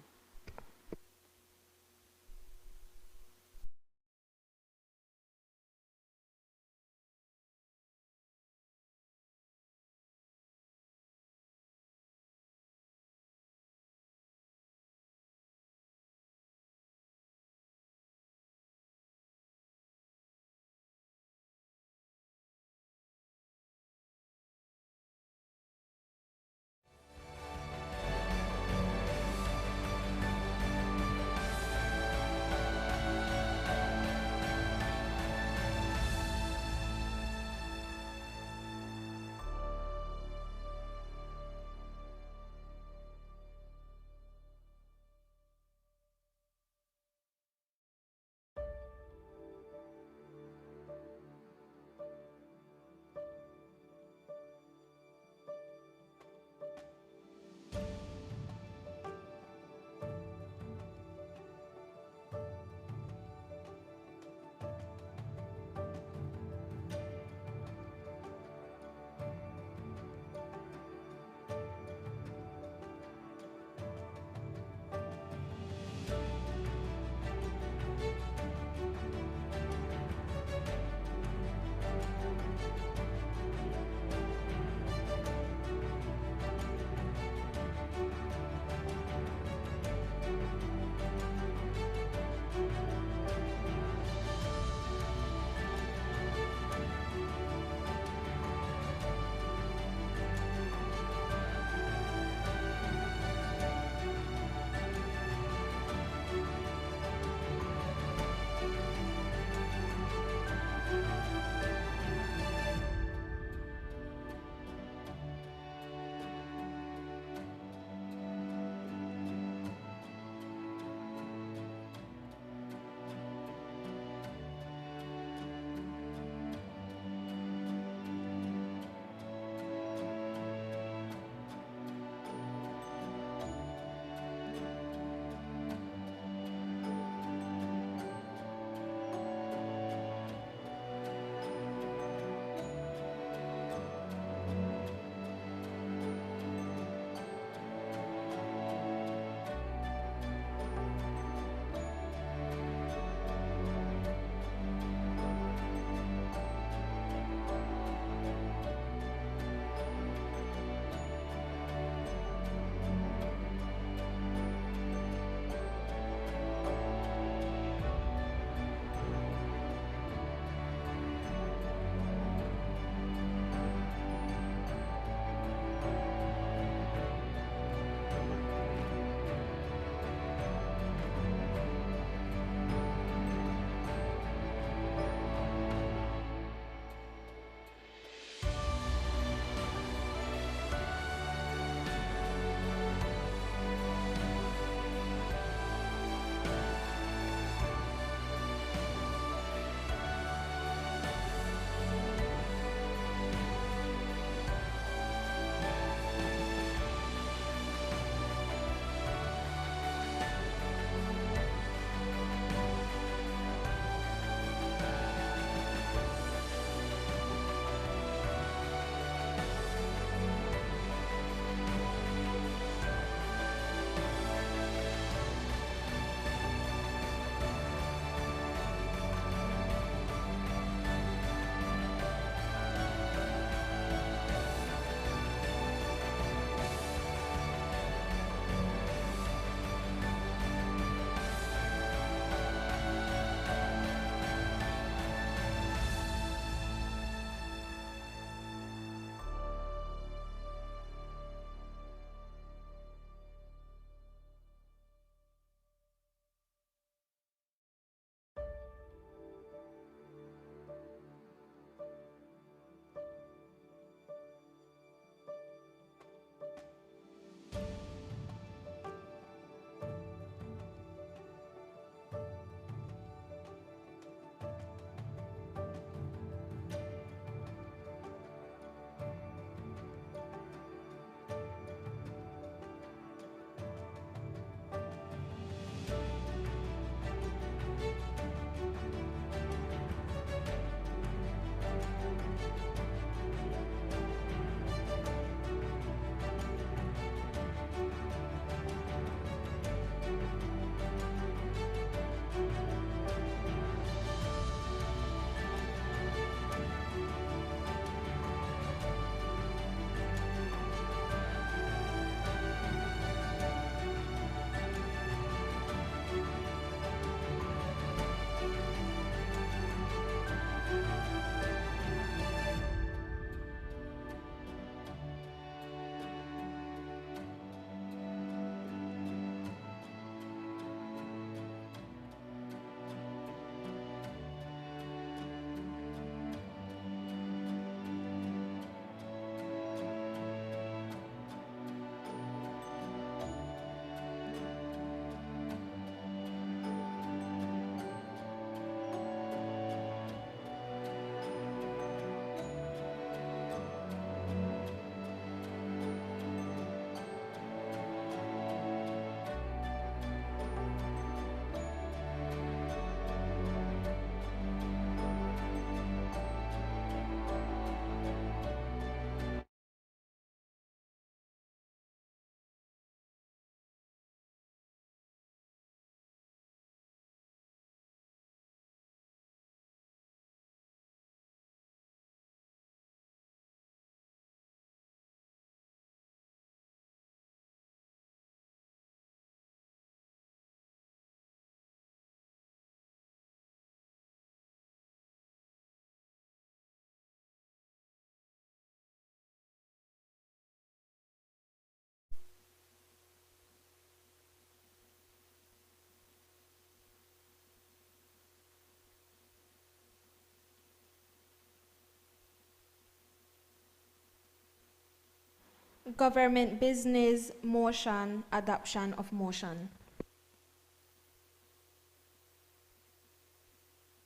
[SPEAKER 18] government business motion, adoption of motion.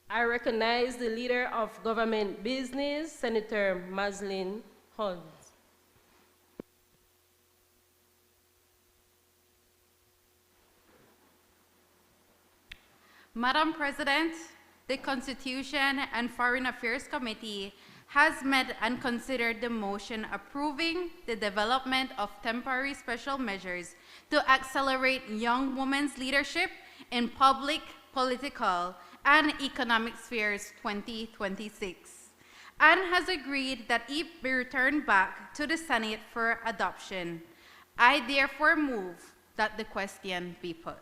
[SPEAKER 19] I recognize the leader of government business, Senator Maslin Hunt.
[SPEAKER 20] Madam President, the Constitution and Foreign Affairs Committee has met and considered the motion approving the development of temporary special measures to accelerate young women's leadership in public, political, and economic spheres 2026, and has agreed that it be returned back to the Senate for adoption. I therefore move that the question be put.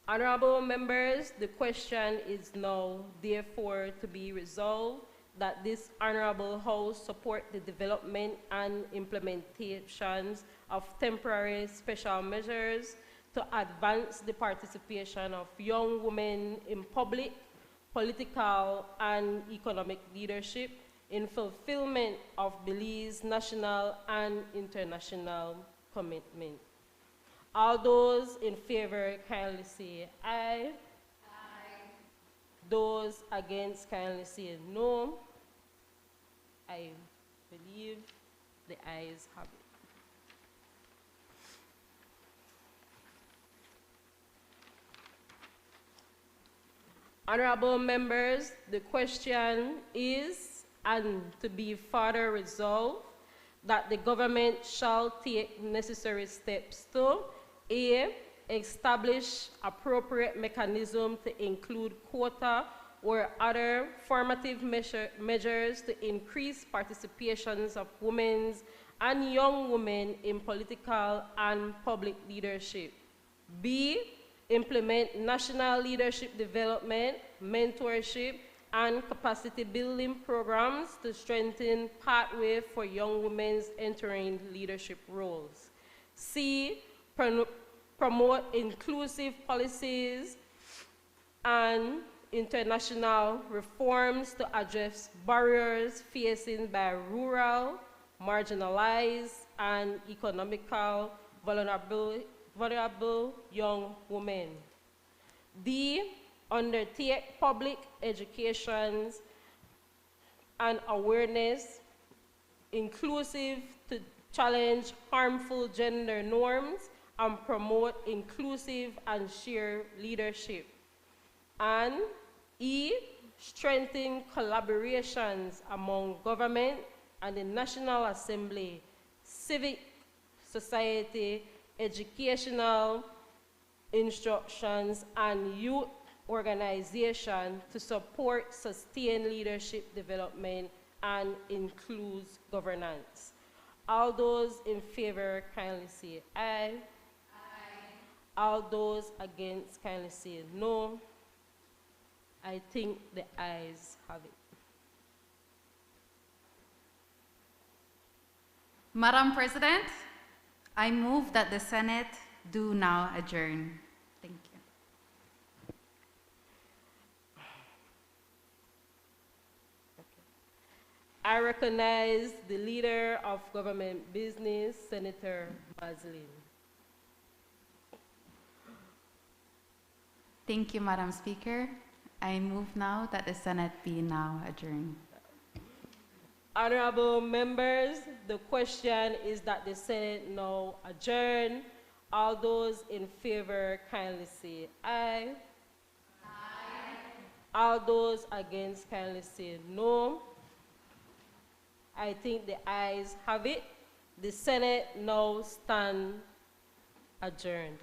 [SPEAKER 19] Honorable members, the question is now therefore to be resolved that this Honorable House support the development and implementations of temporary special measures to advance the participation of young women in public, political, and economic leadership in fulfillment of Belize national and international commitment. All those in favor kindly say aye. Aye. Those against kindly say no. I believe the ayes have it. Honorable members, the question is, and to be further resolved, that the government shall take necessary steps to A, establish appropriate mechanism to include quota or other formative measures to increase participations of women and young women in political and public leadership. B, implement national leadership development, mentorship, and capacity building programs to strengthen pathway for young women entering leadership roles. C, promote inclusive policies and international reforms to address barriers faced by rural, marginalized, and economical vulnerable young women. D, undertake public education and awareness inclusive to challenge harmful gender norms and promote inclusive and shared leadership. And E, strengthen collaborations among government and the National Assembly, civic society, educational instructions, and youth organization to support sustained leadership development and includes governance. All those in favor kindly say aye. Aye. All those against kindly say no. I think the ayes have it.
[SPEAKER 20] Madam President, I move that the Senate do now adjourn. Thank you.
[SPEAKER 19] I recognize the leader of government business, Senator Maslin.
[SPEAKER 20] Thank you, Madam Speaker. I move now that the Senate be now adjourned.
[SPEAKER 19] Honorable members, the question is that the Senate now adjourn. All those in favor kindly say aye. Aye. All those against kindly say no. I think the ayes have it. The Senate now stand adjourned.